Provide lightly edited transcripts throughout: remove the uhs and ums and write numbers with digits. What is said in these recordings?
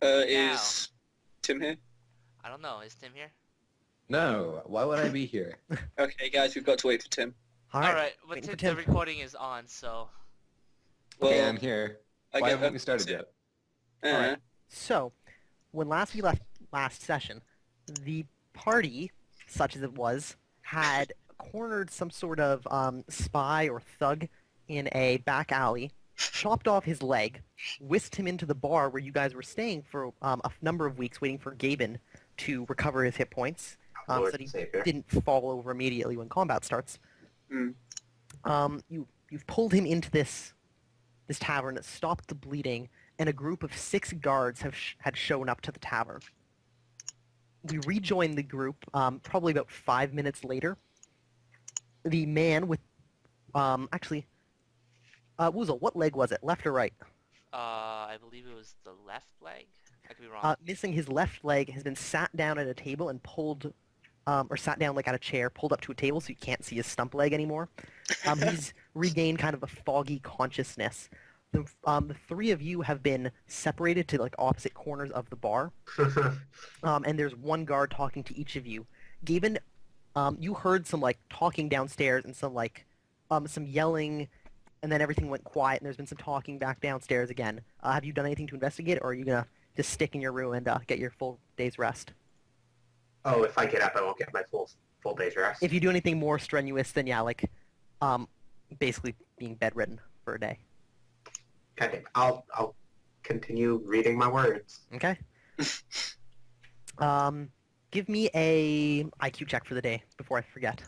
Is Tim here? I don't know. Is Tim here? No, why would I be here? Okay, guys, we've got to wait for Tim. Alright, but waiting for the Tim. recording is on, so... Well, Okay, I'm here. I Why get haven't we started Tim. yet? Alright. So, when we left last session, the party, such as it was, had cornered some sort of spy or thug in a back alley, chopped off his leg, whisked him into the bar where you guys were staying for a number of weeks waiting for Gaben to recover his hit points, so Lord that he Savior. didn't fall over immediately when combat starts. Mm. You've pulled him into this tavern that stopped the bleeding, and a group of 6 guards had shown up to the tavern. We rejoined the group probably about 5 minutes later. The man with... Woozle, what leg was it? Left or right? I believe it was the left leg? I could be wrong. Missing his left leg has been sat down at a table and pulled... or sat down like at a chair, pulled up to a table so you can't see his stump leg anymore. He's regained kind of a foggy consciousness. The 3 of you have been separated to like opposite corners of the bar, and there's 1 guard talking to each of you. Gaben, you heard some like talking downstairs and some like some yelling, and then everything went quiet, and there's been some talking back downstairs again. Have you done anything to investigate, or are you gonna just stick in your room and get your full day's rest? Oh, if I get up, I won't get my full day's rest. If you do anything more strenuous than basically being bedridden for a day. God damn, I'll continue reading my words. Okay. Give me a IQ check for the day before I forget.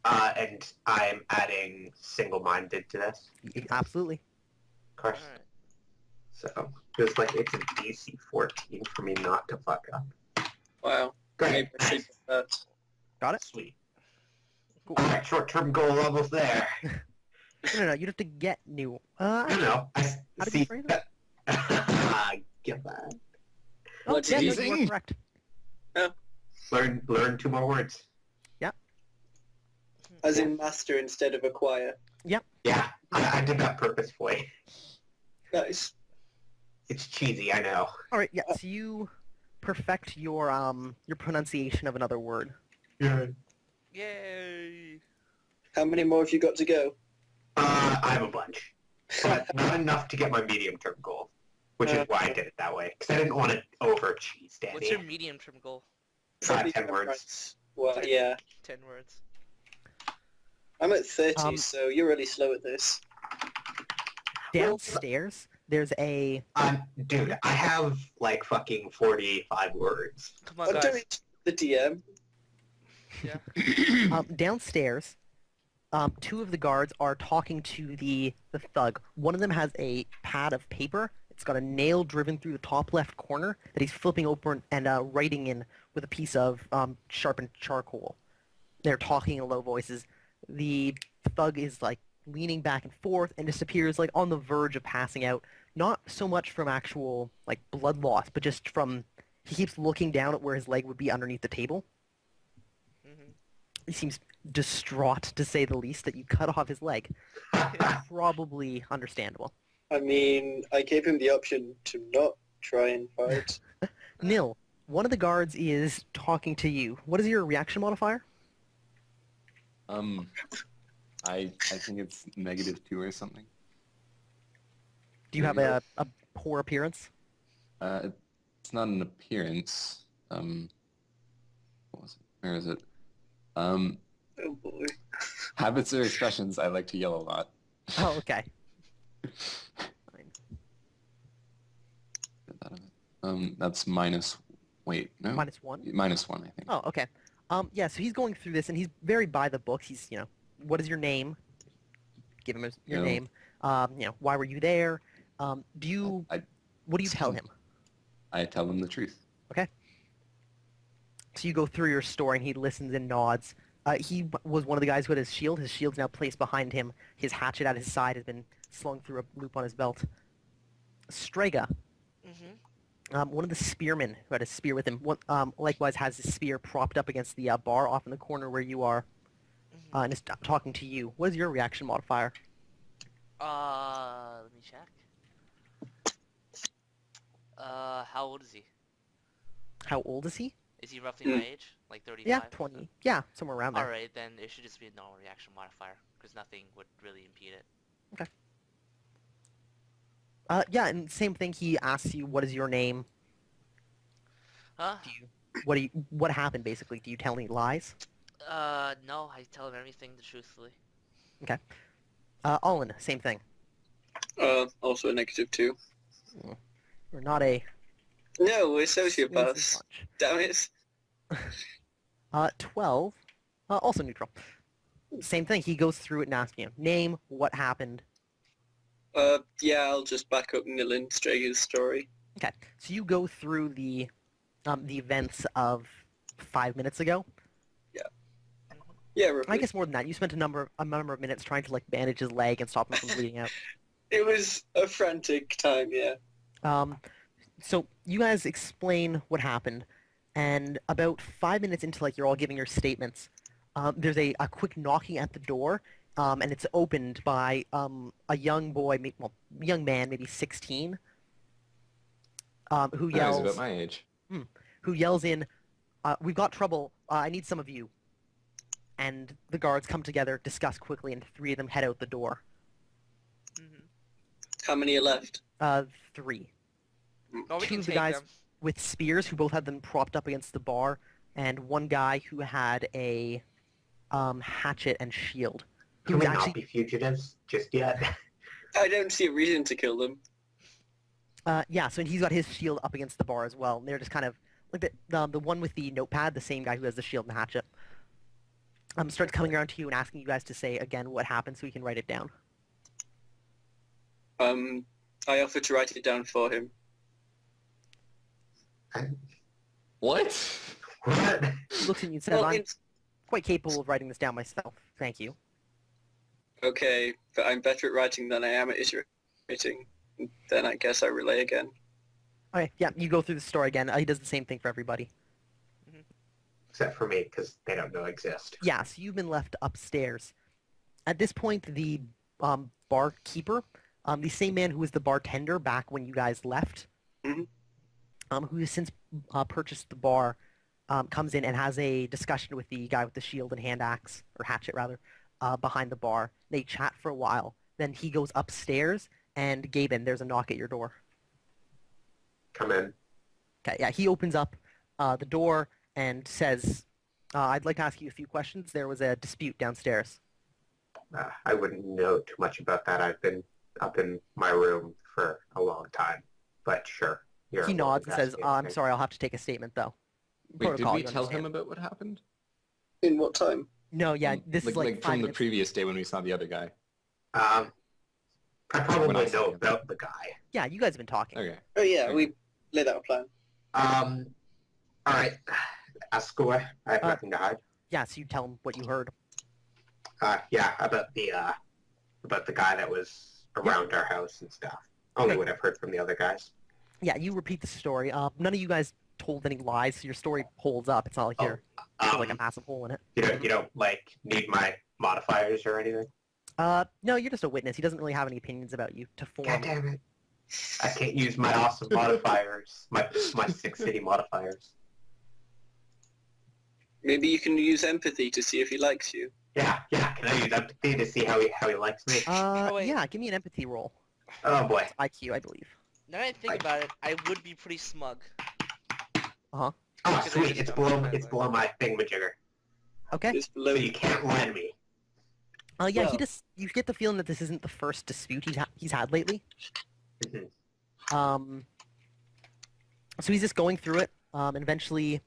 And I'm adding single-minded to this. Absolutely. Of course. Alright. So, feels like it's a DC 14 for me not to fuck up. Wow. Great. Maybe I should get that. Got it? Sweet. Cool. Alright, short-term goal almost there. No, you'd have to get new. I know. I How did see you phrase it? that. Get that. Oh, What's yeah, no, easy? you are correct. Learn 2 more words. As in master instead of acquire. Yeah, I did that purposefully. Nice. It's cheesy, I know. All right, yeah. So you perfect your pronunciation of another word. Yeah. Yay! How many more have you got to go? I have a bunch. But not enough to get my medium-term goal. Which is why I did it that way. Because I didn't want to over-cheese Danny. What's your medium-term goal? 10 words. Well, yeah. 10 words. I'm at 30, so you're really slow at this. Downstairs, there's a... Dude, I have like fucking 45 words. Come on, I'm guys. doing the DM. Yeah. Downstairs, 2 of the guards are talking to the thug. One of them has a pad of paper. It's got a nail driven through the top left corner that he's flipping open and writing in with a piece of sharpened charcoal. They're talking in low voices. The thug is like leaning back and forth and just appears like on the verge of passing out. Not so much from actual like blood loss, but just from he keeps looking down at where his leg would be underneath the table. Mm-hmm. He seems distraught, to say the least, that you cut off his leg. Probably understandable. I mean, I gave him the option to not try and fight. Nil, one of the guards is talking to you. What is your reaction modifier? I think it's -2 or something. Do you have a poor appearance? It's not an appearance. What was it? Where is it? Oh boy. Habits or expressions. I like to yell a lot. Oh, okay. Fine. Get that of it. That's minus. Wait, no. -1? -1, I think. Oh, okay. Yeah, so he's going through this, and he's very by the books. He's, what is your name? Give him your name. Why were you there? What do you tell him? I tell him the truth. Okay. So you go through your story, and he listens and nods. He was one of the guys who had his shield. His shield's now placed behind him. His hatchet at his side has been slung through a loop on his belt. Strega, Mm-hmm. one of the spearmen who had a spear with him, likewise has his spear propped up against the bar off in the corner where you are, and is talking to you. What is your reaction modifier? Let me check. How how old is he? How old is he? Is he roughly my age? Like 35? Yeah, 20. Yeah, somewhere around there. Alright, then it should just be a normal reaction modifier, because nothing would really impede it. Yeah, and same thing. He asks you, "What is your name?" Huh? What happened basically? Do you tell any lies? No, I tell him everything truthfully. Olin, same thing. Also a -2. We're not a No, we're explosive sociopaths. bunch. Damn it. 12. Also neutral. Same thing. He goes through it and asks you, name, what happened. Yeah, I'll just back up Nilin Strager's story. Okay, so you go through the events of 5 minutes ago. Yeah, roughly. I guess more than that. You spent a number of minutes trying to like bandage his leg and stop him from bleeding out. It was a frantic time, yeah. So you guys explain what happened, and about 5 minutes into like you're all giving your statements, there's a quick knocking at the door, and it's opened by a young boy, young man, maybe 16, who He's yells, about my age. who yells in, "We've got trouble. I need some of you." And the guards come together, discuss quickly, and 3 of them head out the door. Mm-hmm. How many are left? 3. Oh, we 2 can of the take guys them. with spears, who both had them propped up against the bar, and 1 guy who had a hatchet and shield. He Can was we not actually, be fugitives just yet? I don't see a reason to kill them. yeah. So he's got his shield up against the bar as well. And they're just kind of like the one with the notepad, the same guy who has the shield and the hatchet. Starts coming around to you and asking you guys to say again what happened so he can write it down. I offered to write it down for him. What? What? He looks at you and says, Well, "I'm it's quite capable of writing this down myself. Thank you." okay, but I'm better at writing than I am at iterating. Then I guess I relay again. Okay, yeah. You go through the story again. He does the same thing for everybody. Except for me, because they don't know exist. Yeah, so you've been left upstairs. At this point, the barkeeper, the same man who was the bartender back when you guys left, Mhm. Who has since purchased the bar, comes in and has a discussion with the guy with the shield and hand axe, or hatchet rather, behind the bar. They chat for a while. Then he goes upstairs, and Gaben, there's a knock at your door. Come in. Okay, yeah, he opens up the door and says, "I'd like to ask you a few questions. There was a dispute downstairs." I wouldn't know too much about that. I've been up in my room for a long time. But sure. You're He nods and says, "I'm investigating. sorry, I'll have to take a statement, though." Wait, did Protocol, we you tell understand. him about what happened? In what time? No, yeah, this is like 5 from the minutes. previous day when we saw the other guy. I When I probably saw know him. about the guy. Yeah, you guys have been talking. Okay. Oh yeah, Okay. we laid out a plan. All right. Ask away. I have nothing to hide. Yeah, so you tell him what you heard. Yeah, about the guy that was around our house and stuff. Only Okay. what I've heard from the other guys. Yeah, you repeat the story. None of you guys told any lies, so your story holds up. It's not like you're there's like a massive hole in it. You don't like need my modifiers or anything. No, you're just a witness. He doesn't really have any opinions about you to God form. damn it! I can't use my awesome modifiers. My 6 city modifiers. Maybe you can use empathy to see if he likes you. Yeah. Can I use empathy to see how he likes me? wait. Yeah, give me an empathy roll. Oh boy. IQ, I believe. Now that I think about it, I would be pretty smug. Oh Because I sweet, just it's don't below have below my thingamajigger. Okay. It's below So you can't lend me. Yeah, Well- you get the feeling that this isn't the first dispute he's had lately. Mhm. So he's just going through it, and eventually,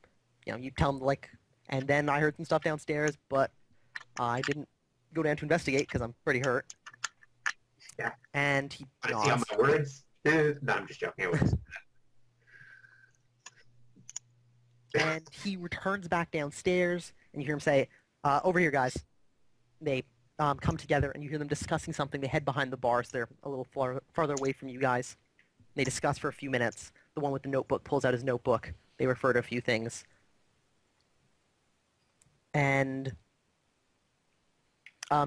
you tell him like, and then I heard some stuff downstairs, but I didn't go down to investigate because I'm pretty hurt. Yeah. And he Want to see all nods. my words? No, I'm just joking. I wouldn't. And he returns back downstairs, and you hear him say, "Over here, guys." They come together, and you hear them discussing something. They head behind the bar, so they're a little farther away from you guys. They discuss for a few minutes. The one with the notebook pulls out his notebook. They refer to a few things. And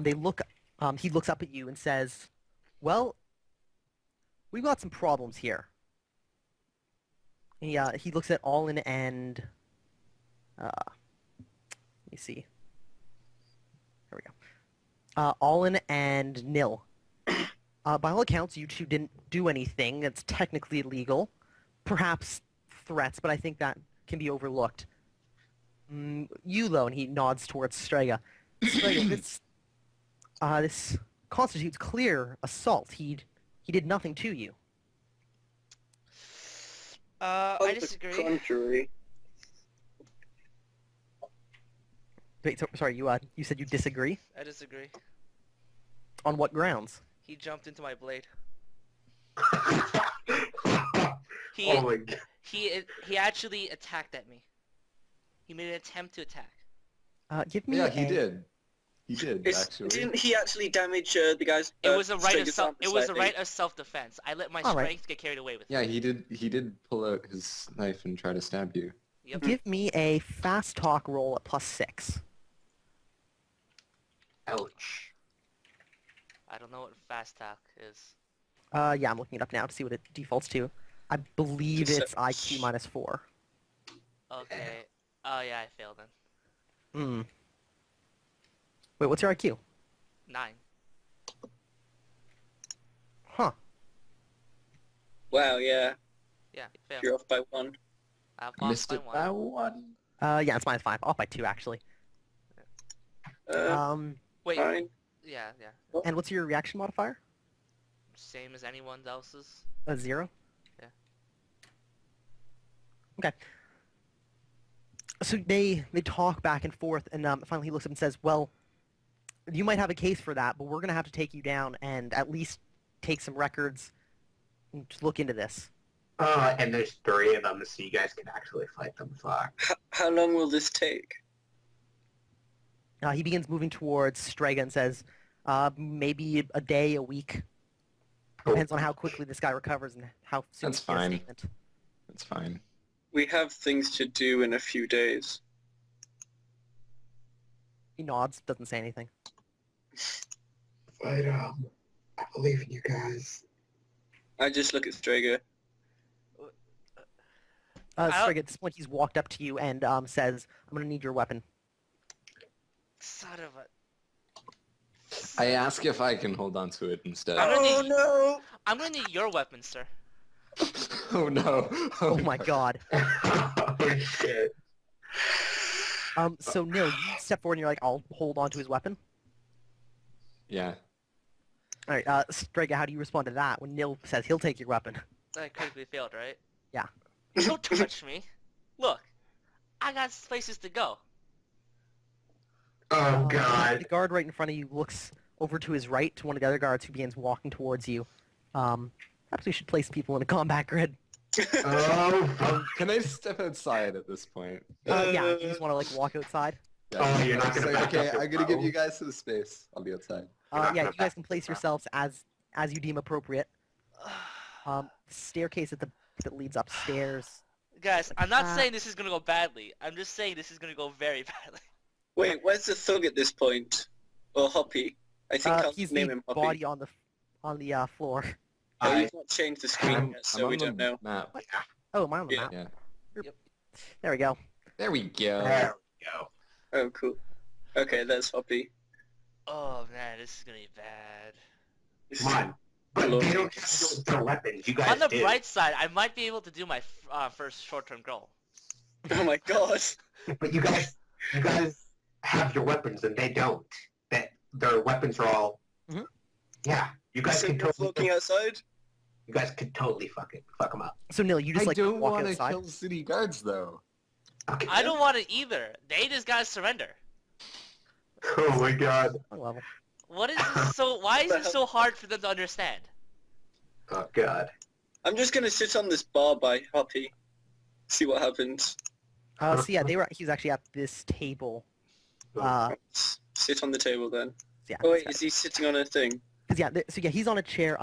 they look. He looks up at you and says, "Well, we've got some problems here." He looks at Allin and let me see. There we go. Allin and Nil. By all accounts, you two didn't do anything that's technically illegal. Perhaps threats, but I think that can be overlooked. You, though, and he nods towards Strega. Strega, this constitutes clear assault. He did nothing to you. I disagree. On the contrary. Wait, sorry, you said you disagree? I disagree. On what grounds? He jumped into my blade. Oh my god. He actually attacked at me. He made an attempt to attack. Give me Yeah, a... he did. He did, actually. Didn't he actually damage the guy's? It was a right of Strega's self. arm It was a slightly? right of self-defense. I let my All right. strength get carried away with Yeah, it. he did pull out his knife and try to stab you. Yep. Give me a fast talk roll at +6. Ouch. I don't know what fast talk is. Yeah, I'm looking it up now to see what it defaults to. I believe Just it's IQ -4. Okay. Oh yeah, I failed then. Hmm. Wait, what's your IQ? 9. Huh. Wow, yeah. Yeah, failed. You're off by 1. I've lost Missed by it 1. by one. Yeah, it's -5. Off by 2, actually. Wait. Fine. Yeah. And what's your reaction modifier? Same as anyone else's. 0? Yeah. Okay. So they talk back and forth, and finally he looks up and says, well, you might have a case for that, but we're going to have to take you down and at least take some records and just look into this. And there's 3 of them, so you guys can actually fight them. Fuck. How long will this take? He begins moving towards Strega and says, maybe a day, a week. Depends on how quickly this guy recovers and how soon That's he gets a fine. statement. That's fine. We have things to do in a few days. He nods, doesn't say anything. But, I believe in you guys. I just look at Strega. Strega, at this point, he's walked up to you and says, I'm going to need your weapon. Son of a... I ask if I can hold on to it instead. I'm gonna Oh need- no! I'm gonna need your weapon, sir. Oh no. Oh my god. Oh shit. So Nil, you step forward and you're like, I'll hold on to his weapon. Yeah. Alright, Strega, how do you respond to that when Nil says he'll take your weapon? I critically failed, right? Yeah. Don't touch me. Look, I got places to go. Oh The god. guard right in front of you looks over to his right to one of the other guards who begins walking towards you. Perhaps we should place people in a combat grid. Oh. Can I step outside at this point? Yeah, you just want to like walk outside. Yeah, Oh, you're not just gonna like, back okay, up your I'm gonna give bow? you guys some space. I'll be outside. not Yeah, gonna you guys back can place up. yourselves as you deem appropriate. Staircase that leads upstairs. Guys, I'm not saying this is gonna go badly. I'm just saying this is gonna go very badly. Wait, where's the thug at this point? Or Hoppy? I think I'll He's name the him Hoppy. body on the floor. Oh, I- you've not changed the screen I'm, yet, so I'm we on the don't know. map. Oh, am I on the Yeah. map? Yeah. There we go. There we go. There we go. Oh, cool. Okay, there's Hoppy. Oh man, this is gonna be bad. Come on. But Lord. they don't have their weapons. You guys On the do. bright side, I might be able to do my first short-term goal. Oh my god. But you guys have your weapons and they don't. That their weapons are all. Mhm. Yeah, you guys So can you're totally. walking outside? You guys could totally fuck them up. So Nil, you just I like don't walk want to outside. kill city guards though. Okay. I don't want to either. They just gotta surrender. Oh my god. Wrong level. What is this so? Why is it so hard for them to understand? Oh god. I'm just gonna sit on this bar by Hoppy. See what happens. So yeah, he's actually at this table. Sit on the table then. Yeah. Oh wait, is he sitting on a thing? So yeah, he's on a chair.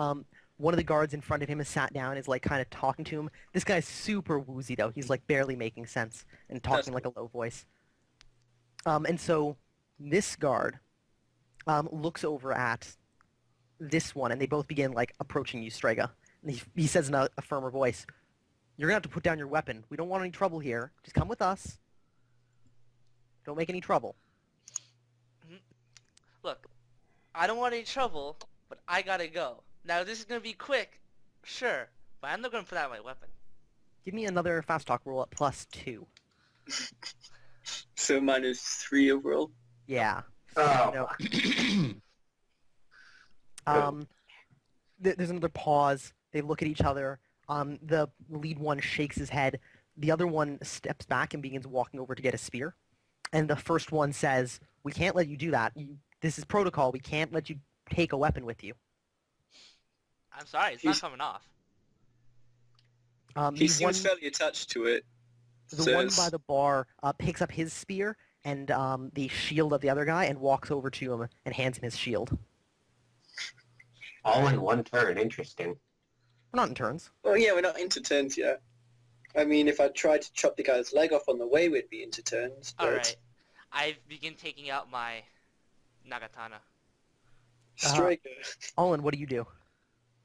One of the guards in front of him is sat down, is like kind of talking to him. This guy's super woozy though. He's like barely making sense and talking like a low voice. And so this guard looks over at this one, and they both begin like approaching you, Strega. And he says in a firmer voice, You're gonna have to put down your weapon. We don't want any trouble here. Just come with us. Don't make any trouble. Look, I don't want any trouble, but I gotta go. Now, this is gonna be quick, sure, but I'm not gonna put out my weapon. Give me another fast talk roll at +2. So -3 overall. Yeah. Oh, You know, there's another pause. They look at each other. The lead one shakes his head. The other one steps back and begins walking over to get a spear. And the first one says, "We can't let you do that. This is protocol. We can't let you take a weapon with you." I'm sorry, it's not coming off. He The seems one, fairly attached to it. the one by the bar picks up his spear and the shield of the other guy and walks over to him and hands him his shield. all in one turn. Interesting. We're not in turns. Oh yeah, we're not into turns yet. I mean, if I tried to chop the guy's leg off on the way, we'd be into turns. But Alright, I begin taking out my Nagatana. Striker. Olin, what do you do?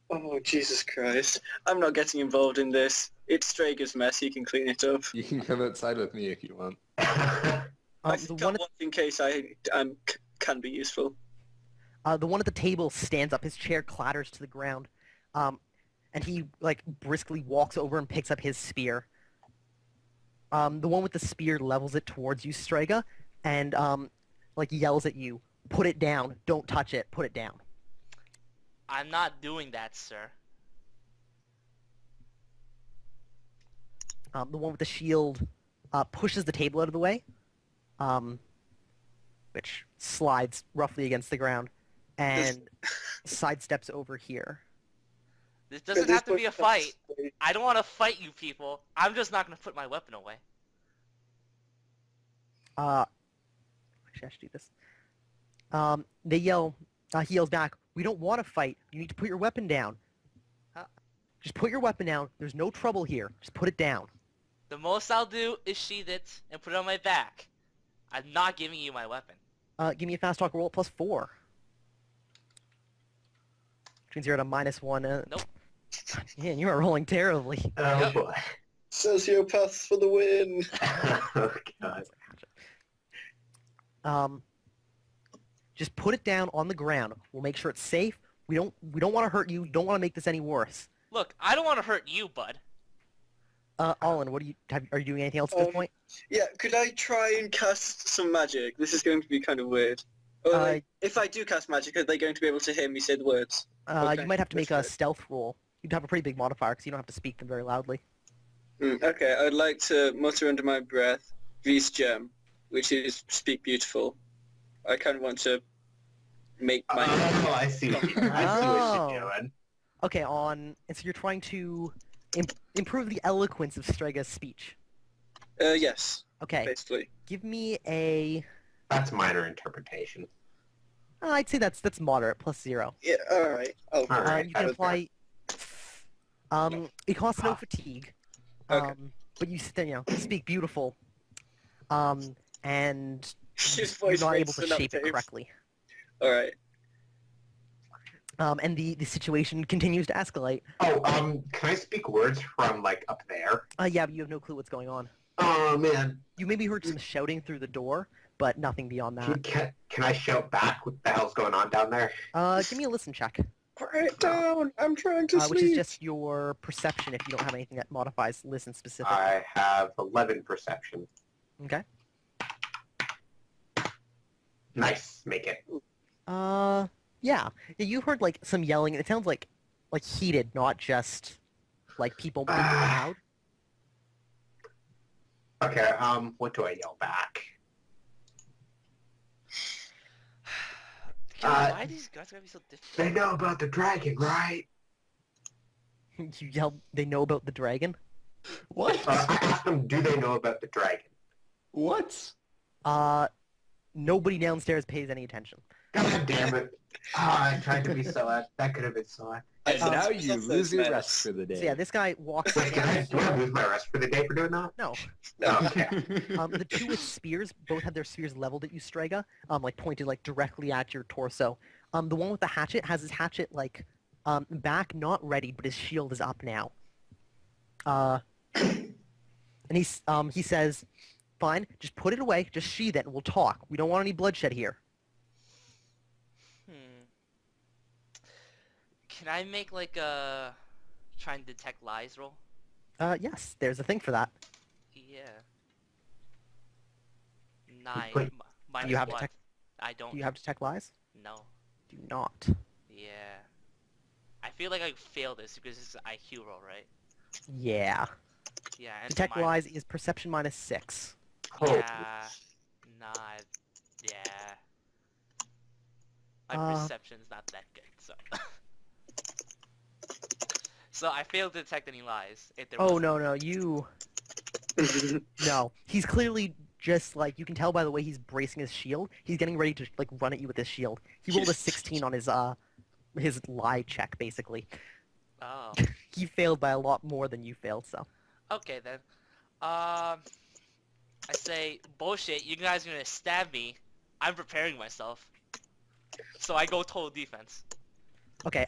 Oh, Jesus Christ. I'm not getting involved in this. It's Strager's mess. He can clean it up. You can come outside with me if you want. I The think one I'll watch in case I can be useful. The one at the table stands up. His chair clatters to the ground, and he briskly walks over and picks up his spear. The one with the spear levels it towards you, Strega, and yells at you, "Put it down! Don't touch it! Put it down!" I'm not doing that, sir. The one with the shield pushes the table out of the way, which slides roughly against the ground, and sidesteps over here. This doesn't have to be a fight. I don't want to fight you people. I'm just not going to put my weapon away. Actually, I should do this. They yell. He yells back, "We don't want to fight. You need to put your weapon down. Just put your weapon down. There's no trouble here. Just put it down." The most I'll do is sheath it and put it on my back. I'm not giving you my weapon. Give me a fast talk roll at +4. Which means you're at a -1. Nope. Man, you are rolling terribly. Oh Yep. boy. Sociopaths for the win. Oh god. Just put it down on the ground. We'll make sure it's safe. We don't want to hurt you. Don't want to make this any worse. Look, I don't want to hurt you, bud. Olin, what are you doing anything else at this point? Yeah, could I try and cast some magic? This is going to be kind of weird. Or, if I do cast magic, are they going to be able to hear me say the words? Okay, You might have to make a that's stealth roll. You'd have a pretty big modifier because you don't have to speak them very loudly. Okay, I'd like to mutter under my breath, Vis Gem, which is speak beautiful. I kind of want to make my... Oh, I see. I see what you're doing. Okay, and so you're trying to improve the eloquence of Strega's speech. Yes, Okay, basically. give me a... That's minor interpretation. I'd say that's moderate, +0. Yeah, alright. Alright. You can apply... it costs no fatigue. Okay. But you sit there, speak beautiful. And His you're voice not able raised to enough shape it tapes. correctly. Alright. And the situation continues to escalate. Oh, can I speak words from up there? Yeah, but you have no clue what's going on. Oh man. You maybe heard some shouting through the door, but nothing beyond that. Can I shout back what the hell's going on down there? Give me a listen check, Quiet down! I'm trying to sleep! which is just your perception if you don't have anything that modifies listen specifically. I have 11 perception. Okay. Nice, make it. Yeah. You heard some yelling. It sounds like heated, not just people being loud. Okay, what do I yell back? God, why are these guys gotta be so difficult? They know about the dragon, right? You yell. They know about the dragon. What? I asked them, do they know about the dragon? What? Nobody downstairs pays any attention. God damn it. I tried to be so that could have been so And now It's you also lose your smells. rest for the day. So yeah, this guy walks. Wait, do I lose my rest for the day for doing that? No. Oh, okay. The two with spears both have their spears leveled at you, Strega, pointed directly at your torso. The one with the hatchet has his hatchet back, not ready, but his shield is up now. And he says, fine, just put it away, just sheathe it, and we'll talk. We don't want any bloodshed here. Can I make like a try and detect lies roll? Yes, there's a thing for that. Yeah. 9. Wait, Minus you have what? detect- I don't. Do you have detect lies? No. Do not. Yeah. I feel like I failed this because this is IQ roll, right? Yeah. Yeah. And Detect so lies is perception -6. Yeah. Nah. Yeah. My Uh, perception's not that good, so. So I failed to detect any lies. If there Oh, was no, you... No. He's clearly just, like, you can tell by the way he's bracing his shield, he's getting ready to, like, run at you with his shield. He rolled a 16 on his lie check, basically. Oh. He failed by a lot more than you failed, so. Okay then. I say, bullshit, you guys are gonna stab me. I'm preparing myself. So I go total defense. Okay,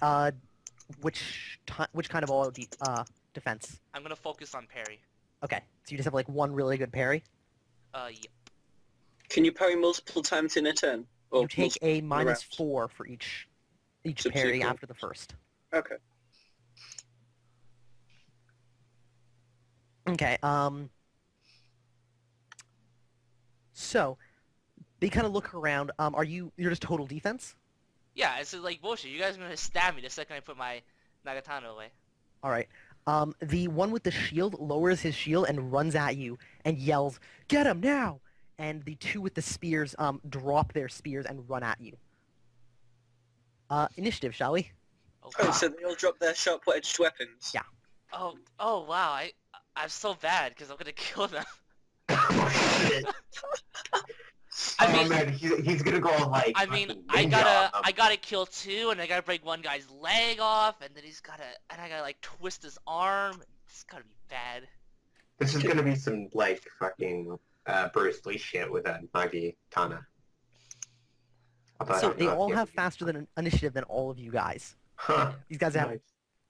which kind of all defense? I'm gonna focus on parry. Okay, so you just have, like, one really good parry? Yep. Can you parry multiple times in a turn? Or You take a multiple rounds? -4 for each Subsequent. parry after the first. Okay. Okay, so, they kind of look around, you're just total defense? Yeah, it's just like bullshit. You guys are gonna stab me the second I put my Nagatana away. Alright, the one with the shield lowers his shield and runs at you and yells, "Get him now!" And the two with the spears, drop their spears and run at you. Initiative, shall we? Oh, Oh, wow. so they all drop their sharp-edged weapons? Yeah. Oh wow. I'm so bad because I'm gonna kill them. Oh, shit. I mean, man, he's gonna go like. I mean, fucking I ninja on them. gotta kill 2, and I gotta break one guy's leg off, and then I gotta like twist his arm. It's gotta be bad. This is gonna be some like fucking Bruce Lee shit with a Nagi Tana. Although I So don't they know if all he have ever- faster than initiative than all of you guys. Huh. These guys Nice.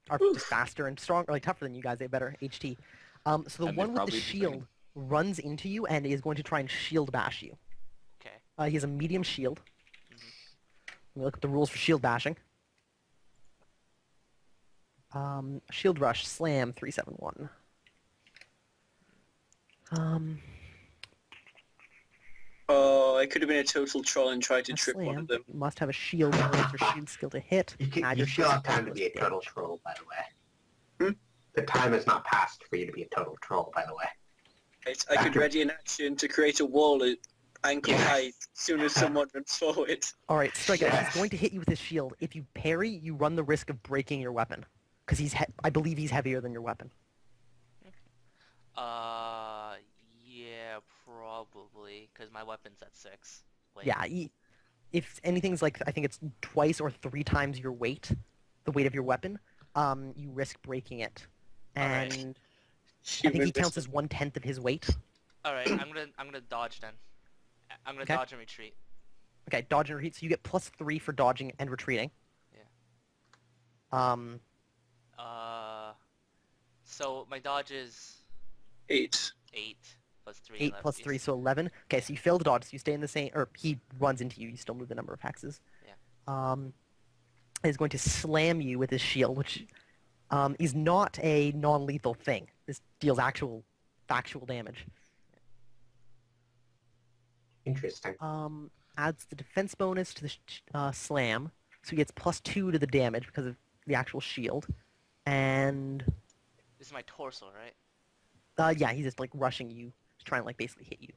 are just faster and stronger, like tougher than you guys. They have better HT. So the And they one with the probably shield runs into you and is going to try and shield bash you. Okay. He has a medium shield. Mhm. Let me look at the rules for shield bashing. Shield rush, slam, 371. Oh, I could have been a total troll and tried to A trip one slam. of them. You must have a shield and raise your shield skill to hit. Add You your still shield have time to bonus be a total damage. troll, by the way. Hmm? The time has not passed for you to be a total troll, by the way. Right, I could ready an action to create a wall at ankle Yes. height as soon as someone runs forward. Alright, strike it. Yes. He's going to hit you with his shield. If you parry, you run the risk of breaking your weapon. Because I believe he's heavier than your weapon. Yeah, probably, because my weapon's at 6. Wait. Yeah, if anything's like, I think it's twice or 3 times your weight, the weight of your weapon, you risk breaking it. Alright. And I think he counts as 1/10 of his weight. Alright, I'm gonna dodge then. I'm gonna Okay. dodge and retreat. Okay, dodge and retreat, so you get +3 for dodging and retreating. Yeah. Um, So my dodge is 8. 8 plus 3. 8 plus 3, so 11. Okay, so you fail to dodge, so you stay in the same, or he runs into you, you still move the number of hexes. Yeah. He's going to slam you with his shield, which is not a non-lethal thing. This deals actual, factual damage. Interesting. Adds the defense bonus to the slam, so he gets +2 to the damage because of the actual shield. And, This is my torso, right? yeah, he's just, like, rushing you to try and, like, basically hit you.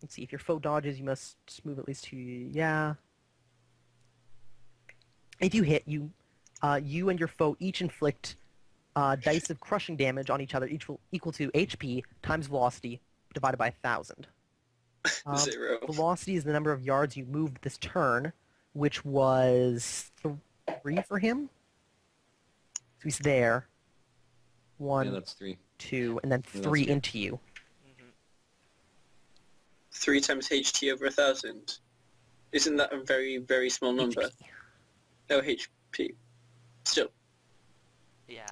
Let's see, if your foe dodges, you must move at least 2, yeah. If you hit, you and your foe each inflict dice of crushing damage on each other equal to HP times velocity divided by 1,000. 0. Velocity is the number of yards you moved this turn, which was 3 for him. So he's there. Yeah, 1, that's 3. 2, and then Yeah, 3 that's good. into you. 3 times HT over 1,000. Isn't that a very, very small number? HP. No, HP. Still, Yeah.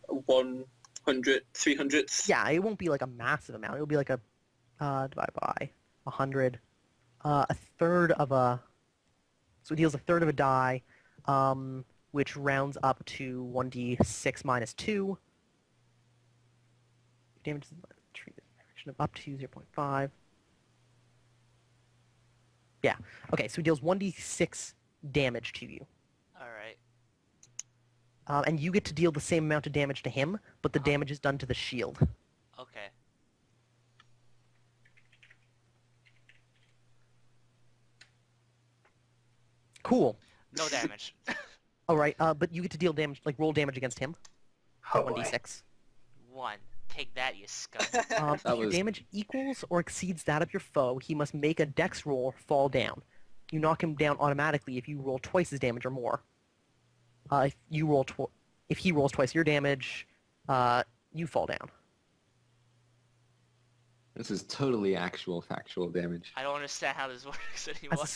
100 300th. Yeah, it won't be like a massive amount. It'll be like a divide by 100, a third of a. So it deals a third of a die, which rounds up to 1d6 minus 2. Damage is of up to 0.5. Yeah. Okay, so he deals 1d6 damage to you. Alright. And you get to deal the same amount of damage to him, but the damage is done to the shield. Okay. Cool. No damage. Alright, but you get to deal damage, like roll damage against him. Oh, boy. 1d6. 1. Take that, you scum. If your was- damage equals or exceeds that of your foe, he must make a dex roll or fall down. You knock him down automatically if you roll twice his damage or more. If he rolls twice your damage, you fall down. This is totally actual factual damage. I don't understand how this works As anymore. a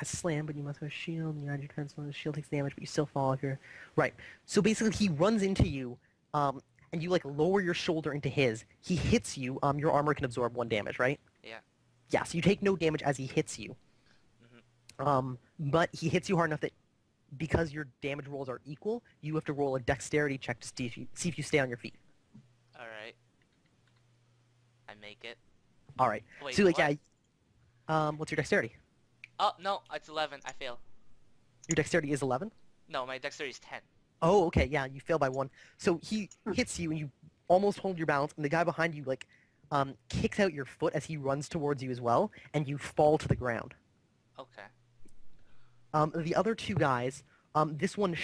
slam, but you must have a shield, and you add your defense when the shield takes damage, but you still fall if you're... Right. So basically, he runs into you, and you, like, lower your shoulder into his. He hits you, your armor can absorb 1 damage, right? Yeah. Yeah, so you take no damage as he hits you. But he hits you hard enough that because your damage rolls are equal, you have to roll a dexterity check to see if you stay on your feet. Alright. I make it. Alright. Wait, So, like, what? yeah, what's your dexterity? Oh, no, it's 11. I fail. Your dexterity is 11? No, my dexterity is 10. Oh, okay, yeah, you fail by 1. So he hits you, and you almost hold your balance, and the guy behind you, like, kicks out your foot as he runs towards you as well, and you fall to the ground. Okay. The other 2 guys, this one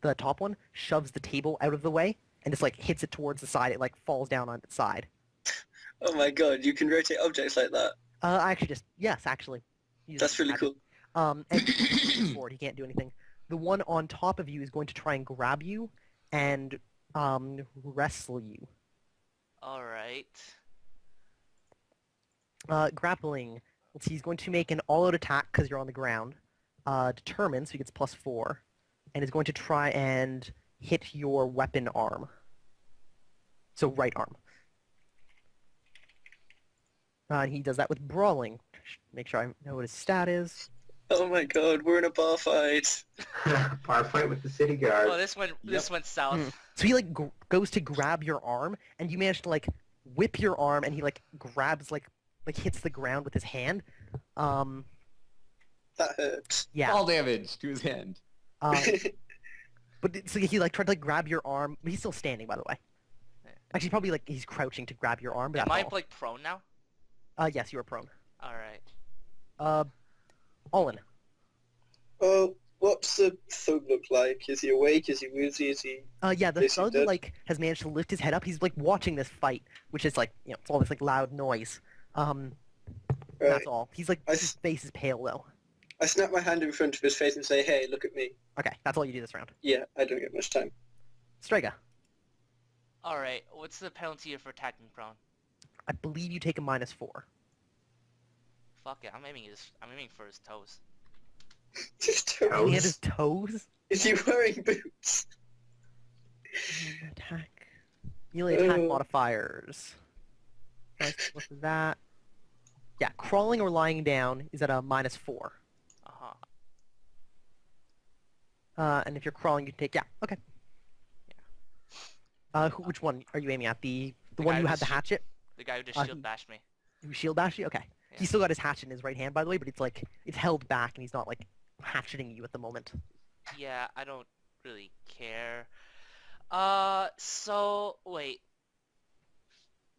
the top one shoves the table out of the way, and just, like, hits it towards the side. It, like, falls down on its side. Oh my god, you can rotate objects like that. Yes, actually. Use That's really magic. cool. And he's forward, he can't do anything. The one on top of you is going to try and grab you and wrestle you. Alright. Grappling. Let's see, he's going to make an all-out attack because you're on the ground. Determined, so he gets +4. And is going to try and hit your weapon arm. So right arm. And he does that with brawling. Make sure I know what his stat is. Oh my god, we're in a bar fight. Bar fight with the city guard. Well, this went south. So he, like, goes to grab your arm, and you manage to, like, whip your arm, and he, like, grabs, like hits the ground with his hand. That hurts. Yeah. All damage to his hand. But so he, like, tried to, like, grab your arm, but he's still standing, by the way. Yeah. Actually, probably, like, he's crouching to grab your arm, but Am that's I, all. like, prone now? Yes, you are prone. Alright. Olin. Oh, what's the thug look like? Is he awake? Is he woozy? Is he... Yeah, the Basically thug, dead. like, has managed to lift his head up. He's, like, watching this fight, which is, like, you know, it's all this, like, loud noise. Right. That's all. He's, like, I his face is pale, though. I snap my hand in front of his face and say, hey, look at me. Okay, that's all you do this round. Yeah, I don't get much time. Strega. Alright, what's the penalty for attacking prone? I believe you take a -4. Fuck it, I'm aiming for his toes. His Oh. toes. He had his toes. Is he wearing boots? Attack. Melee attack Oh. modifiers. Nice. What's that? Yeah, crawling or lying down is at a -4. Uh-huh. And if you're crawling, you take... Yeah, okay. Which one are you aiming at? The The one guy who who had the just hatchet? The guy who just Uh, shield bashed me. Who shield bashed you? Okay. Yeah. He's still got his hatchet in his right hand, by the way, but it's like, it's held back and he's not, like, hatcheting you at the moment. Yeah, I don't really care. So, wait.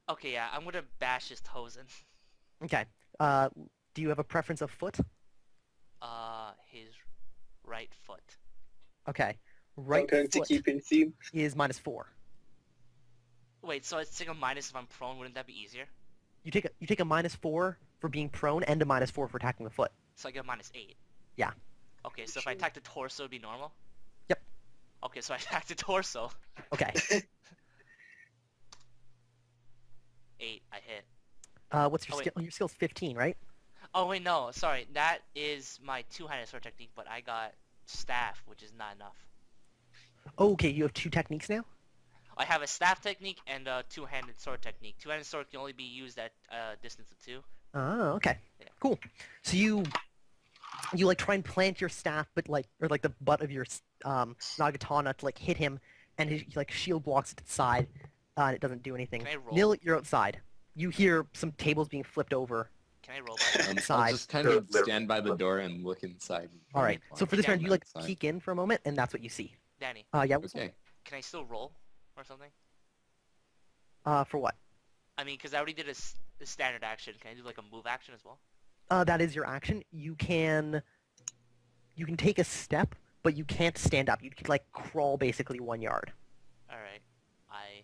Okay, yeah, I'm gonna bash his toes in. Okay. Do you have a preference of foot? His right foot. Okay. I'm Right going to foot keep in theme. is -4. Wait, so it's take a minus if I'm prone, wouldn't that be easier? You take a -4 for being prone and a -4 for attacking the foot. So I get a -8. Yeah. Okay, so if I attack the torso, it'd be normal? Yep. Okay, so I attack the torso. Okay. 8, I hit. What's your Oh, skill? Your skill's 15, right? Oh wait, no, sorry. That is my two-handed sword technique, but I got staff, which is not enough. Oh, okay, you have 2 techniques now? I have a staff technique and a two-handed sword technique. Two-handed sword can only be used at a distance of 2. Oh, okay. Yeah. Cool. So you like try and plant your staff, but like the butt of your Nagatana to like hit him, and his like shield blocks its side, and it doesn't do anything. Can I roll? Nil, you're outside. You hear some tables being flipped over. Can I roll by? I'll Inside. just kind of stand by the door and look inside. All right. So for this round, you like Outside. peek in for a moment, and that's what you see. Danny, Yeah. Okay. can I still roll or something? For what? I mean, because I already did a standard action. Can I do like a move action as well? That is your action. You can take a step, but you can't stand up. You can like crawl basically 1 yard. Alright. I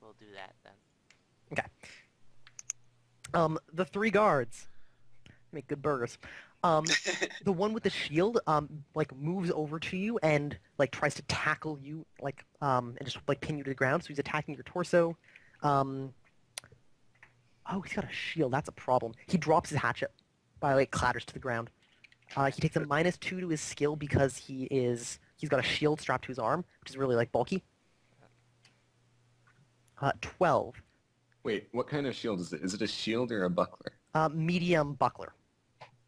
will do that then. The 3 guards make good burgers. The one with the shield like moves over to you and like tries to tackle you like and just like pin you to the ground. So he's attacking your torso. Oh, he's got a shield. That's a problem. He drops his hatchet. By the way, it clatters to the ground. He takes a -2 to his skill because he's got a shield strapped to his arm, which is really like bulky. 12. Wait, what kind of shield is it? Is it a shield or a buckler? Medium buckler.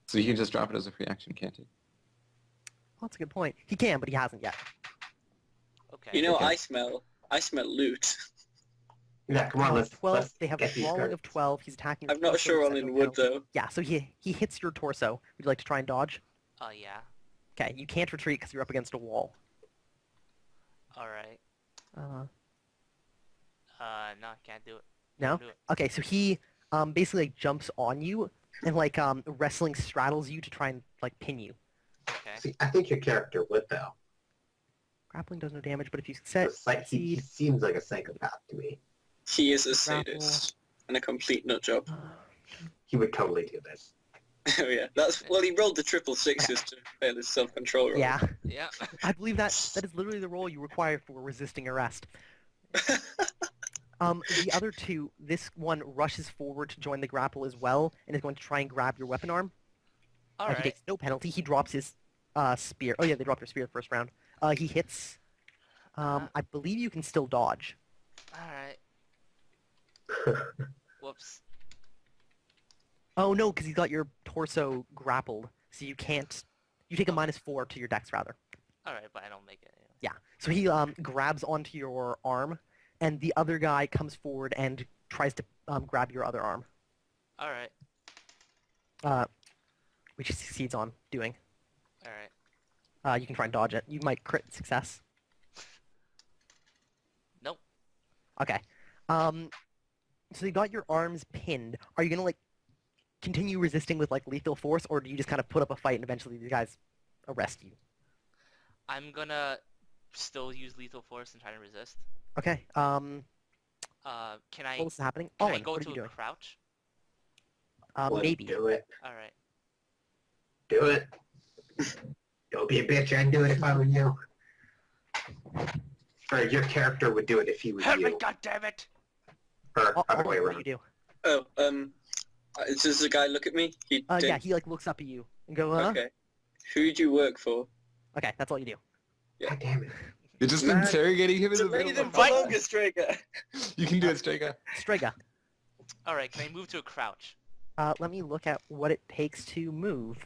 So he can just drop it as a free action, can't he? Well, that's a good point. He can, but he hasn't yet. Okay. You know what Okay. I smell loot. Yeah, come on, let's 12. let's They have get a these brawling of guards. 12. He's attacking. your I'm not torso, sure on except in no wood penalty. though. Yeah, so he hits your torso. Would you like to try and dodge? Yeah. Okay, you can't retreat because you're up against a wall. Alright. Uh, No, I can't do it. no? Do it. Okay, so he basically like, jumps on you and like wrestling straddles you to try and like pin you. Okay. See, I think your character would though. Grappling does no damage, but if you set He seems like a psychopath to me. He is a Grapple. sadist and a complete nut job. He would totally do this. Oh yeah, well he rolled the 666s to fail his self-control roll. Yeah, Yeah. I believe that is literally the role you require for resisting arrest. The other 2, this one rushes forward to join the grapple as well, and is going to try and grab your weapon arm. He Alright. takes no penalty. He drops his spear. Oh yeah, they dropped their spear first round. He hits. I believe you can still dodge. Alright. Whoops. Oh no, because he's got your torso grappled, so you can't. You take a -4 to your dex rather. Alright, but I don't make it. Yeah. So he grabs onto your arm, and the other guy comes forward and tries to grab your other arm, Alright. which he succeeds on doing. Alright. You can try and dodge it. You might crit success. Nope. Okay. So you got your arms pinned. Are you gonna like continue resisting with like lethal force, or do you just kind of put up a fight and eventually these guys arrest you? I'm gonna still use lethal force and try to resist. Okay. Can I What was happening? can I Owen, go what are to you a doing? crouch? Maybe. Do it. Alright. Do it. Don't be a bitch. I'd do it if I were you. Or your character would do it if he was Help me, you. goddammit! Or other Owen, way what do you around. do? Does the guy look at me? He Yeah, did. he like looks up at you and go, huh? Okay. Who do you work for? Okay, that's all you do. God damn it. You're just Man, interrogating him in the Delay middle the of Right. longer, Straker. You can do it, Strega. Strega, Alright, can I move to a crouch? let me look at what it takes to move.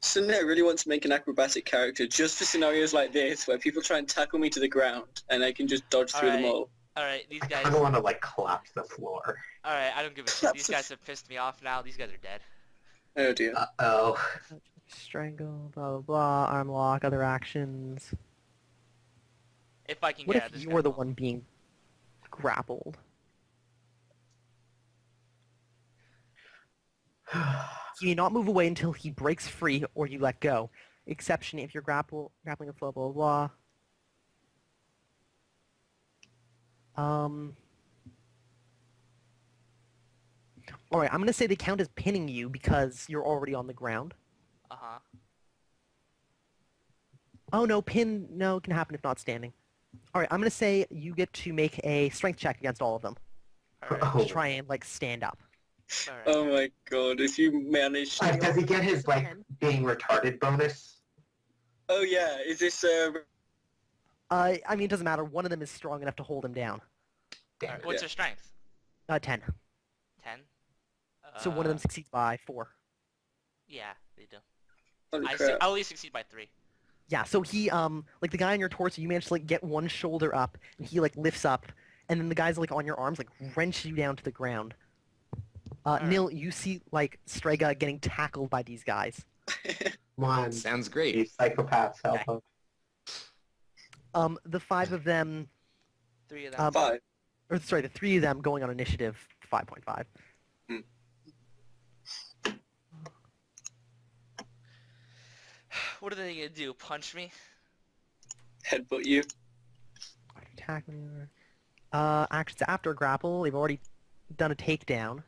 So I really want to make an acrobatic character just for scenarios like this where people try and tackle me to the ground and I can just dodge through them Alright. all. Alright, these I guys... kind of want to like collapse the floor. Alright, I don't give a shit. These guys have pissed me off now. These guys are dead. Oh dear. Uh-oh. Strangle, blah blah blah, arm lock, other actions. If I can What get out of if this you were the grapple. one being grappled? You may not move away until he breaks free or you let go. Exception if you're grappling a flow, blah blah blah. Alright, I'm gonna say they count as pinning you because you're already on the ground. Uh-huh. Oh no, pin no can happen if not standing. Alright, I'm gonna say you get to make a strength check against all of them. Alright. Oh. To try and like stand up. Alright. Oh my god, if you manage... Does he get his like being retarded bonus? Oh yeah, is this I mean, it doesn't matter. One of them is strong enough to hold him down. Damn Alright, it. what's Yeah. your strength? 10. 10? So one of them succeeds by 4. Yeah, they do. Holy I crap. only succeed by 3. Yeah, so he, like the guy on your torso, you manage to like get one shoulder up, and he like lifts up, and then the guys like on your arms like wrench you down to the ground. Alright. Nil, you see like Strega getting tackled by these guys. Come on. Sounds great. These psychopaths help Okay. us. The 5 of them, 3 of them. 5. or sorry, the 3 of them going on initiative 5.5. What are they gonna do? Punch me? Headbutt you. Attack maneuver. Actions after a grapple, they've already done a takedown.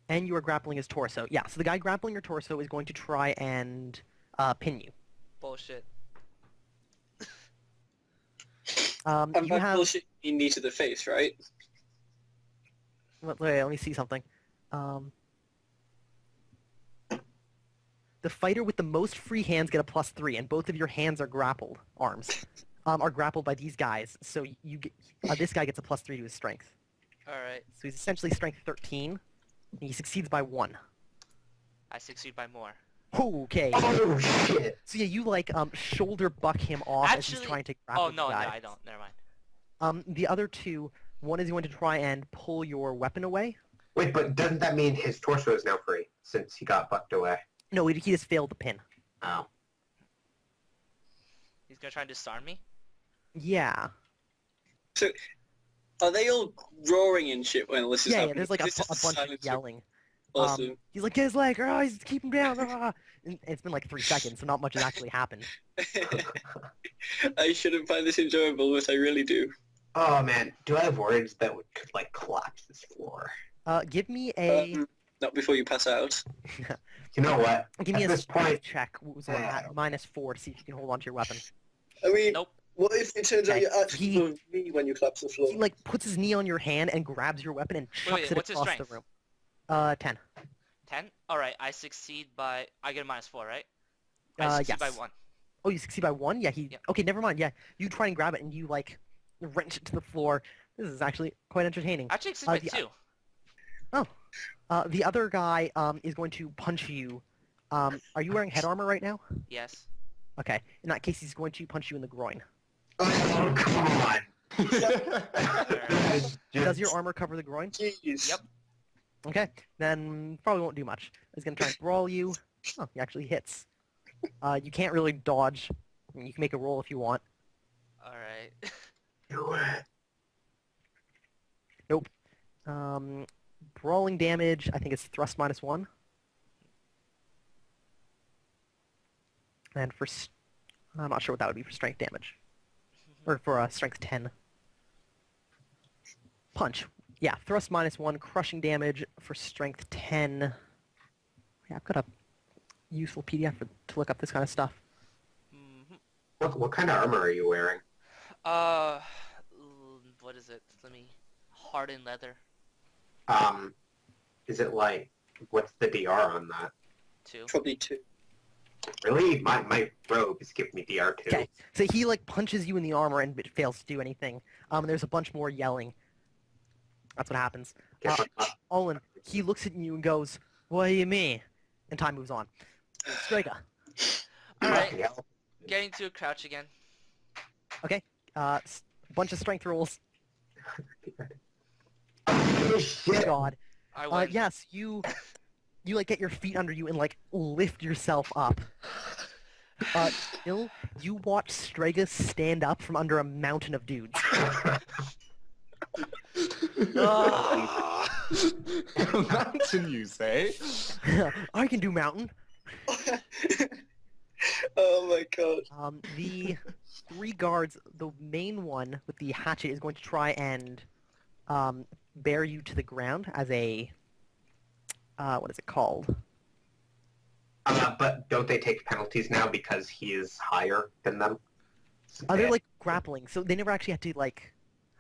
And you are grappling his torso. Yeah, so the guy grappling your torso is going to try and pin you. Bullshit. And You by have... bullshit, you knee to the face, right? Wait, let me see something. The fighter with the most free hands get a +3, and both of your hands are grappled. Arms are grappled by these guys, so you get this guy gets a +3 to his strength. Alright. So he's essentially strength 13. And he succeeds by 1. I succeed by more. Okay. Oh shit! So yeah, you like shoulder buck him off as he's Actually- trying to grapple Oh, no, the no, guy. I don't. Never mind. The other 2, one is going to try and pull your weapon away. Wait, but doesn't that mean his torso is now free since he got bucked away? No, he just failed the pin. Oh. He's gonna try and disarm me? Yeah. Are they all roaring and shit when this is Yeah, happening? there's like a This is bunch of silence. yelling. Awesome. He's like, get his leg, oh, he's keep him down. Ah. And it's been like 3 seconds, so not much has actually happened. I shouldn't find this enjoyable, but I really do. Oh man, do I have words that could like collapse this floor? Give me a Not before you pass out. You know what? give me At a this strength point, check. What was on that? -4 to see if you can hold on to your weapon. I mean, Nope. what if it turns out Okay, you're actually he- above me when you collapse the floor? He like puts his knee on your hand and grabs your weapon and chucks wait, it what's his across the strength? room. 10. 10? Alright, I succeed by... I get a -4, right? I succeed by Yes. 1. Oh, you succeed by 1? Yeah, he... Yep. Okay, never mind. Yeah, you try and grab it and you like wrench it to the floor. This is actually quite entertaining. I actually succeed by the- 2. The other guy is going to punch you. Are you wearing head armor right now? Yes. Okay. In that case, he's going to punch you in the groin. oh come on! That is Does just- your armor cover the groin? Jeez. Yep. Okay, then probably won't do much. He's gonna try and brawl you. Oh, he actually hits. You can't really dodge. I mean, you can make a roll if you want. Alright. do it? Brawling damage, I think it's thrust -1. And for... I'm not sure what that would be for strength damage. Or for strength 10. Punch. Yeah, thrust -1, crushing damage for strength 10. Yeah, I've got a useful PDF to look up this kind of stuff. Mhm. What kind of armor are you wearing? What is it? Let me... Hardened leather. Is it like what's the DR on that? 2. Probably 2. Really? My robe is giving me DR2. Okay, so he like punches you in the armor and it fails to do anything. And there's a bunch more yelling. That's what happens. Guess I'm not- Olin, he looks at you and goes, "What do you mean?" And time moves on. Strega. Alright, Yeah. getting to a crouch again. Bunch of strength rolls. Oh shit! God. I win. Yes, you like get your feet under you and like lift yourself up. Still, you watch Strega stand up from under a mountain of dudes. Mountain, you say? I can do mountain. Oh my god. The 3 guards, the main one with the hatchet is going to try and bear you to the ground as a what is it called? But don't they take penalties now because he is higher than them? They're like grappling, so they never actually had to like.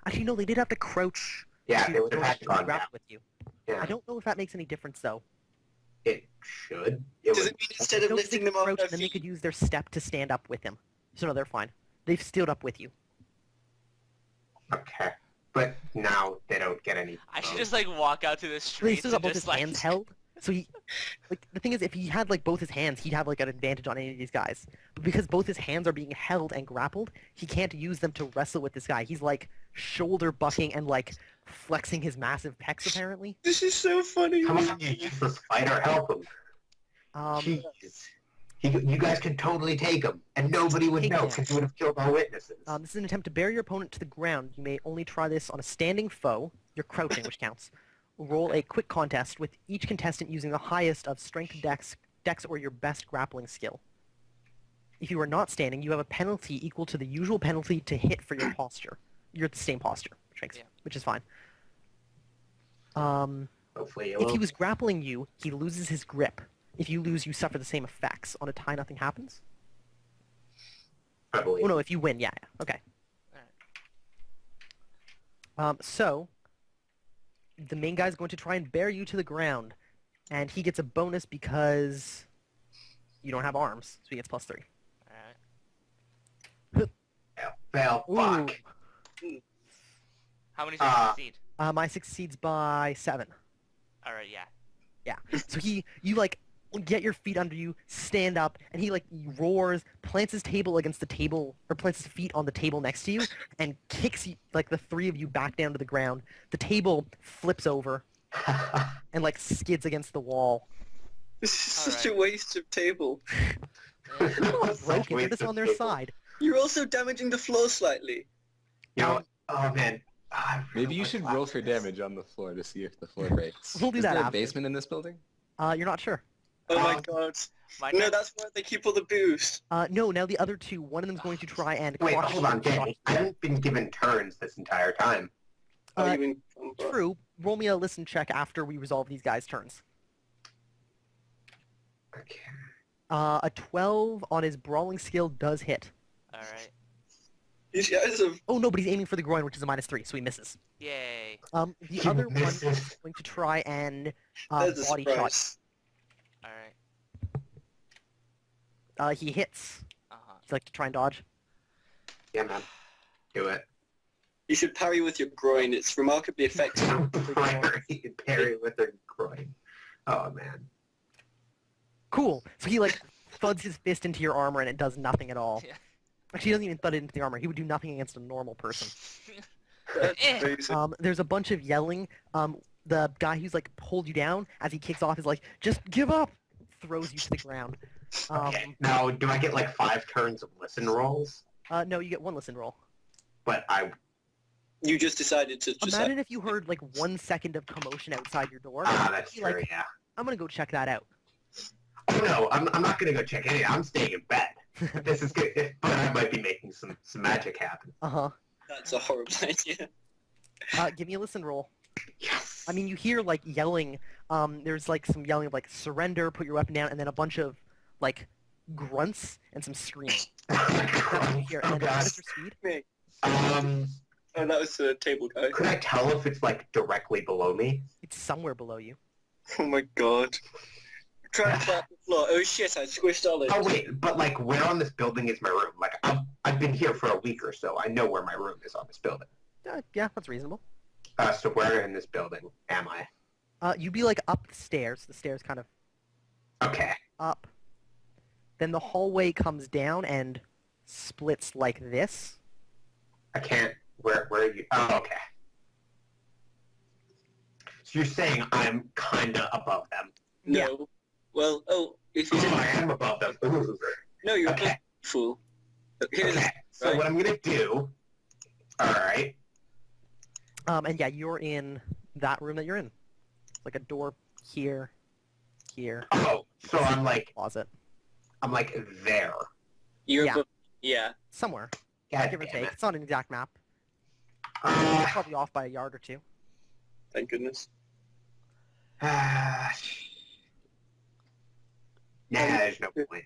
Actually, no, they did have to crouch. Yeah, to they would have had to gone down. grapple with you. Yeah, I don't know if that makes any difference though. it should. Does would- it mean instead of No, lifting they them could off crouch their and then they feet? could use their step to stand up with him. So no, they're fine. They've stood up with you. Okay. But now they don't get any. I should just like walk out to the They streets still and got both just his like. hands held. So he, like, the thing is, if he had like both his hands, he'd have like an advantage on any of these guys. But because both his hands are being held and grappled, he can't use them to wrestle with this guy. He's like shoulder bucking and like flexing his massive pecs apparently. This is so funny. Come on, you useless fighter, help him. Jeez. You guys could totally take him, and nobody would Take know him. because you would have killed all witnesses. This is an attempt to bury your opponent to the ground. You may only try this on a standing foe. You're crouching, which counts. Roll a quick contest with each contestant using the highest of strength, dex, or your best grappling skill. If you are not standing, you have a penalty equal to the usual penalty to hit for your posture. You're at the same posture, which is fine. Hopefully, If he was grappling you, he loses his grip. If you lose, you suffer the same effects. On a tie, nothing happens. probably. Oh no, if you win, yeah. Okay. So, the main guy's going to try and bear you to the ground. And he gets a bonus because you don't have arms, so he gets +3. Alright. Fail. Fuck. How many did you succeed? My succeeds by 7. Alright, yeah. Yeah. So you like get your feet under you, stand up, and he like roars, plants his table against the table, or plants his feet on the table next to you, and kicks you, like the three of you back down to the ground. The table flips over and like skids against the wall. This is Alright. such a waste of table. They're not broken, they're just on their side. You're also damaging the floor slightly. You know what? Oh man. Maybe you should roll for damage on the floor to see if the floor breaks. We'll do Is that there a after. basement in this building? You're not sure. Oh my god. My No, turn? that's where they keep all the booze. No, now the other two, one of them's going to try and Wait, crush hold on, you. Danny. I haven't been given turns this entire time. Oh, Uh, you mean True. Roll me a listen check after we resolve these guys' turns. Okay. A 12 on his brawling skill does hit. Alright. These guys have... Oh no, but he's aiming for the groin, which is a -3, so he misses. Yay. The He other one misses. is going to try and That's a body shot. surprise. Alright. He hits. Uh-huh. He'd like to try and dodge. Yeah, man. Do it. You should parry with your groin. It's remarkably effective. Parry with her groin. Oh man. Cool. So he like thuds his fist into your armor and it does nothing at all. Yeah. Actually, he doesn't even thud it into the armor. He would do nothing against a normal person. That's Eh. amazing. There's a bunch of yelling. The guy who's like pulled you down as he kicks off is like, "Just give up!" Throws you to the ground. Okay. Now, do I get like 5 turns of listen rolls? No, you get one listen roll. But I. You just decided to just... Imagine if you heard like 1 second of commotion outside your door. That's You're true. like, Yeah. I'm gonna go check that out. Oh no, I'm not gonna go check any. I'm staying in bed. This is good. But I might be making some magic happen. Uh-huh. That's a horrible idea. Give me a listen roll. Yes. I mean, you hear like yelling. There's like some yelling of like surrender, put your weapon down, and then a bunch of like grunts and some screaming. That's what you hear. And Oh, then God. what is your speed? Me. Um, Oh, that was the table guy. could I tell if it's like directly below me? It's somewhere below you. Oh my god. Try to flat the floor. Oh shit, I squished all it. Oh wait, but like, where on this building is my room? Like, I've been here for a week or so. I know where my room is on this building. Yeah, that's reasonable. So where in this building am I? You'd be like up the stairs. The stairs kind of Okay. up. Then the hallway comes down and splits like this. I can't. Where are you? Oh, okay. So you're saying I'm kinda above them? No. Yeah. Well, if you Oh, didn't... I am above them. Ooh. No, you're Okay. a fool. Here's... Okay. So right. what I'm gonna do? All right. And yeah, you're in that room that you're in. Like a door here, here, Oh, so I'm like there. You're Yeah. Yeah. somewhere. God Give or damn take. it. It's not an exact map. Uh, Probably off by a yard or two. Thank goodness. nah, there's no point.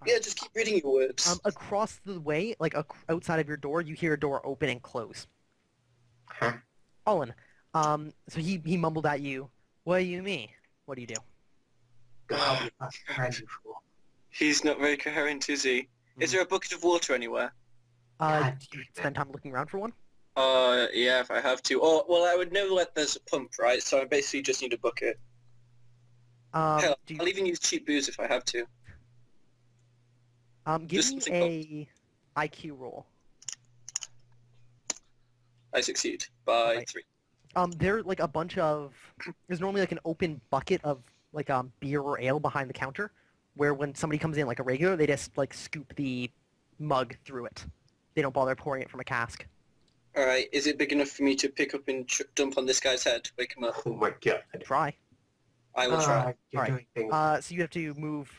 Yeah, just keep reading your words. Across the way, like outside of your door, you hear a door open and close. Huh? Olin, so he mumbled at you, "What do you mean? What do you do?" God, that's crazy fool. He's not very coherent, is he? Is there a bucket of water anywhere? God Do you damn it. spend time looking around for one? Yeah, if I have to. Or, well, I would know that there's a pump, right? So I basically just need a bucket. Hell, Do you, I'll even use cheap booze if I have to. give just me something a IQ roll. I succeed by Alright. 3. There are like a bunch of. There's normally like an open bucket of like beer or ale behind the counter, where when somebody comes in like a regular, they just like scoop the mug through it. They don't bother pouring it from a cask. Alright, is it big enough for me to pick up and dump on this guy's head? Wake him up. Oh my god. Try. I will try. You're Alright. doing things. So you have to move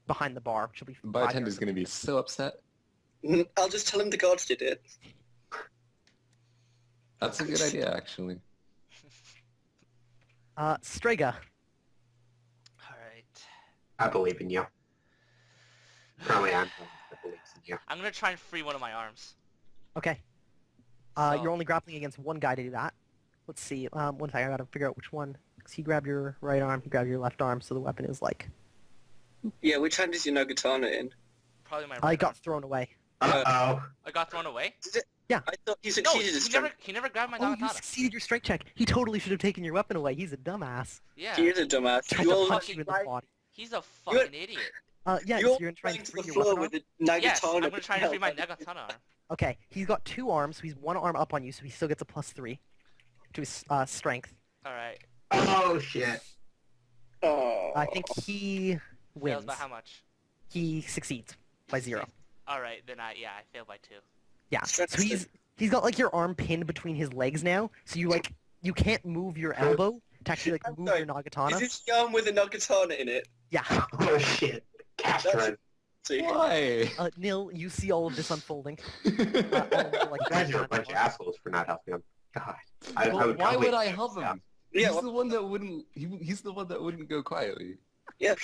behind the bar, which will be. The 5 bartender's yards. going to be so upset. I'll just tell him the gods did it. That's a good idea, actually. Strega. Alright. I believe in you. Probably I'm the one that believes in you. I'm gonna try and free one of my arms. Okay. So- You're only grappling against one guy to do that. Let's see. One second, I gotta figure out which one. 'Cause he grabbed your right arm, he grabbed your left arm, so the weapon is like. Yeah, which hand is your Nagatana in? Probably my I right got arm. thrown away. Uh-oh. I got thrown away? I thought he No, succeeded his strength. he never grabbed my Oh, you Nagatana. succeeded your strength check. He totally should have taken your weapon away. He's a dumbass. Yeah. He is a dumbass. Tried You to all punch you in the body. He's a fucking idiot. Yeah, You're so you're gonna try flying and to free the your floor weapon with arm? a Nagatana. Yes, I'm gonna try and free my Hell, Nagatana arm. Okay, he's got 2 arms, so he's 1 arm up on you, so he still gets a +3 to his strength. Alright. Oh shit. Oh. I think he Fails wins. by how much? He succeeds by 0. Alright, then I failed by 2. Yeah, Strength so he's got like your arm pinned between his legs now, so you can't move your elbow to actually like I'm move sorry, your Nagatana. Is this yarn with a Nagatana in it? Yeah. Oh shit. Castron. See? Why? Nil, you see all of this unfolding. You guys are a bunch of assholes for not helping him. God. Well, why probably- would I help him? Yeah, He's well, the one that wouldn't. He's the one that wouldn't go quietly. yeah.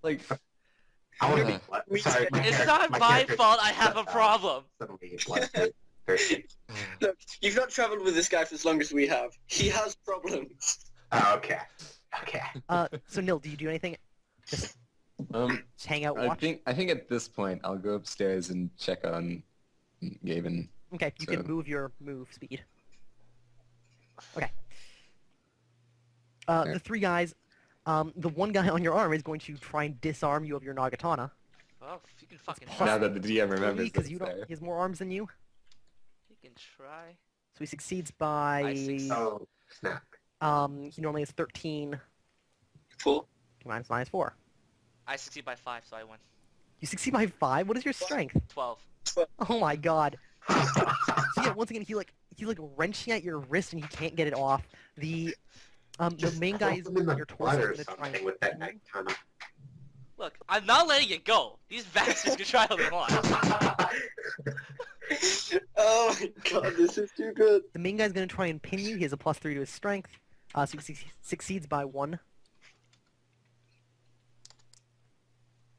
Like, I want to be Yeah. blood. Sorry, It's not my character's fault I have a problem. Suddenly bloodthirsty. Look, you've not travelled with this guy for as long as we have. He has problems. Oh, okay. Okay. So Nil, do you do anything? Just um, hang out, I watch? think at this point I'll go upstairs and check on Gaben. Okay, you can so- move your move speed. Okay. Okay. The 3 guys, the one guy on your arm is going to try and disarm you of your Nagatana. Well, you can fucking Plus- try. Now that the DM remembers Because that you it's don't, there. he has more arms than you, You can try. so he succeeds by. I succeed. Oh, snap. He normally has 13 Four. minus 4. I succeed by 5, so I win. You succeed by 5. What is your strength? 12. Oh my god. So yeah, once again, he's like wrenching at your wrist and he can't get it off. The main guy is Throw them in the your blood torso or is gonna try something and with that Nagatana. Look, I'm not letting it go. These bastards can try all they want. Oh my god, this is too good. The main guy's gonna try and pin you. He has a +3 to his strength. So he succeeds by 1.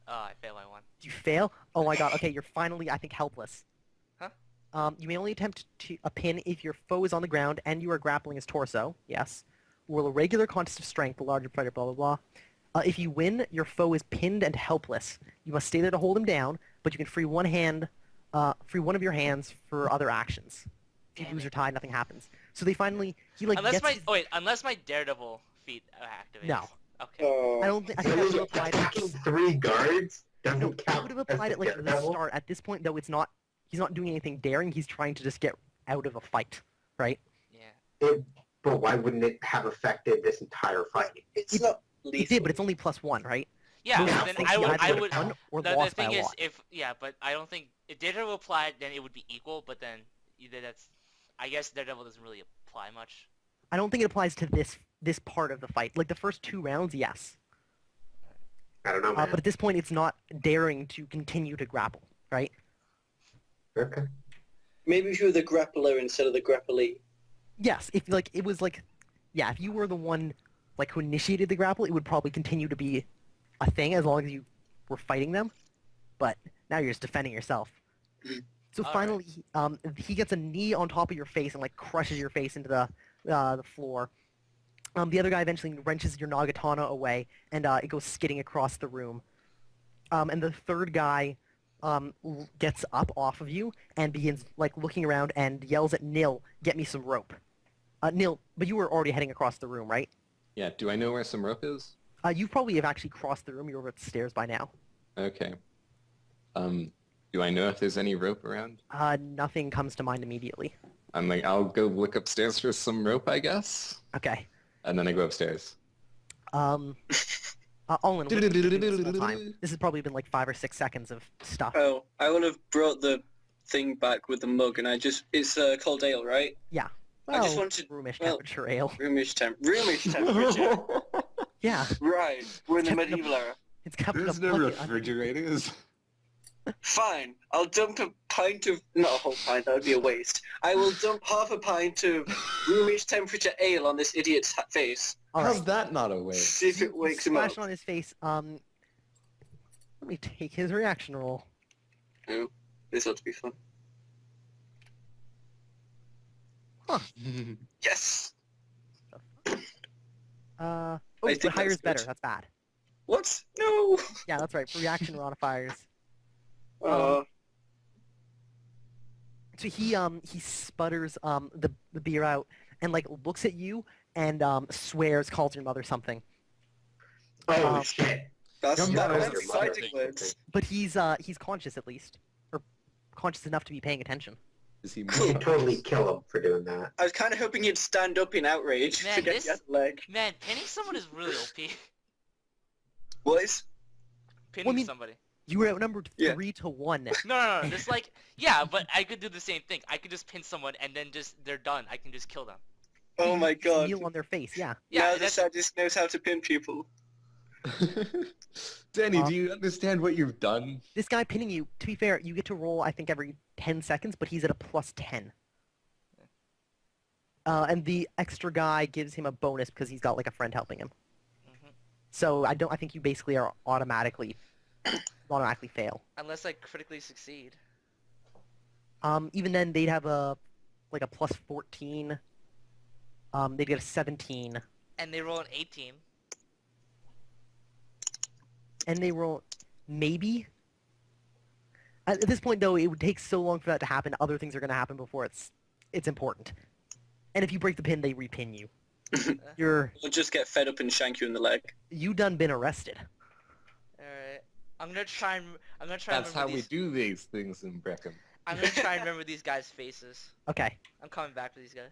Oh, I fail by 1. You fail? Oh my god, okay, you're finally, I think, helpless. Huh? You may only attempt a pin if your foe is on the ground and you are grappling his torso. Yes. Roll a regular contest of strength, the larger fighter, blah, blah, blah. If you win, your foe is pinned and helpless. You must stay there to hold him down, but you can free one of your hands for other actions. If you Damn lose it. or tie, nothing happens. So they finally, he like Unless gets my his- unless my Daredevil feat activates. No. Okay. Oh. I don't think, I think that would have applied Attacking 3 guards No, doesn't he count would have as applied the it like at the Daredevil? start. At this point, though, it's not. He's not doing anything daring. He's trying to just get out of a fight, right? Yeah. But why wouldn't it have affected this entire fight? It's It- not He lethal. did, but it's only +1, right? Yeah, Most but then things I he would either I would've would won or the lost by thing a is lot. if but I don't think if Daredevil applied then it would be equal, but then either that's I guess Daredevil doesn't really apply much. I don't think it applies to this part of the fight. Like the first 2 rounds, yes, I don't know, man. but at this point, it's not daring to continue to grapple, right? Okay. Maybe if you were the grappler instead of the grapplee. Yes, if like it was like, yeah, if you were the one like who initiated the grapple, it would probably continue to be a thing as long as you were fighting them. But now you're just defending yourself. So All finally, he gets a knee on top of your face and like crushes your face into the floor. The other guy eventually wrenches your Nagatana away, and it goes skidding across the room. And the third guy gets up off of you and begins like looking around and yells at Nil, "Get me some rope." Nil, but you were already heading across the room, right? Yeah, do I know where some rope is? You probably have actually crossed the room. You're over at the stairs by now. Okay. Do I know if there's any rope around? Nothing comes to mind immediately. I'm like, I'll go look upstairs for some rope, I guess. Okay. And then I go upstairs. Olin, what have you been doing this whole time? This has probably been like 5 or 6 seconds of stuff. Oh, I would have brought the thing back with the mug, and it's cold ale, right? Yeah. I just Well, wanted- roomish well- temperature ale. Roomish temperature. Yeah. Right, we're in the Kept in a- medieval era. It's kept in a There's no bucket underneath. refrigerators. Fine, I'll dump a pint of... Not a whole pint, that would be a waste. I will dump half a pint of roomish temperature ale on this idiot's face. All How's right. that not a waste? See if it wakes him up. Splash on his face. Let me take his reaction roll. Oh, this ought to be fun. Yes! Oh, I but think higher that's is better. good. That's bad. What? No! Yeah, that's right. For reaction modifiers. Oh, So he sputters the beer out and like looks at you and swears, calls your mother something. Oh shit! that's Come on, that's your exciting mother. words. But he's conscious at least, or conscious enough to be paying attention. Is he You should totally kill him for doing that. I was kind of hoping he'd stand up in outrage Man, to get this- the other leg. Man, pinning someone is really OP. What is? Pinning Well, I mean- somebody. You were outnumbered Yeah. 3-1. No. Just like, yeah, but I could do the same thing. I could just pin someone and then just, they're done. I can just kill them. Oh my Just god. kneel on their face. Yeah. Yeah, Now the that's, sadist knows how to pin people. Danny, do you understand what you've done? This guy pinning you. To be fair, you get to roll I think every 10 seconds, but he's at a +10. And the extra guy gives him a bonus because he's got like a friend helping him. Mhm. So I think you basically are automatically fail. unless I critically succeed. Even then they'd have a +14. They'd get a 17, And they roll an 18. and they roll maybe. At this point though, it would take so long for that to happen. Other things are going to happen before it's important. And if you break the pin, they repin you. We'll just get fed up and shank you in the leg. You done been arrested. Alright. I'm gonna try and That's remember how we these. do these things in Brekhan. I'm gonna try and remember these guys' faces. Okay, I'm coming back to these guys.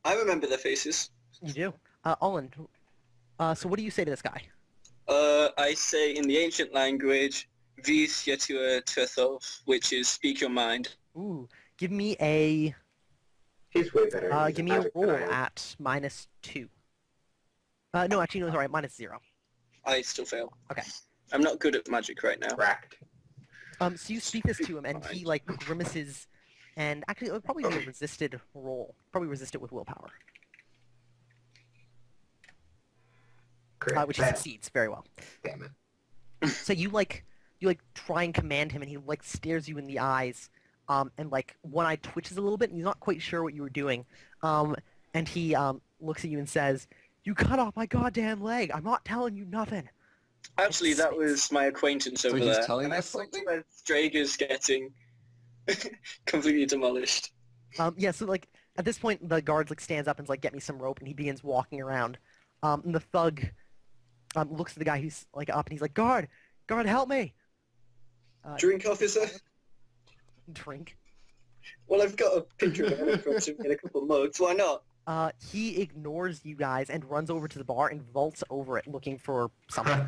I remember their faces. you do. Olin, so what do you say to this guy? I say in the ancient language, Vis yetua tuathov, which is speak your mind. Ooh, give me a He's way better. at give me a magic than roll I am. at -2. No, actually no, sorry, -0. I still fail. Okay. I'm not good at magic right now. Cracked. So you speak this to him, and he like grimaces, and actually it would probably be a resisted roll. Probably resist it with willpower, Correct. which he succeeds very well. Damn it. So you try and command him, and he like stares you in the eyes, and like one eye twitches a little bit, and he's not quite sure what you were doing, and he looks at you and says, "You cut off my goddamn leg. I'm not telling you nothing." Actually, that was my acquaintance over he's there. telling and I us thought something? where Strager's getting completely demolished. Yeah, so like at this point the guard like stands up and's like, "Get me some rope," and he begins walking around. And the thug looks at the guy who's like up, and he's like, "Guard, help me!" Drink, officer? Drink. Well, I've got a picture of it from him in a couple of mugs. Why not? He ignores you guys and runs over to the bar and vaults over it looking for something.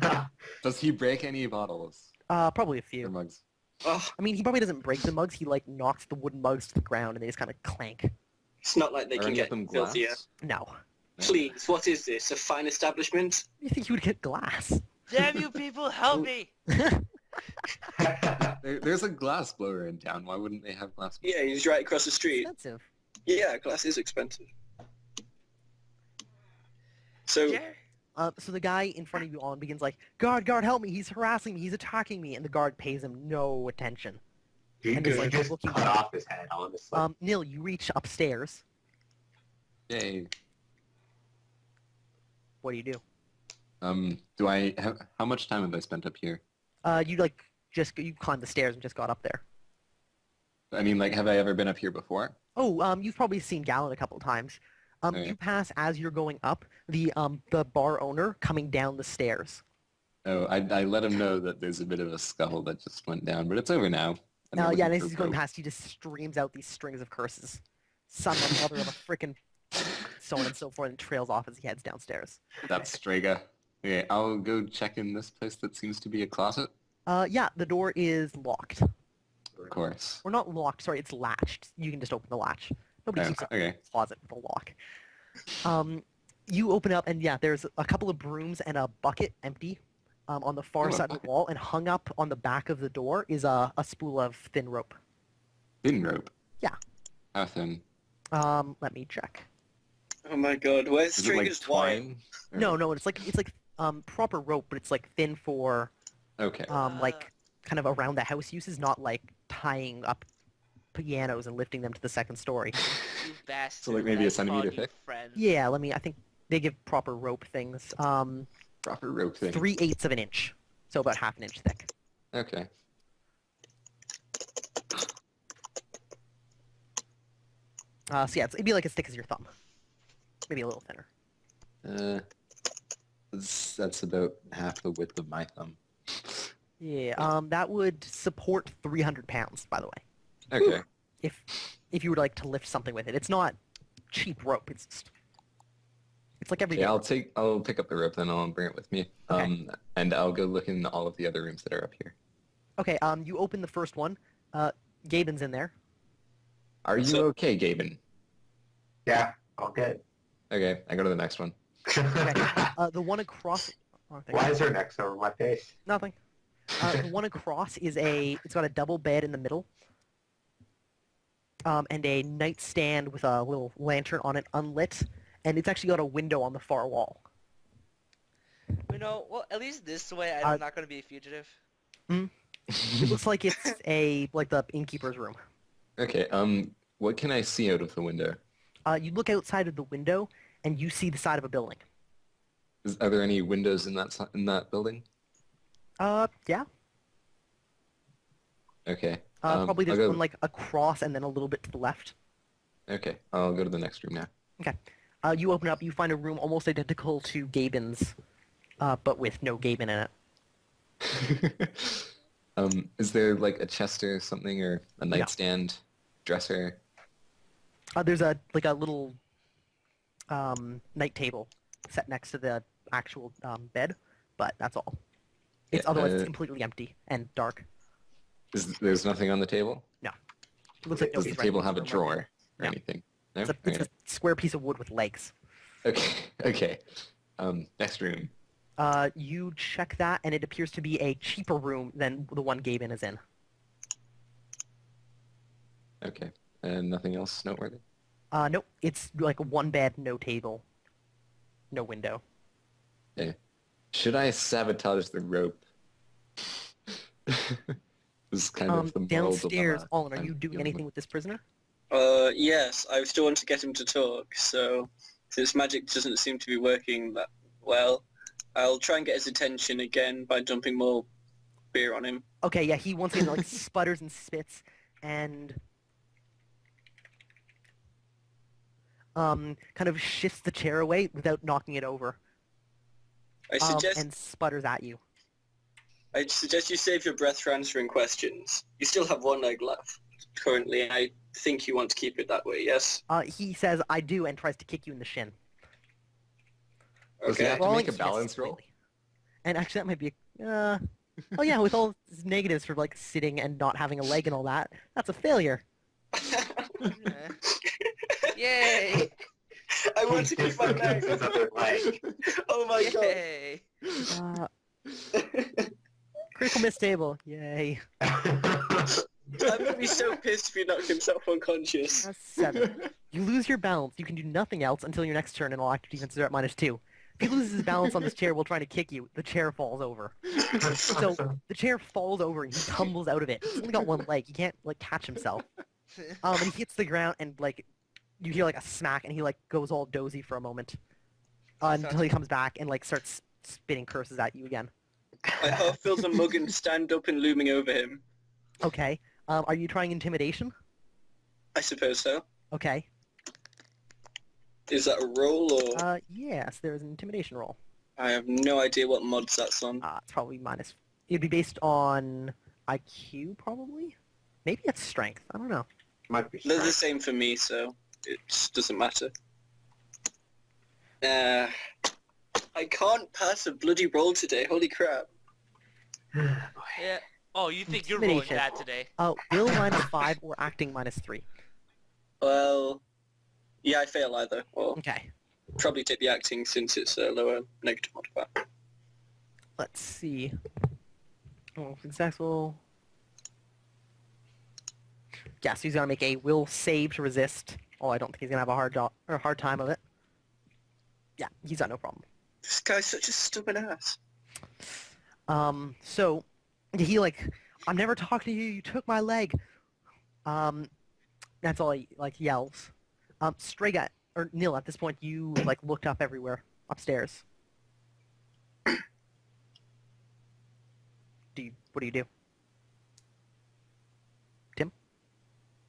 Does he break any bottles Probably a or few. mugs? Oh, I mean, he probably doesn't break the mugs. He like knocks the wooden mugs to the ground and they just kind of clank. it's not like they Are can any get of them glass? filthier. No. Please, what is this? A fine establishment? You think you would get glass? Damn you people, help me! There's a glass blower in town. Why wouldn't they have glass blowers? Yeah, he's right across the street. Expensive. Yeah, glass is expensive. So, Yeah. So the guy in front of you on begins like, guard, help me! He's harassing me! He's attacking me!" And the guard pays him no attention. You And could it's like just looking cut down. off his head, honestly. Neil, you reach upstairs. Yay. What do you do? Do I have, how much time have I spent up here? You like you climbed the stairs and just got up there. I mean, like, have I ever been up here before? Oh, you've probably seen Gallon a couple of times. Okay. You pass as you're going up the bar owner coming down the stairs. Oh, I let him know that there's a bit of a scuffle that just went down, but it's over now. And they're Yeah, and looking as for he's going rope. past, he just streams out these strings of curses. Son of mother of a frickin' so on and so forth, and trails off as he heads downstairs. That's Strega. Okay, I'll go check in this place that seems to be a closet. Yeah, the door is locked. Of course. Or not locked, sorry, it's latched. You can just open the latch. Nobody Oh, keeps a okay. closet with a lock. You open up, and yeah, there's a couple of brooms and a bucket empty on the far Oh, a side of the bucket. wall, and hung up on the back of the door is a spool of thin rope. Thin rope. Yeah. How thin? Let me check. Oh my god, where's Is it like Stringer's wire? twine? Or- No, it's like proper rope, but it's like thin for Okay. like kind of around the house uses, not like tying up pianos and lifting them to the second story. You bastard. So, like, maybe a I centimeter called you thick? friend. Yeah, I think they give proper rope things. Proper rope thing. 3/8 of an inch, so about half an inch thick. Okay. So yeah, it'd be like as thick as your thumb, maybe a little thinner. That's about half the width of my thumb. Yeah, that would support 300 pounds, by the way, Okay. if you were like to lift something with it. It's not cheap rope. It's like everyday. Yeah, rope. I'll pick up the rope then. I'll bring it with me. Okay. And I'll go look in all of the other rooms that are up here. Okay, you open the first one. Gaben's in there. Are you So- okay, Gaben? Yeah, all good. Okay, I go to the next one. The one across. Oh, thank Why you. is there an X over my face? Nothing. The one across is it's got a double bed in the middle. And a nightstand with a little lantern on it, unlit, and it's actually got a window on the far wall. You know, well, at least this way Uh, I'm not gonna be a fugitive. It looks like it's like the innkeeper's room. Okay, what can I see out of the window? You look outside of the window, and you see the side of a building. Are there any windows in that building? Yeah. Okay. Probably there's I'll go, one like across and then a little bit to the left. Okay, I'll go to the next room now. Okay. You open up, you find a room almost identical to Gaben's, but with no Gaben in it. Is there like a chest or something, or a nightstand, dresser? There's a little night table set next to the actual bed, but that's all. It's Yeah, otherwise it's completely empty and dark. There's nothing on the table? It looks like Does the nobody's table renting have a this room right drawer or No. anything? No? now. It's a square piece of wood with legs. Okay. Okay. Next room. You check that, and it appears to be a cheaper room than the one Gaben is in. Okay. And nothing else noteworthy? Nope. It's like one bed, no table, no window. Should I sabotage the rope? This is kind of the moral Downstairs, dilemma Olin, are I'm you doing dealing anything with. with this prisoner? Yes, I still want to get him to talk, so since magic doesn't seem to be working that well, I'll try and get his attention again by dumping more beer on him. Okay, yeah, he once again like sputters and spits, and kind of shifts the chair away without knocking it over, I suggest and sputters at you. I suggest you save your breath for answering questions. You still have one leg left currently, and I think you want to keep it that way, yes? He says, "I do," and tries to kick you in the shin. Does he Okay. have to Rolling make a yes, balance roll? slightly. And actually, that might be. Oh yeah, with all his negatives for like sitting and not having a leg and all that, that's a failure. Yay! I want to keep my leg. His other leg. Oh my god. Yay! Uh, critical miss table, yay. I'm gonna be so pissed if he knocked himself unconscious. That's 7. You lose your balance. You can do nothing else until your next turn, and all active defenses are at -2. If he loses his balance on this chair while trying to kick you, the chair falls over. So the chair falls over and he tumbles out of it. He's only got one leg. He can't like catch himself. And he hits the ground and like you hear like a smack and he like goes all dozy for a moment until he comes back and like starts spitting curses at you again. I half fill the mug and stand up and looming over him. Okay. Are you trying intimidation? I suppose so. Okay. Is that a roll or? Yes, there is an intimidation roll. I have no idea what mods that's on. It's probably minus... It'd be based on IQ, probably? Maybe it's strength. I don't know. Might be They're the strength. same for me, so it doesn't matter. I can't pass a bloody roll today. Holy crap. Yeah. Oh, you think you're rolling Intimidation. bad today? Will -5 or acting -3. Well, yeah, I fail either. Or Okay. probably take the acting since it's a lower negative modifier. Let's see. Oh, successful. Yes, he's gonna make a will save to resist. Oh, I don't think he's gonna have a hard time of it. Yeah, he's got no problem. This guy's such a stubborn ass. So he I'm never talking to you. You took my leg. That's all he yells. Strega or Nil, at this point you looked up everywhere upstairs. What do you do?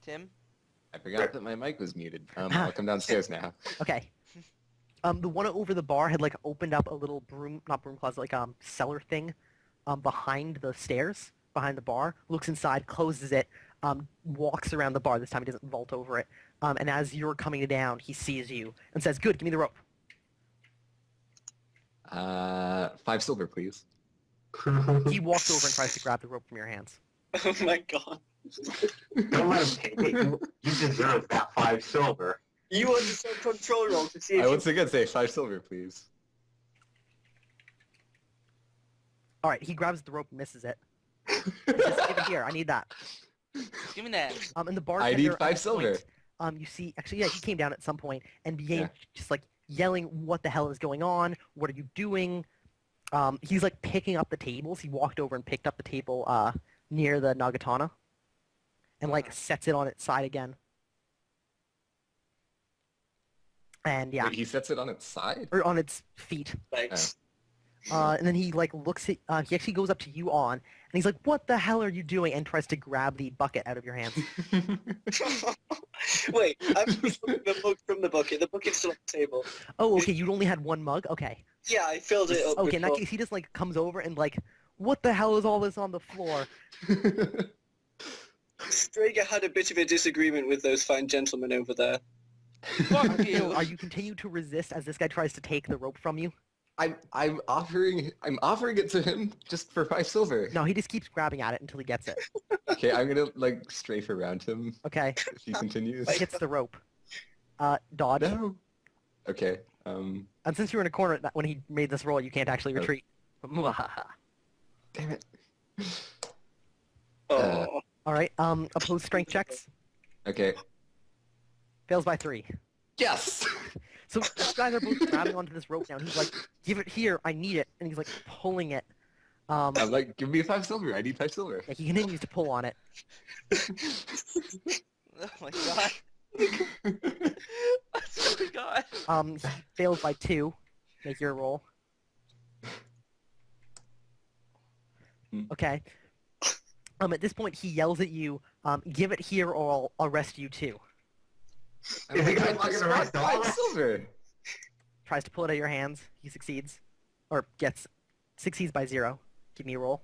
Tim? I forgot that my mic was muted. I'll come downstairs now. Okay. The one over the bar had opened up a little not broom closet, cellar thing, behind the stairs, behind the bar. Looks inside, closes it, walks around the bar. This time he doesn't vault over it. And as you're coming down, he sees you and says, "Good, give me the rope." 5 silver, please. He walks over and tries to grab the rope from your hands. Oh my god. Don't let him take it. You deserve that 5 silver. You want to send control roll to see if I once again say 5 silver, please. All right, he grabs the rope and misses it. He says, "Give it here. I need that." Give me that. And the I bartender need at 5 this silver. point, you see, actually, yeah, he came down at some point and began Yeah. just yelling, "What the hell is going on? What are you doing?" He's picking up the tables. He walked over and picked up the table near the Nagatana and sets it on its side again. And yeah, Wait, he sets it on its side? or on its feet. Thanks. And then he looks at. He actually goes up to you on, and he's like, "What the hell are you doing?" And tries to grab the bucket out of your hands. Wait, I'm picking the mug from the bucket. The bucket's still on the table. Oh, okay. You only had one mug. Okay. Yeah, I filled it up. Okay. In that before. case, he just comes over and "What the hell is all this on the floor?" Strager had a bit of a disagreement with those fine gentlemen over there. Fuck So you. are you continue to resist as this guy tries to take the rope from you? I'm offering it to him just for 5 silver. No, he just keeps grabbing at it until he gets it. Okay, I'm gonna strafe around him Okay. if he continues. Hits the rope. Dodge. No. Okay. And since you were in a corner when he made this roll, you can't actually Oh. retreat. Damn it. Oh. All right. Opposed strength checks. Okay. Fails by 3. Yes. So you guys are both grabbing onto this rope now. And he's like, "Give it here. I need it." And he's pulling it. I'm give me 5 silver. I need 5 silver. He continues to pull on it. Oh my god. Oh my god. He fails by 2. Make your roll. Okay. At this point, he yells at you, "Give it here or I'll arrest you too." I'm Is he gonna I fucking just arrest want all 5 of us? silver. Tries to pull it out of your hands. He succeeds. Or succeeds by 0. Give me a roll.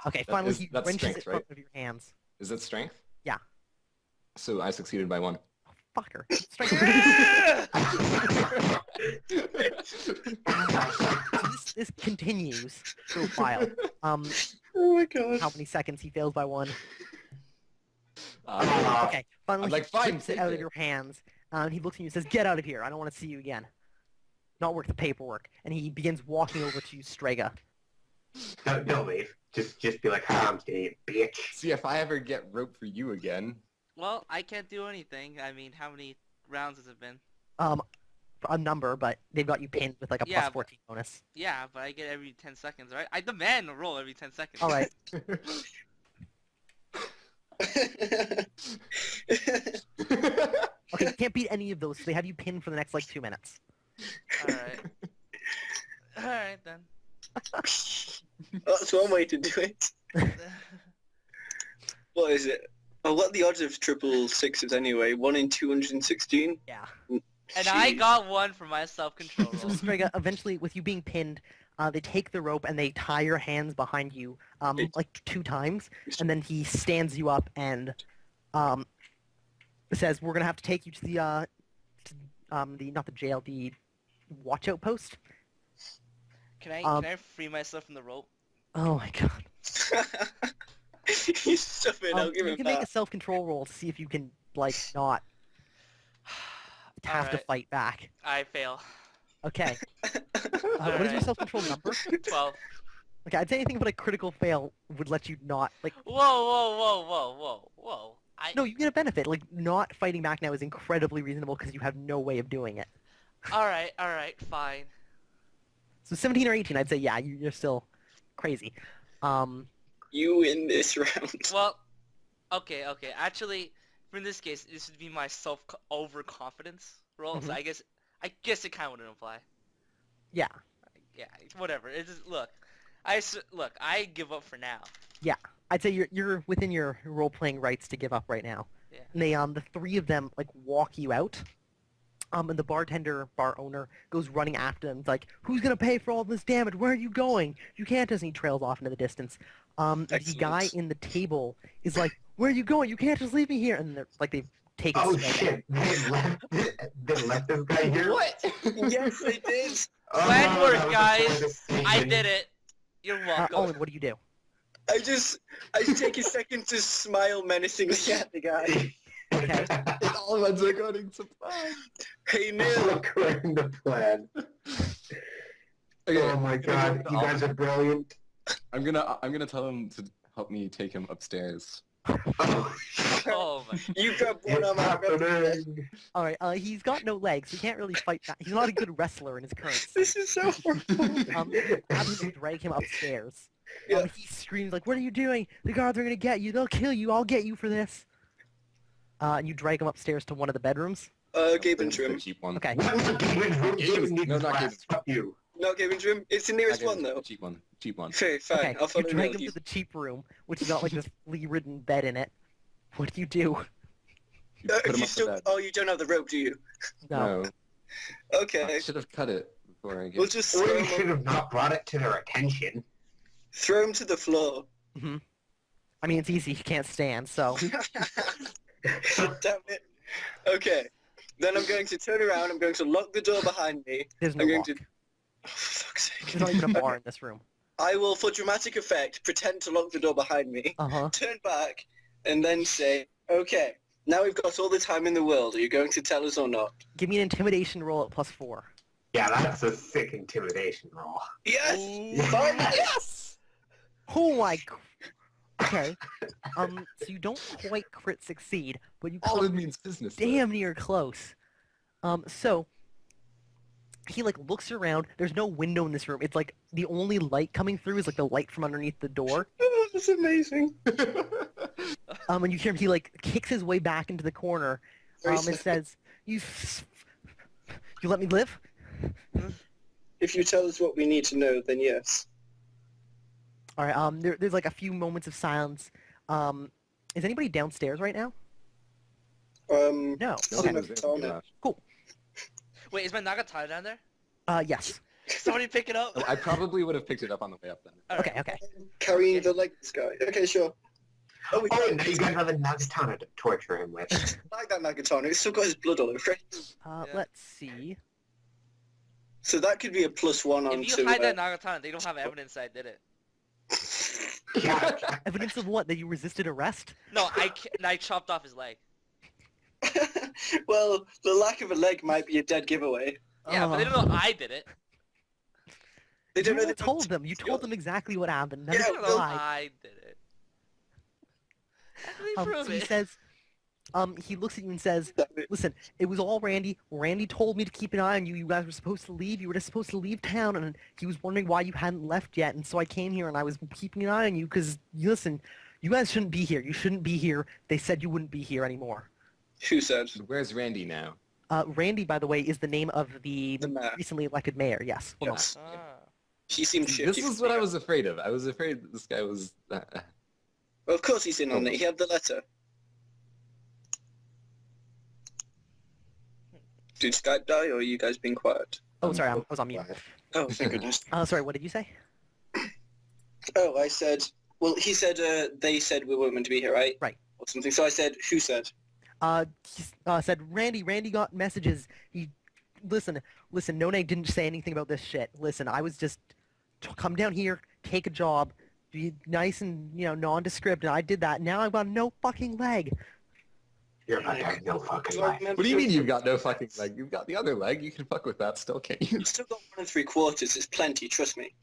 Okay, finally he that's wrenches strength, it from right? out of your hands. Is it strength? Yeah. So I succeeded by 1. Fucker. Strength. So this continues for a while. Oh my god. How many seconds he fails by 1? Uh, Okay, finally I'm like, he "Fine, rips it take out of it." your hands. He looks at you and says, "Get out of here. I don't want to see you again. Not worth the paperwork." And he begins walking over to Strega. Don't leave. Just be like, I'm staying, bitch. See, if I ever get rope for you again, Well, I can't do anything. I mean, how many rounds has it been? A number, but they've got you pinned with a Yeah, plus 14 bonus. Yeah, but I get every 10 seconds, right? I demand a roll every 10 seconds. All right. Okay, you can't beat any of those, so they have you pinned for the next 2 minutes. Alright. Alright then. That's one way to do it. What is it? Oh, what are the odds of triple sixes anyway? 1 in 216? Yeah. And I got one for my self-control So roll. Strega, eventually, with you being pinned, they take the rope and they tie your hands behind you, like 2 times, and then he stands you up and says, "We're gonna have to take you to the not the jail, the watch out post." Can I free myself from the rope? Oh my god. He's stupid, I'll give You him can make a that. self-control roll to see if you can, like, not have to Alright. fight back. I fail. Okay. What is your Alright. self-control number? 12. Okay, I'd say anything but a critical fail would let you not, like... Whoa, whoa, whoa, whoa, whoa, whoa. No, you get a benefit. Like, not fighting back now is incredibly reasonable because you have no way of doing it. Alright, fine. So 17 or 18, I'd say, yeah, you're still crazy. You win this round. Well, okay. Actually, in this case, this would be my overconfidence roll. So I guess it kind of wouldn't apply. Yeah. Yeah, whatever. It's just, look, I give up for now. Yeah. I'd say you're within your role-playing rights to give up right now. Yeah. And they, the 3 of them, like, walk you out. And the bar owner, goes running after them. It's like, who's gonna pay for all this damage? Where are you going? You can't, as he trails off into the distance. The Excellent. guy in the table is like, where are you going? You can't just leave me here. And they're like, they've taken Oh Strega. shit! They left this guy here. What? Yes, they did. Plan that work, was a guys. poor decision. I did it. You're welcome. Owen, what do you do? I just take a second to smile menacingly at the guy. Okay. It all went according to plan. Hey, Neil. According to plan. Okay, Oh my god, you guys are brilliant. I'm gonna tell him to help me take him upstairs. Oh, Oh my. You grab one it's arm out. happening. All right. He's got no legs. He can't really fight back. He's not a good wrestler in his current state. This is so horrible. You absolutely drag him upstairs. Yeah. He screams like, "What are you doing? The guards are gonna get you. They'll kill you. I'll get you for this." And you drag him upstairs to one of the bedrooms. Gaben's The room. cheap one. Okay. What was the Gaben's room? Gaben needs No, not glass. Gaben's. Fuck you. Not Gaben's room. It's the nearest one, though. The cheap one. Cheap one. Okay, fine. Okay. I'll You follow drag Neil. him to the cheap room, which has got like this flea-ridden bed in it. What do you do? You put him You up still... the bed. Oh, you don't have the rope, do you? No. Okay. I should have cut it before I We'll get. just Or throw you should him, have not brought it to their attention. throw him to the floor. Hmm. I mean, it's easy. He can't stand, so. Damn it. Okay. Then I'm going to turn around. I'm going to lock the door behind me. There's no I'm going lock. to... Oh, for fuck's sake. There's not even a bar in this room. I will, for dramatic effect, pretend to lock the door behind me, Uh-huh. turn back, and then say, okay, now we've got all the time in the world. Are you going to tell us or not? Give me an intimidation roll at +4. Yeah, that's a sick intimidation roll. Yes! Ooh. Finally! Yes! Oh my... Okay. So you don't quite crit succeed, but you All come it means business. though. damn near close. So he like looks around. There's no window in this room. It's like the only light coming through is like the light from underneath the door. Oh, that's amazing. And you hear him. He like kicks his way back into the corner. Very And sad. says, "You let me live." If you tell us what we need to know, then yes. All right. There's like a few moments of silence. Is anybody downstairs right now? No. No. No, Okay. it was there. Nagatana. Gosh. Wait, is my Nagatana down there? Yes. Somebody pick it up. Oh, I probably would have picked it up on the way up then. Alright. Okay. Okay. Carrying Okay. the legs guy. Okay, sure. Oh, we Oh, and now you got another Nagatana to torture him with. like that Nagatana. He's still got his blood all over it. Yeah. Let's see. So that could be a +1 on If you hide that Nagatana, they don't have evidence that I did it. Yeah. Evidence of what? That you resisted arrest? No, I chopped off his leg. Well, the lack of a leg might be a dead giveaway. Yeah, but they don't know I did it. They don't know You that told them. You told them exactly what happened. None Yeah, of They it don't know lied. I did it. How do we prove So he it? says, he looks at you and says, "Listen, it was all Randy. Randy told me to keep an eye on you. You guys were supposed to leave. You were just supposed to leave town, and he was wondering why you hadn't left yet. And so I came here, and I was keeping an eye on you because, listen, you guys shouldn't be here. You shouldn't be here. They said you wouldn't be here anymore." Who said? Where's Randy now? Randy, by the way, is the name of the The mayor. recently elected mayor. Yes. Hold Yes. Ah. She seemed This shifty. is what I was afraid of. I was afraid that this guy was... Well, of course he's in on it. He had the letter. Did Skype die, or are you guys being quiet? Oh, sorry, I was on mute. Oh, thank goodness. Sorry, what did you say? Oh, I said... Well, he said they said we weren't meant to be here, right? Right. Or something. So I said, who said? He said, Randy got messages. Listen, No Neg didn't say anything about this shit. Listen, I was just, come down here, take a job, be nice and, nondescript, and I did that. Now I've got no fucking leg. You're about to have no fucking Do I life. remember What do you mean correctly? you've got no fucking leg? You've got the other leg. You can fuck with that still, can't you? You've still got 1 3/4. It's plenty, trust me.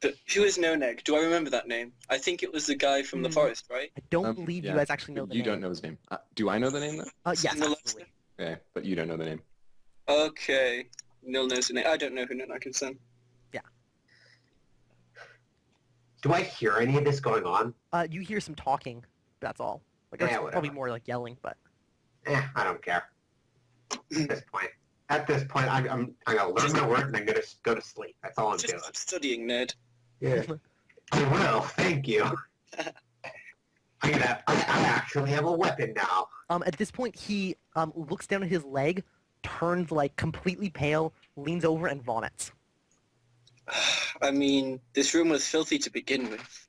But who is No Neg? Do I remember that name? I think it was the guy from the forest, right? I don't believe you yeah. guys actually know the You name. don't know his name. Do I know the name, though? Yes, In the absolutely. Okay, but you don't know the name. Okay. Nil knows the name. I don't know who No Neg is then. Do I hear any of this going on? You hear some talking, that's all. Like, Yeah, it's whatever. probably more like yelling, but... I don't care. At this point, I'm gonna learn my word and I'm gonna go to sleep. That's all I'm doing. Just studying, nerd. Yeah. I will. Thank you. I actually have a weapon now. At this point, he looks down at his leg, turns like completely pale, leans over, and vomits. I mean, this room was filthy to begin with.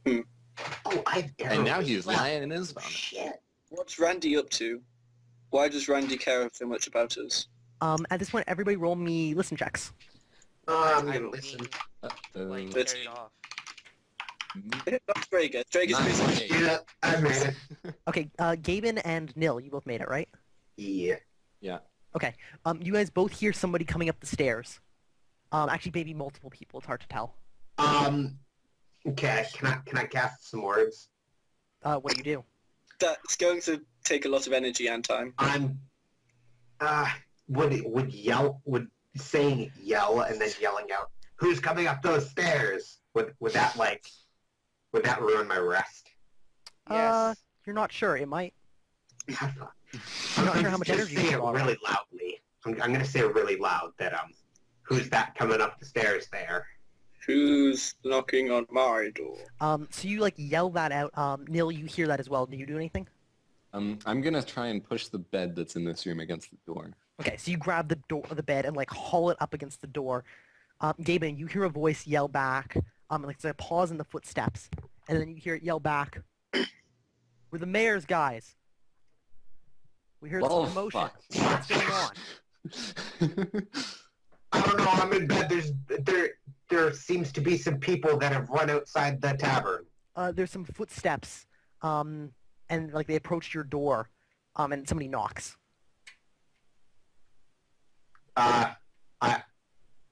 Oh, And now he's lying in his vomit. Shit. What's Randy up to? Why does Randy care so much about us? At this point, everybody roll me listen checks. I'm I'm gonna listen. Like, Let's- carried off. That's Drager. Drager's Nice. busy. Okay. Yeah, I made it. Okay, Gaben and Nil, you both made it, right? Yeah. Yeah. Okay. You guys both hear somebody coming up the stairs. Actually, maybe multiple people. It's hard to tell. Okay. Can I cast some words? What do you do? That's going to take a lot of energy and time. I'm. Would saying yell and then yelling out, "Who's coming up those stairs?" Would that ruin my rest? Yes. You're not sure. It might. I'm not sure how much just energy say you it got. really loudly. I'm gonna say it really loud that who's that coming up the stairs there? Who's knocking on my door? So you like yell that out. Nil, you hear that as well. Do you do anything? I'm gonna try and push the bed that's in this room against the door. Okay, so you grab the door of the bed and like haul it up against the door. Gaben, you hear a voice yell back. Like there's a pause in the footsteps, and then you hear it yell back. We're the mayor's guys. We heard Oh, some commotion. fuck. What's going on? I don't know. I'm in bed. There seems to be some people that have run outside the tavern. There's some footsteps, and like they approached your door, and somebody knocks.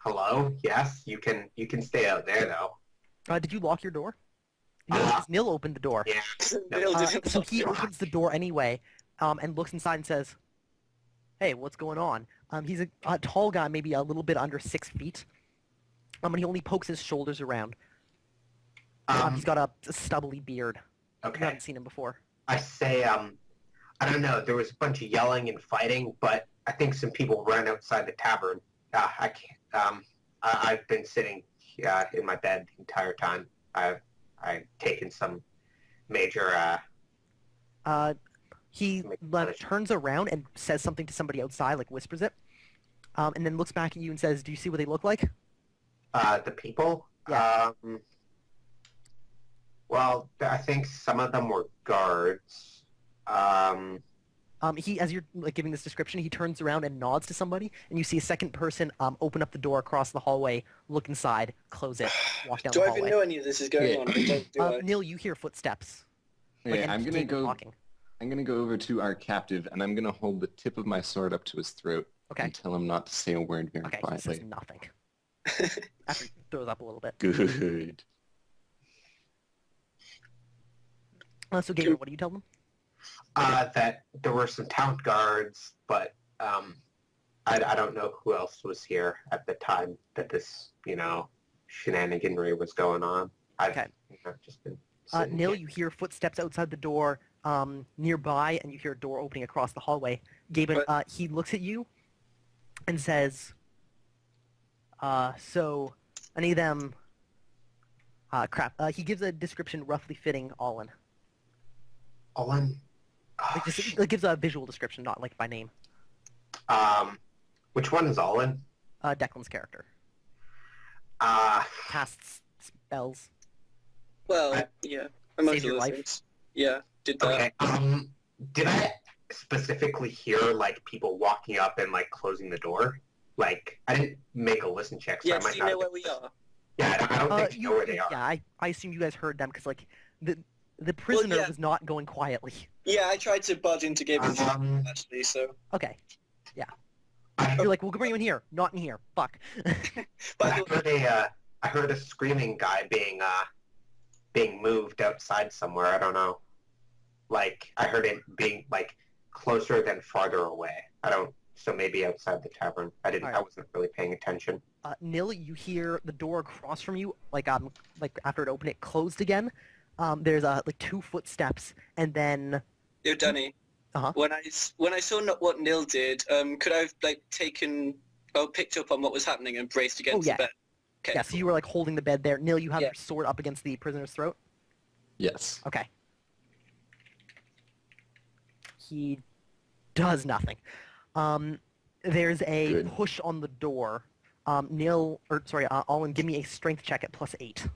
Hello? Yes, you can stay out there though. Did you lock your door? No, Uh, because Nil opened the door. Yeah. Neil didn't So lock he it. opens the door anyway, and looks inside and says, "Hey, what's going on?" He's a tall guy, maybe a little bit under 6 feet. And he only pokes his shoulders around. He's got a stubbly beard. You Okay. haven't seen him before. I say, I don't know. There was a bunch of yelling and fighting, but I think some people ran outside the tavern. I can't. I've been sitting in my bed the entire time. I've taken some major. He Make turns around and says something to somebody outside, like whispers it, and then looks back at you and says, "Do you see what they look like?" The people. Yeah. Well, I think some of them were guards. As you're like giving this description, he turns around and nods to somebody, and you see a second person open up the door across the hallway, look inside, close it, walk down Do the I even hallway. know any of this is going Yeah. on? I don't, do I? Neil, you hear footsteps. Like, Okay, and I'm he gonna came go. walking. I'm gonna go over to our captive, and I'm gonna hold the tip of my sword up to his throat Okay. and tell him not to say a word very Okay, he quietly. says nothing. After he throws up a little bit. Good. So, Gabriel, what do you tell them? That there were some town guards, but I don't know who else was here at the time that this, shenaniganry was going on. I've Okay. just been sitting Neil, here. you hear footsteps outside the door, nearby, and you hear a door opening across the hallway. Gaben, he looks at you and says, so, any of them... crap. He gives a description roughly fitting Olin. Olin? It gives a visual description, not like by name. Which one is Olin? Declan's character. Casts spells. Well, yeah. Among Saved your other life. things. Yeah, did that. Okay, did I specifically hear, like, people walking up and, like, closing the door? Like, I didn't make a listen check, so I Yes, might you not... know where we are. Yeah, I don't think you know where they are. Yeah, I assume you guys heard them, because, like, the prisoner yeah. was not going quietly. Yeah, I tried to budge into Gaben's Um, actually, so... Okay. Yeah. I You're like, we'll bring you in here. Not in here. Fuck. But I heard a screaming guy being moved outside somewhere. I don't know. Like, I heard it being, like, closer than farther away. So maybe outside the tavern. I wasn't really paying attention. Nil, you hear the door across from you, like after it opened, it closed again. There's like 2 footsteps, and then... Yo, Danny. Uh-huh. When I saw what Nil did, could I have like picked up on what was happening and braced against yeah. the bed? Okay. Yeah, so you were like holding the bed there. Nil, you have Yeah. your sword up against the prisoner's throat? Yes. Okay. He does nothing. There's a Good. push on the door. Olin, give me a strength check at +8.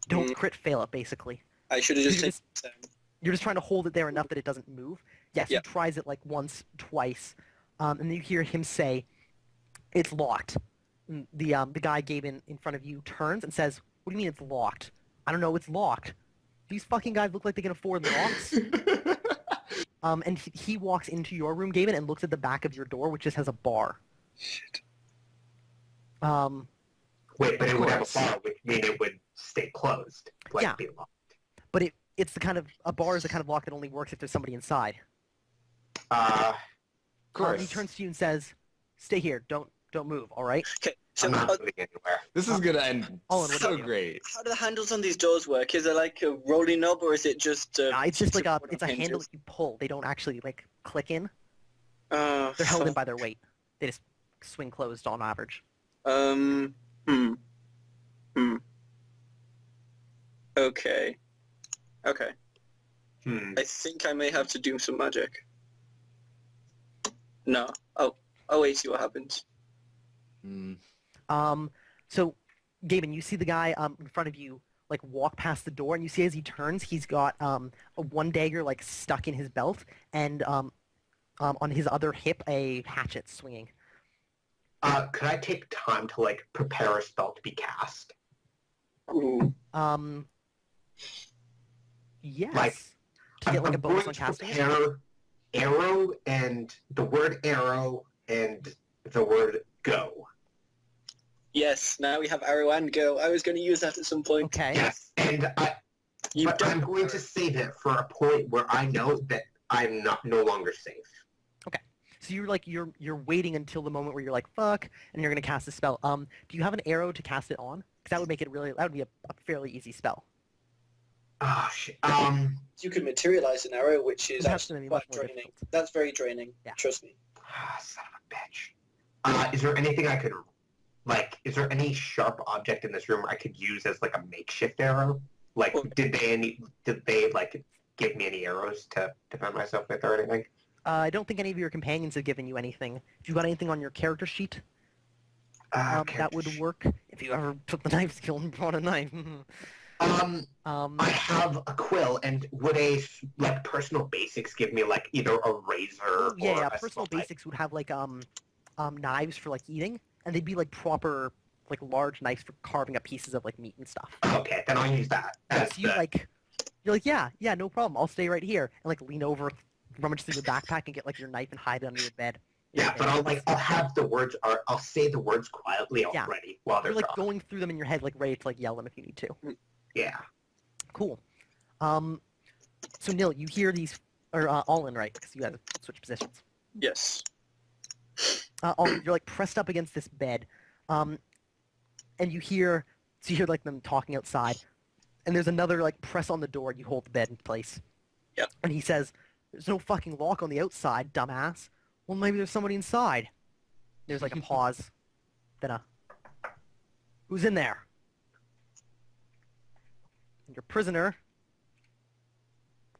Don't crit fail it, basically. I should have just You're taken You're just trying to hold it there enough that it doesn't move. Yes, Yeah. he tries it like once, twice, and then you hear him say, "It's locked." And the guy gave in front of you turns and says, "What do you mean it's locked? I don't know, it's locked. These fucking guys look like they can afford locks." And he walks into your room, Gavin, and looks at the back of your door, which just has a bar. Shit. Wait, but it would have a course. bar, which mean it would stay closed. Like, Yeah. be locked. But it's the kind of a bar is the kind of lock that only works if there's somebody inside. Of course. He turns to you and says, "Stay here. Don't move. All right." Okay, so I'm not moving anywhere. This is gonna end Olin, what so about you? great. how do the handles on these doors work? Is there like a rolling knob, or is it just... It's just like support it's a on handle hinges? that you pull. They don't actually like click in. Oh, They're held in fuck. by their weight. They just swing closed on average. Okay. Okay. Hmm. I think I may have to do some magic. No. I'll wait, see what happens. Hmm. So, Gavin, you see the guy in front of you like walk past the door, and you see as he turns, he's got a one dagger like stuck in his belt, and on his other hip a hatchet swinging. Could I take time to, like, prepare a spell to be cast? Ooh. Yes. Like, to get like a I'm bonus going on to casting it? prepare arrow and the word arrow and the word go. Yes, now we have arrow and go. I was going to use that at some point. Okay. Yes, and You've but done I'm going to save it for a point where I know that I'm no longer safe. So you're like you're waiting until the moment where you're like fuck, and you're gonna cast a spell. Do you have an arrow to cast it on? Because that would make it that would be a fairly easy spell. Oh shit. You can materialize an arrow, which is That's gonna actually be quite much more draining. difficult. That's very draining. Yeah. Trust me. Son of a bitch. Is there anything I could, like, is there any sharp object in this room I could use as, like, a makeshift arrow? Like, Well- did they, like, give me any arrows to defend myself with or anything? I don't think any of your companions have given you anything. If you got anything on your character sheet, that would work. If you ever took the knife skill and brought a knife. I have a quill, and would like, personal basics give me, like, either a razor or yeah. a Personal small knife? basics would have like knives for like eating, and they'd be like proper like large knives for carving up pieces of like meat and stuff. Okay, then I'll use that. Yeah, as so you're like, yeah, no problem. I'll stay right here, and like lean over, rummage through your backpack, and get like your knife and hide it under your bed. Yeah, but I'll have the words, or I'll say the words quietly Yeah. already while they're You're like drawn. going through them in your head, like ready to like yell them if you need to. Yeah. Cool. So Nil, you hear these, or Olin, right? Because you guys switch positions. Yes. Olin, you're like pressed up against this bed, and you hear like them talking outside, and there's another like press on the door. You hold the bed in place. Yep. And he says, "There's no fucking lock on the outside, dumbass." Well, maybe there's somebody inside. There's like a pause. Then who's in there? And your prisoner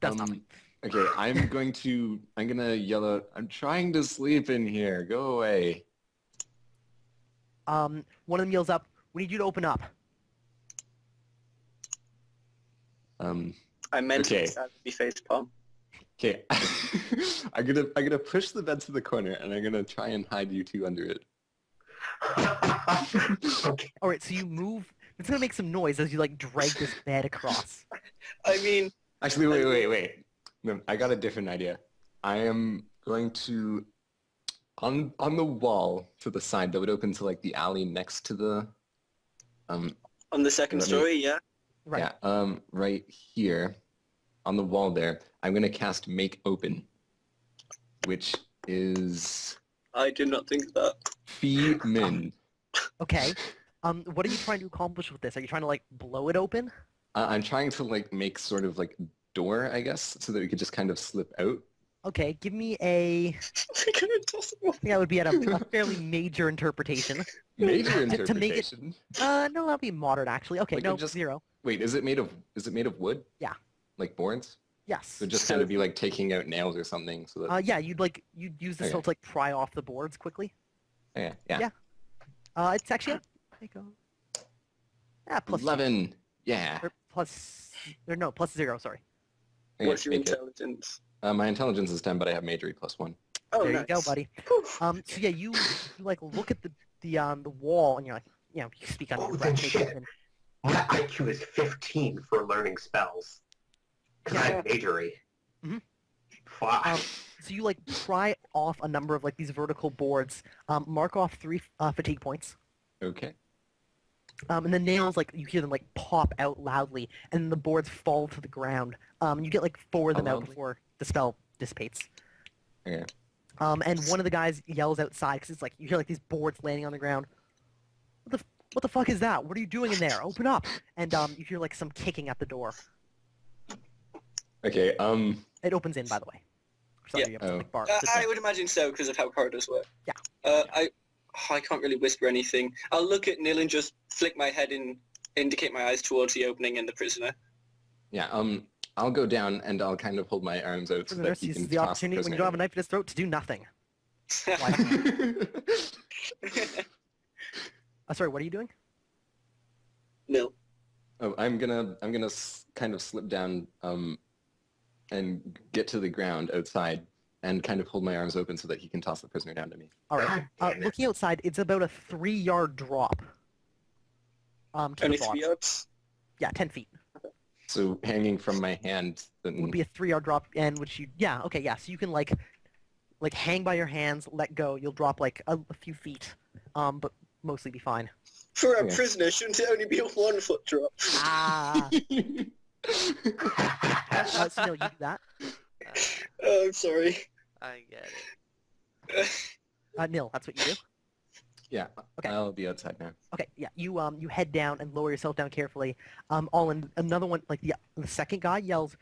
does nothing. Okay, I'm gonna yell out, "I'm trying to sleep in here. Go away." One of them yells up, "We need you to open up." I mentally Okay. stabbed the face palm. Okay, I'm gonna push the bed to the corner, and I'm gonna try and hide you two under it. Okay. All right, so you move. It's gonna make some noise as you like drag this bed across. I mean, Actually, wait. No, I got a different idea. I am going to on the wall to the side that would open to like the alley next to the on the second Let me- story, yeah. Right. yeah right here on the wall there. I'm gonna cast Make Open, which is I did not think of that. Fee Min. Okay. What are you trying to accomplish with this? Are you trying to like blow it open? I'm trying to like make sort of like door, I guess, so that we could just kind of slip out. Okay, give me a. They're gonna toss him off. I think that would be at a fairly major interpretation. Major To make it- interpretation. No, that'll be moderate actually. Okay, Like, no, just- 0. Wait, is it made of wood? Yeah. Like boards? Yes. So just kind of be like taking out nails or something so that Yeah, you'd use this Okay. to like pry off the boards quickly. yeah. yeah. It's actually plus 11. Yeah. plus 0. Sorry. Okay, What's your make it. intelligence? My intelligence is 10, but I have majory +1. Oh, There nice. you go, buddy. Whew. So yeah, you like look at the wall and you're like, you speak under Oh, your then breath. shit. and- My IQ is 15 for learning spells. Because I have majory. Mhm. Fuck. So you like pry off a number of like these vertical boards, mark off 3 fatigue points, Okay. and the nails like you hear them like pop out loudly, and the boards fall to the ground. You get like 4 of them How out loudly? before the spell dissipates. Okay. And one of the guys yells outside because it's like you hear like these boards landing on the ground. What the fuck is that? What are you doing in there? Open up! And you hear like some kicking at the door. Okay. It opens in, by the way. Sorry, Yeah. you have to, Oh. like, bar. I would imagine so because of how corridors work. Yeah. I can't really whisper anything. I'll look at Neil and just flick my head and indicate my eyes towards the opening and the prisoner. Yeah. I'll go down and I'll kind of hold my arms out so The that nurse he uses can the toss opportunity the when you don't have a prisoner knife in his throat to do nothing. Sorry, what are you doing? Neil. Oh, I'm gonna kind of slip down and get to the ground outside and kind of hold my arms open so that he can toss the prisoner down to me. All right. God damn it. Looking outside, it's about a 3-yard drop. To Only the 3 box. yards? Yeah, 10 feet So hanging from my hand, then would be a 3-yard drop, and which you so you can like hang by your hands, let go. You'll drop like a few feet, but mostly be fine. For a Okay. prisoner, shouldn't it only be a 1-foot drop? Ah. So no, you do that. Oh, I'm sorry. I get it. Nil, that's what you do. yeah. Okay. I'll be outside now. Okay, yeah, you head down and lower yourself down carefully. All in another one, like the second guy yells,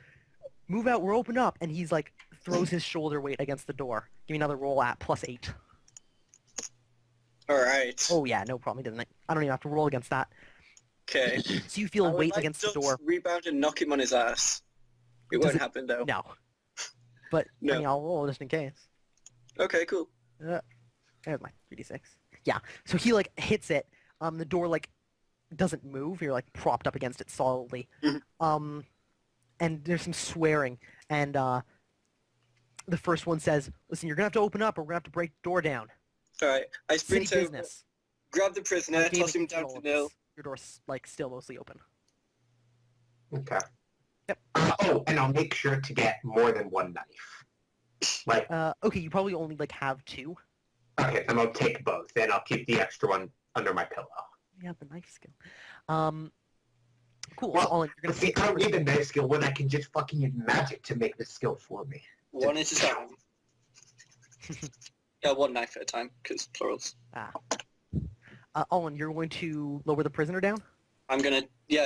"Move out, we're open up!" And he's like throws his shoulder weight against the door. Give me another roll at +8. Alright. Oh yeah, no problem. He doesn't. I don't even have to roll against that. Okay. So you feel I a would weight like against to the door. Rebound and knock him on his ass. It Does won't it- happen though. No, but No. I mean, I'll roll just in case. Okay, cool. There's my 3d6. Yeah. So he like hits it. The door like doesn't move. You're like propped up against it solidly. Mhm. And there's some swearing. And the first one says, "Listen, you're gonna have to open up, or we're gonna have to break the door down. Alright. I City sprint over, business. grab the prisoner, Gaming toss him down to control. Nil. Your door's like still mostly open. Okay. Yep. And I'll make sure to get more than 1 knife. Like, Okay, you probably only like have 2. okay, then I'll take both. Then I'll keep the extra one under my pillow. You have the knife skill. Cool. Well, so Olin, you're But gonna see, I don't need the knife skill when I can just fucking use magic to make the skill for me. One at a time. Yeah, 1 knife at a time, because plurals. Olin, you're going to lower the prisoner down. I'm gonna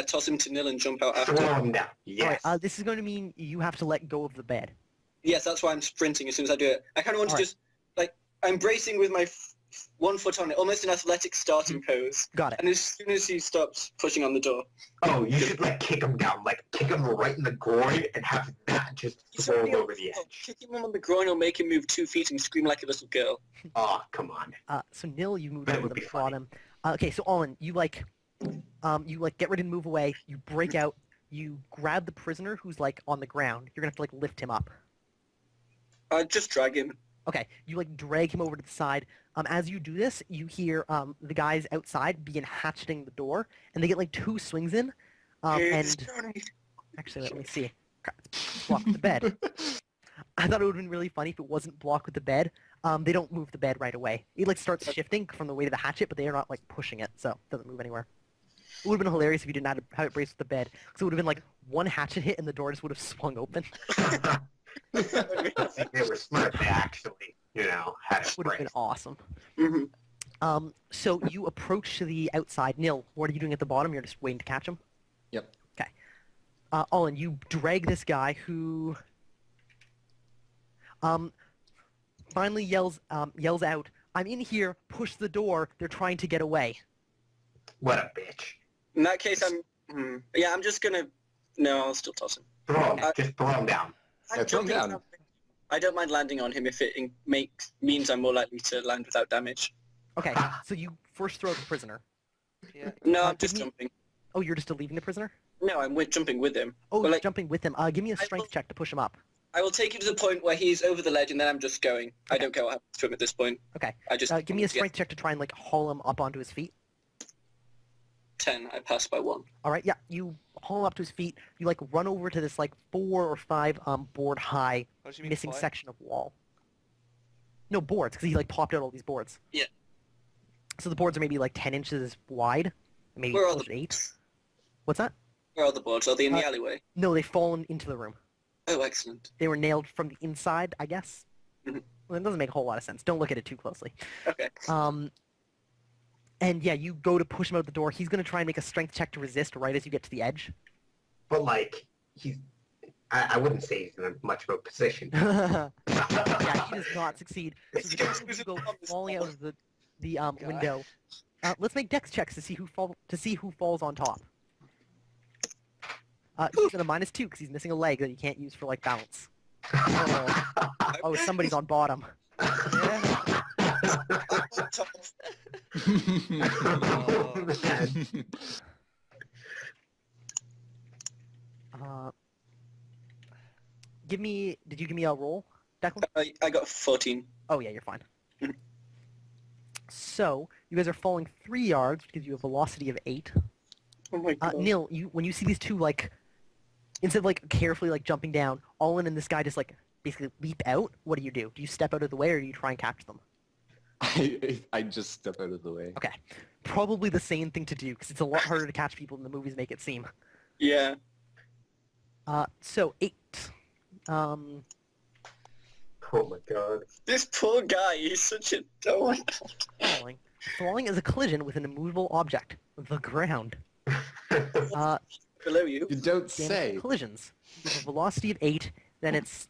toss him to Nil and jump out after. Throw him down. Yes. Alright, this is going to mean you have to let go of the bed. Yes, that's why I'm sprinting as soon as I do it. I kind of want to Alright. just I'm bracing with my one foot on it, almost an athletic starting pose. Got it. And as soon as he stops pushing on the door, Oh, you should kick him down, kick him right in the groin and have that just throw him over the edge. kicking him on the groin will make him move 2 feet and scream like a little girl. Oh, come on. So Nil, you moved That over would the be funny. bottom. Okay, so Olin, you get ready to move away. You break out. You grab the prisoner who's on the ground. You're gonna have to lift him up. I'd just drag him. Okay, you drag him over to the side. As you do this, you hear the guys outside begin hatcheting the door, and they get 2 swings in. Here's And Johnny. actually, let me see. Crap, it's blocked with the bed. I thought it would have been really funny if it wasn't blocked with the bed. They don't move the bed right away. It starts shifting from the weight of the hatchet, but they are not pushing it, so it doesn't move anywhere. It would have been hilarious if you didn't have it braced with the bed, because it would have been one hatchet hit and the door just would have swung open. They were smart. They actually, had it Would have been braced. awesome. Mhm. So you approach to the outside. Nil, what are you doing at the bottom? You're just waiting to catch him? Yep. Okay. Olin, you drag this guy who finally yells out, "I'm in here, push the door, they're trying to get away." What a bitch. In that case, I'm just gonna... No, I'll still toss him. Throw him. Just throw him down. I'm Yeah, throw him jumping down. I don't mind landing on him if it means I'm more likely to land without damage. Okay, so you first throw the prisoner. Yeah. No, I'm give just me- jumping. Oh, you're just leaving the prisoner? No, I'm jumping with him. Oh, Well, you're jumping with him. Give me a I strength will- check to push him up. I will take him to the point where he's over the ledge and then I'm just going. I don't care what happens to him at this point. Okay. I just... Give me a strength check to try and haul him up onto his feet. 10. I passed by 1. All right, yeah, you haul him up to his feet. You run over to this 4 or 5 board high What do you mean, missing fly? section of wall. No, boards, because he popped out all these boards. Yeah. So the boards are maybe 10 inches wide, maybe Where are close the to 8. boards? What's that? Where are the boards? Are they in the alleyway? No, they've fallen into the room. Oh, excellent. They were nailed from the inside, I guess. Mhm. Well, it doesn't make a whole lot of sense. Don't look at it too closely. Okay. And yeah, you go to push him out the door. He's going to try and make a strength check to resist right as you get to the edge. But he's... I wouldn't say he's in much of a position. Yeah, he does not succeed. So the Excuse two me, of you go Thomas. falling out of the God. window. Let's make dex checks to see who falls on top. He's at a -2 because he's missing a leg that he can't use for balance. Oh, somebody's on bottom. Yeah. Did you give me a roll, Declan? I got 14. Oh yeah, you're fine. Mhm. So you guys are falling 3 yards, which gives you a velocity of 8. Oh my god. Neil, when you see these two instead of carefully jumping down, Olin and this guy just basically leap out. What do? Do you step out of the way or do you try and catch them? I just step out of the way. Okay, probably the same thing to do because it's a lot harder to catch people than the movies make it seem. Yeah. So 8. Oh my god. This poor guy, he's such a... Oh my god. Falling. Falling is a collision with an immovable object, the ground. Below you. You don't Damage say. from collisions. With a velocity of 8, then it's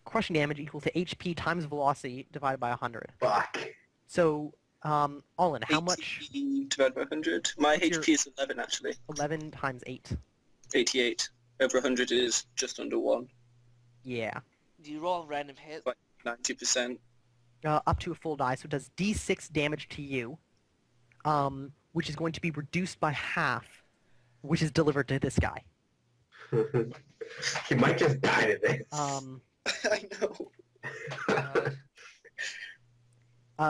crushing damage equal to HP times velocity divided by 100. Fuck. So, Olin, how much? 80 divided by 100. My What's your- HP is 11 actually. 11 times 8. 88. Over 100 is just under 1. Yeah. Do you roll a random hit? 90%. Up to a full die, so it does D6 damage to you, which is going to be reduced by half, which is delivered to this guy. He might just die to this. I know.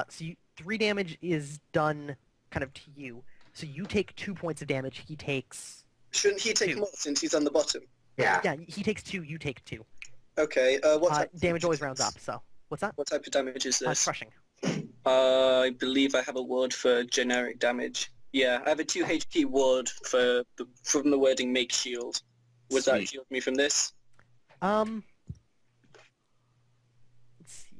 So 3 damage is done kind of to you. So you take 2 points of damage. He takes... Shouldn't he take 2. more since he's on the bottom? Yeah. Yeah, he takes 2, you take 2. Okay, what type of Damage always is rounds this? up, so... What's that? What type of damage is this? Crushing. I believe I have a ward for generic damage. Yeah, I have a 2 HP ward from the wording make shield. Was that Sweet. shield me from this? Let's see.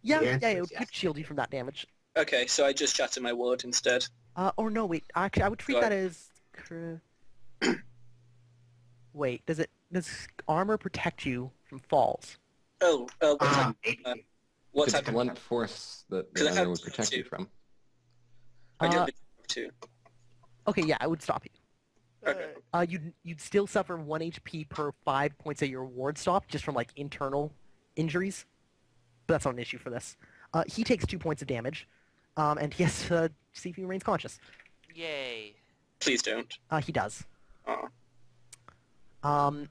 Yeah, The answer it is would yes. shield you from that damage. Okay, so I just shatter my ward instead. Or no, wait. Actually, I would treat Go that ahead. as... Wait, does armor protect you from falls? Oh, Maybe. what It's type of... blunt force that Because the I armor have would protect you two. from. I do Uh, have the two. Okay, yeah, I would stop you. Okay. You'd still suffer 1 HP per 5 points of your ward stop, just from, like, internal injuries. But that's not an issue for this. He takes 2 points of damage, and he has to see if he remains conscious. Yay. Please don't. He does. Oh. And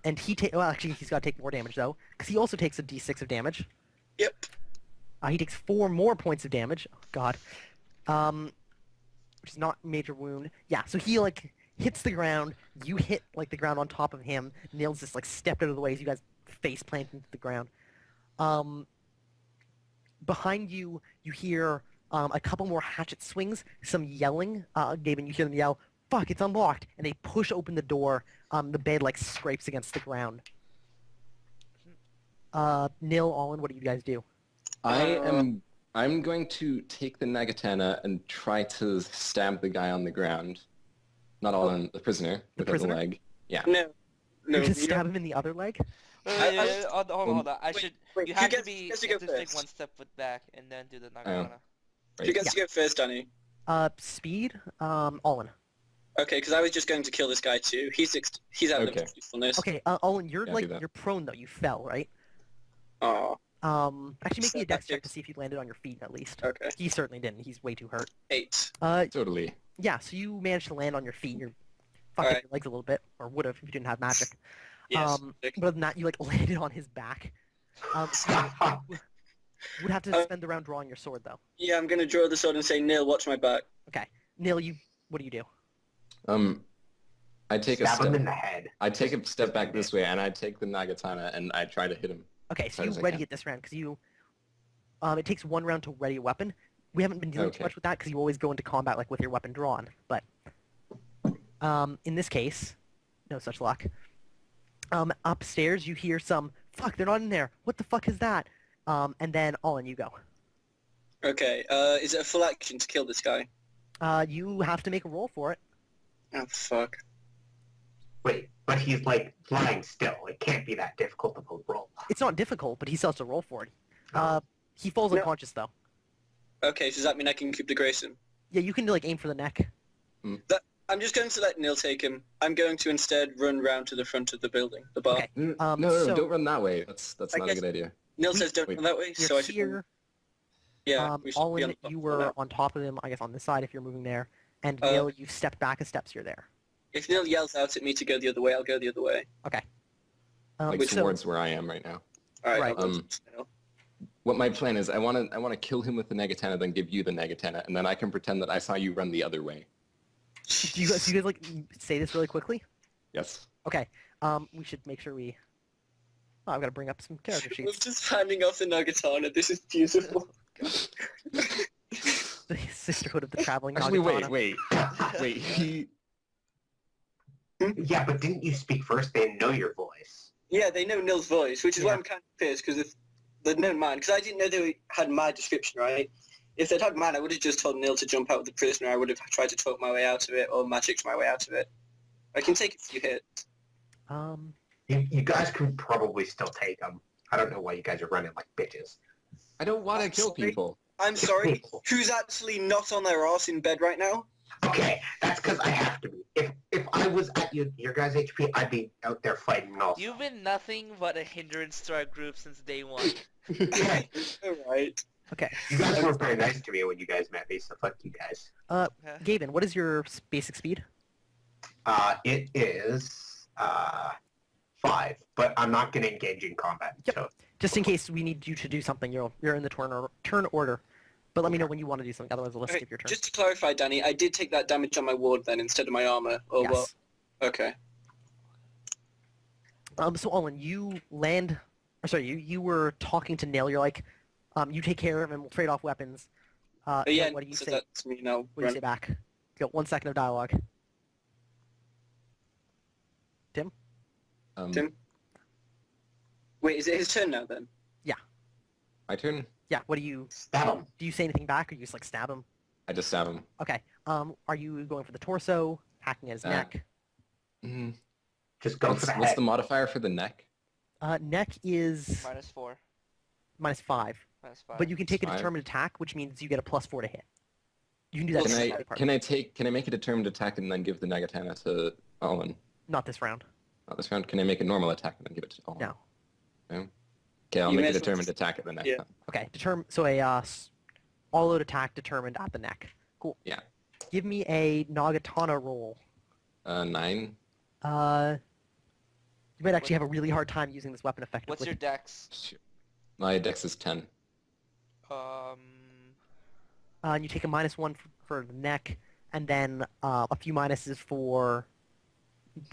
well, actually, he's got to take more damage, though, because he also takes a d6 of damage. Yep. He takes 4 more points of damage. Oh, God. Which is not major wound. Yeah, so he, like, hits the ground. You hit, like, the ground on top of him. Nails just, like, stepped out of the way as you guys face plant into the ground. Behind you, you hear a couple more hatchet swings, some yelling. Gaben, you hear them yell, "Fuck, it's unlocked!" And they push open the door. The bed, like, scrapes against the ground. Nil, Allen, what do you guys do? I'm going to take the Nagatana and try to stab the guy on the ground. Not all on the prisoner, The with the prisoner? leg. Yeah. No. You No. just you stab don't- him in the other leg? Hold on, hold on. wait, You who have gets- to be. gets to You go have to take first? one step with back and then do the Oh. Nagana. Who gets to go first, Danny? Speed, Allen. Okay, because I was just going to kill this guy too. He's out Okay. of usefulness. Okay, Allen, you're, Yeah, like, do that. you're prone, though. You fell, right? Oh, Actually, make me a So dex that check to takes- see if you landed on your feet, at least. okay. He certainly didn't. He's way too hurt. 8. Totally. Yeah, so you managed to land on your feet. You're fucked up Alright. your legs a little bit, or would have if you didn't have magic. Yes. But other than that, you, like, landed on his back. You would have to spend the round drawing your sword, though. Yeah, I'm going to draw the sword and say, Nil, watch my back. Nil, what do you do? I take a Stab him step. in the head. I take a step back this way, and I take the Nagatana and I try to hit him. Okay, so Hard you as I ready can. it this round, because you... it takes 1 round to ready a weapon. We haven't been dealing too Okay. much with that, because you always go into combat, like, with your weapon drawn. But, in this case, no such luck. Upstairs, you hear some, "Fuck, they're not in there. What the fuck is that?" And then, Allen, you go. Okay, is it a full action to kill this guy? You have to make a roll for it. Oh, fuck. Wait, but he's like lying still. It can't be that difficult of a roll. It's not difficult, but he still has to roll for it. Oh. He falls No. unconscious, though. Okay, so does that mean I can keep the Grayson? Yeah, you can, like, aim for the neck. I'm just going to let Nil take him. I'm going to instead run round to the front of the building, the bar. Okay. No, so- don't run that way. That's I not a guess- good idea. Nil We- says don't wait. run that way, You're so I should... here. Yeah, we should be on Allen, the top you floor were now. on top of him, I guess, on this side if you're moving there. And Uh, Nil, you've stepped back a step, so you're there. If Nil yells out at me to go the other way, I'll go the other way. Like So, towards where I am right now. Alright, Right. I'll go to Nil. What my plan is, I want to kill him with the Nagatana, then give you the Nagatana, and then I can pretend that I saw you run the other way. do you guys, like, say this really quickly? Yes. Okay. We should make sure we... Oh, I've got to bring up some character We're sheets. just handing off the Nagatana. This is beautiful. The Sisterhood of the Traveling Actually, Nagatana. wait. He... Yeah, but didn't you speak first? They know your voice. Yeah, they know Nil's voice, which is why Yeah. I'm kind of pissed, because if they'd known mine, because I didn't know they had my description, right? If they'd had mine, I would have just told Nil to jump out with the prisoner. I would have tried to talk my way out of it, or magic my way out of it. I can take a few hits. You guys could probably still take them. I don't know why you guys are running like bitches. I don't want to I'm kill sorry. people. I'm sorry, who's actually not on their arse in bed right now? Okay, that's because I have to be. If I was at your guys' HP, I'd be out there fighting also. You've been nothing but a hindrance to our group since day one. Yeah, Alright. Okay. you guys were very nice to me when you guys met me, so fuck you guys. Gaben, what is your basic speed? It is 5, but I'm not going to engage in combat. Yep. So Just in case we need you to do something, you're in the turn order. But let me know when you want to do something, otherwise I'll Okay, skip your turn. just to clarify, Danny, I did take that damage on my ward then instead of my armor, or Yes. what? Okay. So Olin, you land... Or sorry, you were talking to Nil. You're like, you take care of him, we'll trade off weapons. But Nil, yeah, what do you so say? that's me now. What do you say back? You got 1 second of dialogue. Tim? Tim? Wait, is it his turn now then? My turn? Yeah, what do you... stab him. Do you say anything back, or you just, like, stab him? I just stab him. Okay. Are you going for the torso, hacking at his neck? Mm, Just go for the what's head. the modifier for the neck? Neck is -4. -5. -5. But you can take a Five. determined attack, which means you get a +4 to hit. You can do that. Can in I the part. can I make a determined attack and then give the Nagatana to Owen? Not this round. Not this round. Can I make a normal attack and then give it to Owen? No. No? Okay, I'll You make may a as well determined just- attack at the neck. yeah. Then. Okay. So a all-out attack determined at the neck. Cool. Yeah. Give me a Nagatana roll. 9. You might actually have a really hard time using this weapon effectively. What's your dex? Shoot. My dex is 10. And you take a -1 for the neck, and then a few minuses for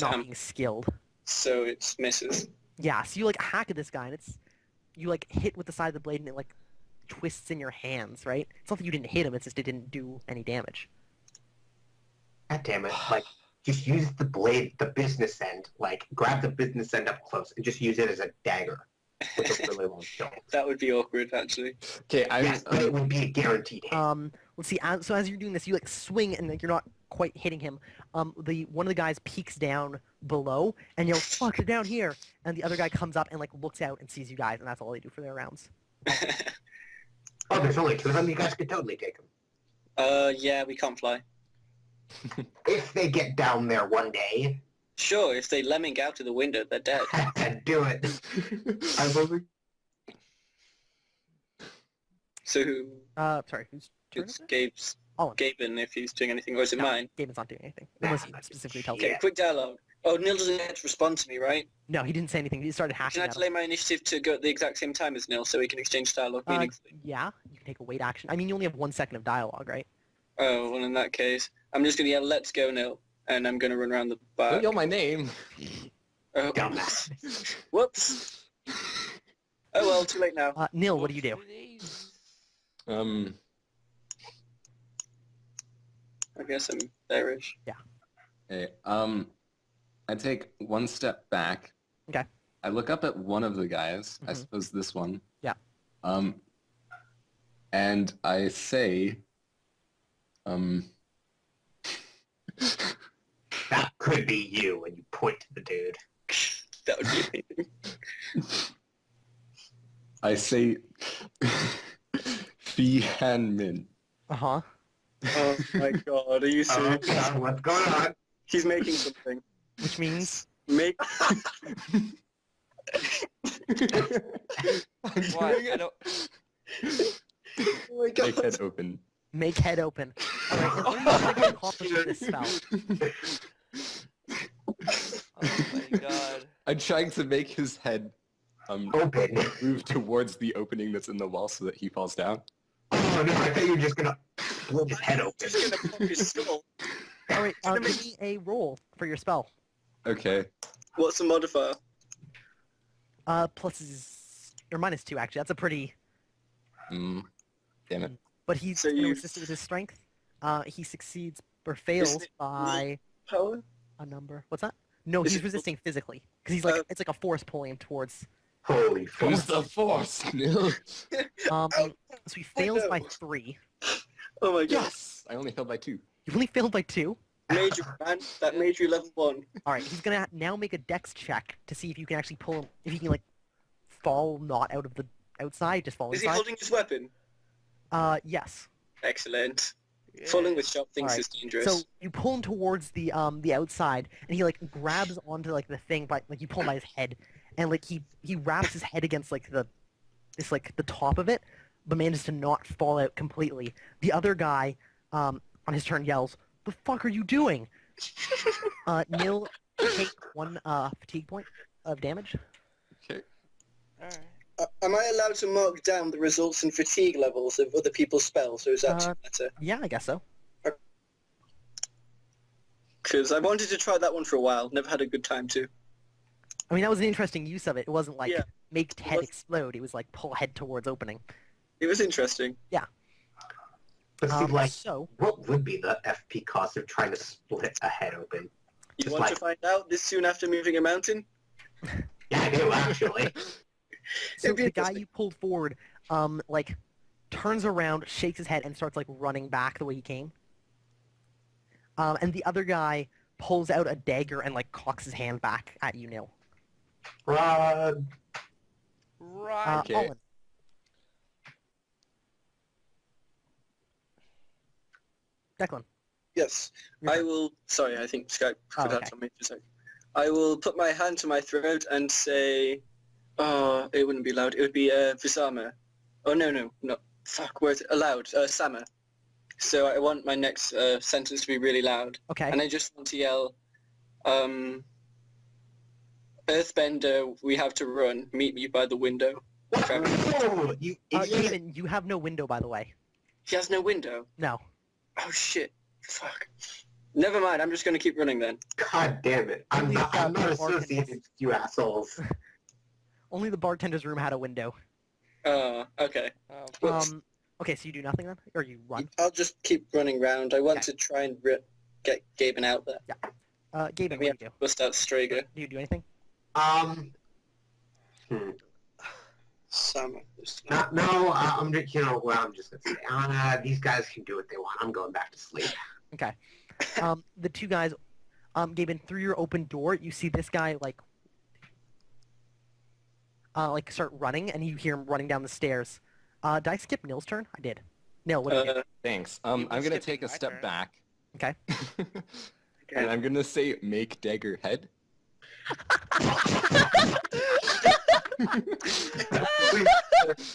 not Damn. being skilled. So it misses. Yeah, so you like hack at this guy, and you like hit with the side of the blade, and it like twists in your hands, right? It's not that you didn't hit him; it's just it didn't do any damage. God damn it! Like, just use the blade, the business end. Like, grab the business end up close and just use it as a dagger with a really long hilt. That would be awkward, actually. Okay, Yes, but it would be a guaranteed hit. Let's see. So as you're doing this, you like swing, and like you're not quite hitting him. One of the guys peeks down below and yells, "Fuck, you're down here!" And the other guy comes up and like looks out and sees you guys, and that's all they do for their rounds. Oh, there's only 2 of them. You guys could totally take them. Yeah, we can't fly. If they get down there one day, Sure, if they lemming out of the window, they're dead. do it. I will be. So who? Sorry, who's turn It's is it? Gabe's. Oh, Gaben, if he's doing anything, or is it mine? Gaben's not doing anything. Unless he specifically tells Okay, you. Yeah. quick dialogue. Oh, Neil doesn't get to respond to me, right? No, he didn't say anything. He started hacking Can I at him. delay my initiative to go at the exact same time as Neil so we can exchange dialogue meaningfully? Yeah, you can take a wait action. I mean, you only have 1 second of dialogue, right? Oh, well in that case, I'm just gonna yell, "Let's go, Neil," and I'm gonna run around the Don't back. yell my name. Oh, Dumbass. whoops. Oh well, too late now. Neil, what do you do? I guess I'm there-ish. Okay, I take 1 step back. Okay. I look up at one of the guys. I Mhm. suppose this one. Yeah. And I say, That could be you, and you point to the dude. That would be amazing. I say, Fee Han Min. Uh-huh. Oh my god, are you Oh, serious? God, what's going on? He's making something. Which means... Make... What? I don't. Oh my god. Make head open. Make head open. Alright, and what are you trying to accomplish with this spell? Oh my god. I'm trying to make his head Open. move towards the opening that's in the wall so that he falls down. Oh, no, I thought you were just gonna blow his head open. Just gonna pop his skull. Alright, give me a roll for your spell. Okay. What's the modifier? Plus is... Or -2, actually. That's a pretty... Damn it. But he's So going to you- assist it with his strength. He succeeds or fails Isn't it by Power? a number. What's that? No, Is he's it- resisting physically. Because he's like... Uh, it's like a force pulling him towards... Holy fuck. Who's the force? No. So he fails no. by 3. Oh my god. Yes! I only failed by 2. You only failed by 2? Major, man. That made you level 1. Alright, he's gonna now make a dex check to see if you can actually pull him... If he can, like, fall not out of the outside, just fall Is he inside. holding his weapon? Yes. Excellent. Yeah. Falling with sharp things Alright, is dangerous. So you pull him towards the outside, and he like grabs onto like the thing, by like you pull him by his head, and like he wraps his head against like the top of it, but manages to not fall out completely. The other guy, on his turn, yells, "The fuck are you doing?" Neil, take 1 fatigue point of damage. Okay. Alright. Am I allowed to mark down the results and fatigue levels of other people's spells, or is that too matter? Yeah, I guess so. Because I wanted to try that one for a while. Never had a good time to. I mean, that was an interesting use of it. It wasn't like Yeah. make head was- explode. It was like pull head towards opening. It was interesting. But see, like, So, what would be the FP cost of trying to split a head open? You Just want like- to find out this soon after moving a mountain? Yeah, I do, actually. so It'd be the guy interesting. you pulled forward, like, turns around, shakes his head, and starts like running back the way he came. And the other guy pulls out a dagger and like cocks his hand back at you, Nil. Run. Right. Okay. Olin. Declan. Yes. your I turn. will... Sorry, I think Skype Oh, forgot okay. on me for a second. I will put my hand to my throat and say... Oh, it wouldn't be loud. It would be Visama. Oh, no. Fuck, where's it? Aloud. Sama. So I want my next sentence to be really loud. Okay. And I just want to yell, Earthbender, we have to run. Meet me by the window. Whoa, you idiot. Gaben, you have no window, by the way. He has no window. No. Oh, shit. Fuck. Never mind, I'm just going to keep running then. God damn it. I'm Only not bartenders. associated with you assholes. Only the bartender's room had a window. Okay. Whoops. Okay, so you do nothing then? Or you run? I'll just keep running round. I want Okay. to try and get Gaben out there. Gaben, what We do you have do? to bust out Strager. Do you do anything? Sam. No, I'm just, I'm just gonna say, these guys can do what they want. I'm going back to sleep. Okay. The two guys, Gaben, through your open door, you see this guy, like start running, and you hear him running down the stairs. Did I skip Nil's turn? I did. Nil, what did you do? Thanks. You've I'm been gonna skipping take a my step turn. back. Okay. And I'm gonna say make dagger head.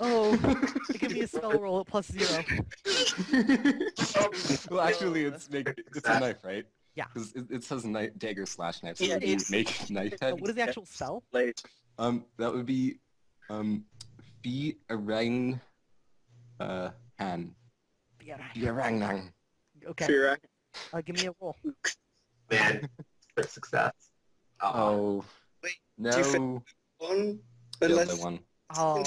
Oh, give me a spell roll at +0. Well, actually, it's a knife, right? Yeah. Because it says knife, dagger slash knife. So Yeah, it would be it's- make knife head. What is the actual spell? Late. That would be be a rang han. Yeah. Be a rang nang. Okay. Fear. Give me a roll. Man, for success. Oh. Wait, No. One. The Unless... other one. Oh,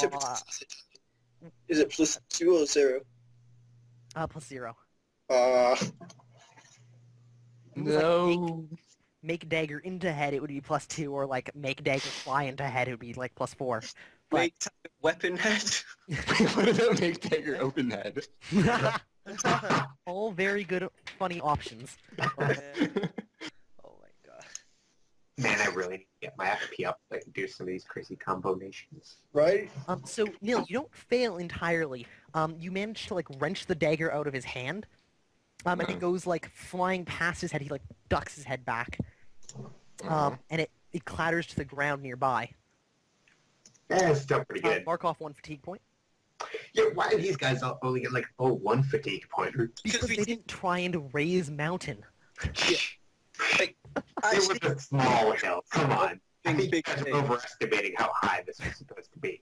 Is it +2 or 0? +0. No. Make dagger into head, it would be +2, or like make dagger fly into head, it would be like +4. But- Make weapon head. What about make dagger open head? All very good, funny options. Oh my god. Man, I really need to get my FP up so I can do some of these crazy combinations. Right? So, Neil, you don't fail entirely. You manage to, like, wrench the dagger out of his hand, and it goes, like, flying past his head. He, like, ducks his head back, and it clatters to the ground nearby. Yeah, it's still pretty good. Mark off 1 fatigue point. Yeah, why do these guys only get like, one fatigue point? Because we they didn't try and raise mountain. It Actually, was a small hill. Come on. I think you big guys are thing. overestimating how high this was supposed to be.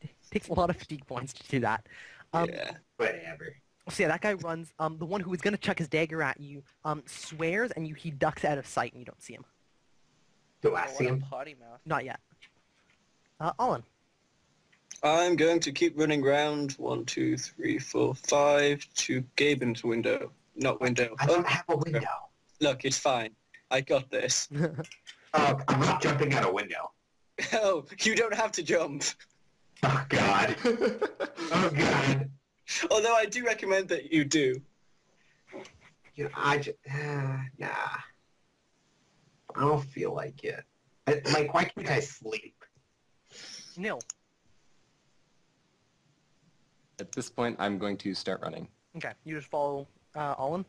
It takes a lot of fatigue points to do that. yeah. Whatever. So yeah, that guy runs. The one who was going to chuck his dagger at you swears, and he ducks out of sight, and you don't see him. Do I Oh, see what a him? potty mouth. Not yet. Olin. I'm going to keep running round 1, 2, 3, 4, 5 to Gaben's window. Not window. I don't have a window. Look, it's fine. I got this. Oh, I'm not jumping out a window. Oh, you don't have to jump. Oh, God. Oh, God. Although I do recommend that you do. You know, nah. I don't feel like it. Like, why can't I sleep? Nil. At this point, I'm going to start running, Okay, you just follow Olin.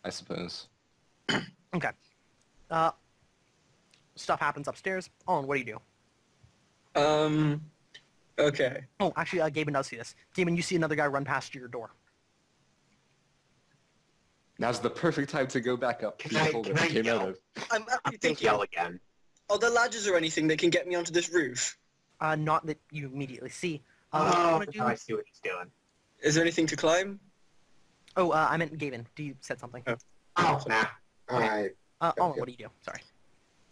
I suppose. Okay. Stuff happens upstairs. Olin, what do you do? Okay. Oh, actually, Gaben does see this. Gaben, you see another guy run past your door. Now's the perfect time to go back up. Can I Came yell? out of. I'm I actually think thinking, yell again. are there ladders or anything that can get me onto this roof? Not that you immediately see. What Oh, you wanna do? now I see what he's doing. Is there anything to climb? Oh, I meant Gaben. You said something. Oh, nah. Alright. Olin, what do you do? Sorry.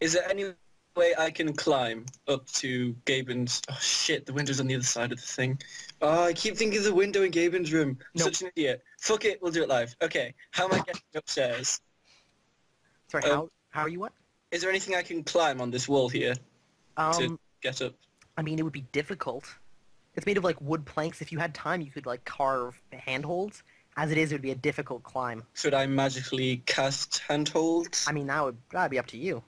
Is there any way I can climb up to Gaben's... Oh shit, the window's on the other side of the thing. Oh, I keep thinking of the window in Gaben's room. Nope. Such an idiot. Fuck it, we'll do it live. Okay, how am I getting upstairs? Sorry, how are you what? Is there anything I can climb on this wall here to get up? I mean, it would be difficult. It's made of like wood planks. If you had time, you could like carve handholds. As it is, it would be a difficult climb. Should I magically cast handholds? I mean, that'd be up to you.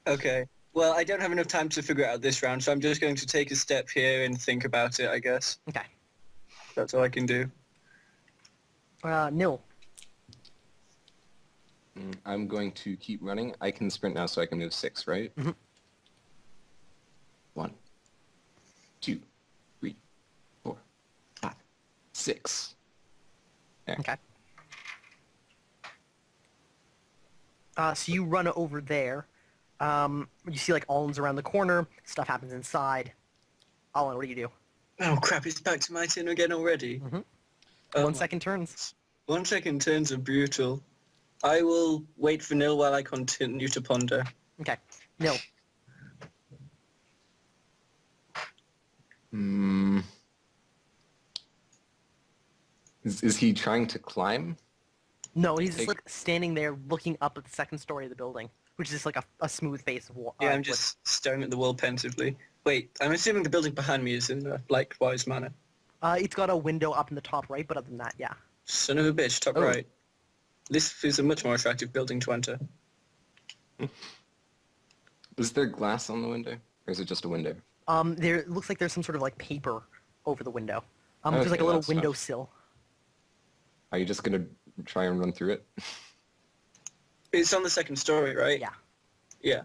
Okay. Well, I don't have enough time to figure it out this round, so I'm just going to take a step here and think about it, I guess. Okay. That's all I can do. Nil. I'm going to keep running. I can sprint now, so I can move 6, right? Mhm. 1, 2, 3, 4, 5, 6. There. Okay. So you run over there. You see like Allen's around the corner. Stuff happens inside. Allen, what do you do? Oh crap, it's back to my turn again already. Mhm. Oh 1 my- second turns. 1 second turns are brutal. I will wait for Nil while I continue to ponder. Okay. Nil. Is he trying to climb? No, he's just Take- like standing there looking up at the second story of the building, which is just like a smooth face of wall. Yeah, I'm just staring at the wall pensively. Wait, I'm assuming the building behind me is in a likewise manner. It's got a window up in the top right, but other than that, yeah. Son of a bitch, top Oh. right. This is a much more attractive building to enter. Is there glass on the window? Or is it just a window? There it looks like there's some sort of like paper over the window. There's like Okay, a little that's tough. windowsill. Are you just going to try and run through it? It's on the second story, right? Yeah. Yeah.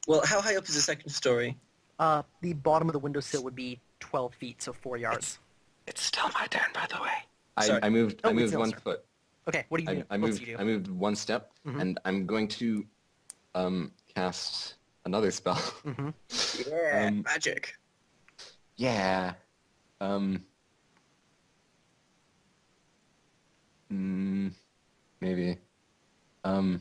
Well, how high up is the second story? The bottom of the windowsill would be 12 feet, so 4 yards. It's still my turn, by the way. Sorry. I moved Oh, I it's moved Nil's 1 turn. foot. Okay, what do you do? I What moved do you do? I moved 1 step, Mhm. and I'm going to cast another spell. Mm-hmm. Yeah, Um, magic. Yeah. Maybe. Mm.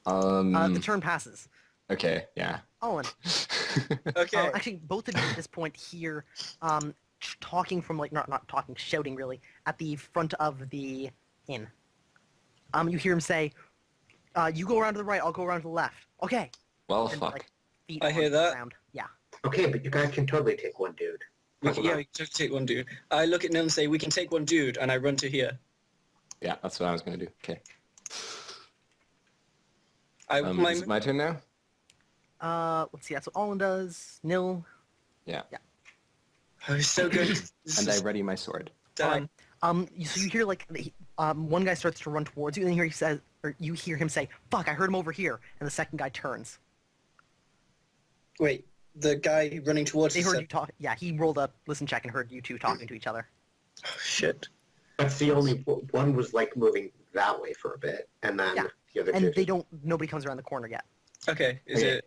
Mm. The turn passes. Okay, yeah. Owen. Okay. Actually, both of you at this point hear talking from like not talking, shouting really at the front of the inn. You hear him say, "You go around to the right, I'll go around to the left." Okay. Well, And, fuck. like, feet I hear on the that. ground. Yeah. Okay, but you guys can totally take one dude. We can take one dude. I look at Nil and say, we can take one dude, and I run to here. Yeah, that's what I was going to do. Okay. My, Is it my turn now? Let's see. That's what Olin does. Nil. Yeah. oh, it's so good. This And I is ready my sword. done. So you hear like one guy starts to run towards you, and then you hear him say, "Fuck! I heard him over here," and the second guy turns. Wait, the guy running towards They us heard said, you talk. Yeah, he rolled a listen check and heard you two talking to each other. oh, shit. That's the only one was like moving that way for a bit, and then Yeah. the other And two. nobody comes around the corner yet. Okay, is Okay. it...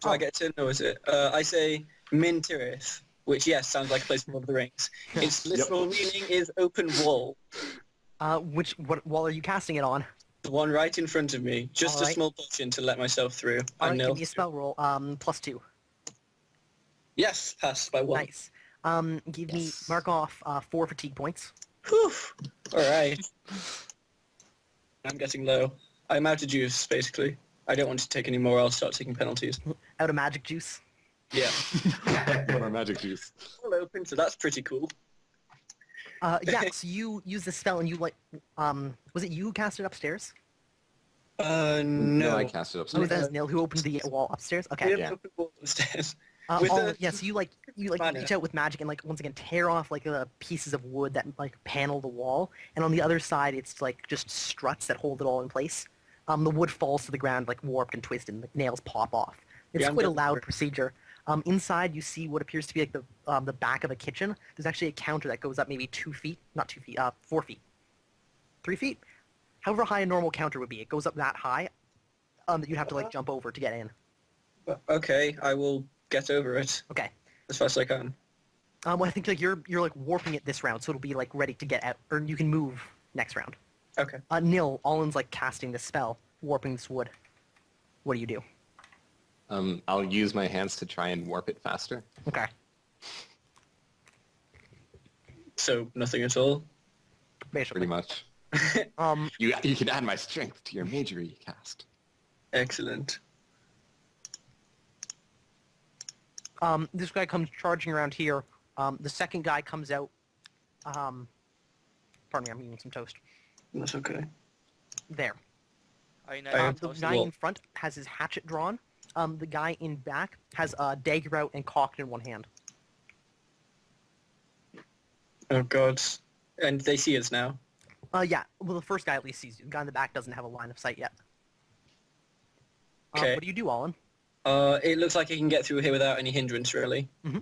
Do I get to know, is it? I say Min Tirith, which, yes, sounds like a place from Lord of the Rings. Its literal meaning is open wall. What wall are you casting it on? The one right in front of me. Just a Alright. small potion to let myself through. All I'm right, nil. give me a spell roll. +2. Yes, passed by one. Nice. Give me mark off 4 fatigue points. Whew. Alright. I'm getting low. I'm out of juice, basically. I don't want to take any more, I'll start taking penalties. Out of magic juice. Yeah. More magic juice. All open, so that's pretty cool. Yeah. So you use the spell and you like was it you who cast it upstairs? No. I cast it Oh, upstairs. that was Neil who opened the wall upstairs. We Okay. have Yeah. an open wall upstairs. With Oh, a- yeah. So you banner. reach out with magic and like once again tear off like the pieces of wood that like panel the wall, and on the other side it's like just struts that hold it all in place. The wood falls to the ground like warped and twisted, and the nails pop off. It's Yeah, I'm quite a good. loud procedure. Inside you see what appears to be like the back of a kitchen. There's actually a counter that goes up maybe 2 feet, not 2 feet, 4 feet, 3 feet, however high a normal counter would be. It goes up that high that you'd have to like jump over to get in. Okay, I will get over it Okay. as fast as I can. Well, I think like you're like warping it this round, so it'll be like ready to get out, or you can move next round. Okay. Nil, Allen's like casting this spell, warping this wood. What do you do? I'll use my hands to try and warp it faster. Okay. So nothing at all. Basically. Pretty much. Um, You can add my strength to your majory cast. Excellent. this guy comes charging around here. The second guy comes out. Pardon me, I'm eating some toast. That's okay. There. Are you I not have The toasted? guy Well- in front has his hatchet drawn. The guy in back has a dagger out and cocked in one hand. Oh god. And they see us now. Yeah. Well, the first guy at least sees you. The guy in the back doesn't have a line of sight yet. Okay. What do you do, Olin? It looks like I can get through here without any hindrance, really. Mhm.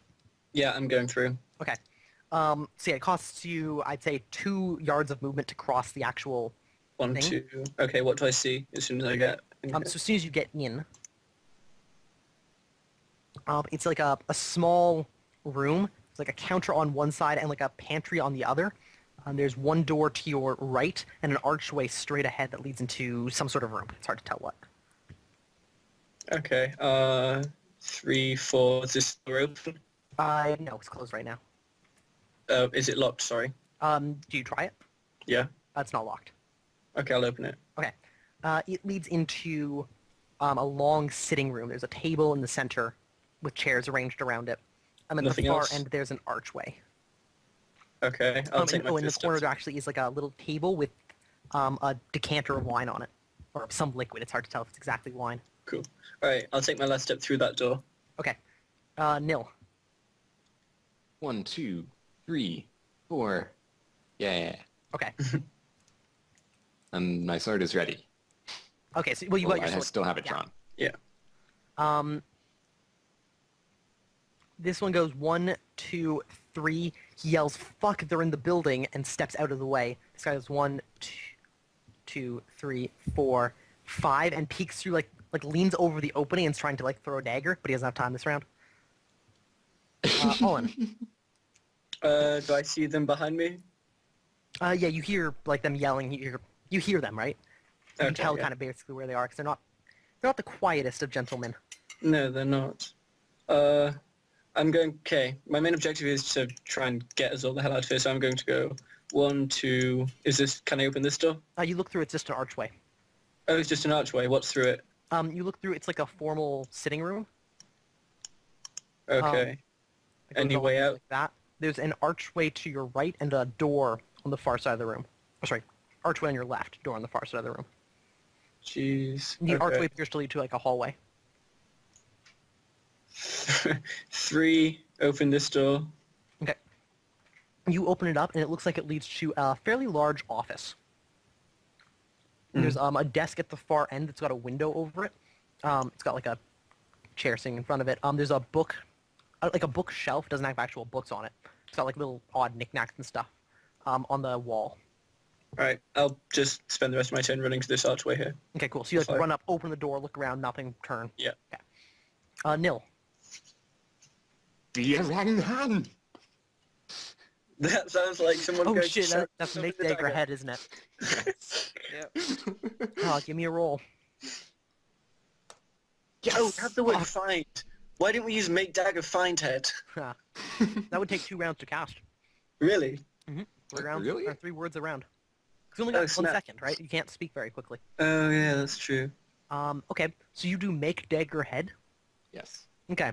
Yeah, I'm going through. Okay. So yeah, it costs you, I'd say, 2 yards of movement to cross the actual. One, Thing. 2. Okay, what do I see as soon as I get? So as soon as you get in, it's like a small room. It's like a counter on one side and like a pantry on the other. There's one door to your right and an archway straight ahead that leads into some sort of room. It's hard to tell what. Okay, 3, 4, is this door open? No, it's closed right now. Is it locked, sorry? Do you try it? Yeah. It's not locked. Okay, I'll open it. Okay. It leads into a long sitting room. There's a table in the center with chairs arranged around it. At Nothing the far else? end, there's an archway. Okay, I'll take my in the fist corner up. there actually is like a little table with a decanter of wine on it. Or some liquid. It's hard to tell if it's exactly wine. Cool. Alright, I'll take my last step through that door. Okay. Nil. 1, 2, 3, 4. Yeah. Okay. And my sword is ready. Okay, so well, you Well, got your I sword. still have it Yeah. drawn. This one goes 1, 2, 3. He yells, "Fuck! They're in the building!" and steps out of the way. This guy goes 1, 2, 3, 4, 5, and peeks through like leans over the opening and is trying to like throw a dagger, but he doesn't have time this round. Olin. Do I see them behind me? Yeah, you hear like them yelling. You hear them, right? You can Okay, tell yeah. kind of basically where they are because they're not the quietest of gentlemen. No, they're not. I'm going... Okay, my main objective is to try and get us all the hell out of here, so I'm going to go 1, 2... Is this... Can I open this door? You look through. It's just an archway. Oh, it's just an archway. What's through it? You look through. It's like a formal sitting room. Okay. It goes Any all way out? Like that. There's an archway to your right and a door on the far side of the room. Oh, sorry, archway on your left, door on the far side of the room. Jeez. The okay. archway appears to lead to like a hallway. 3, open this door. Okay. You open it up, and it looks like it leads to a fairly large office. And there's a desk at the far end that's got a window over it. It's got like a chair sitting in front of it. There's a book, like a bookshelf. Doesn't have actual books on it. It's got like little odd knickknacks and stuff on the wall. Alright, I'll just spend the rest of my turn running to this archway here. Okay, cool. So you like Sorry. run up, open the door, look around, nothing, turn. Yeah. Okay. Nil. Dear Brekhan! That sounds like someone Oh going shit, to shove that's the make dagger head, isn't it? Yep. Oh, give me a roll. Oh, have the word Fuck. find. Why didn't we use make dagger find head? That would take 2 rounds to cast. Really? 3 rounds, Really? or 3 words a round. 'Cause you only Oh, got 1 snap. second, right? You can't speak very quickly. Oh yeah, that's true. Okay, so you do make dagger head. Yes. Okay.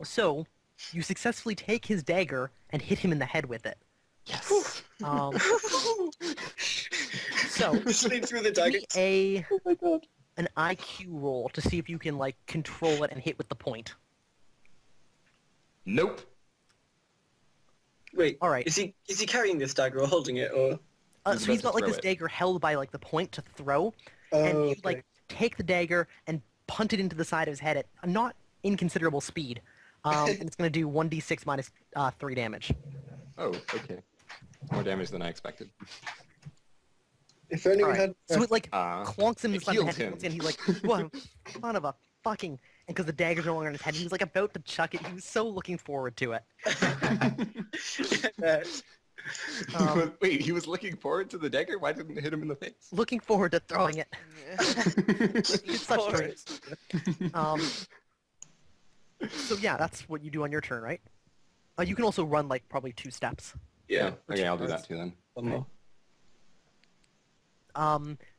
So you successfully take his dagger and hit him in the head with it. Yes. So Sleep through the give dagger. me Oh my god. an IQ roll to see if you can like control it and hit with the point. Nope. Wait. All right. Is he carrying this dagger or holding it or? He's So he's about got to like throw this it. dagger held by like the point to throw, and you okay. like take the dagger and punt it into the side of his head at a not inconsiderable speed. And it's going to do 1d6 minus 3 damage. Oh, okay. More damage than I expected. If only we Alright. had. So it like Uh, clonks him in it the side of the healed head, him. and he's like, "What, son of a fucking!" And because the dagger's no longer in his head, he was like about to chuck it. He was so looking forward to it. Yes. Wait, he was looking forward to the dagger? Why didn't it hit him in the face? Looking forward to throwing it. It's such Forward. dreams. So yeah, that's what you do on your turn, right? You can also run like probably 2 steps. Yeah. Okay, I'll do that too then. One more.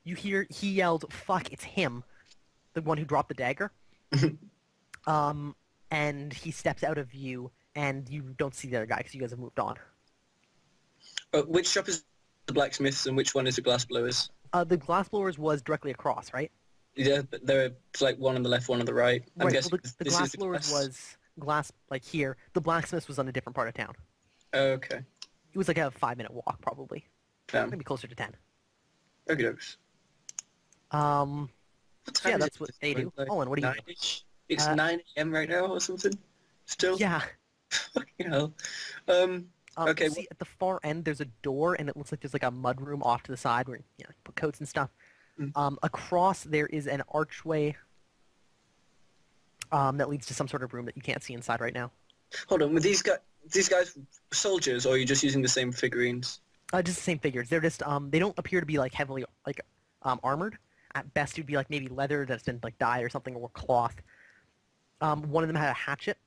You hear he yelled, "Fuck! It's him, the one who dropped the dagger." And he steps out of view, and you don't see the other guy because you guys have moved on. Which shop is the blacksmiths and which one is the glassblowers? The glassblowers was directly across, right? Yeah, but there's like one on the left, one on the right. I'm Right. guessing Well, the this is the glassblowers glass. was glass like here. The blacksmiths was on a different part of town. Okay. It was like a 5-minute walk, probably. Damn. Maybe closer to 10. Okay, dokes. Um, What time yeah, is that's it? what they do. Like Olin, what do you do? 9-ish? It's Uh, 9 a.m. right now or something? Still? Yeah. Fucking hell. Okay, You see at the far end, there's a door, and it looks like there's like a mud room off to the side where you put coats and stuff. Across there is an archway that leads to some sort of room that you can't see inside right now. hold on. Were these guys soldiers, or are you just using the same figurines? Just the same figures. They're just they don't appear to be like heavily like armored. At best, it'd be like maybe leather that's been like dyed or something, or cloth. One of them had a hatchet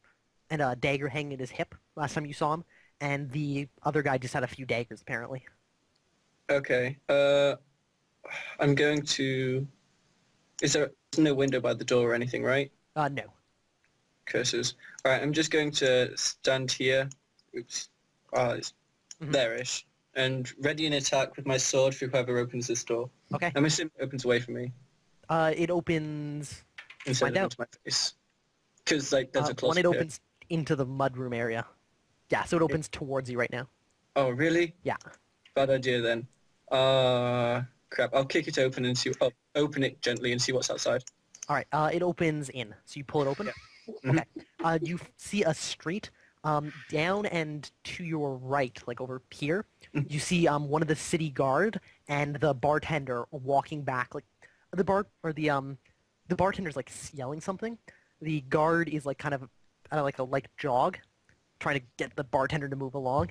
and a dagger hanging at his hip last time you saw him, and the other guy just had a few daggers apparently. Okay. I'm going to... Is there no window by the door or anything, right? No. Curses. Alright, I'm just going to stand here. Oops. It's Mhm. there-ish. And ready an attack with my sword for whoever opens this door. Okay. I'm assuming it opens away from me It opens. instead Find of out. into my face. Because, like, there's a One, closet it here. opens into the mudroom area. Yeah, so it opens towards you right now. Oh, really? Yeah. Bad idea then. Crap. I'll kick it open and see... Oh, open it gently and see what's outside. All right. It opens in. So you pull it open. Yeah. Okay. You see a street. Down and to your right, like over here, you see one of the city guard and the bartender walking back. Like the bartender's like yelling something. The guard is like kind of like a light jog, trying to get the bartender to move along.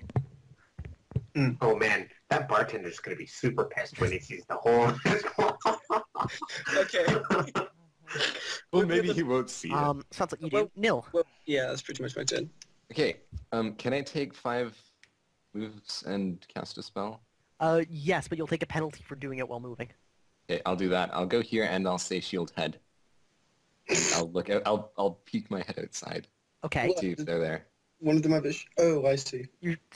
Oh man, that bartender's gonna be super pissed when he sees the hole in his claw. Okay. Well, maybe he won't see it. Sounds like you do. Well- Nil. Well, yeah, that's pretty much my turn. Okay, can I take 5 moves and cast a spell? Yes, but you'll take a penalty for doing it while moving. Okay, I'll do that. I'll go here and I'll say shield head. I'll look out. I'll peek my head outside. Okay. What? See if they're there. One of them have Oh, I see.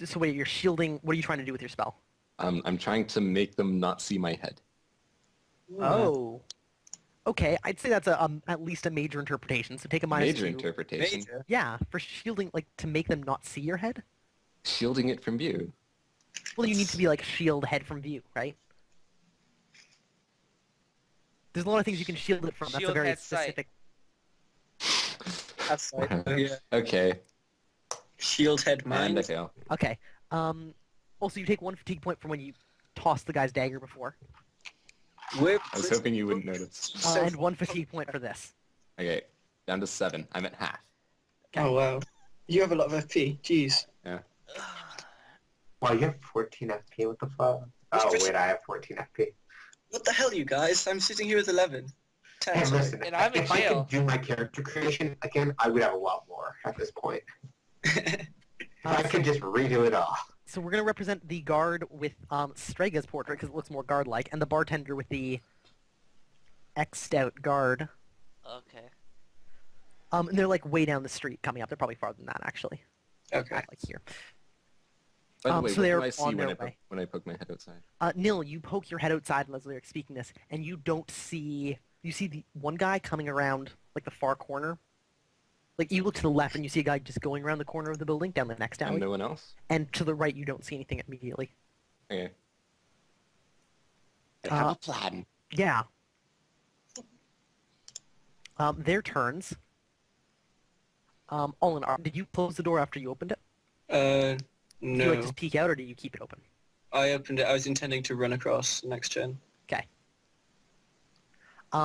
So wait, you're shielding. What are you trying to do with your spell? I'm trying to make them not see my head. Oh. Okay, I'd say that's at least a major interpretation. So take a minus Major 2. interpretation. Major. Yeah, for shielding, like to make them not see your head. Shielding it from view. Well, you need to be like shield head from view, right? There's a lot of things you can shield it from. That's a Shield very head sight. specific. That's right. Oh, yeah. Okay, Shield head and mind. I fail. Okay. Also, you take 1 fatigue point from when you tossed the guy's dagger before, We're I was hoping you wouldn't notice. So- and 1 fatigue point for this. Okay, down to 7. I'm at half. Oh, wow. You have a lot of FP. Jeez. Wow, you have 14 FP. What the fuck? Oh wait, I have 14 FP. What the hell, you guys? I'm sitting here with 11. 10. Hey, sorry. listen, And I'm in if I jail. could do my character creation again, I would have a lot more at this point. I could just redo it all. So we're gonna represent the guard with Strega's portrait because it looks more guard-like, and the bartender with the X'd out guard. Okay. And they're like way down the street coming up. They're probably farther than that actually. Okay. Like here. By the way, so what they're do I see on when their I, way. when I poke my head outside? Nil, you poke your head outside as they're speaking this, and you don't see. You see the one guy coming around like the far corner. Like you look to the left and you see a guy just going around the corner of the building down the next alley. And no one else? And to the right, you don't see anything immediately. Okay. I have a plan. Yeah. Their turns. Olin, did you close the door after you opened it? No. Do you like just peek out, or do you keep it open? I opened it. I was intending to run across next turn. Okay.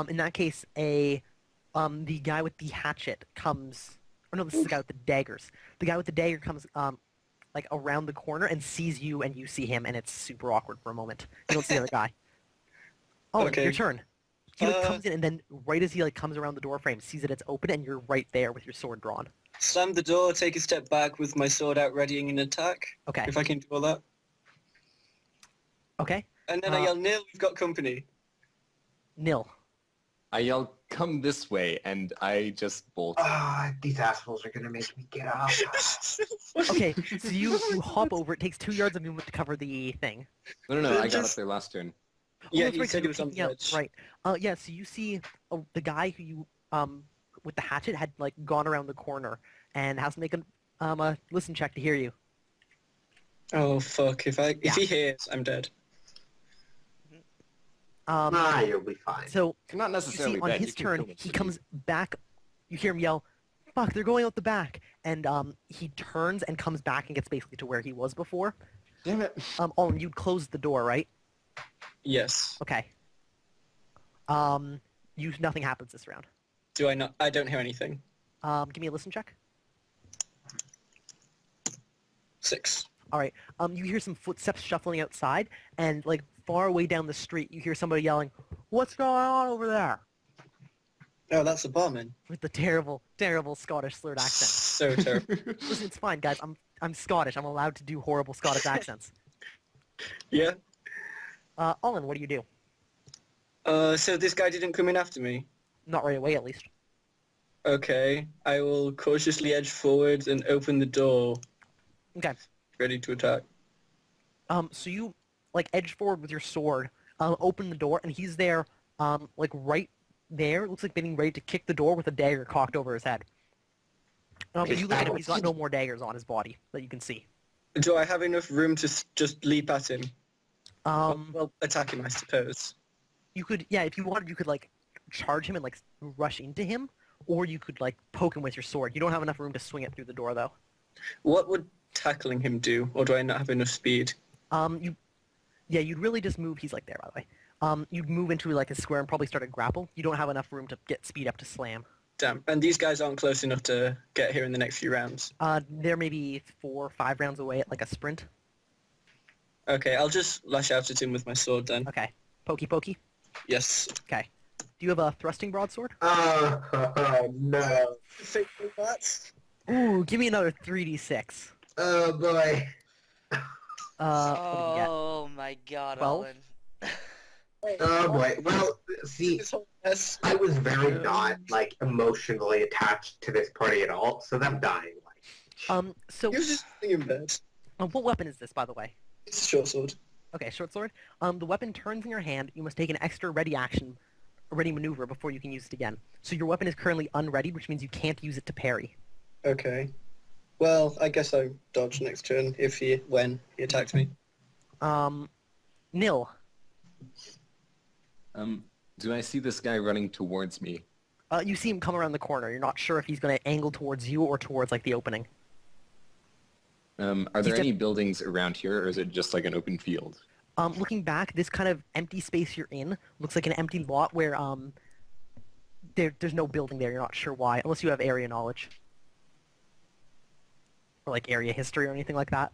In that case, the guy with the hatchet comes. Oh no, this is the guy with the daggers. The guy with the dagger comes like around the corner and sees you, and you see him, and it's super awkward for a moment. You don't see the other guy. Oh, Okay. your turn. He like, comes in, and then right as he like comes around the door frame, sees that it's open, and you're right there with your sword drawn. Slam the door, take a step back with my sword out, readying an attack. Okay. If I can do all that. Okay. And then I yell, Neil, we've got company. Nil. I yell, come this way, and I just bolt. These assholes are gonna make me get up. Okay, so you hop over. It takes 2 yards of movement to cover the thing. No, I got up there last turn. Yeah, that's he right, said you he were was on peeking the out, edge. right. Yeah, so you see the guy who you, with the hatchet had, like, gone around the corner and has to make a listen check to hear you. Oh, fuck. If Yeah. he hears, I'm dead. You'll be fine. So, Not you necessarily see, on dead, his you can turn, kill them he pretty comes back, you hear him yell, fuck, they're going out the back, and he turns and comes back and gets basically to where he was before. Damn it. Olin, you'd closed the door, right? Yes. Okay. Nothing happens this round. Do I not? I don't hear anything. Give me a listen check. 6. All right. You hear some footsteps shuffling outside, and like far away down the street, you hear somebody yelling, "What's going on over there?" Oh, that's a barman. With the terrible, terrible Scottish slurred accent. So terrible. Listen, it's fine, guys. I'm Scottish. I'm allowed to do horrible Scottish accents. Yeah. Olin, what do you do? So this guy didn't come in after me? Not right away, at least. Okay. I will cautiously edge forward and open the door. Okay. Ready to attack. So you like edge forward with your sword, open the door, and he's there, like right there. Looks like being ready to kick the door with a dagger cocked over his head. You look at him. He's got no more daggers on his body that you can see. Do I have enough room to just leap at him? Well, attack him, I suppose. you could, yeah, if you wanted, you could like charge him and like rush into him, or you could like poke him with your sword. You don't have enough room to swing it through the door, though. What would tackling him do, or do I not have enough speed? You'd really just move. He's like there, by the way. You'd move into like a square and probably start a grapple. You don't have enough room to get speed up to slam. Damn. And these guys aren't close enough to get here in the next few rounds. They're maybe 4 or 5 rounds away at like a sprint. Okay, I'll just lash out at him with my sword then. Okay. Pokey pokey. Yes. Okay. Do you have a thrusting broadsword? No. Fake that. Ooh, give me another 3d6. Oh boy. What do you get? Oh my god, 12? Olin. Oh boy. Well, see, This whole mess. I was very not like emotionally attached to this party at all, so I'm dying. So, He was just sitting in bed. what weapon is this, by the way? It's a short sword. Okay, short sword. The weapon turns in your hand. You must take an extra ready action, a ready maneuver before you can use it again. So your weapon is currently unreadied, which means you can't use it to parry. Okay. Well, I guess I dodge next turn when he attacked me. Nil. Do I see this guy running towards me? You see him come around the corner. You're not sure if he's going to angle towards you or towards like the opening. Are there any buildings around here, or is it just like an open field? Looking back, this kind of empty space you're in looks like an empty lot where there's no building there. You're not sure why, unless you have area knowledge. Or like area history or anything like that.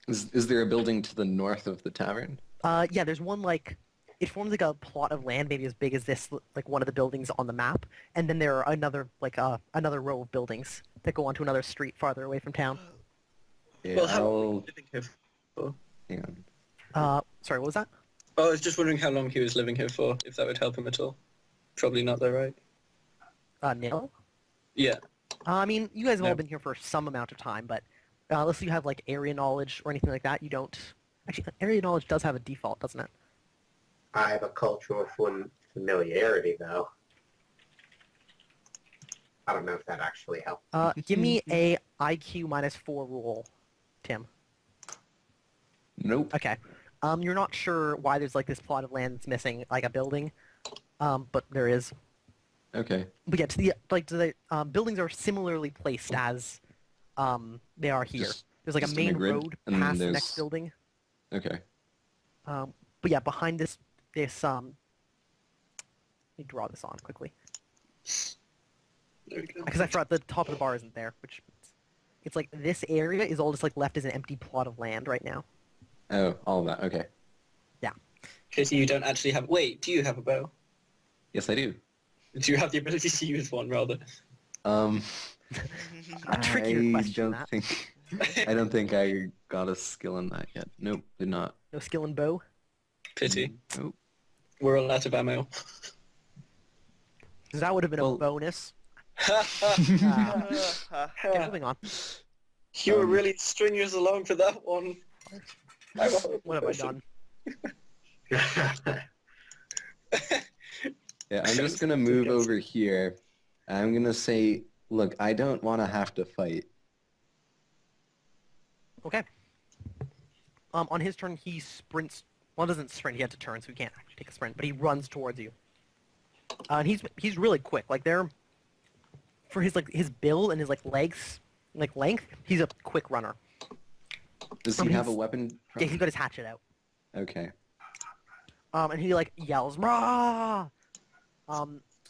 Is there a building to the north of the tavern? Yeah, there's one like, it forms like a plot of land maybe as big as this, like one of the buildings on the map. And then there are another row of buildings that go onto another street farther away from town. Yeah, Well, how long I'll... were you living here for? Hang on. Sorry, what was that? Oh, I was just wondering how long he was living here for, if that would help him at all. Probably not though, right? Nil? Yeah. I mean, you guys have all No. been here for some amount of time, but unless you have like area knowledge or anything like that, you don't. Actually, area knowledge does have a default, doesn't it? I have a cultural familiarity, though. I don't know if that actually helps. Give me a IQ -4 roll, Tim. Nope. Okay. You're not sure why there's like this plot of land that's missing, like a building, but there is. Okay. But yeah, the buildings are similarly placed as they are here. There's like a just in a main grid, road and then past the there's- next building. Okay. But yeah, behind this let me draw this on quickly There we go. because I forgot the top of the bar isn't there, which it's like this area is all just like left as an empty plot of land right now. Oh, all of that. Okay. Okay, so you don't actually have... Wait, do you have a bow? Yes, I do. Do you have the ability to use one, rather? Um, A trickier question, don't that. think. I don't think I got a skill in that yet. Nope, did not. No skill in bow? Pity. Nope. We're all out of ammo. Because that would have been a Well- bonus. Uh, Okay, moving on. You were really stringing us along for that one. I'm a horrible What have I person. done? Yeah, I'm just gonna move over here. I'm gonna say, look, I don't want to have to fight. Okay. On his turn, he sprints. Well, doesn't sprint. He has to turn, so he can't actually take a sprint. But he runs towards you. And he's really quick. Like they're for his build and his legs length. He's a quick runner. Does he have a weapon? Yeah, he's got his hatchet out. Okay. And he yells, "Rah!"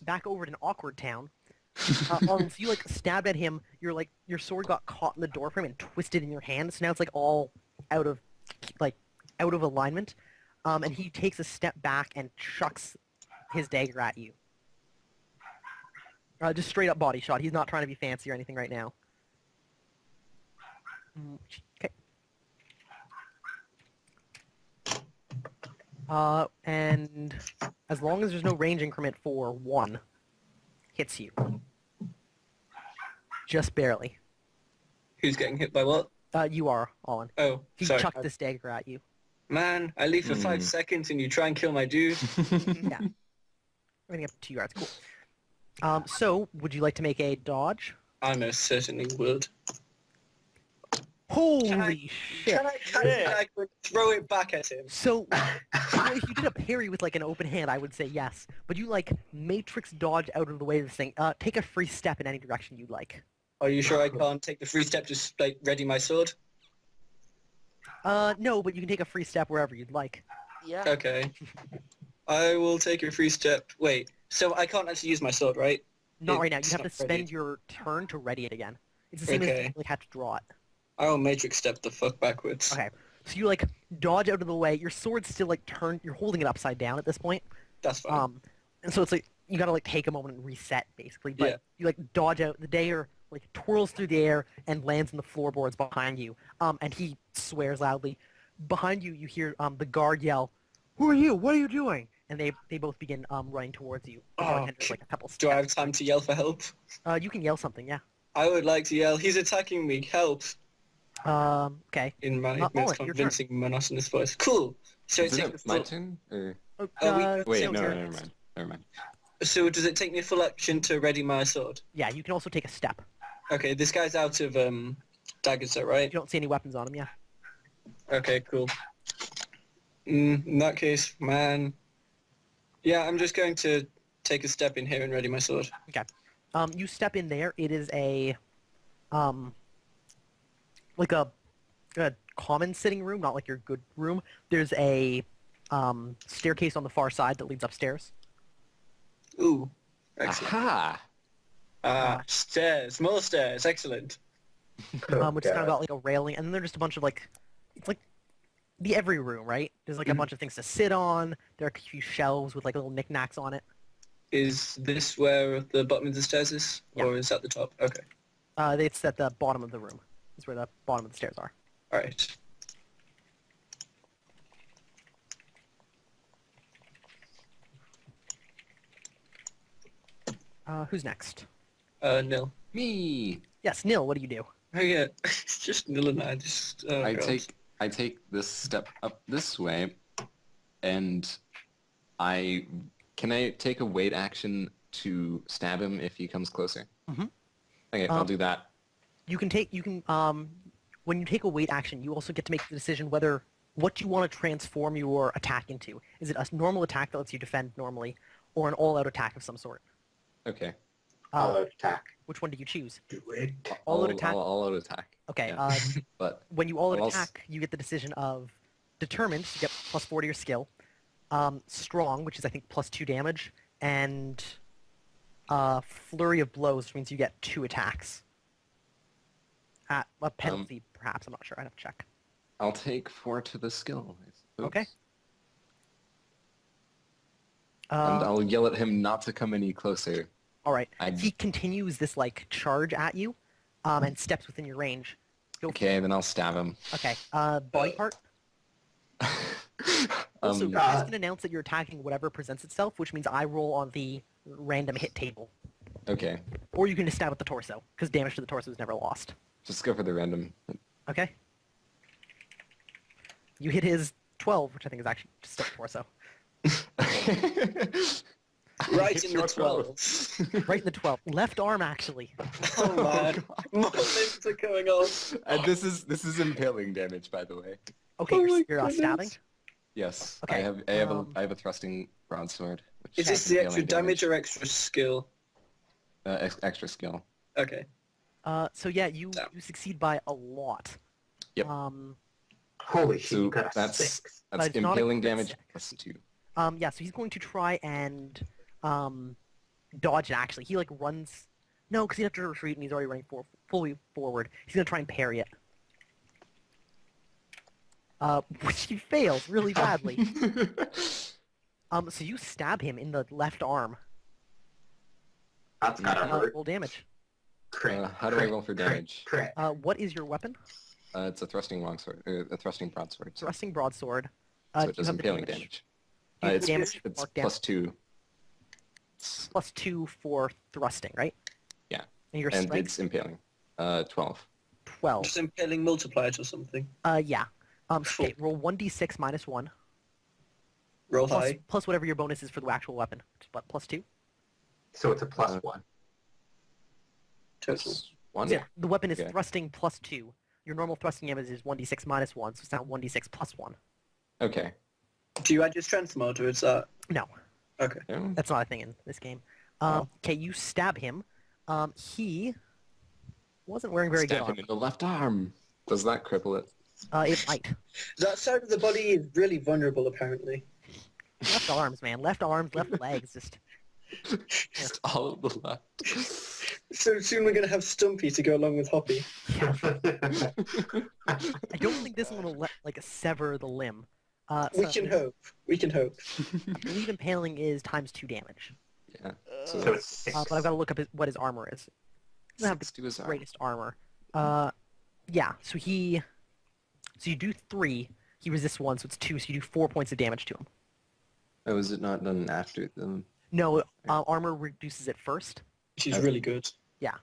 Back over to an awkward town. So you stabbed at him. Your sword got caught in the doorframe and twisted in your hand. So now it's all out of alignment. And he takes a step back and chucks his dagger at you. Just straight up body shot. He's not trying to be fancy or anything right now. Okay. And as long as there's no range increment for 1, hits you. Just barely. Who's getting hit by what? You are, Olin. Oh, He sorry. chucked this dagger at you. Man, I leave for 5 seconds and you try and kill my dude. Yeah. Running up to 2 yards. Cool. So, would you like to make a dodge? I most certainly would. Holy shit. Can I throw it back at him? So, if you did a parry with an open hand, I would say yes. But you matrix dodge out of the way of this thing. Take a free step in any direction you'd like. Are you sure I can't take the free step to ready my sword? No, but you can take a free step wherever you'd like. yeah. Okay. I will take a free step. Wait, so I can't actually use my sword, right? Not right now. You It's have to not spend ready. your turn to ready it again. It's the same as Okay. you have to draw it. I will matrix step the fuck backwards. Okay. So you dodge out of the way. Your sword's still turned. You're holding it upside down at this point. That's fine. And so it's you gotta take a moment and reset basically. But Yeah. you dodge out. The dagger twirls through the air and lands in the floorboards behind you. And he swears loudly. Behind you, you hear the guard yell, "Who are you? What are you doing?" And they both begin running towards you. Oh, Just, a couple Do I have steps. time to yell for help? You can yell something, yeah. I would like to yell, "He's attacking me, help!" Okay. in my Owen, most your turn. convincing, monotonous voice. Cool. So it Isn't takes it my turn? Or... Wait, Wait, no, Sarah never next. mind. Never mind. So does it take me full action to ready my sword? Yeah, you can also take a step. Okay, this guy's out of daggers, though, right? You don't see any weapons on him, yeah. Okay, cool. In that case, man. Yeah, I'm just going to take a step in here and ready my sword. You step in there. It is a a common sitting room, not your good room. There's a staircase on the far side that leads upstairs. Ooh, excellent. Aha! Stairs, more stairs, excellent. Which is kind of got a railing, and then there's just a bunch of it's the every room, right? There's a bunch of things to sit on. There are a few shelves with little knickknacks on it. Is this where the bottom of the stairs is? Yeah. Or is that the top? Okay. It's at the bottom of the room. Is where the bottom of the stairs are. Alright. Who's next? Nil. Me! Yes, Nil. What do you do? Oh yeah, it's just Nil and I just... Oh, I God. take this step up this way, and can I take a wait action to stab him if he comes closer? Mhm. Okay, I'll do that. When you take a wait action, you also get to make the decision what you want to transform your attack into. Is it a normal attack that lets you defend normally, or an all-out attack of some sort? Okay. All out attack. Which one do you choose? Do it. All-out attack? All out attack. Okay, Yeah. But when you all-out I'll s- attack, you get the decision of determined, you get plus 4 to your skill, strong, which is I think plus 2 damage, and flurry of blows, which means you get 2 attacks. At a penalty, perhaps. I'm not sure. I'd have to check. I'll take 4 to the skill, I suppose. Okay. And I'll yell at him not to come any closer. All right. I- He continues this like charge at you, and steps within your range. Go. Okay, then I'll stab him. Okay. Body part. Also, Um, you guys can announce that you're attacking whatever presents itself, which means I roll on the random hit table, okay, or you can just stab at the torso, because damage to the torso is never lost. just go for the random. Okay. You hit his 12, which I think is actually just a torso. Right in the 12. Right in the 12. Left arm, actually. Oh man, my limbs are going off. And this is impaling damage, by the way. Okay, Oh you're, my you're goodness. stabbing. Yes, Okay, I have a thrusting broadsword. Which Is has this the impaling extra damage or extra skill? extra skill? Okay. So yeah, you Damn. succeed by a lot. Yep. Holy shit, So you got a that's 6. that's it's not a impaling crit damage six. plus 2. Yeah, so he's going to try and dodge it. Actually, he like runs. No, because he'd have to retreat, and he's already running fully forward. He's gonna try and parry it. Which he fails really badly. So you stab him in the left arm. That's gotta hurt. Roll damage. Crit. How do I roll for crit, damage? Crit. What is your weapon? It's a thrusting longsword, a thrusting broadsword. So Thrusting broadsword. it do you does have the impaling damage. Do you have It's damage it's marked down? plus 2. Plus 2 for thrusting, right? Yeah. And your And strength? it's impaling. 12. 12. Just impaling multipliers or something. Yeah. Okay, roll 1d6 minus 1. Roll Plus, high. plus whatever your bonus is for the actual weapon. Which is what, plus 2? So it's a plus 1. Total. Plus 1. Yeah, the weapon is Okay. thrusting plus 2. Your normal thrusting damage is 1d6 minus 1, so it's now 1d6 plus 1. Okay. Do you add your strength mod, or is that... No, Okay. Yeah. that's not a thing in this game. Oh. Okay, you stab him. He wasn't wearing very good Stab him armor. in the left arm. Does that cripple it? It might. That side of the body is really vulnerable, apparently. Left arms, man. Left arms, left legs. Just Just all of the left. So soon we're going to have Stumpy to go along with Hoppy. I don't think this one will like sever the limb. We can hope. We can hope. I believe impaling is times 2 damage. Yeah. So it's 6. But I've got to look up what his armor is. He doesn't have the 6 to his arm. greatest armor. Yeah. So you do 3. He resists 1, so it's 2. So you do 4 points of damage to him. Oh, is it not done after them? No, armor reduces it first. She's really good. Yeah.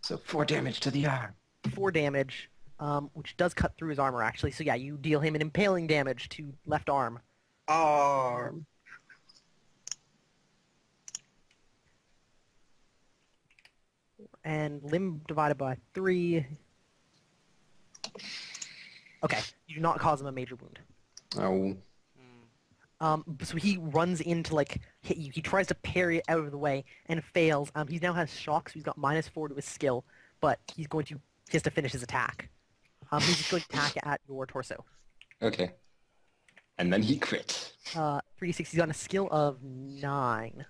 So 4 damage to the arm. 4 damage, which does cut through his armor actually. So yeah, you deal him an impaling damage to left arm. Arm. And limb divided by 3. Okay, you do not cause him a major wound. Oh. So he runs in to like hit you. He tries to parry it out of the way and fails. He now has shock, so he's got -4 to his skill, but he has to finish his attack. He's just going to attack at your torso. Okay. And then he crit. 3d6. He's on a skill of 9.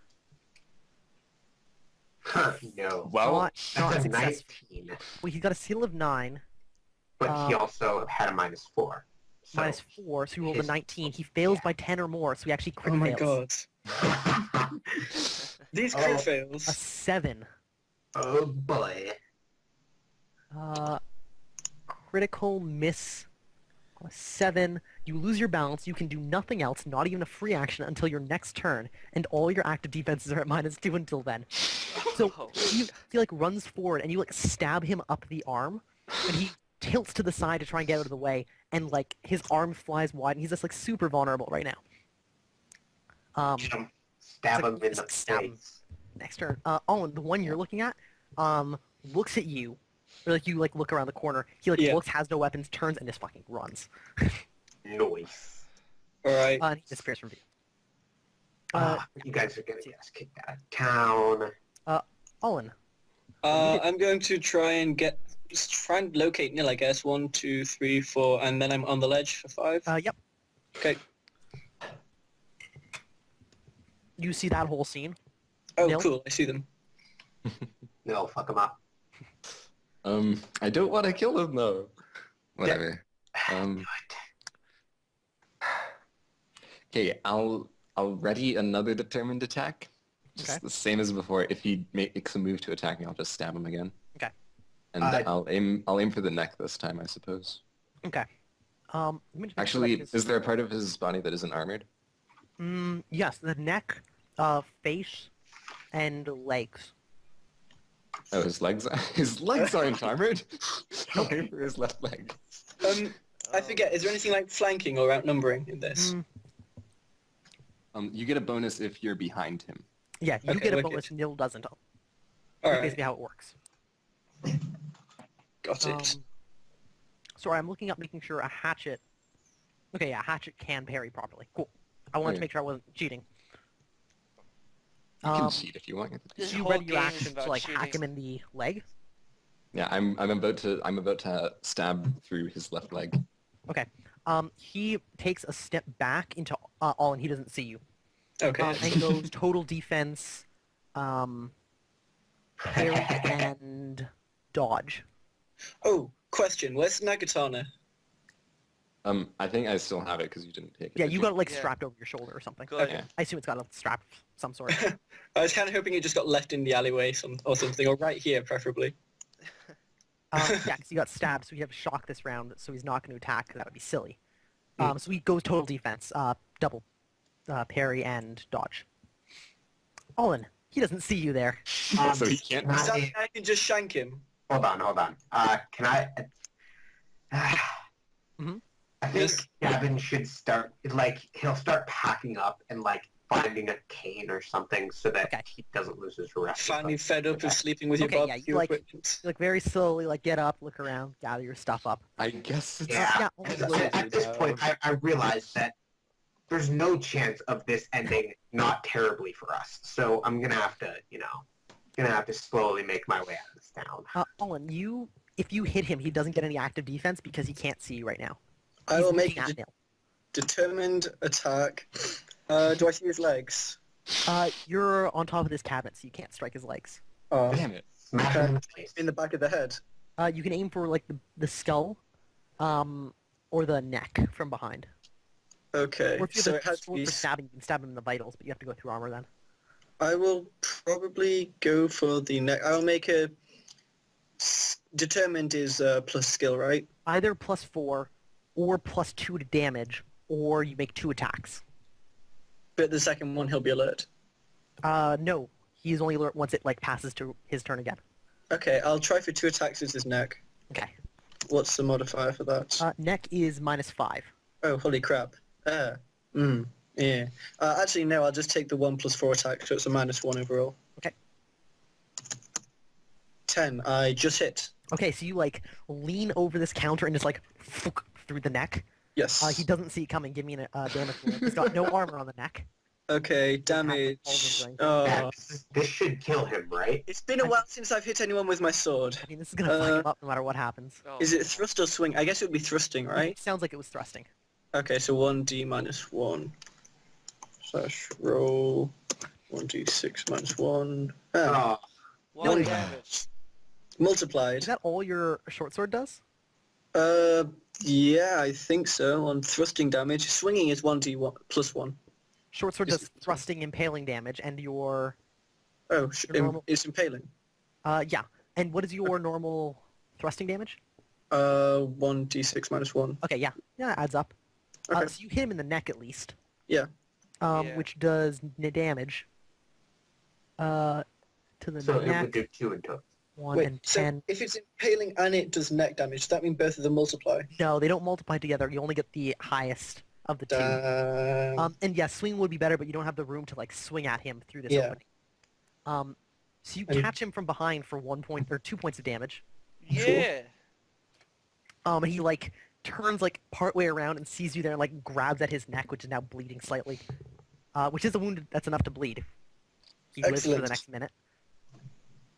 No. Well, Not That's a successful. 19. Well, he's got a skill of 9, But he also had a -4. So. -4, so he rolled a his- 19. He fails by 10 or more, so he actually crit Oh my fails. god. These crit Oh. A fails. 7. Oh boy. Critical miss. A 7. You lose your balance. You can do nothing else, not even a free action, until your next turn, and all your active defenses are at -2 until then. So Oh. he like runs forward, and you like stab him up the arm, and he tilts to the side to try and get out of the way, and like his arm flies wide, and he's just like super vulnerable right now. Jump. Stab It's like- him in it's the like stab him. face. Next turn. Owen, the one you're looking at, looks at you, or like you like look around the corner. He like Yeah. looks, has no weapons, turns, and just fucking runs. Noise. Alright. And he disappears from view. You guys are gonna get us kicked out of town. Owen, I'm going to try and locate Nil, I guess. 1, 2, 3, 4, and then I'm on the ledge for 5. yep. Okay. You see that whole scene. Oh, Nil? cool. I see them. No, fuck him up. I don't want to kill him though. Whatever. Do it. Okay, I'll I'll ready another determined attack. Just Okay. the same as before. If he makes a move to attack me, I'll just stab him again. Okay. And I'll aim for the neck this time, I suppose. Okay. Let me just make sure Actually, that is there a part of his body that isn't armored? yes, the neck, face, and legs. Oh, his legs aren't armored? I'll aim for his left leg. I forget. Is there anything like flanking or outnumbering in this? You get a bonus if you're behind him. Yeah, you Okay, get a wicked. bonus, Nil doesn't. All That's right, basically how it works. got it. Sorry, I'm looking up, making sure a hatchet... Okay, yeah, a hatchet can parry properly. Cool. I wanted to Okay. make sure I wasn't cheating. You can cheat if you want. This So you whole ready your game is action to about like hack cheating. him in the leg? Yeah, I'm about to stab through his left leg. Okay. He takes a step back into all, and he doesn't see you. Okay. And goes total defense, parry, and dodge. Oh, question. Where's Nagatana? I think I still have it because you didn't take it. Yeah, did you you? got it like Yeah. strapped over your shoulder or something. Good. Yeah. I assume it's got a strap of some sort. I was kind of hoping it just got left in the alleyway or something, or right here, preferably. Yeah, because you got stabbed, so you have shock this round, so he's not going to attack, 'cause that would be silly. So he goes total defense, double parry and dodge. Olin, he doesn't see you there. So he can't. Can Does that I- mean I can just shank him? Hold on. Can I? Mhm. I think Yes. Gavin should start. He'll start packing up and finding a cane or something so that Okay. he doesn't lose his rest. Finally fed up of sleeping with your Okay, yeah, barbecue you, like- equipment. You, very slowly, get up, look around, gather your stuff up. I guess it's Yeah. Yeah, At this point, I realize that there's no chance of this ending not terribly for us. So I'm gonna have to, slowly make my way out of this town. Olin, if you hit him, he doesn't get any active defense because he can't see you right now. I He's will make looking a at Nil. determined attack. Do I see his legs? You're on top of this cabinet, so you can't strike his legs. Oh, Damn it. Smash him in the face. in the back of the head. You can aim for the skull, or the neck from behind. Okay, Or if you so have it a has to sword be... for stabbing, you can stab him in the vitals, but you have to go through armor then. I will probably go for the neck. I'll make a... Determined is plus skill, right? Either +4 or +2 to damage, or you make 2 attacks. But the second one, he'll be alert. No. He's only alert once it passes to his turn again. Okay, I'll try for 2 attacks with his neck. Okay. What's the modifier for that? Neck is -5. Oh, holy crap. Yeah. Actually, no, I'll just take the 1 + 4 attack, so it's a -1 overall. Okay. 10. I just hit. Okay, so you lean over this counter and just fook through the neck. Yes. He doesn't see it coming. Give me a damage roll. He's got no armor on the neck. Okay, All damage. the Oh. This should kill him, right? It's been a while since I've hit anyone with my sword. I mean, this is gonna fuck him up no matter what happens. Oh, Is it thrust or swing? I guess it would be thrusting, right? It sounds like it was thrusting. Okay, so 1d -1 / roll 1d6 -1. Oh, One No. damage. Multiplied. Is that all your short sword does? Yeah, I think so. On thrusting damage, swinging is 1d1 +1. Short sword Is does thrusting, impaling damage, and your Oh, Your normal- it's impaling. yeah. And what is your normal thrusting damage? 1d6 -1. Okay, yeah, that adds up. Okay. So you hit him in the neck at least. Yeah. Yeah. Which does damage. To the so it neck, would do 2 in total. 1 Wait, and so 10. if it's impaling and it does neck damage, does that mean both of them multiply? No, they don't multiply together. You only get the highest of the two. And yeah, swing would be better, but you don't have the room to swing at him through this Yeah. opening. So you And- catch him from behind for 1 point or 2 points of damage. Yeah. And he turns part way around and sees you there and grabs at his neck, which is now bleeding slightly. Which is a wound that's enough to bleed. He lives for the Excellent. next minute.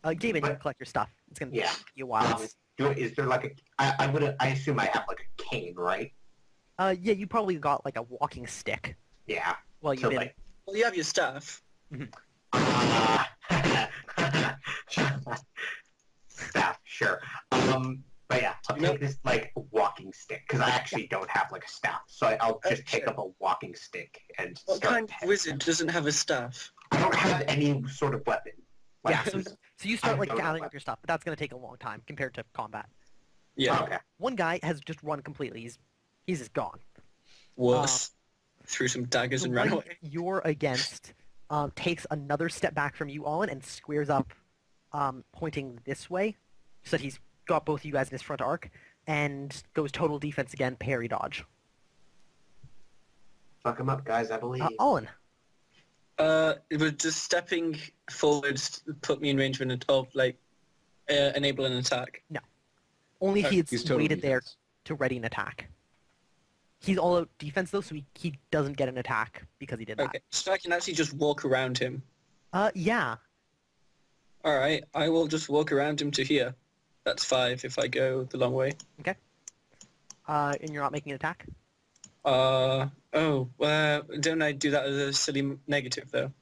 Gavin, you But- can collect your stuff. It's gonna Yeah. take you a while. Is there I assume I have a cane, right? Yeah, you probably got a walking stick. Yeah. Well, you've So been. Well, you have your staff. Staff, sure. But yeah, I'll take this walking stick because I actually actually don't have like a staff, so I'll just pick Okay. up a walking stick and What start. kind of wizard doesn't have a staff? I don't have any sort of weapon. Like, Yeah, so you start like I don't know gathering what- up your stuff, but that's gonna take a long time compared to combat. Yeah. Oh, okay. One guy has just run completely. He's just gone. Worse. Threw some daggers The and ran one away. you're against takes another step back from you, Olin, and squares up, pointing this way, so that he's got both of you guys in his front arc, and goes total defense again, parry dodge. Fuck him up, guys. I believe. Olin, It was just stepping forwards put me in range of enable an attack. only if he had He's total waited there defense. to ready an attack. He's all out defense though, so he doesn't get an attack because he did that. Okay, so I can actually just walk around him. Yeah. Alright, I will just walk around him to here. That's 5 if I go the long way. And you're not making an attack? Don't I do that as a silly negative though?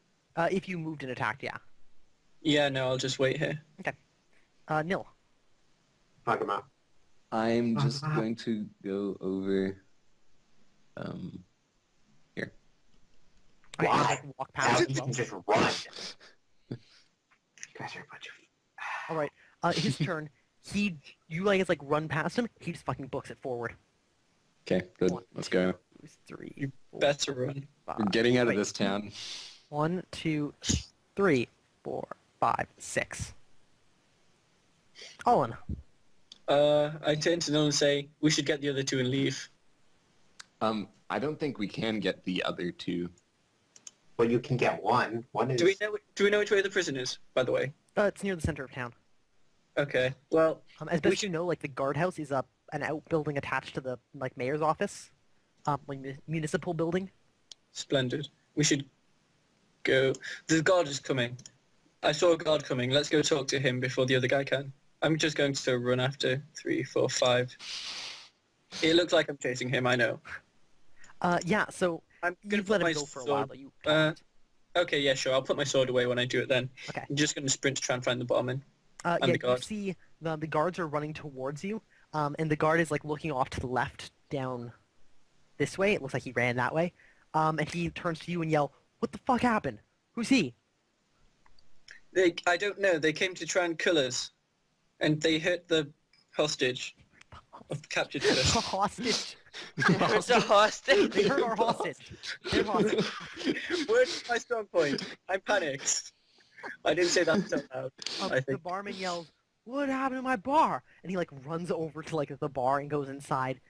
If you moved and attacked, yeah. Yeah, no, I'll just wait here. Nil. Fuck him up. I'm just going to go over here. Okay, Why? like, walk Now past you as well. can just run. You guys are a bunch of. All right. His turn. You like it's like run past him. He just fucking books it forward. Okay, good. One, Let's two, go. 3, You 4, Better run. We're 5. getting out of Wait. this town. 1, 2, 3, 4, 5, 6. Olin. I turn to Nil and say, we should get the other 2 and leave. I don't think we can get the other 2. Well, you can get one. One is. Do we know which way the prison is, by the way? It's near the center of town. Okay, well, As best you know, like the guardhouse is an outbuilding attached to the like mayor's office, municipal building. splendid. We should go. The guard is coming. I saw a guard coming. Let's go talk to him before the other guy can. I'm just going to run after 3, 4, 5. It looks like I'm chasing him, I know. Yeah. So I'm gonna you've put let him my go for a sword- while, but you. Okay, yeah, sure. I'll put my sword away when I do it then. Okay. I'm just going to sprint to try and find the barman. Yeah, the you guard. see the guards are running towards you, and the guard is like looking off to the left down this way. It looks like he ran that way, and he turns to you and yell, "What the fuck happened? Who's he?" I don't know. They came to try and kill us. And they hurt the hostage. Of captured A us. hostage. It's a hostage. They hurt our hostage. They're hostage. Where's my strong point? I'm panicked. I didn't say that so loud. I The think. barman yells, "What happened to my bar?" And he like runs over to like the bar and goes inside.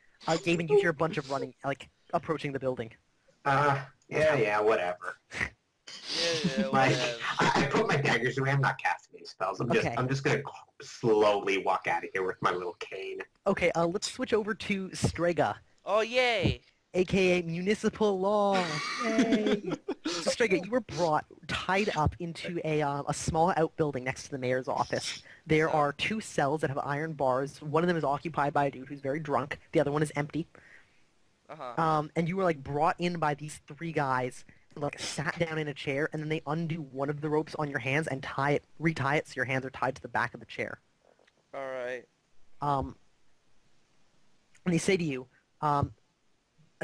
Gavin, you hear a bunch of running, like approaching the building. Yeah, whatever. Yeah, My, whatever. I put my daggers away. I'm not casting any spells. Okay. I'm just gonna slowly walk out of here with my little cane. Okay, let's switch over to Strega, Oh, yay. aka Municipal Law. Yay! So Strega, you were tied up into a small outbuilding next to the mayor's office. There are 2 cells that have iron bars. One of them is occupied by a dude who's very drunk. The other one is empty. Uh-huh. And you were like brought in by these 3 guys, like sat down in a chair, and then they undo one of the ropes on your hands and retie it so your hands are tied to the back of the chair. Alright. And they say to you,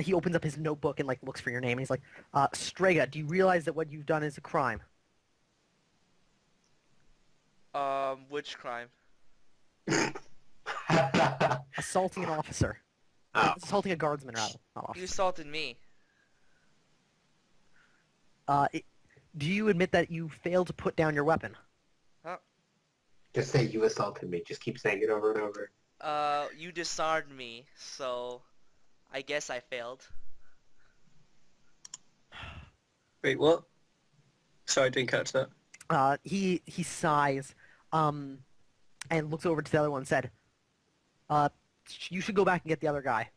he opens up his notebook and like looks for your name, and he's like, Strega, do you realize that what you've done is a crime? Which crime? Assaulting an officer. Oh. Assaulting a guardsman, rather. Not You officer. assaulted me. Do you admit that you failed to put down your weapon? Just say you assaulted me. Just keep saying it over and over. You disarmed me, so I guess I failed. Wait, what? Sorry, I didn't catch that. He sighs, and looks over to the other one and said, you should go back and get the other guy.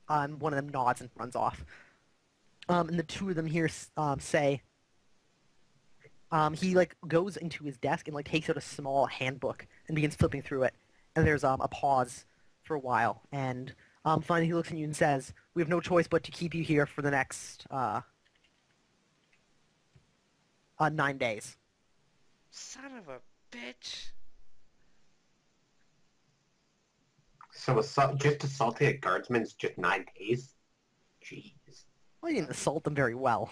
One of them nods and runs off. And the 2 of them here say, he like goes into his desk and like takes out a small handbook and begins flipping through it. And there's a pause for a while, and finally he looks at you and says, "We have no choice but to keep you here for the next 9 days." Son of a bitch. So just assaulting a guardsman is just 9 days? Jeez. Well, you didn't assault them very well.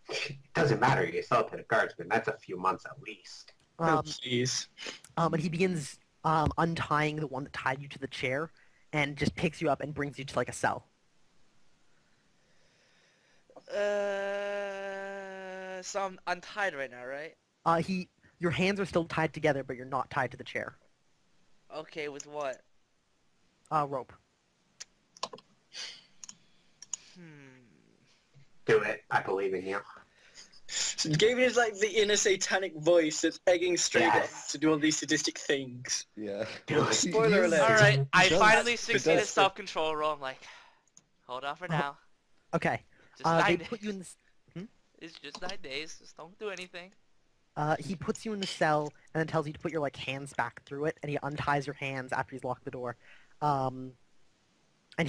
It doesn't matter, you assaulted a guardsman. That's a few months at least. Oh, jeez. And he begins untying the one that tied you to the chair, and just picks you up and brings you to like a cell. So I'm untied right now, right? Your hands are still tied together, but you're not tied to the chair. Okay, with what? Rope. Do it. I believe in you. So Gavin is like the inner satanic voice that's egging Stray Yes. to do all these sadistic things. Yeah. Do it. Spoiler alert. Alright, I does- finally it succeeded does- self-control roll. I'm like, hold on for now. Okay. Just 9 They days. put you in this. It's just 9 days. Just don't do anything. He puts you in the cell and then tells you to put your like hands back through it, and he unties your hands after he's locked the door. And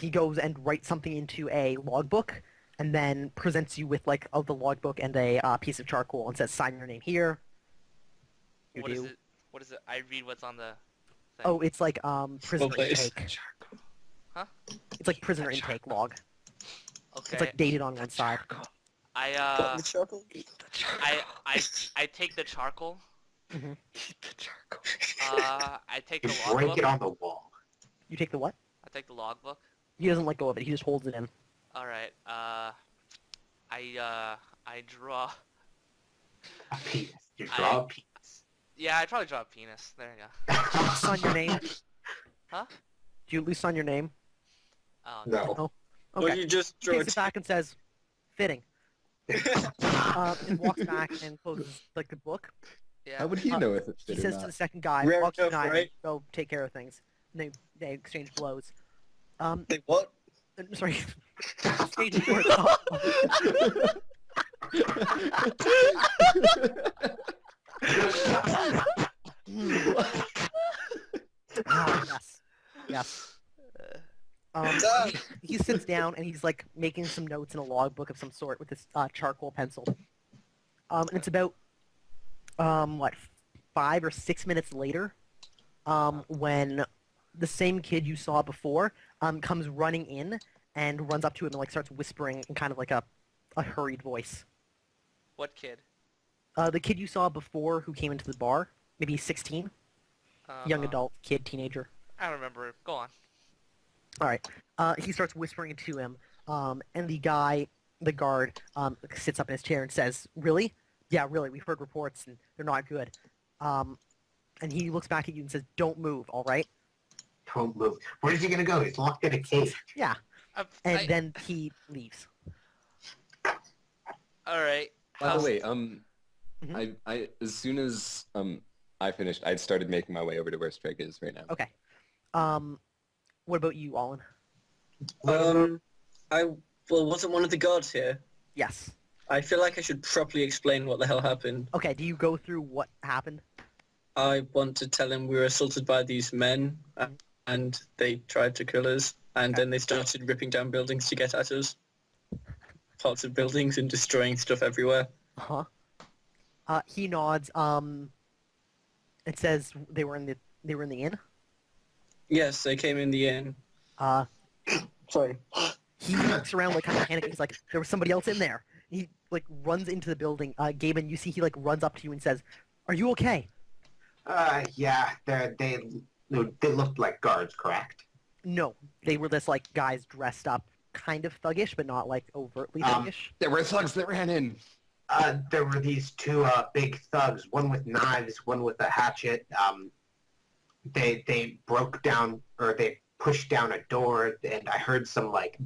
he goes and writes something into a logbook, and then presents you with like the logbook and a piece of charcoal and says, "Sign your name here." You What is do. it? What is it? I read what's on the thing. Oh, it's like prisoner place. intake. Huh? It's like prisoner intake log. Okay. It's like dated on one side. Got the charcoal? I take the charcoal. Mhm. I take the You break logbook. it on the wall. You take the what? I take the logbook. He doesn't let go of it. He just holds it in. All right. I draw. A penis. You draw a penis. Yeah, I'd probably draw a penis. There you go. Loose on your name. Huh? Do you loose on your name? Oh, No. Oh. Or Okay. you just He draw takes it back and says, "Fitting." And walks back and closes like the book. Yeah. How would he know if it's He fit or says to not? the second guy, Rare "Walk you enough, and I right? go take care of things." And they exchange blows. They what? Sorry. Exchange words. Oh. Yes. Yes. He sits down and he's like making some notes in a logbook of some sort with this charcoal pencil. And it's about 5 or 6 minutes later, when the same kid you saw before comes running in and runs up to him and like starts whispering in kind of like a hurried voice. What kid? The kid you saw before who came into the bar, maybe 16, young Uh, adult, kid, teenager. I don't remember. Go on. All right. He starts whispering to him, and the guard, sits up in his chair and says, "Really? Yeah, really. We've heard reports, and they're not good." And he looks back at you and says, "Don't move, all right?" Don't move. Where's he gonna go? He's locked in a cage. Yeah. And then he leaves. All right. By the way, Mhm. I as soon as I finished, I started making my way over to where Strike is right now. Okay. What about you, Olin? Wasn't one of the guards here. Yes. I feel like I should properly explain what the hell happened. Okay. Do you go through what happened? I want to tell him we were assaulted by these men, and they tried to kill us, and then they started ripping down buildings to get at us. Parts of buildings and destroying stuff everywhere. Uh-huh. He nods. It says they were in the inn. Yes, they came in the inn. Sorry. He looks around like kind of panicking. He's like, "There was somebody else in there." He like runs into the building. Gabin, you see he like runs up to you and says, "Are you okay?" Yeah, they looked like guards, correct? No, they were just like guys dressed up, kind of thuggish, but not like overtly thuggish. There were thugs that ran in. There were these two big thugs, one with knives, one with a hatchet. They broke down, or they pushed down a door, and I heard some like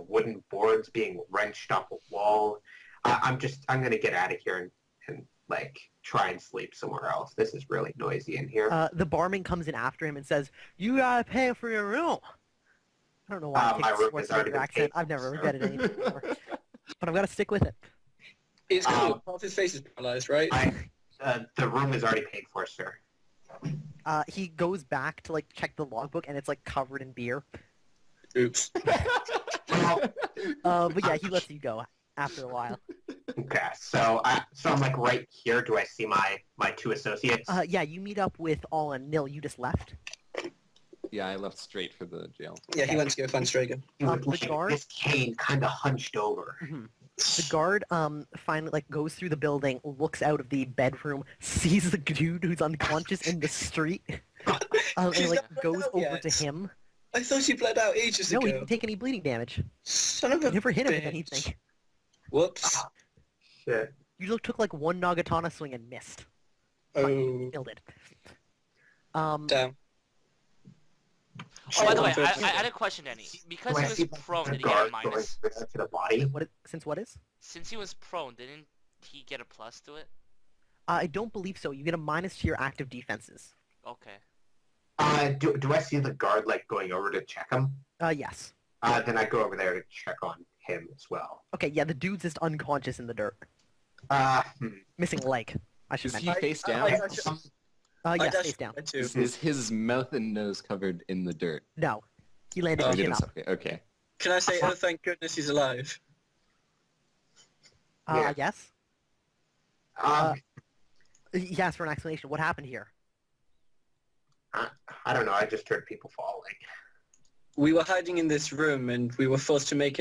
wooden boards being wrenched off a wall. I'm gonna get out of here and like try and sleep somewhere else. This is really noisy in here. The barman comes in after him and says, "You gotta pay for your room." I don't know why My I room picked has already Schwarzenegger been accent. paid I've never for, sir. regretted anything before. But I'm gonna stick with it. It's cool. Half his face is paralyzed, right? The room is already paid for, sir. He goes back to like check the logbook and it's like covered in beer. Oops. Well, But yeah, he lets you go after a while. Okay, so I'm like right here. Do I see my two associates? Yeah, you meet up with All and Nil. You just left. Yeah, I left straight for the jail. Yeah, he went to go find Stragan. The guard. This cane kind of hunched over. The guard finally like goes through the building, looks out of the bedroom, sees the dude who's unconscious in the street, and He's like not bled goes out over yet. to him. I thought he bled out ages No, he ago. didn't take any bleeding damage. Son of a You never hit him with bitch. anything. Whoops. Shit. You took like one Nagatana swing and missed. Oh, Killed it. damn. Oh, by the way, Sure. I had a question, Danny. Because Do I he see was prone, the did he get a guard minus? going to the body? What is? Since he was prone, didn't he get a plus to it? I don't believe so. You get a minus to your active defenses. Okay. Do I see the guard like going over to check him? Yes. Then I go over there to check on him as well. Okay, yeah, the dude's just unconscious in the dirt. Missing a leg, I should Is he mention. face I- down? Yes, I face down. too. Is his mouth and nose covered in the dirt? No. He landed Oh, He chin didn't up. suffocate. Okay. Can I say, oh, thank goodness he's alive? Yeah. Yes? He asked for an explanation. What happened here? I don't know. I just heard people falling. We were hiding in this room and we were forced to make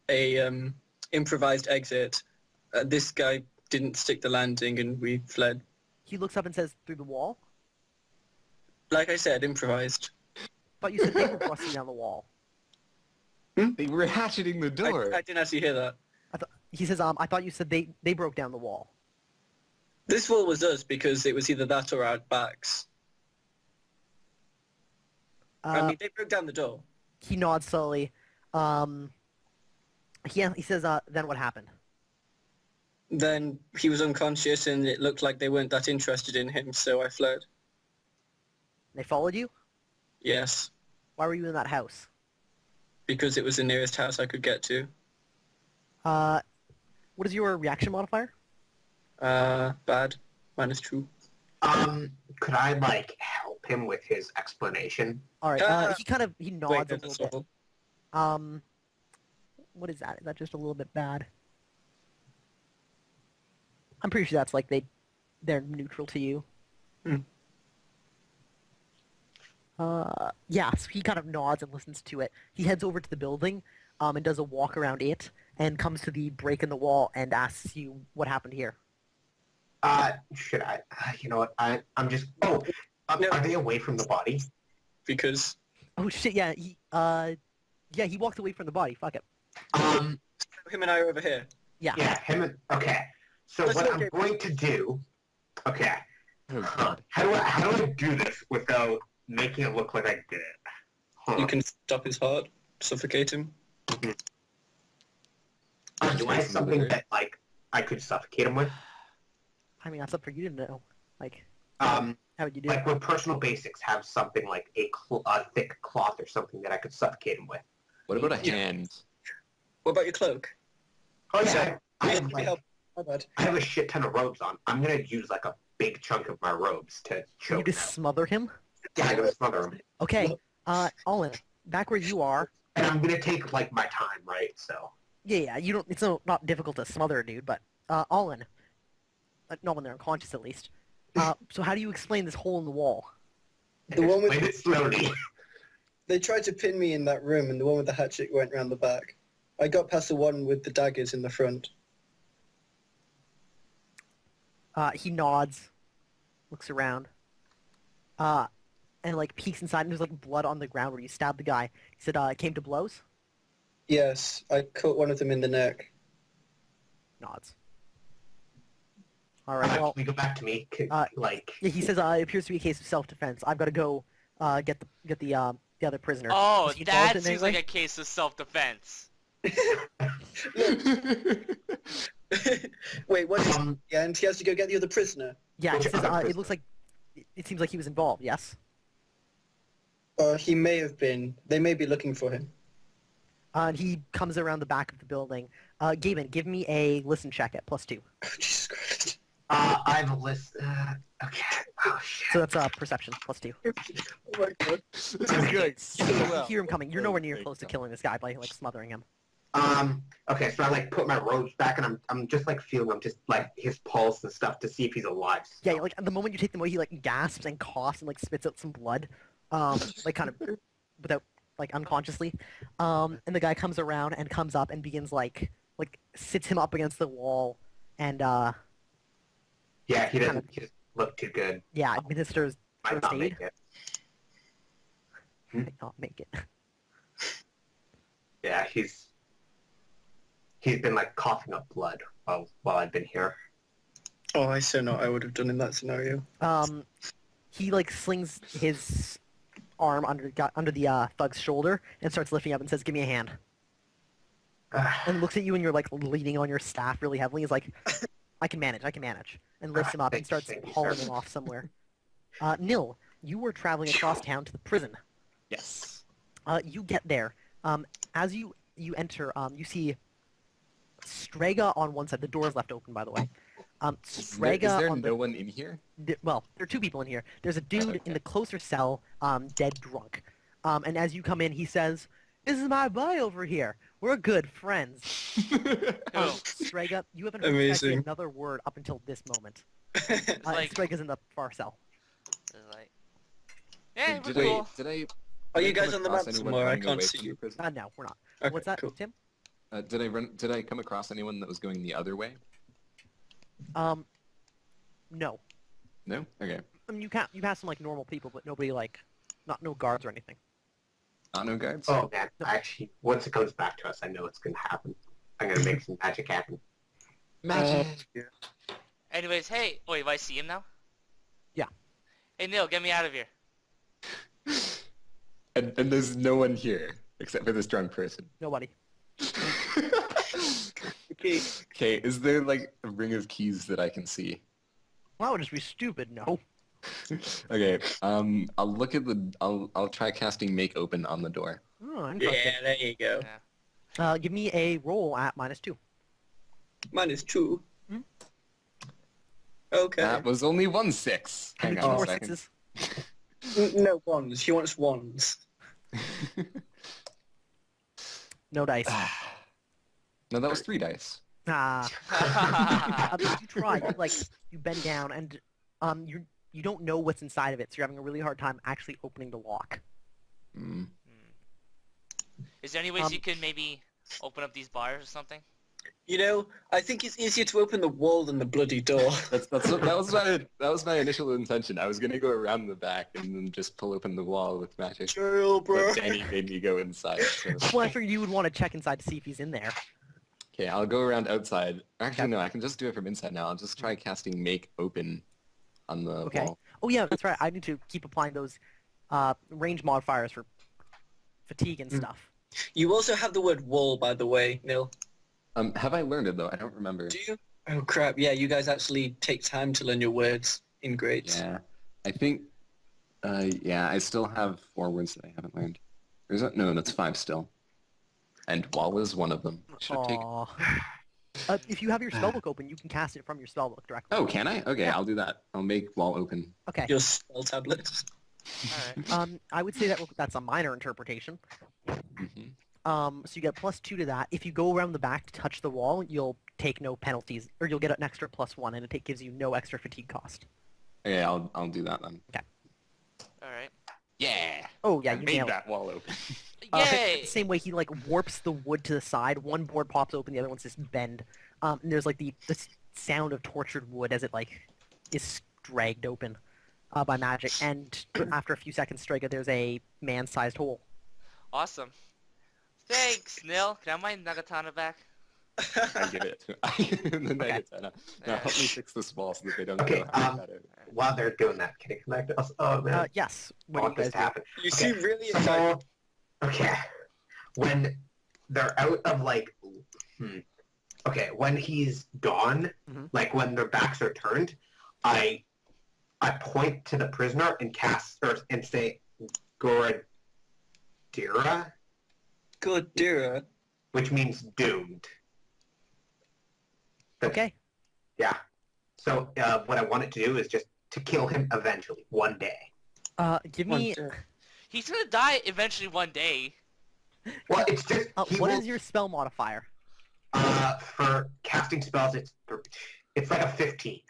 a improvised exit. This guy didn't stick the landing and we fled. He looks up and says, through the wall? Like I said, improvised. Thought you said they were busting down the wall. They were hatcheting the door. I didn't actually hear that. He says, I thought you said they broke down the wall. This wall was us because it was either that or our backs. I mean, they broke down the door. He nods slowly. He says, then what happened? Then he was unconscious and it looked like they weren't that interested in him, so I fled. They followed you? Yes, Why were you in that house? because it was the nearest house I could get to. What is your reaction modifier? Bad. -2. Could I like help him with his explanation? All right. He Wait, nods a that's little bit. all. What is that? Is that just a little bit bad? I'm pretty sure that's like they're neutral to you. Yeah, so he kind of nods and listens to it. He heads over to the building, and does a walk around it, and comes to the break in the wall and asks you what happened here. Should I? You know what? I'm just. Oh, No. are they away from the body? Because Oh shit! Yeah, he walked away from the body. Fuck it. him and I are over here. Yeah. Yeah, him. Okay. So Let's what look I'm at- going to do? Okay. Oh, God. How do I do this without making it look like I did it? Huh. You can stop his heart, suffocate him. Do I have something that like I could suffocate him with? I mean, that's up for you to know. Like, How would you do like it? would personal basics have something like a thick cloth or something that I could suffocate him with? What about a Yeah. hand? What about your cloak? Oh So, yeah, I have Let me like, help. My bad. I have a shit ton of robes on. I'm gonna use like a big chunk of my robes to You choke him. just smother him? Yeah, I'm gonna smother him. Okay. Olin, back where you are. And I'm gonna take like my time, right? So Yeah, you don't. It's not difficult to smother a dude, but Olin, not when they're unconscious at least. So how do you explain this hole in the wall? The one with explain it slowly. They tried to pin me in that room, and the one with the hatchet went round the back. I got past the one with the daggers in the front. He nods, looks around, and like peeks inside, and there's like blood on the ground where you stabbed the guy. He said, "It came to blows." Yes, I caught one of them in the neck. Nods. All right. Well, Can we go back to me? Like yeah, he says it appears to be a case of self-defense. I've got to go get the other prisoner. Oh, Was he involved that in seems any way? like a case of self-defense. Wait, what is um, yeah, and he has to go get the other prisoner. Yeah, he Which says other it looks like it seems like he was involved. Yes. He may have been. They may be looking for him. And he comes around the back of the building. Gavin, give me a listen check at +2. Oh, Jesus Christ. I have a list. Okay. Oh shit. So that's perception +2. Oh my God. This is good. You hear him coming. You're nowhere near close to killing this guy by like smothering him. Okay, so I like put my robes back, and I'm just like feeling him, just like his pulse and stuff to see if he's alive. Yeah, like the moment you take them away, he like gasps and coughs and like spits out some blood, like kind of without like unconsciously. And the guy comes around and comes up and begins like sits him up against the wall, and Yeah, he kind doesn't. He doesn't look too good. yeah, administers Might first not aid. make it. Might not make it. Yeah, he's been like coughing up blood while I've been here. Oh, I so know what I would have done in that scenario. He like slings his arm under the thug's shoulder and starts lifting up and says, "Give me a hand." And looks at you and you're like leaning on your staff really heavily. He's like, I can manage, and lifts him up and starts Thank you, hauling sir. him off somewhere. Nil, you were traveling across town to the prison. Yes. You get there. As you enter, you see Strega on one side. The door is left open, by the way. Strega Is there on no one in here? well, there are two people in here. There's a dude Okay. in the closer cell, dead drunk. And as you come in, he says, "This is my boy over here. We're good friends." Cool. Strega, you haven't heard Strega say Amazing. another word up until this moment. It's like, Strega's in the far cell. it's like, yeah, we're Did cool. Are you I come guys on the across map anyone somewhere? I running can't away see from you. the prison? No, we're not. Okay, What's that, cool. Tim? Did I come across anyone that was going the other way? No. No. Okay. I mean, you pass some like normal people, but nobody like, no guards or anything. No guards. Oh man, actually, once it comes back to us, I know it's gonna happen. I'm gonna make some magic happen. Magic. Anyways, hey, wait, do I see him now? Yeah. Hey, Neil, get me out of here. And there's no one here except for this drunk person. Nobody. Okay. Okay, is there like a ring of keys that I can see? Well, that would just be stupid. No. Okay, I'll look at I'll try casting make open on the door. Oh, interesting. Yeah, there you go. Give me a roll at -2. -2. Hmm? Okay. That was only 1 6. And Hang two on a more second. sixes. No ones. He wants ones. No dice. No, that was 3 dice. You try. You bend down and you don't know what's inside of it, so you're having a really hard time actually opening the lock. Mm. Is there any ways you can maybe open up these bars or something? You know, I think it's easier to open the wall than the bloody door. That was my initial intention. I was gonna go around the back and then just pull open the wall with magic. Chill, bro. But Danny made me go inside. So. Well, I figured you would want to check inside to see if he's in there. Okay, I'll go around outside. Actually, no, I can just do it from inside now. I'll just try casting make open on the Okay. wall. Oh yeah, that's right. I need to keep applying those range modifiers for fatigue and stuff. You also have the word wall, by the way, Neil. Have I learned it though? I don't remember. Do you? Oh crap! Yeah, you guys actually take time to learn your words in grades. Yeah, I think. Yeah, I still have 4 words that I haven't learned. Or is that no? That's 5 still. And wall is one of them. Should have taken. Aw. If you have your spellbook open, you can cast it from your spellbook directly. Oh, can I? Okay, Yeah. I'll do that. I'll make wall open. Okay. Your spell tablets. Alright. I would say that's a minor interpretation. Hmm. So you get +2 to that. If you go around the back to touch the wall, you'll take no penalties, or you'll get an extra +1, and it gives you no extra fatigue cost. Okay, I'll do that then. Alright. Yeah. Oh yeah, I you made nailed it. that wall open. Yay! The same way he like warps the wood to the side. One board pops open, the other one's just bend. And there's like the sound of tortured wood as it like is dragged open by magic. And after a few seconds, Strega, there's a man-sized hole. Awesome. Thanks, Neil. Can I have my Nagatana back? I give it to the Nagatana. Now Yeah. help me fix this wall so that they don't Okay, know how to cut it. While they're doing that, can it connect us? Oh man, Yes. I What want do you this guys to do? happen. You Okay, seem really excited. So, okay, when they're out of like, okay, when he's gone, Mhm. like when their backs are turned, I point to the prisoner and and say, Goradira, Good dear. which means doomed. Okay. Yeah. So what I want it to do is just to kill him eventually, one day. Give me. He's gonna die eventually one day. Well, it's just What is your spell modifier? for casting spells. It's like a 15.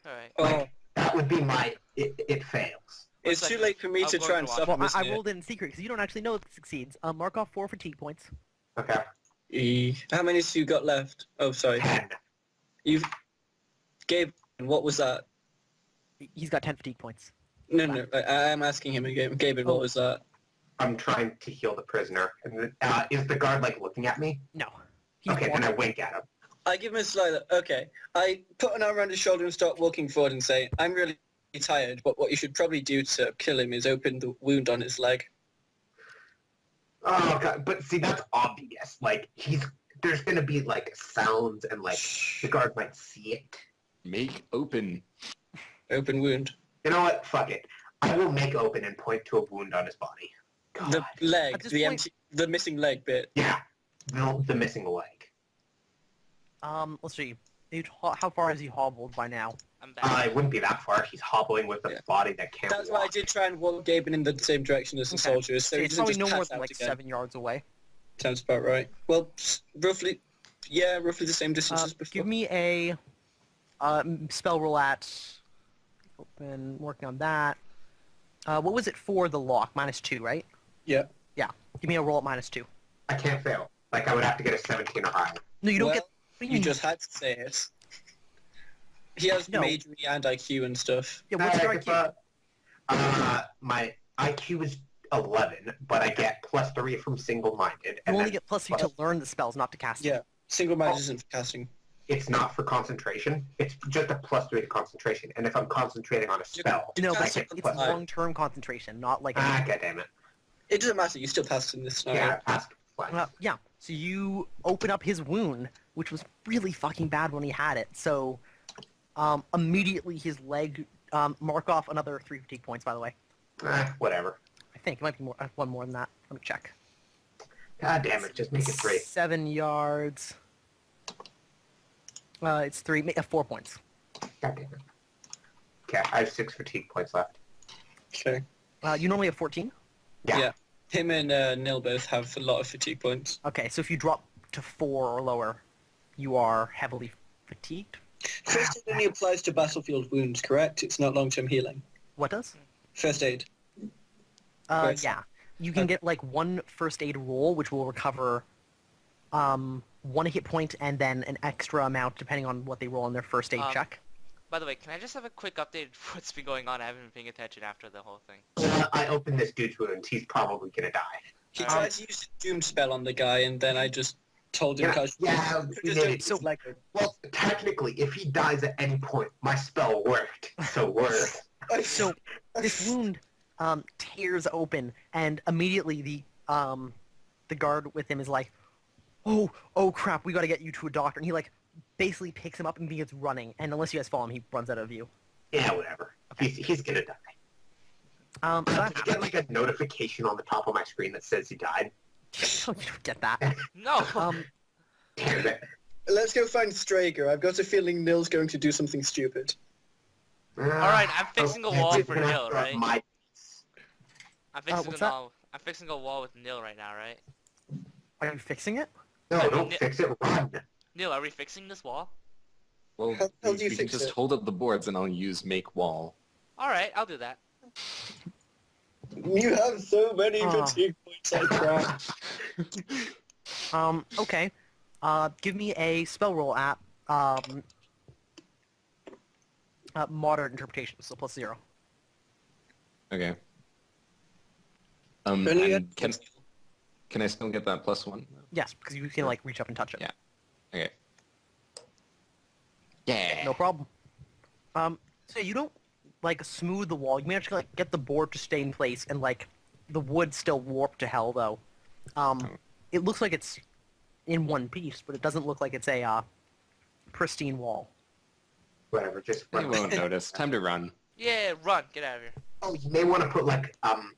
Alright. Oh, Like that would be my. It fails. it's too late for me I'm to going try to and watch stop it. him. Well, I isn't it? rolled it in secret because you don't actually know if it succeeds. Mark off 4 fatigue points. Okay. How many have you got left? Oh, sorry. 10. You've... Gabe, what was that? He's got 10 fatigue points. No, I'm asking him again. Gabe, what was that? I'm trying to heal the prisoner. And is the guard like looking at me? No. He's Okay, then I wink at him. I give him a slight look. Okay. I put an arm around his shoulder and start walking forward and say, I'm really tired, but what you should probably do to kill him is open the wound on his leg. Oh god, but see that's obvious. Like there's gonna be like sounds and like the guard might see it. Make open. Open wound. You know what? Fuck it. I will make open and point to a wound on his body. God. The leg, At this the point- the missing leg bit. Yeah. The missing leg. Let's see. How far is he hobbled by now? I'm back. It wouldn't be that far. He's hobbling with a Yeah. body that can't That's walk. why I did try and walk Gabe in the same direction as the Okay. soldiers, so he It's doesn't probably just no more pass than out like again. 7 yards away. Sounds about right. Well, roughly the same distance as before. Give me a spell roll at... Open, working on that. What was it for the lock? -2, right? Yeah. Yeah. Give me a roll at -2. I can't fail. Like I would have to get a 17 or higher. No, you don't Well, get... what do You mean? just had to say it. He has No. magery and IQ and stuff. Yeah, what's your IQ? My IQ is 11, but I get +3 from single-minded. You And only then get +3 to learn the spells, not to cast them. Yeah. Single mind isn't for casting. it's not for concentration. It's just a +3 to concentration. And if I'm concentrating on a spell, No, Cast but it it's for five. long-term concentration, not like... God damn it. It doesn't matter. You still passed in this scenario. Yeah, I passed twice. Yeah, so you open up his wound, which was really fucking bad when he had it. So immediately his leg... mark off another 3 fatigue points, by the way. Whatever. I think it might be more, one more than that. Let me check. God damn it, just make it 3. 7 yards. It's 3. 4 points. God damn it. Okay, I have 6 fatigue points left. Okay. You normally have 14? Yeah. Him and Nil both have a lot of fatigue points. Okay, so if you drop to 4 or lower, you are heavily fatigued. First aid only applies to battlefield wounds, correct? It's not long-term healing. What does? First aid. Right. Yeah. You can get like 1 first aid roll, which will recover 1 hit point and then an extra amount depending on what they roll on their first aid check. By the way, can I just have a quick update of what's been going on? I haven't been paying attention after the whole thing. I opened this dude's wounds. He's probably gonna die. He tried to use the doom spell on the guy, and then I just told him... Yeah, casually, yeah, we just did don't it. use like Well, technically, if he dies at any point, my spell worked. So we're... So this wound tears open, and immediately the guard with him is like, oh crap, we got to get you to a doctor. And he like basically picks him up and begins running. And unless you guys follow him, he runs out of view. Yeah, whatever. He's gonna die. So that Did you get like a notification on the top of my screen that says he died? you don't get that. No! Damn it. Let's go find Strager. I've got a feeling Nil's going to do something stupid. Alright, I'm fixing a wall for Nil, right? My... I'm fixing what's a that? wall. I'm fixing a wall with Nil right now, right? Are you fixing it? No, don't fix it. Run. Nil, are we fixing this wall? Well, How do you we can fix just it? hold up the boards and I'll use make wall. Alright, I'll do that. You have so many Ah. fatigue points, I crap. Okay. Give me a spell roll at moderate interpretation, so +0. Okay. Only And at- can I still get that +1? Yes, because you can like reach up and touch it. Yeah. Okay. Yeah. No problem. So you don't like smooth the wall. You manage to like get the board to stay in place, and like the wood's still warped to hell though. It looks like it's in one piece, but it doesn't look like it's a pristine wall. Whatever, just They run. won't notice. Time to run. Yeah, run! Get out of here. Oh, you may want to put like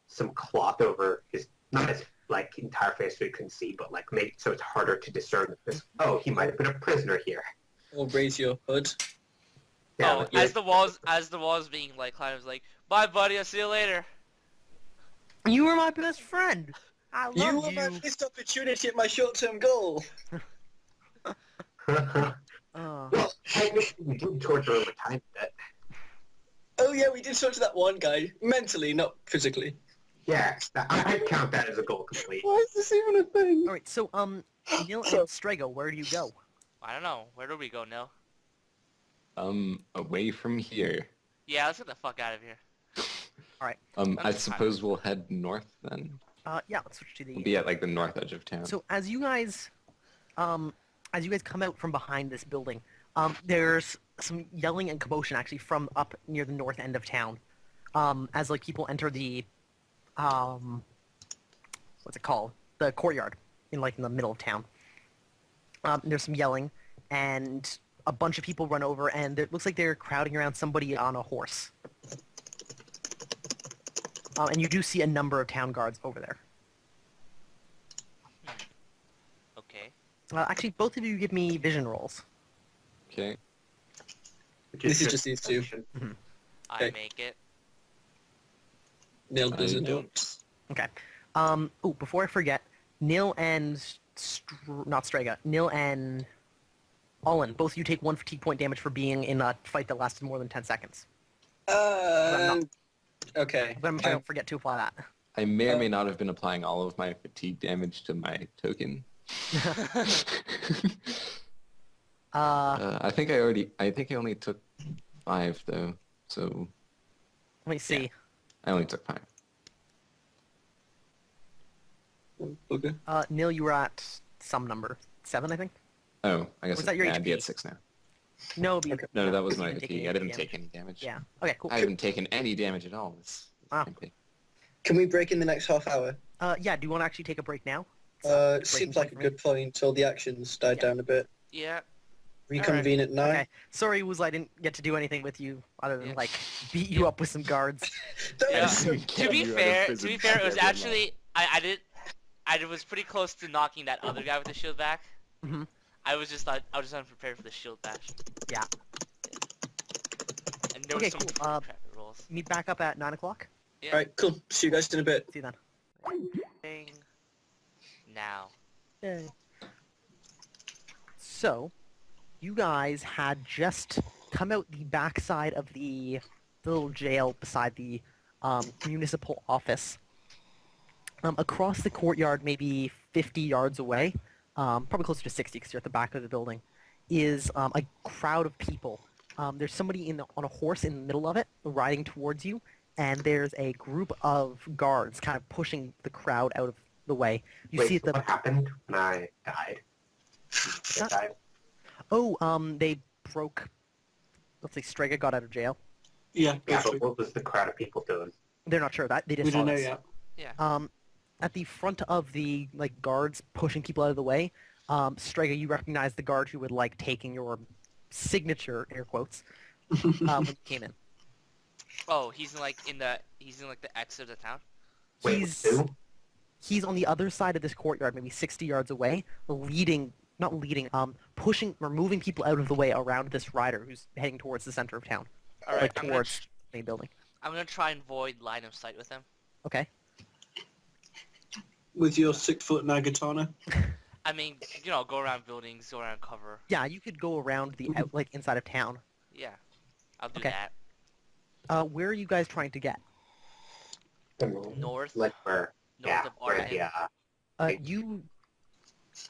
some cloth over his, not his like entire face so he can see, but like make so it's harder to discern this. Oh, he might have been a prisoner here. Or raise your hood. Yeah, Oh, like, as the walls being like climbed, was like, bye buddy, I'll see you later. You were my best friend. I love You were my missed opportunity at my short-term goal. Well, technically we did torture over time a bit. Oh yeah, we did talk to that one guy. Mentally, not physically. Yeah, I'd count that as a goal complete. Why is this even a thing? All right, so Neil So- and Strego, where do you go? I don't know. Where do we go, Nil? Away from here. Yeah, let's get the fuck out of here. I suppose we'll head north then. Yeah, let's switch to the. We'll be at like the north edge of town. So as you guys come out from behind this building, there's some yelling and commotion actually from up near the north end of town, as like people enter the, what's it called? The courtyard in the middle of town. There's some yelling, and a bunch of people run over, and it looks like they're crowding around somebody on a horse. And you do see a number of town guards over there. Okay. Actually, both of you give me vision rolls. Okay. This is just these two. I Okay. make it. Neil I doesn't. don't. Okay. Oh, before I forget, Nil and not Strega, Nil and Olin, both of you take 1 fatigue point damage for being in a fight that lasted more than 10 seconds. Okay. But I'm sure I don't forget to apply that. I may or may not have been applying all of my fatigue damage to my token. I think I only took 5 though, so Let me see. I only took 5. Okay. Nil, you were at some number. 7, I think? Oh, I guess Was that your I'd be HP? at 6 now. No, but Okay. No, that was You my didn't take fatigue. any I didn't damage. take any damage. yeah. Okay, cool. I haven't taken any damage at all. This Wow. campaign. Can we break in the next half hour? Yeah, do you want to actually take a break now? It seems like a good point till the actions died Yeah. down a bit. Yeah. Reconvene at 9. Okay. Sorry, Woozle, I didn't get to do anything with you other than, Yeah. beat you up with some guards. That Yeah. was so To be You out of fair, prison it was together, actually I was pretty close to knocking that other guy with the shield back. Mhm. I was just unprepared for the shield bash. Yeah. And there Okay, was some cool. traffic rolls. Meet back up at 9 o'clock. Yeah. Alright, cool. See you guys in a bit. See you then. Thing. Now. Yay. So, you guys had just come out the backside of the little jail beside the municipal office. Across the courtyard, maybe 50 yards away, probably closer to 60 because you're at the back of the building, is a crowd of people. There's somebody on a horse in the middle of it, riding towards you, and there's a group of guards kind of pushing the crowd out of the way. You Wait, see at the what happened when I died? I died? they broke. Let's say Strega got out of jail. Yeah, Yeah, but what was the crowd of people doing? They're not sure that they just we saw don't know this. yet. Yeah. At the front of the guards pushing people out of the way, Strega, you recognize the guard who would taking your signature air quotes when you came in. Oh, he's in the exit of the town. Wait, He's who? he's on the other side of this courtyard, maybe 60 yards away, pushing or moving people out of the way around this rider who's heading towards the center of town, All right. I'm towards the main building. gonna try and avoid line of sight with him. Okay. With your 6-foot Nagatana. I mean, go around buildings, go around cover. Yeah, you could go around the inside of town. Yeah. I'll do Okay. that. Where are you guys trying to get? North. Like where? North Yeah, of where Arden. the, You.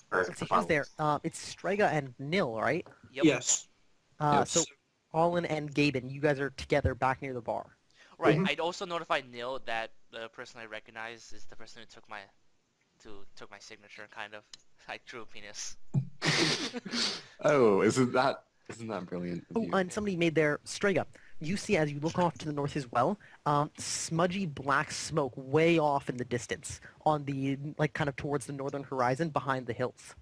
where Let's see who's there. It's Strega and Nil, right? Yep. Yes. Yes. So Olin and Gaben, you guys are together back near the bar. Right. Mhm. I'd also notify Neil that the person I recognize is the person who took my signature, kind of. I drew a penis. Oh, isn't that brilliant? of Oh, you? and somebody made their Strega. You see, as you look off to the north as well, smudgy black smoke way off in the distance on the kind of towards the northern horizon behind the hills.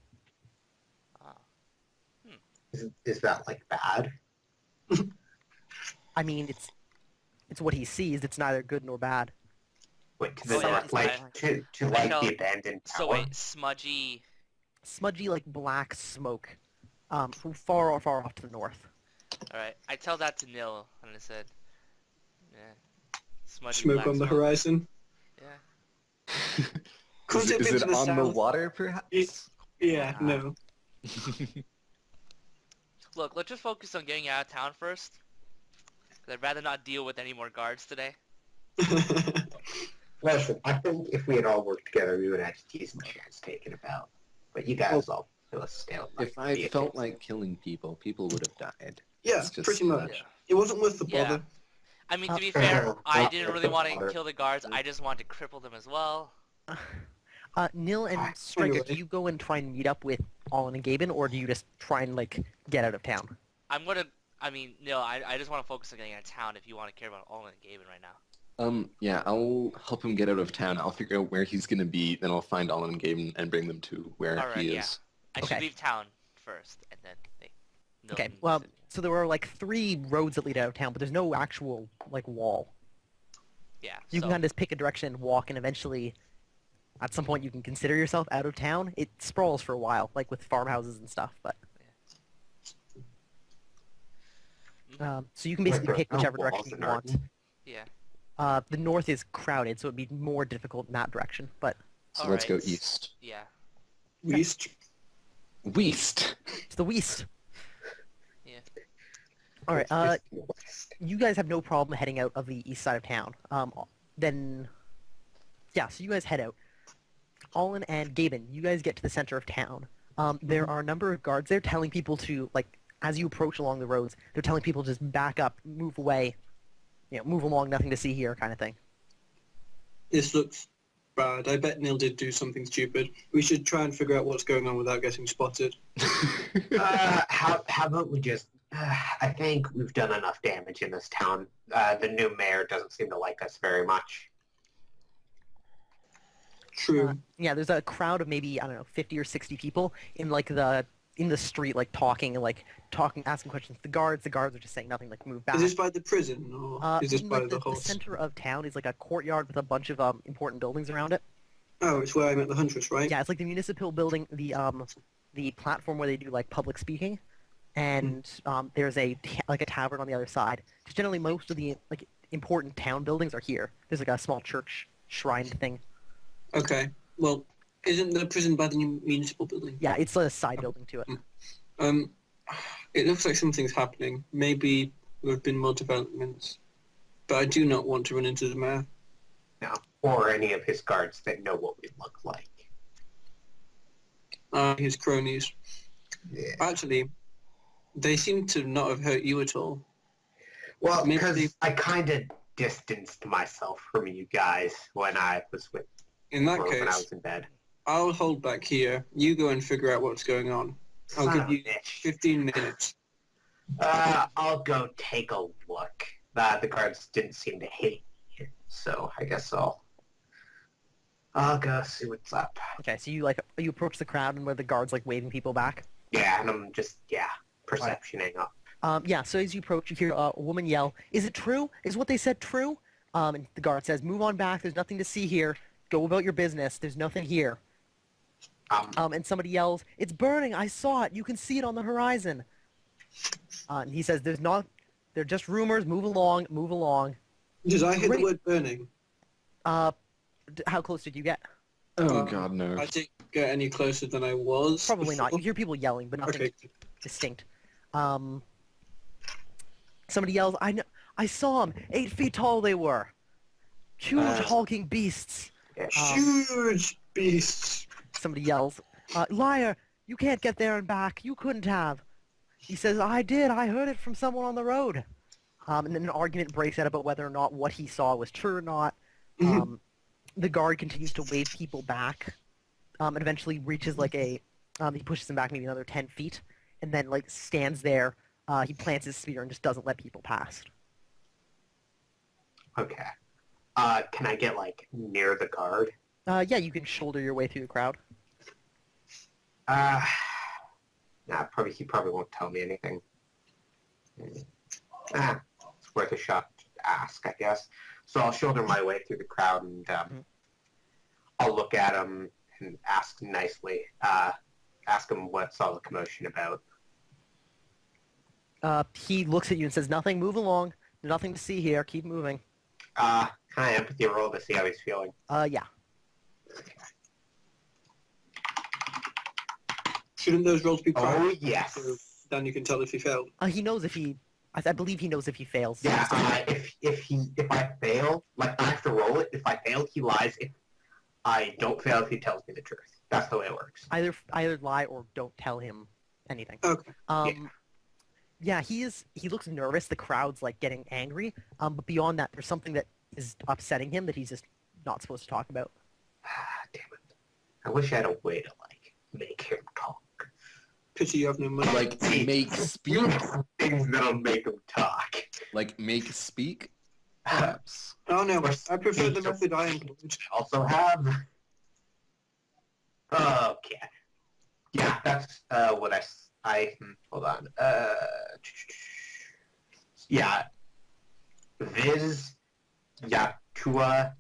is that bad? I mean, it's what he sees. It's neither good nor bad. Wait, to Oh, the yeah, north, it's to I know. the abandoned tower? So wait, smudgy. Smudgy black smoke, from far off to the north. All right. I tell that to Neil, and I said, "Yeah, smudgy Smoke black on the smoke." horizon. Yeah. Couldn't Is it have been it to the on the south? water, perhaps? Yeah, no. Look, let's just focus on getting out of town first. 'Cause I'd rather not deal with any more guards today. Listen, I think if we had all worked together, we would have had decent chance taken about. But you guys all feel still. If I felt like killing people, people would have died. Yeah, It's just, pretty much. Yeah. It wasn't worth the Yeah. bother. I mean, Uh, to be fair, I well, didn't really want to water. kill the guards. I just wanted to cripple them as well. Nil and Striker, do you go and try and meet up with Allen and Gaben, or do you just try and like get out of town? I mean, no, I just want to focus on getting out of town if you want to care about Olin and Gaben right now. Yeah, I'll help him get out of town. I'll figure out where he's gonna be, then I'll find Alan and Gaben and bring them to where Alright, he yeah. is. I Okay. should leave town first, and then Okay, well, so there are like 3 roads that lead out of town, but there's no actual like wall. yeah. You so, can kind of just pick a direction and walk, and eventually, at some point, you can consider yourself out of town. It sprawls for a while, like with farmhouses and stuff, but so you can basically pick whichever direction you want. yeah. The north is crowded, so it'd be more difficult in that direction, but So let's go Alright. east. Yeah. East. West! it's the west. Yeah. All right, you guys have no problem heading out of the east side of town. Then, yeah, so you guys head out. Olin and Gaben, you guys get to the center of town. There are a number of guards there telling people to, like, as you approach along the roads, they're telling people to just back up, move away, move along, nothing to see here kind of thing. This looks bad. I bet Neil did do something stupid. We should try and figure out what's going on without getting spotted. How about we just... I think we've done enough damage in this town. The new mayor doesn't seem to like us very much. True. Yeah, there's a crowd of maybe, I don't know, 50 or 60 people in like in the street, like talking, asking questions to the guards. The guards are just saying nothing, like move back. Is this by the prison, or is this by like the the horse? center of town is like a courtyard with a bunch of important buildings around it. Oh, it's where I met the Huntress, right? Yeah, it's like the municipal building, the platform where they do like public speaking, and there's a tavern on the other side. Just generally, most of the like important town buildings are here. There's like a small church shrine thing. Okay. Well, isn't the prison by the new municipal building? Yeah, it's a side building to it. It looks like something's happening. Maybe there have been more developments. But I do not want to run into the mayor. No. Or any of his guards that know what we look like. His cronies. Yeah. Actually, they seem to not have hurt you at all. Well, Maybe because they- I kind of distanced myself from you guys when I was In that when I case, was in bed. I'll hold back here. You go and figure out what's going on. I'll Son give of a you bitch. 15 minutes. I'll go take a look. The guards didn't seem to hate me, so I guess I'll go see what's up. Okay, so you approach the crowd and where the guards like waving people back. Yeah, and I'm just perceptioning up. Yeah, so as you approach, you hear a woman yell, "Is it true? Is what they said true?" And the guard says, "Move on back. There's nothing to see here. Go about your business. There's nothing here." And somebody yells, "It's burning. I saw it. You can see it on the horizon." And he says, they're just rumors. Move along. Move along. Did I hear Great. the word burning? How close did you get? Oh god, no. I didn't get any closer than I was. Probably not. You before. hear people yelling, but nothing Okay. distinct. Somebody yells, I saw them. 8 feet tall they were. Huge hulking beasts. Huge beasts. Somebody yells, "Liar! You can't get there and back. You couldn't have." He says, "I did. I heard it from someone on the road." And then an argument breaks out about whether or not what he saw was true or not. The guard continues to wave people back, and eventually reaches like he pushes them back maybe another 10 feet, and then like stands there. He plants his spear and just doesn't let people pass. Okay. Can I get near the guard? Yeah, you can shoulder your way through the crowd. Nah, he probably won't tell me anything. It's worth a shot to ask, I guess. So I'll shoulder my way through the crowd and I'll look at him and ask nicely. Ask him what's all the commotion about. He looks at you and says, "Nothing. Move along. Nothing to see here. Keep moving." Can I empathy roll to see how he's feeling? Yeah. Shouldn't those rolls be private? Oh, yes. So then you can tell if he failed. He knows if he. I believe he knows if he fails. Yeah, if I fail, like, I have to roll it. If I fail, he lies. If I don't fail, he tells me the truth. That's the way it works. Either lie or don't tell him anything. Okay. Yeah, he looks nervous. The crowd's like getting angry. But beyond that, there's something that is upsetting him that he's just not supposed to talk about. Damn it. I wish I had a way to, like, make him talk. Pity you have no money. Like, make speak? Things that'll make him talk. Like, make speak? Perhaps. Oh no, I prefer the method I employed. Also have... Okay. Yeah, that's what hold on. Yeah. Viz Yatua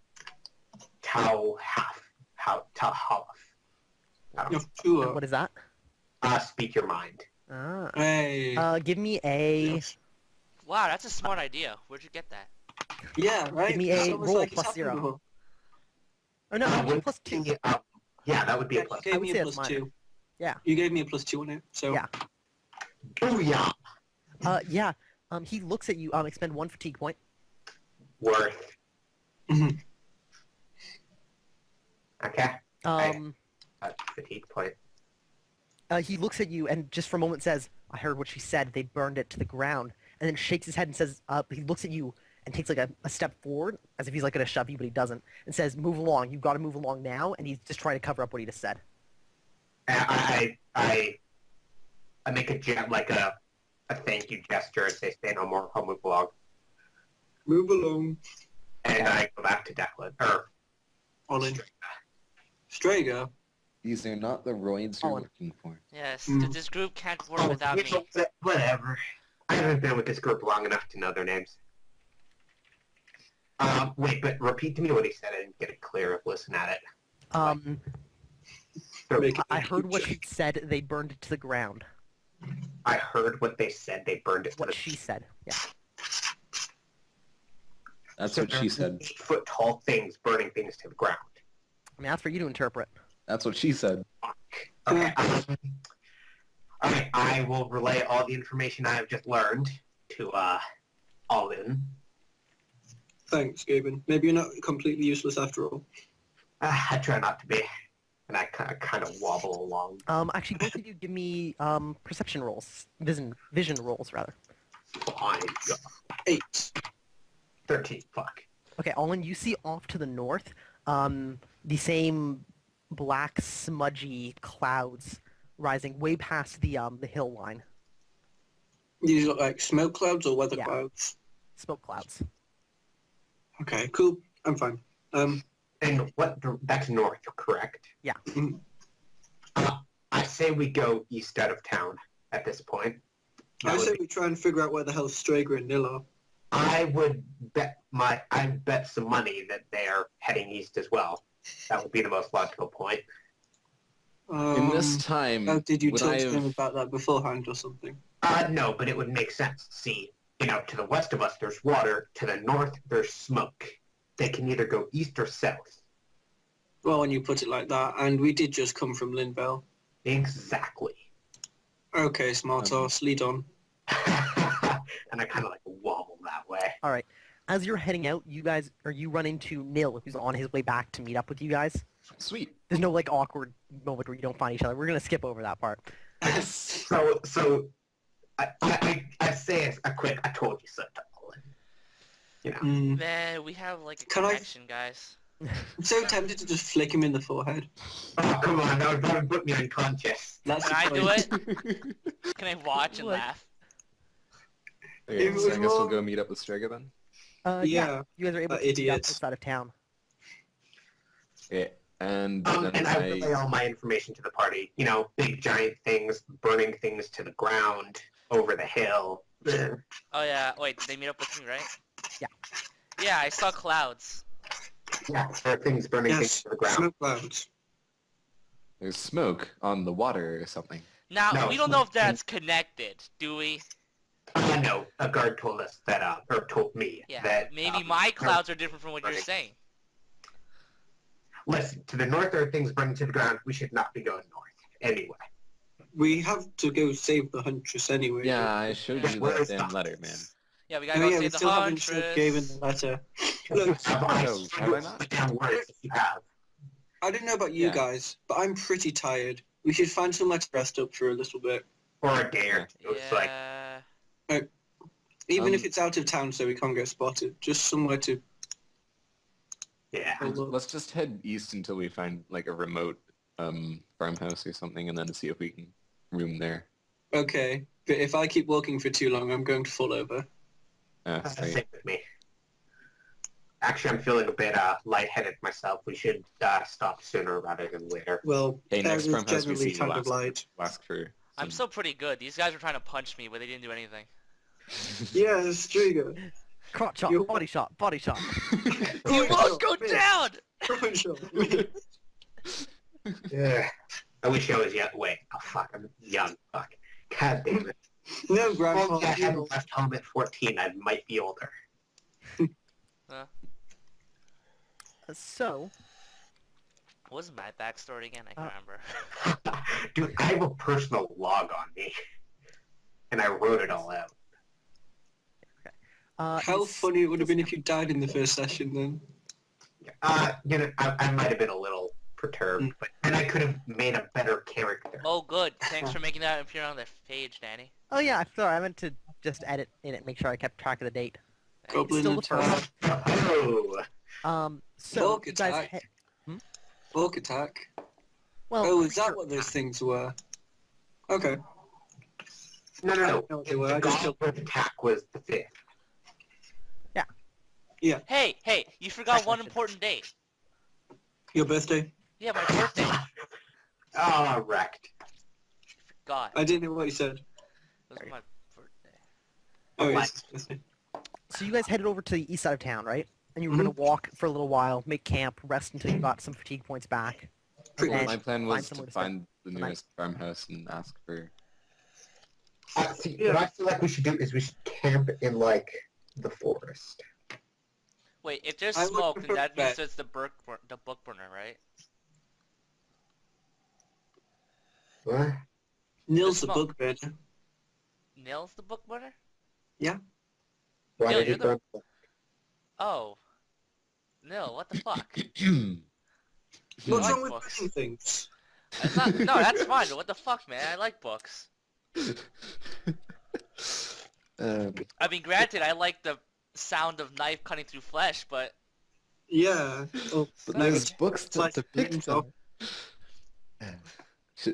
Tau Half. No, two, What is that? Speak your mind. Ah. Hey. Give me a Wow, that's a smart idea. Where'd you get that? Yeah, right? give me a It's almost roll like it's plus happened 0. before. Oh no, Wouldn't plus 2. be, yeah, that would be a plus. You I gave would me say a it's plus minor. 2. Yeah. You gave me a plus 2 on it, so... Yeah. Oh yeah. Yeah. He looks at you. Expend 1 fatigue point. Worth. Mhm. Okay. Fatigue point. He looks at you and just for a moment says, "I heard what she said. They burned it to the ground." And then shakes his head and says, he looks at you and takes like a step forward as if he's like going to shove you, but he doesn't, and says, "Move along. You've got to move along now." And he's just trying to cover up what he just said. I make a thank you gesture and say, "Stay no more. I'll move along." Move along. And I go back to Declan. Or Olin. Strager. These are not the roids you're Colin. looking for. Yes, Mm. this group can't work without you me. know what, whatever. I haven't been with this group long enough to know their names. Wait, but repeat to me what he said. I didn't get it clear. Listen at it. Make it I a heard what check. she said. They burned it to the ground. I heard what they said. They burned it to What the... she said. Yeah. That's So what she said. 8-foot tall things burning things to the ground. I mean, that's for you to interpret. That's what she said. Okay. Alright, I will relay all the information I have just learned to, Alden. Thanks, Gaben. Maybe you're not completely useless after all. I try not to be. And I kind of wobble along. Actually, both of you give me perception rolls, vision rolls rather. Fine. 8. 13. Fuck. Okay, Olin, you see off to the north, the same black smudgy clouds rising way past the hill line. These look like smoke clouds or weather Yeah. clouds? Smoke clouds. Okay, cool. I'm fine. And that's north, correct? Yeah. Mhm. I say we go east out of town at this point. That I would say be- we try and figure out where the hell Strager and Nil are. I'd bet some money that they're heading east as well. That would be the most logical point. In this time, How did you would talk I to them have... about that beforehand or something? No, but it would make sense. See, to the west of us there's water, to the north there's smoke. They can either go east or south. Well, when you put it like that, and we did just come from Linville. Exactly. Okay, smart ass, lead on. And I kind of like wobble that way. All right. As you're heading out, you run into Nil, who's on his way back to meet up with you guys. Sweet. There's no like awkward moment where you don't find each other. We're gonna skip over that part. So I say a quick "I told you so" to Olin. Man, we have like a Can I- connection, guys. I'm so tempted to just flick him in the forehead. Oh, come on, that would put me unconscious. That's Can I the do point. it? Can I watch and What? laugh? Okay, It so I was guess we'll more- go meet up with Strega then? Yeah. You guys are able That to meet up idiot. outside of town. Okay, and And then I relay all my information to the party. Big giant things, burning things to the ground, over the hill. Oh yeah, wait, did they meet up with me, right? Yeah. Yeah, I saw clouds. Yeah, there are things burning things Yes, to the ground. smoke clouds. there's smoke on the water or something. Now, No, we don't know if that's connected, do we? I know. A guard told us that, or told me Yeah, that... maybe my clouds are different from what you're burning. saying. Listen, to the north there are things burning to the ground. We should not be going north. Anyway. We have to go save the Huntress anyway. Yeah, I showed you Where that is damn the- letter, man. Yeah, we gotta Oh go yeah, we save the still haven't showed Gavin Huntress. the letter. Look, Look, have I No, have I not? down words if you have. I don't know about you Yeah. guys, but I'm pretty tired. We should find somewhere to rest up for a little bit. Or a day or two. It's like, Yeah. Even if Um, it's out of town so we can't get spotted. Just somewhere to... yeah. Let's just head east until we find like a remote farmhouse or something, and then see if we can room there. Okay, but if I keep walking for too long, I'm going to fall over. That's the Right. same with me. Actually, I'm feeling a bit lightheaded myself. We should stop sooner rather than later. Well, Hey, air next is farmhouse we generally see, kind we'll of light. ask for. I'm some- still pretty good. These guys were trying to punch me, but they didn't do anything. Yeah, it's true. Crotch shot, You- body shot, body shot. You Crotch won't go shot, miss. down! Crotch shot. Yeah. I wish I was young. Wait. Oh, fuck. I'm young. Fuck. God damn it. No, If Grandpa. only I hadn't left home at 14, I might be older. So, What was my backstory again? I can't remember. Dude, I have a personal log on me. And I wrote it all out. How it's- funny it would have been if you died in the first session then. I might have been a little perturbed, but then I could have made a better character. Oh, good. Thanks for making that appear on the page, Danny. Oh yeah, sorry, I meant to just edit in it, make sure I kept track of the date. Goblin still the attack. Oh, So Bulk you guys, attack. Bulk attack. well, Oh, is that sure. what those things were? Okay. no. I don't know what they were. I The just killed goblin attack was the 5th. Hey, you forgot one important date. your birthday. Yeah, my birthday. Oh, wrecked. God, I didn't know what you said. it was my birthday. Oh, What? yes. birthday. So you guys headed over to the east side of town, right? And you were Mhm. gonna walk for a little while, make camp, rest until you got some fatigue points back. Pretty And Well, my plan find was somewhere to to stay. find the Nice. nearest farmhouse and ask for. See, Yeah. what I feel like we should do is we should camp in, like, the forest. Wait, if there's I would smoke, then prefer that means that. it's the book burner, right? What? Nil's the smoke. bug burner. Nil's the book burner? Why Yo, did you you're the- burn? Oh. Nil, what the fuck? What's like wrong with books. pushing things? That's not, no, that's fine, but what the fuck, man? I like books. I mean, granted, I like the sound of knife cutting through flesh, but Yeah. Oh, But now there's it's books to like depict names them.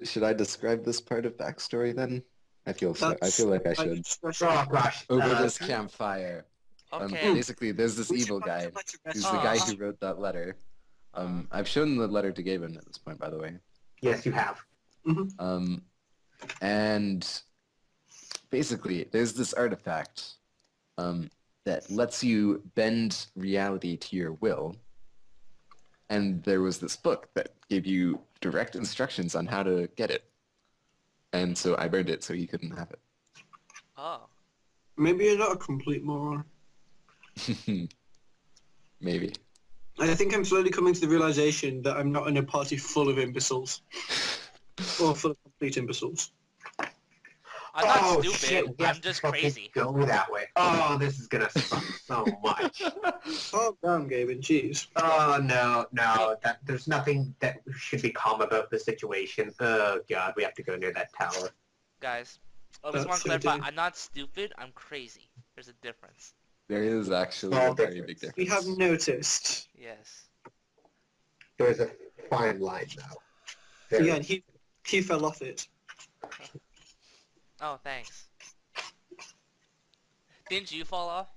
Should I describe this part of backstory then? I feel like I should. Oh, gosh. Over uh, this campfire. okay. Basically, there's this evil guy who's the guy who wrote that letter. I've shown the letter to Gavin at this point, by the way. Yes, you have. And basically, there's this artifact that lets you bend reality to your will. And there was this book that gave you direct instructions on how to get it. And so I burned it so he couldn't have Oh. Maybe you're not a complete moron. it. Maybe. I think I'm slowly coming to the realization that I'm not in a party full of imbeciles. Or full of complete imbeciles. I'm not Oh, stupid, shit, we have I'm to just fucking crazy. Go that way. Oh, this is gonna suck so much. Calm down, Gavin. Jeez. Oh, no. There's nothing that should be calm about the situation. Oh, God, we have to go near that tower. Guys, I just want to That's clarify, okay. I'm not stupid, I'm crazy. There's a difference. There is actually Small a very big difference. difference. We have noticed. Yes. There's a fine line now. Very- Yeah, and he fell off it. Oh, thanks. Didn't you fall off?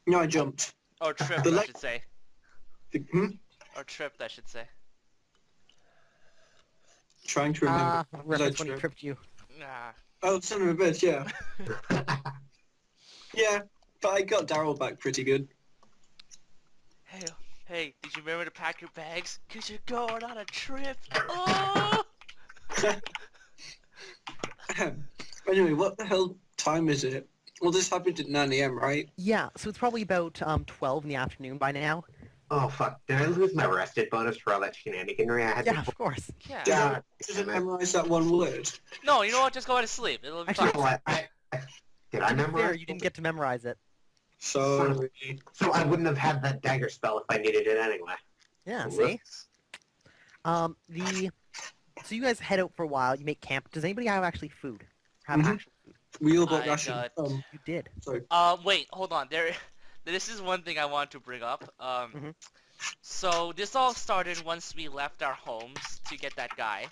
No, I jumped. Or tripped, The I leg- should say. Or tripped, I should say. Trying to remember. Reference when he trip. tripped you. Nah. Oh, son of a bitch, yeah. Yeah, but I got Daryl back pretty good. Hey, did you remember to pack your bags? Cause you're going on a trip. Oh! Anyway, what the hell time is it? Well, this happened at 9 AM, right? Yeah, so it's probably about 12 in the afternoon by now. Oh fuck! Did I lose my rested bonus for all that shenaniganry I had? Yeah, of course. Yeah. Yeah. Doesn't memorize that one word. No, you know what? Just go to sleep. It'll be Actually, You know fine. what? Did I To be memorize? fair, you didn't get to memorize it. Sorry. So I wouldn't have had that dagger spell if I needed it anyway. Yeah, see? So you guys head out for a while, you make camp. Does anybody have actually food? Have Mhm. actual food? We all got I ration. got- You did. Sorry. Wait, hold on. This is one thing I want to bring up. Mhm. So this all started once we left our homes to get that guy.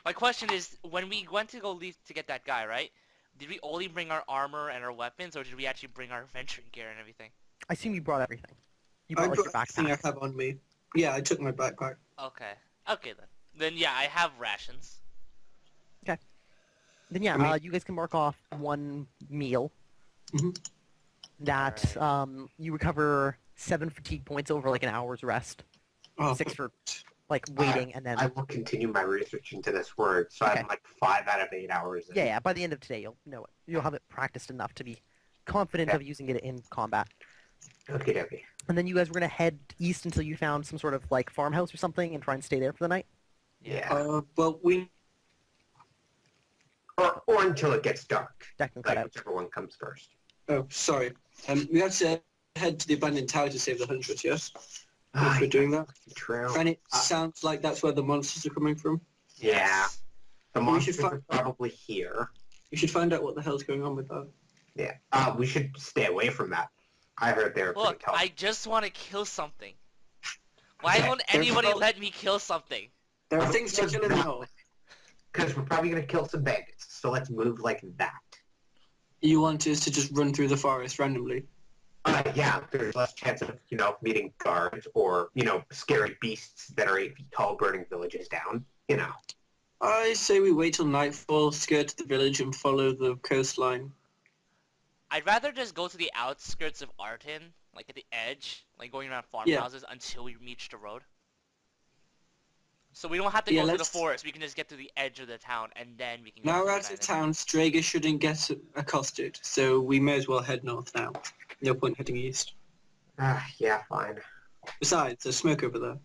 My question is, when we went to go leave to get that guy, right? Did we only bring our armor and our weapons, or did we actually bring our adventuring gear and everything? I assume you brought everything. You I brought like your brought everything I backpack. have on me. Yeah, I took my backpack. Okay. Okay then. Then yeah, I have rations. Then yeah, I mean- you guys can mark off one meal. Mhm. That you recover 7 fatigue points over like an hour's rest. Oh, 6 for like waiting, and then I will continue my research into this word, so Okay. I'm like 5 out of 8 hours in. yeah, by the end of today you'll know it. You'll have it practiced enough to be confident Yeah. of using it in combat. Okie dokie. And then you guys were gonna head east until you found some sort of like farmhouse or something and try and stay there for the night. Yeah. well, we Or until it gets dark. That can cut Like out. whichever one comes first. Oh, sorry. We had to head to the abandoned tower to save the hundred. Yes. If we're doing that, True. and it sounds like that's where the monsters are coming from. Yeah. The We should monsters are find- probably here. We should find out what the hell's going on with that. Yeah. We should stay away from that. I heard they were pretty Look, tough. I just want to kill something. Why Okay, won't there's anybody no- let me kill something? There are things to kill in the north. Because we're probably going to kill some bandits, so let's move like that. You want us to just run through the forest randomly? Yeah, there's less chance of, meeting guards or, scary beasts that are 8 feet tall burning villages down. I say we wait till nightfall, skirt the village, and follow the coastline. I'd rather just go to the outskirts of Arton, like at the edge, like going around farmhouses until we reach the road. So we don't have to Yeah, go through the let's- forest. We can just get to the edge of the town, and then we can. Now go we're to out the of abandoned- town, Strager shouldn't get accosted, so we may as well head north now. No point heading east. Yeah, fine. Besides, there's smoke over there.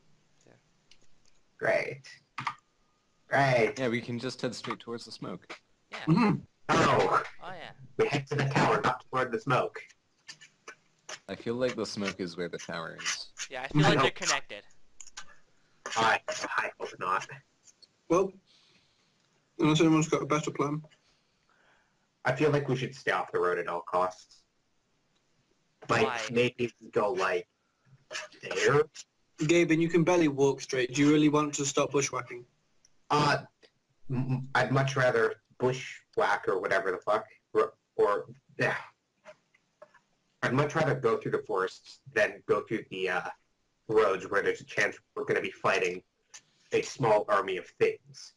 Great. Great. Yeah, we can just head straight towards the smoke. Yeah. Mhm. Oh, Oh yeah. we head to the tower, not toward the smoke. I feel like the smoke is where the tower is. Yeah. I feel like No. they're connected. I hope not. Well, unless anyone's got a better plan. I feel like we should stay off the road at all costs. Like, Why? maybe go, like, there? Gaben, you can barely walk straight. Do you really want to stop bushwhacking? I'd much rather bushwhack or whatever the fuck. Yeah. I'd much rather go through the forests than go through the roads where there's a chance we're going to be fighting a small army of things.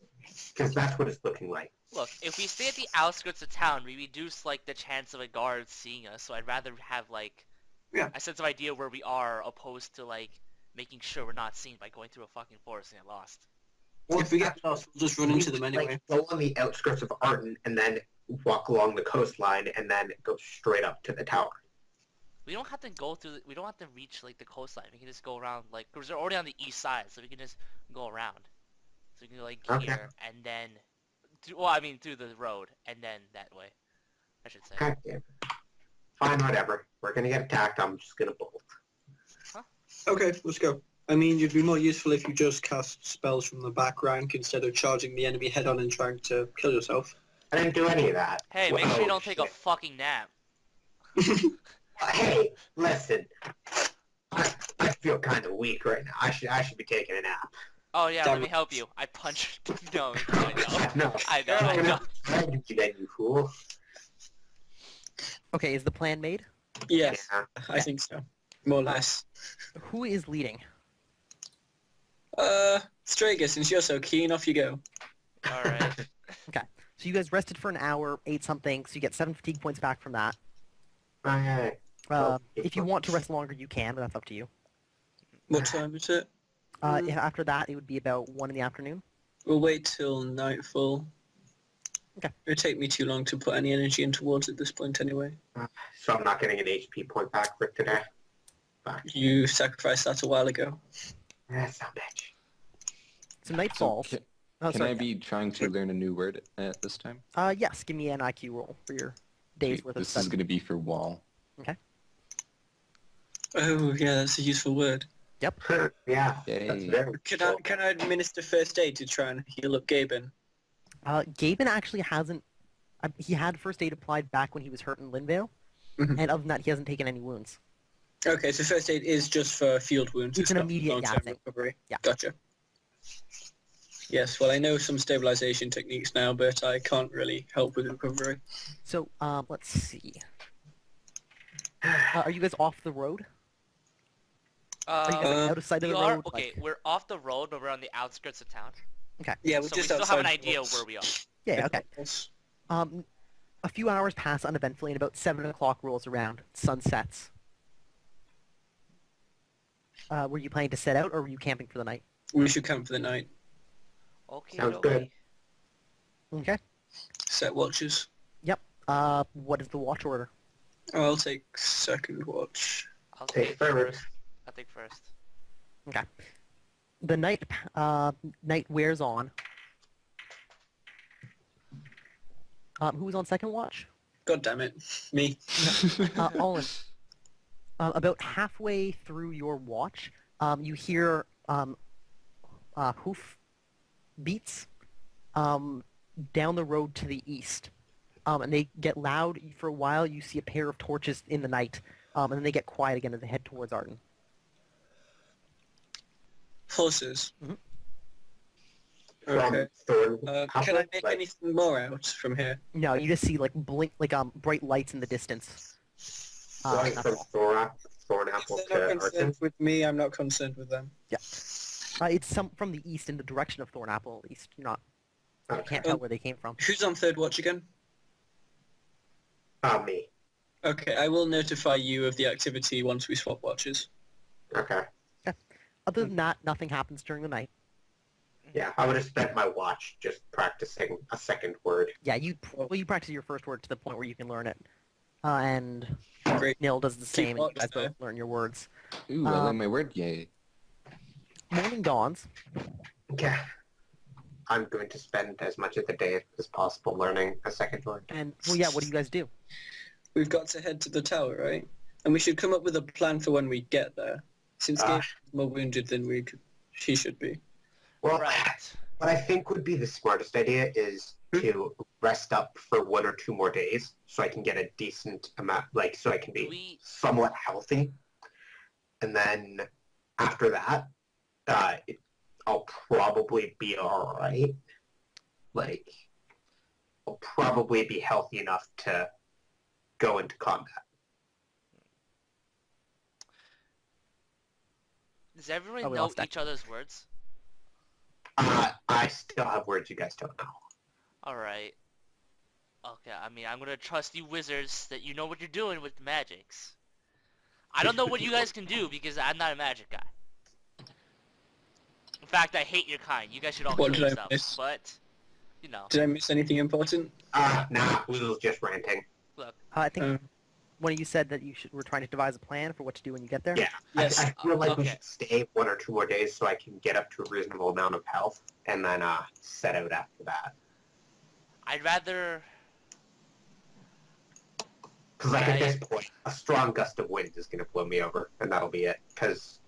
Because that's what it's looking like. Look, if we stay at the outskirts of town, we reduce like the chance of a guard seeing us. So I'd rather have like Yeah. a sense of idea where we are, opposed to like making sure we're not seen by going through a fucking forest and get lost. Well, if we get lost, we'll just run into them anyway. Like, go on the outskirts of Arton and then walk along the coastline and then go straight up to the tower. We don't have to go through. We don't have to reach like the coastline. We can just go around like because they're already on the east side, so we can just go around. So we can go like Okay. here and then, through the road and then that way. I should say. God damn it. Fine, whatever. We're gonna get attacked. I'm just gonna bolt. Okay, let's go. I mean, you'd be more useful if you just cast spells from the back rank instead of charging the enemy head on and trying to kill yourself. I didn't do any of that. Hey, make sure you Whoa, don't take a shit. fucking nap. Hey, listen. I feel kind of weak right now. I should be taking a nap. Oh yeah, Damn let me it. help you. I punched. No, I know. No. I know. I do that, you fool. Okay, is the plan made? Yes, Yeah. I think so. More or less. Who is leading? Strager, since you're so keen, off you go. All right. So you guys rested for an hour, ate something, so you get 7 fatigue points back from that. Okay. If you want to rest longer, you can, but that's up to you. What time is it? After that, it would be about 1 in the afternoon. We'll wait till nightfall. Okay. It would take me too long to put any energy in towards at this point anyway. So I'm not getting an HP point back for today. Fact. You sacrificed that a while ago. That's not bitch. So night So falls. Oh, can sorry. I be trying to learn a new word at this time? Yes, give me an IQ roll for your days Sweet. worth of This is study. going to be for wall. Oh yeah, that's a useful word. Yep. Yeah, Yay. that's very Can I administer first aid to try and heal up Gaben? Gaben actually hasn't. He had first aid applied back when he was hurt in Linvale, Mhm. and other than that, he hasn't taken any wounds. Okay, so first aid is just for field wounds. It's an not immediate long-term thing. recovery. Yeah. Gotcha. Yes, well, I know some stabilization techniques now, but I can't really help with recovery. So, let's see. Are you guys off the road? Are you guys like, out of sight of We the are road? okay. Like, we're off the road, but we're on the outskirts of town. Yeah, we're So we just still outside have an the idea walls. where we are. yeah, okay. A few hours pass uneventfully, and about 7 o'clock rolls around. Sun sets. Were you planning to set out, or were you camping for the night? We should camp for the night. Okay. Sounds good. Okay. Set watches. Yep. What is the watch order? I'll take second watch. I'll Take take first. first. I'll take first. Okay. The night wears on. Who's on second watch? God damn it. Me. Olin. About halfway through your watch, you hear hoof beats down the road to the east. And they get loud for a while. You see a pair of torches in the night, and then they get quiet again as they head towards Arden. Horses. Mhm. Okay. Thorn. Can I make anything more out from here? No, you just see like bright lights in the distance. Going That's from all. Thornapple If they're to not Arson? concerned with me, I'm not concerned with them. It's some from the east in the direction of Thornapple. At least you're not. You Okay. can't tell where they came from. Who's on third watch again? Me. Okay, I will notify you of the activity once we swap watches. Okay. Other than that, nothing happens during the night. Yeah, I would have spent my watch just practicing a second word. Yeah, you practice your first word to the point where you can learn it, and Great. Neil does the same, and you watch guys there. both learn your words. Ooh, I learned my word. Yay. Morning dawns. Okay. I'm going to spend as much of the day as possible learning a second word. And, well, yeah, what do you guys do? We've got to head to the tower, right? And we should come up with a plan for when we get there. Since Gabe is more wounded than she should be. Well, Right. what I think would be the smartest idea is to rest up for 1 or 2 more days so I can get a decent amount, so I can be somewhat healthy. And then after that, I'll probably be alright. I'll probably be healthy enough to go into combat. Does everyone Oh, we know lost that. each other's words? I still have words you guys don't know. Alright. Okay, I mean, I'm gonna trust you wizards that you know what you're doing with the magics. I don't know what you guys can do because I'm not a magic guy. In fact, I hate your kind. You guys should all What kill did I miss? yourselves. But, you know, Did I miss anything important? Nah, we was just ranting. look. I think Um, one of you said that we're trying to devise a plan for what to do when you get there. Yeah, Yes. I feel like we Okay. should stay 1 or 2 more days so I can get up to a reasonable amount of health, and then set out after that. I'd rather... Because at Right. this point, a strong gust of wind is going to blow me over, and that'll be it. Because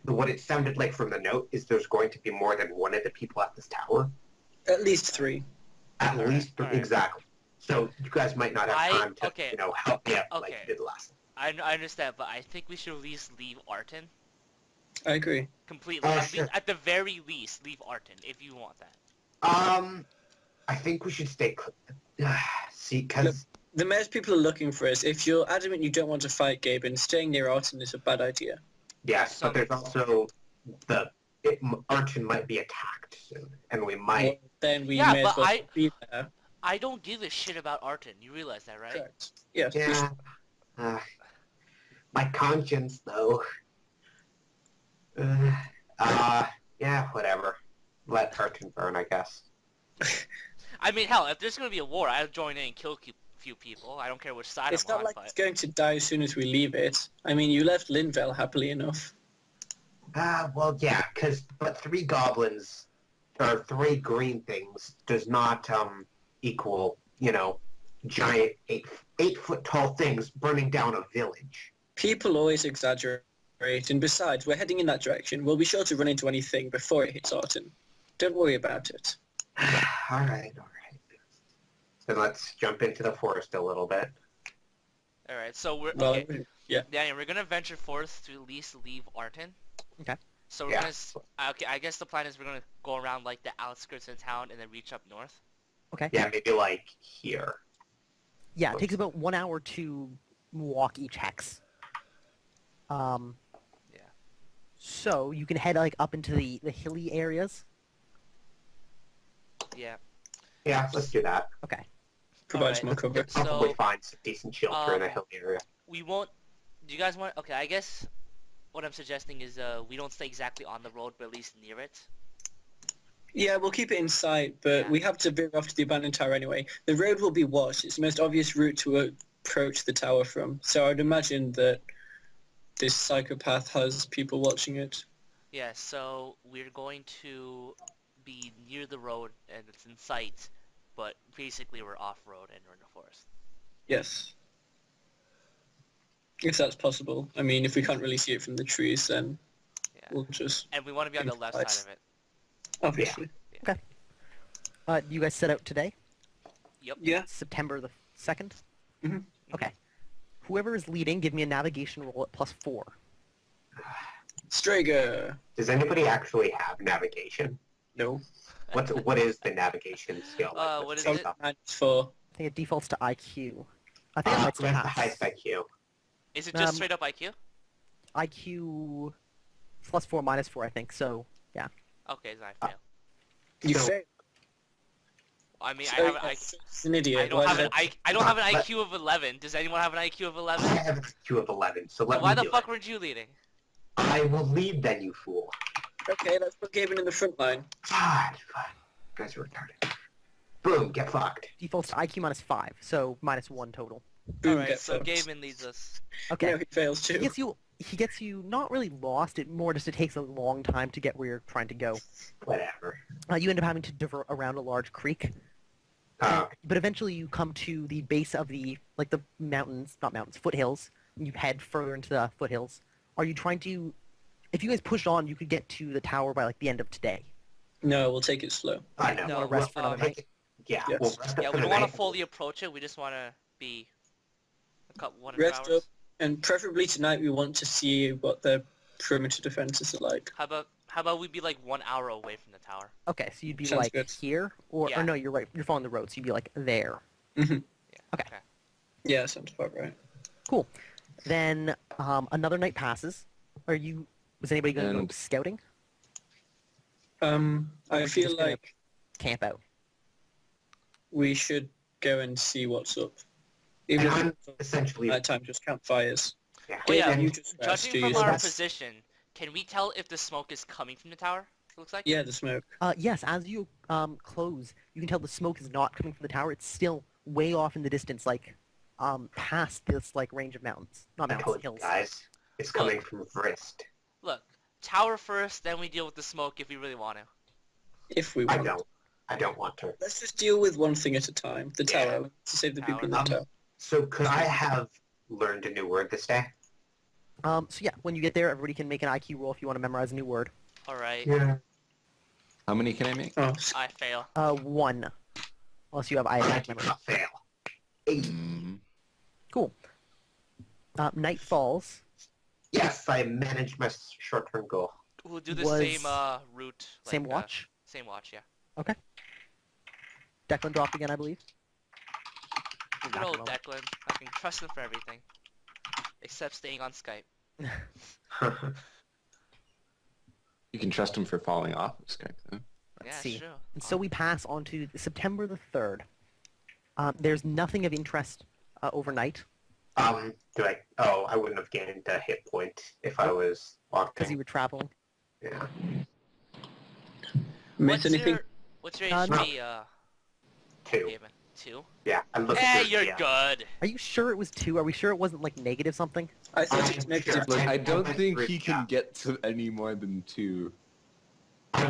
what it sounded like from the note is there's going to be more than one of the people at this tower. At least 3. At Alright, least, alright. Exactly. So you guys might not have time to, okay. help me out like Okay. you did last time. I understand, but I think we should at least leave Arton. I agree. Completely. Sure. At the very least, leave Arton, if you want that. I think we should stay. See, because The mayor's people are looking for us. If you're adamant you don't want to fight Gaben, staying near Arton is a bad idea. yes, but there's also Arton might be attacked soon, and we might. Well, then we Yeah, may but as well be there. I don't give a shit about Arton. You realize that, right? Correct. Yes. we Yeah. My conscience, though. Yeah, whatever. Let Arton burn, I guess. I mean, hell, if there's gonna be a war, I'll join in and few people. I don't care which side It's I'm not on, like but it's going to die as soon as we leave it. I mean, you left Linville happily enough. Well, yeah, but 3 goblins or 3 green things does not equal, giant 8 foot tall things burning down a village. People always exaggerate, and besides, we're heading in that direction. We'll be sure to run into anything before it hits Arton. Don't worry about it. All right. Then let's jump into the forest a little bit. all right. So we're Well, okay. yeah. Daniel, we're gonna venture forth to at least leave Arton. Okay. So we're Yeah. okay. I guess the plan is we're gonna go around like the outskirts of town and then reach up north. Yeah, maybe like here. Yeah, it takes about 1 hour to walk each hex. Yeah. So you can head like up into the hilly areas. Yeah. Yeah, let's do that. Okay. Provides Alright. more cover. Probably So find some decent shelter in the um, hilly area. we won't. Do you guys want? Okay. I guess what I'm suggesting is we don't stay exactly on the road, but at least near it. Yeah, we'll keep it in sight, but Yeah. we have to veer off to the abandoned tower anyway. The road will be watched. It's the most obvious route to approach the tower from. So I'd imagine that this psychopath has people watching it. Yeah. So we're going to be near the road and it's in sight, but basically we're off road and we're in the forest. Yes. If that's possible. I mean, if we can't really see it from the trees, then Yeah. we'll just... And we want to be on the left side improvise. of it. Obviously. You guys set out today, Yep. Yeah. September the 2nd? Mhm. Okay. Whoever is leading, give me a navigation roll at +4. Strager. Does anybody actually have navigation? No. What is the navigation skill? What is What's it? up? -4. I think it defaults to IQ. I think What's it the might highest pass. IQ? Is it just Um, straight up IQ? IQ +4, -4, I think. So yeah. Okay, then I fail. You So- failed. I mean, I So have an you're IQ. an idiot. I don't have an Why I don't have an But- IQ of 11. Does anyone have an IQ of I 11? have an IQ of 11, so let Why me the do fuck it. weren't you leading? I will lead then, you fool. Okay, let's put Gaben in the front line. God, you guys are retarded. Boom, get fucked. Defaults to IQ -5, so -1 total. Boom, Alright, get so fucked. Gaiman leads us. Okay. No, he fails He too. gets you not really lost. It more just it takes a long time to get where you're trying to go. Whatever. You end up having to divert around a large creek, but eventually you come to the base of the foothills, and you head further into the foothills. Are you trying to? If you guys pushed on, you could get to the tower by like the end of today. No, we'll take it slow. I know. No, Want to rest for well, another night? Yeah, Yes. we'll rest Yeah, up we for don't the want night. to fully approach it. We just want to be a couple 1 or 2 Rest hours. up, and preferably tonight we want to see what the perimeter defenses are like. How about we be like 1 hour away from the tower? Okay, so you'd be Sounds like good. here, or Yeah. no, you're right. You're following the road, so you'd be like there. Mhm. Yeah. Okay. Yeah, sounds about right. Cool. Then another night passes. Was anybody going to go And- scouting? I Or feel just gonna- like Camp out. we should go and see what's up. And Even if I'm it's essentially, night time, just campfires. yeah. Oh, yeah, Gaben, you just rest, Judging do from you? our That's- position, can we tell if the smoke is coming from the tower? It looks like. Yeah, the smoke. Yes, as you close, you can tell the smoke is not coming from the tower. It's still way off in the distance, like past this like range of mountains. Not I mountains, told you hills. guys, it's coming from Vrist. Look, tower first, then we deal with the smoke if we really want to. If we I want. don't want to. Let's just deal with one thing at a time. The Yeah. tower. To save the people in the Tower. tower. So could I have learned a new word this day? So yeah, when you get there, everybody can make an IQ roll if you want to memorize a new word. All right, Yeah. How many can I make? Oh, I fail. 1. Unless you have I IQ did memory. not fail. 8. Mm, Cool. Night falls. Yes, I managed my short-term goal. We'll do the Was- same route. Same watch. Same watch, yeah. Declan dropped again, I believe. Good old Declan. I can trust him for everything, except staying on Skype. you can trust him for falling off of Skype, though. Yeah, see. true. And so we pass on to September the 3rd. There's nothing of interest overnight I wouldn't have gained a hit point if I was because walking. you were traveling. Yeah. Miss anything? What's your No. HP, 2. Gaiman? 2? Yeah, I looked Eh, through, you're yeah. good. Are you sure it was 2? Are we sure it wasn't like negative something? I thought I'm it was sure. negative. Look, I I don't went think through he it, can yeah. get to any more than 2. I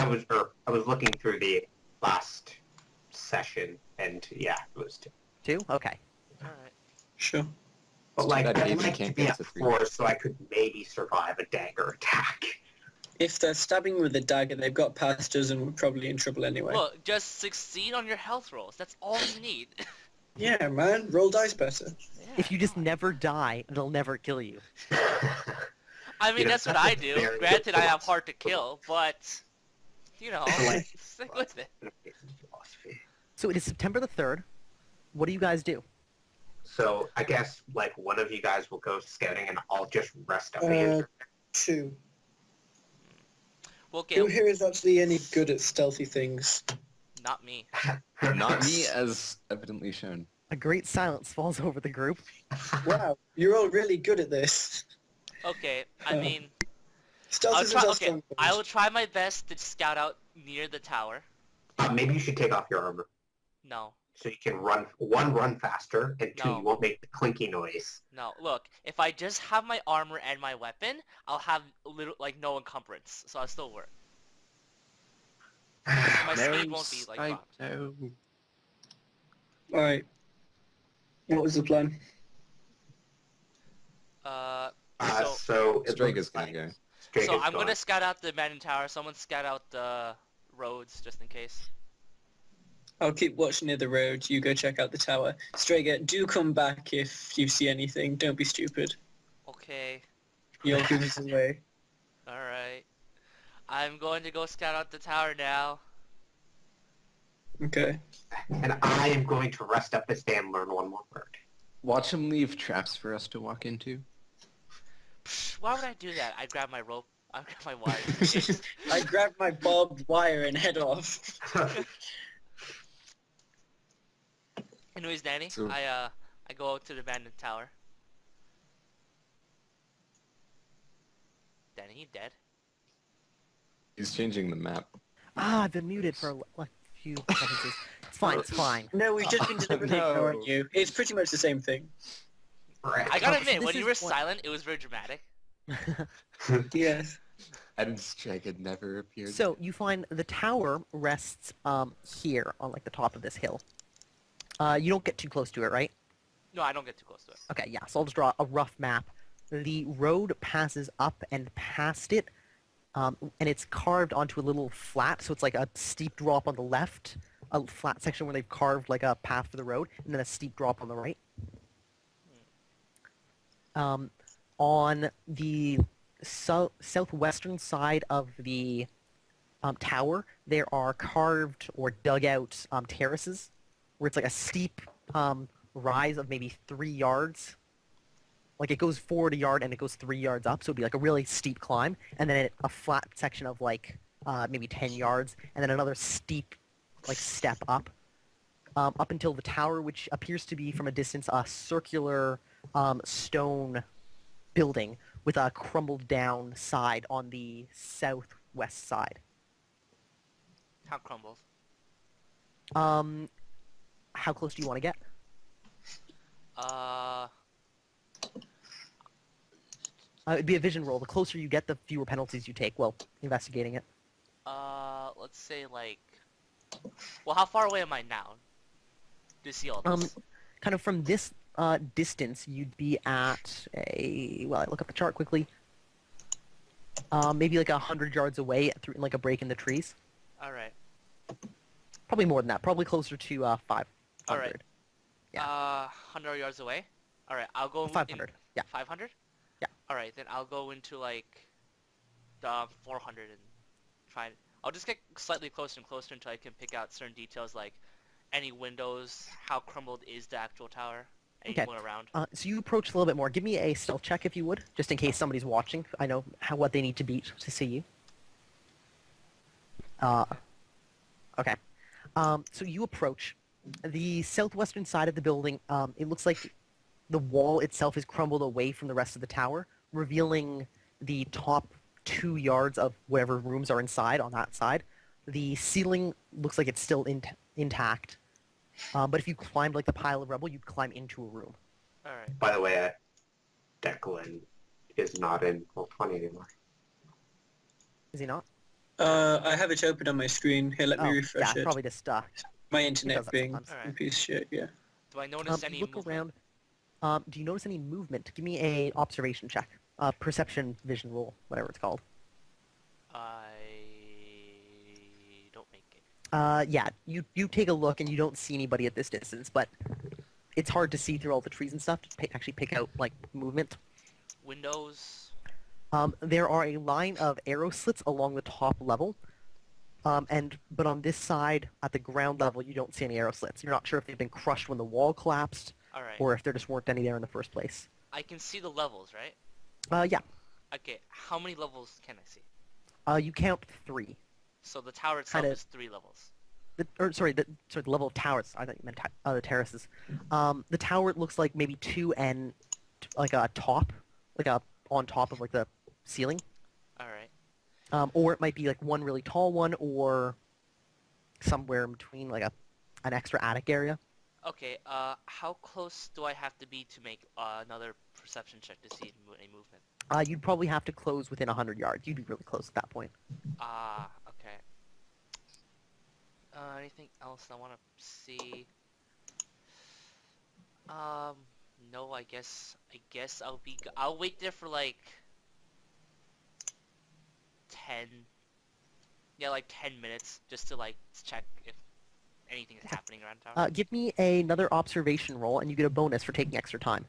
was looking through the last session, and yeah, it was 2. 2? Okay. Alright. Sure. But It's too like, bad I'd Avery like can't to be get at to 3. 4 so I could maybe survive a dagger attack. If they're stabbing with a dagger, they've got past us and we're probably in trouble anyway. Look, just succeed on your health rolls. That's all you need. Yeah, man. Roll dice better. Yeah, If you just come on. never die, they'll never kill you. I mean, You know, that's what that's I a do. very Granted, good I have philosophy. hard to kill, but, you know, Like- stick with it. Philosophy. So it is September the 3rd. What do you guys do? So I guess like one of you guys will go scouting, and I'll just rest up Uh, again. 2. Well, Who Gale, here is actually any good at stealthy things? not me. Not me, as evidently shown. A great silence falls over the group. Wow, you're all really good at this. Okay, I mean, Stealth isn't our strong point. I will try my best to scout out near the tower. Maybe you should take off your armor No, so you can run faster, and 2, No. you won't make the clinky noise. no. Look, if I just have my armor and my weapon, I'll have like no encumbrance, so I'll still work. My speed won't be like rocked. no. Alright. What was the plan? So It Strake looks is gonna like go. Strake so is I'm gone. gonna scout out the abandoned tower. Someone scout out the roads just in case. I'll keep watching near the road. You go check out the tower. Strager, do come back if you see anything. Don't be stupid. Okay, You'll give us away. all right. I'm going to go scout out the tower now. Okay. And I am going to rest up this day and learn one more word. Watch him leave traps for us to walk into. Psh, why would I do that? I grab my rope. I grab my wire. I grab my barbed wire and head off. Anyways, Danny, So- I go out to the abandoned tower. Danny, you dead? He's changing the map. Ah, I've been muted for a few sentences. It's fine, it's fine. No, we've just been deliberately No. ignoring you. It's pretty much the same thing. Right. I gotta Okay, so admit, this when you is were what- silent, it was very dramatic. Yes. And Strike had never appeared. So you find the tower rests here on like the top of this hill. You don't get too close to it, right? No, I don't get too close to it. Okay, yeah. So I'll just draw a rough map. The road passes up and past it, and it's carved onto a little flat. So it's like a steep drop on the left, a flat section where they've carved like a path for the road, and then a steep drop on the right. On the southwestern side of the tower, there are carved or dug out terraces, where it's like a steep rise of maybe 3 yards. Like it goes forward a yard and it goes 3 yards up, so it'd be like a really steep climb, and then a flat section of like maybe 10 yards, and then another steep like step up until the tower, which appears to be from a distance a circular stone building with a crumbled down side on the southwest side. How crumbles? How close do you want to get? It'd be a vision roll. The closer you get, the fewer penalties you take while investigating it. Let's say like, well, how far away am I now to see all this? Kind of from this distance, you'd be at a, well, I look up the chart quickly. Maybe like 100 yards away through like a break in the trees. All right. Probably more than that. Probably closer to 500. All right. Yeah. 100 yards away. All right, I'll go 500. Yeah. 500. Yeah. All right, then I'll go into like the 400 and try. I'll just get slightly closer and closer until I can pick out certain details like any windows, how crumbled is the actual tower, anyone around. So you approach a little bit more. Give me a stealth check if you would, just in case somebody's watching. I know what they need to beat to see you. Okay. So you approach the southwestern side of the building. It looks like the wall itself is crumbled away from the rest of the tower, revealing the top 2 yards of whatever rooms are inside on that side. The ceiling looks like it's still intact. But if you climbed like the pile of rubble, you'd climb into a room. Alright. By the way, Declan is not in Roll20 anymore. Is he not? I have it open on my screen. Here, let me Oh, refresh yeah, it. probably just My does internet that being sometimes. a Alright. piece of shit, yeah. Do I notice any look movement? around. Do you notice any movement? Give me a observation check. Perception, vision roll, whatever it's called. I don't make it. Yeah, you take a look and you don't see anybody at this distance, but it's hard to see through all the trees and stuff to actually pick out like movement. Windows. There are a line of arrow slits along the top level, but on this side at the ground level you don't see any arrow slits. You're not sure if they've been crushed when the wall collapsed, Alright. or if there just weren't any there in the first place. I can see the levels, right? Yeah. Okay, how many levels can I see? You count 3. So the tower itself Kinda- is 3 levels. The level of towers. I thought you meant the terraces. The tower looks like maybe 2 and like a top, on top of like the ceiling. Alright. Or it might be like one really tall one, or somewhere in between, like an extra attic area. Okay, how close do I have to be to make another perception check to see any movement? You'd probably have to close within 100 yards. You'd be really close at that point. Ah, okay. Anything else I want to see? No, I guess I'll wait there for like 10, yeah, like 10 minutes just to like check if anything is happening around town. Give me another observation roll, and you get a bonus for taking extra time.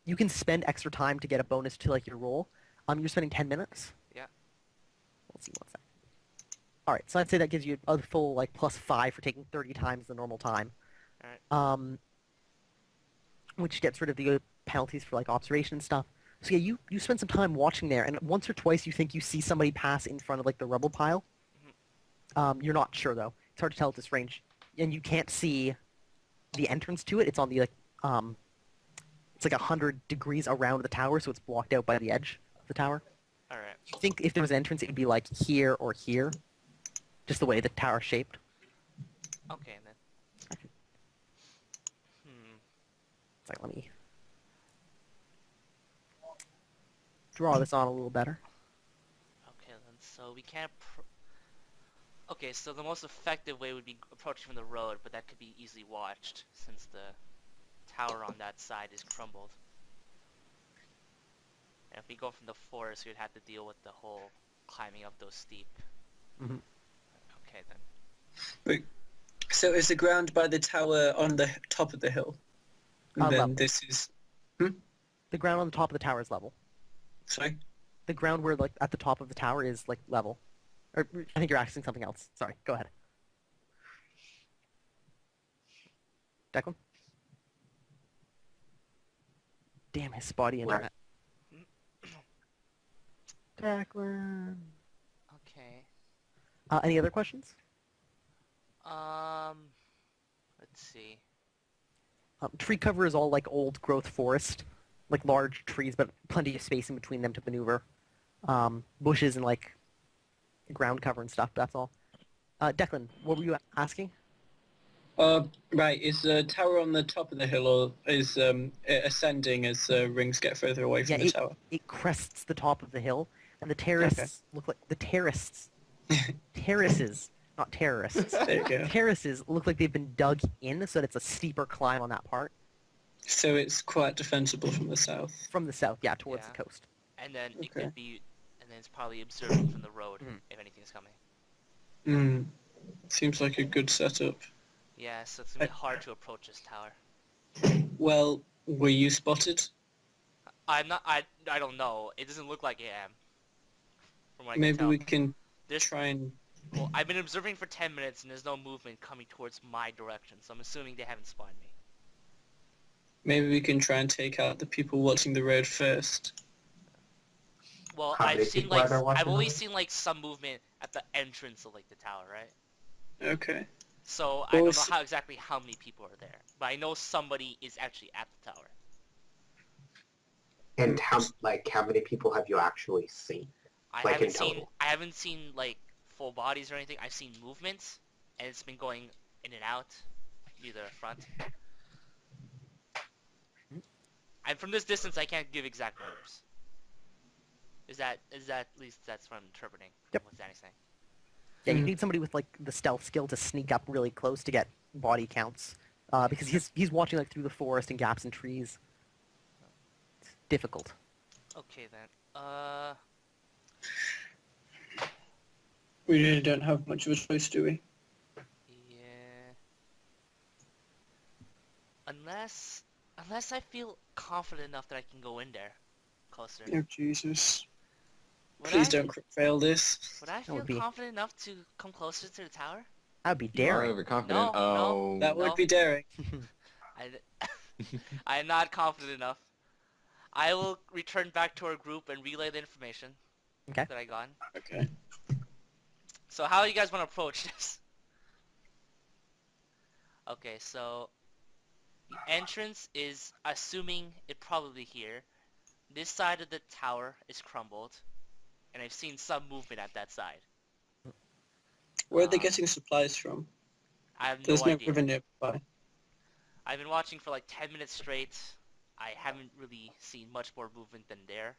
You can spend extra time to get a bonus to like your roll. You're spending 10 minutes. Yeah. Let's see what's that. All right, so I'd say that gives you a full like +5 for taking 30 times the normal time. Alright. Which gets rid of the penalties for like observation and stuff. So yeah, you spend some time watching there, and once or twice you think you see somebody pass in front of like the rubble pile. You're not sure though. It's hard to tell at this range, and you can't see the entrance to it. It's on the it's like 100 degrees around the tower, so it's blocked out by the edge of the tower. Alright. You think if there was an entrance, it would be like here or here, just the way the tower's shaped. Okay, then. It's like, let me draw this on a little better. Okay, then. So we can't. Okay, so the most effective way would be approaching from the road, but that could be easily watched since the tower on that side is crumbled. And if we go from the forest, we'd have to deal with the whole climbing up those steep. Mhm. Okay, then. So is the ground by the tower on the top of the hill? And then Level. this is... The ground on the top of the tower is level. Sorry? The ground where like at the top of the tower is like level. Or I think you're asking something else. Sorry, go ahead. Declan? Damn, his spotty internet. Declan. Okay. Any other questions? Let's see. Tree cover is all like old growth forest, like large trees, but plenty of space in between them to maneuver. Bushes and like ground cover and stuff. That's all. Declan, what were you asking? Right, is the tower on the top of the hill, or is it ascending as rings get further away from the tower? It crests the top of the hill, and the terraces look like the terraces, not terrorists. There you go. Terraces look like they've been dug in, so that it's a steeper climb on that part. So it's quite defensible from the south. From the south, yeah, towards Yeah. the coast. And then it Okay. could be, and then it's probably observing from the road if anything's coming. Seems like a good setup. Yeah, so it's gonna be hard to approach this tower. Well, were you spotted? I'm not. I don't know. It doesn't look like I am. From what I can Maybe tell. we can There's, try and... well, I've been observing for 10 minutes and there's no movement coming towards my direction, so I'm assuming they haven't spotted me. Maybe we can try and take out the people watching the road first. Well, How many I've seen people are like there watching I've only the- seen like some movement at the entrance of like the tower, right? Okay. So I Well, don't know exactly how many people are there, but I know somebody is actually at the tower. And how many people have you actually seen? I Like in haven't seen total? I haven't seen like full bodies or anything. I've seen movements, and it's been going in and out near the front. And from this distance, I can't give exact numbers. Is that at least that's what I'm interpreting? Yep. What's Danny saying? Yeah, you need somebody with like the stealth skill to sneak up really close to get body counts, because he's watching like through the forest and gaps in trees. It's difficult. Okay then. We really don't have much of a choice, do we? Yeah. Unless I feel confident enough that I can go in there closer. Oh, Jesus. Would Please I, don't fail this. Would I feel would be- confident enough to come closer to the tower? That would be You are daring. overconfident. No, oh. That would No. be daring. I am not confident enough. I will return back to our group and relay the information Okay. that I got. Okay. So how do you guys want to approach this? Okay, so the entrance is, assuming it probably here. This side of the tower is crumbled, and I've seen some movement at that side. Where are they getting supplies from? I have There's no idea. river nearby. I've been watching for like 10 minutes straight. I haven't really seen much more movement than there.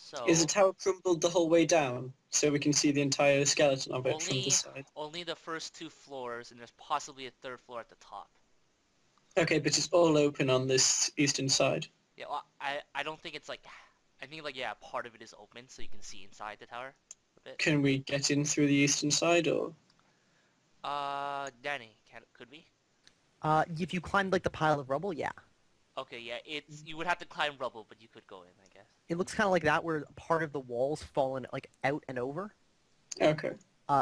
So Is the tower crumbled the whole way down, so we can see the entire skeleton of it from the side? only the first 2 floors, and there's possibly a 3rd floor at the top. Okay, but it's all open on this eastern side. Yeah, well, I don't think it's like, I think like, yeah, part of it is open so you can see inside the tower a bit. Can we get in through the eastern side, or...? Danny, could we? If you climb like the pile of rubble, yeah. Okay, yeah, you would have to climb rubble, but you could go in, I guess. It looks kind of like that, where part of the walls fallen like out and over. Okay.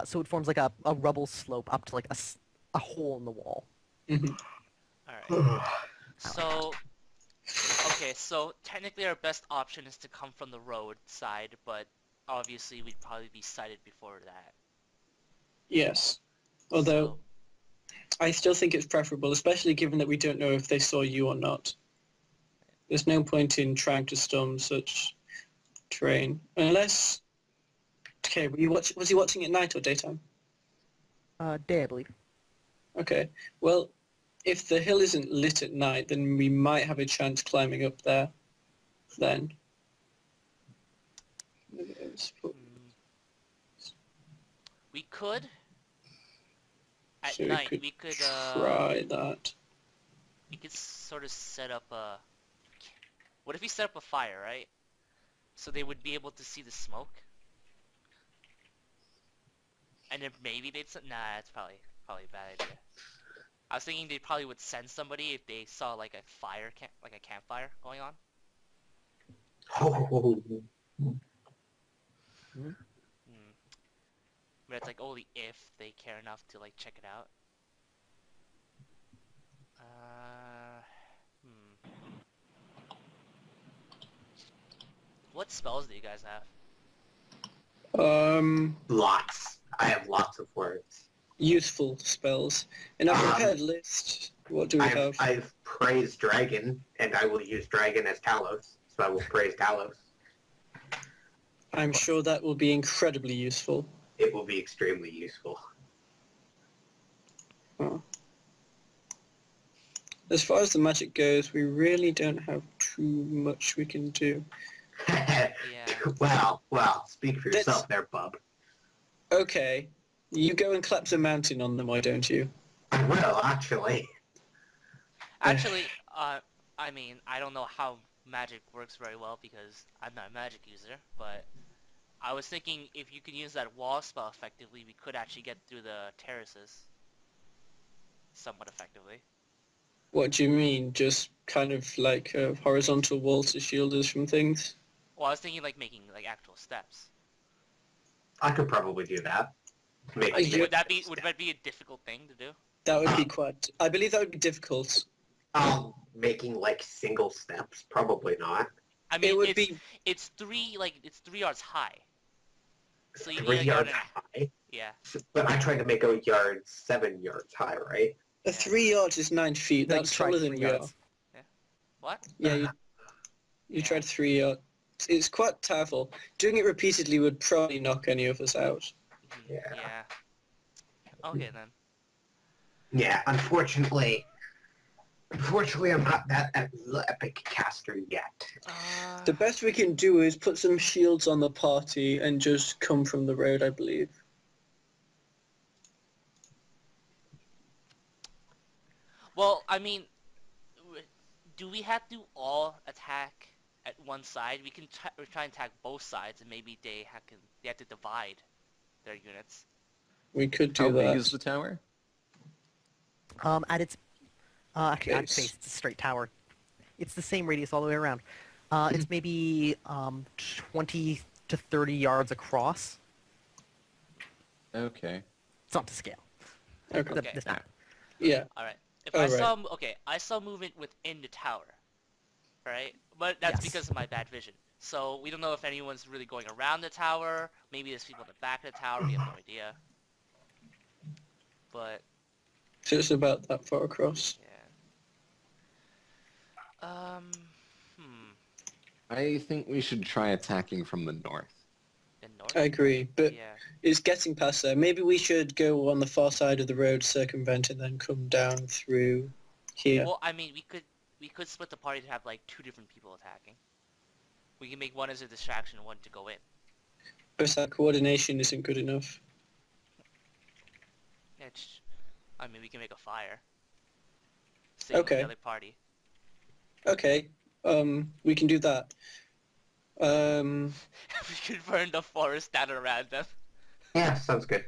So it forms like a rubble slope up to like a hole in the wall. Mhm. Alright. So, okay, so technically our best option is to come from the road side, but obviously we'd probably be sighted before that. Yes. Although, So, I still think it's preferable, especially given that we don't know if they saw you or not. There's no point in trying to storm such terrain. Unless... Okay, was he watching at night or daytime? Day, I believe. Okay. Well, if the hill isn't lit at night, then we might have a chance climbing up there then. we could, at So night, we we could try that. we could sort of set up a... What if we set up a fire, right? So they would be able to see the smoke? And then maybe they'd... Nah, that's probably a bad idea. I was thinking they probably would send somebody if they saw like a fire, like a campfire going on. Hmm. But it's like only if they care enough to like check it out. What spells do you guys have? Lots. I have lots of words. Useful spells. In our prepared list, what do we have? I've praised dragon, and I will use dragon as Talos, so I will praise Talos. I'm sure that will be incredibly useful. It will be extremely useful. Oh. As far as the magic goes, we really don't have too much we can do. Well, speak for yourself there, bub. Okay, you go and collapse a mountain on them, why don't you? I will, actually. Actually, I mean, I don't know how magic works very well because I'm not a magic user, but I was thinking if you could use that wall spell effectively, we could actually get through the terraces somewhat effectively. What do you mean? Just kind of like a horizontal wall to shield us from things? Well, I was thinking like making like actual steps. I could probably do that. Yeah. Would that be a difficult thing to do? That would be quite... I believe that would be difficult. Making like single steps? Probably not. I mean, It would be... it's 3 yards high. So you 3 need a yard yards and a... high? Yeah. But I tried to make a yard 7 yards high, right? 3 yards is 9 feet. No, you That's tried taller than 3 we are. yards. What? Yeah, you tried 3 yards. it's quite powerful. Doing it repeatedly would probably knock any of us out. Mhm, Yeah. Yeah. Okay then. Yeah, unfortunately, I'm not that epic caster yet. The best we can do is put some shields on the party and just come from the road, I believe. Well, I mean, do we have to all attack at one side? We can try and attack both sides, and maybe they have to divide their units. We could How do big that. is the tower? At its actually at its Base. base, it's a straight tower. It's the same radius all the way around. It's maybe 20 to 30 yards across. Okay. It's not to scale. Okay. Okay. This map. Yeah. All right. If Oh, I right. saw I saw movement within the tower, right? But that's Yes. because of my bad vision. So we don't know if anyone's really going around the tower. Maybe there's people in the back of the tower. We have no idea. But So it's about that far across. yeah. I think we should try attacking from the north. The north. I agree, but Yeah. it's getting past there. Maybe we should go on the far side of the road, circumvent, and then come down through here. Well, I mean, we could split the party to have like 2 different people attacking. We can make one as a distraction and one to go in. But our coordination isn't good enough. Yeah, I mean, we can make a fire. Same with Okay. the other party. Okay, we can do that. We could burn the forest down around them. Yeah, sounds good.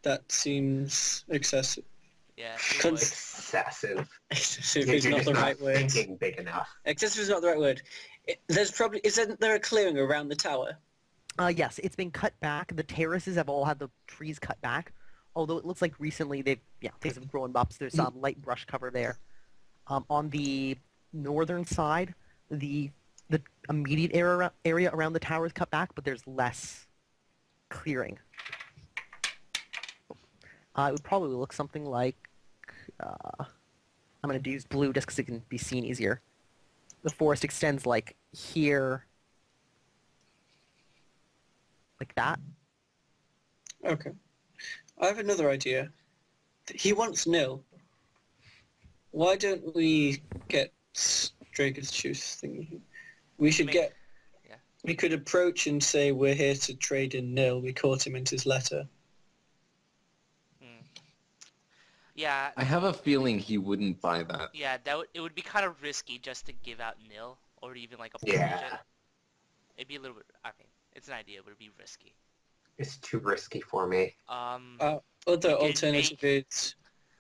That seems excessive. Yeah, it Cons- would. Excessive. Excessive You're is not just the not right word. thinking big enough. Excessive is not the right word. Isn't there a clearing around the tower? Yes, it's been cut back. The terraces have all had the trees cut back. Although it looks like recently things have grown up. So there's some light brush cover there. On the northern side, the immediate area around the tower is cut back, but there's less clearing. It would probably look something like I'm going to use blue just because it can be seen easier. The forest extends like here, like that. Okay. I have another idea. He wants nil. Why don't we get Drake's juice thingy? We should Make- get... yeah. We could approach and say we're here to trade in nil. We caught him in his letter. Yeah, I have a feeling he wouldn't buy that. yeah, it would be kind of risky just to give out nil or even like a Yeah. agent. It'd be a little bit. I mean, it's an idea, but it'd be risky. It's too risky for me. Other We could alternative is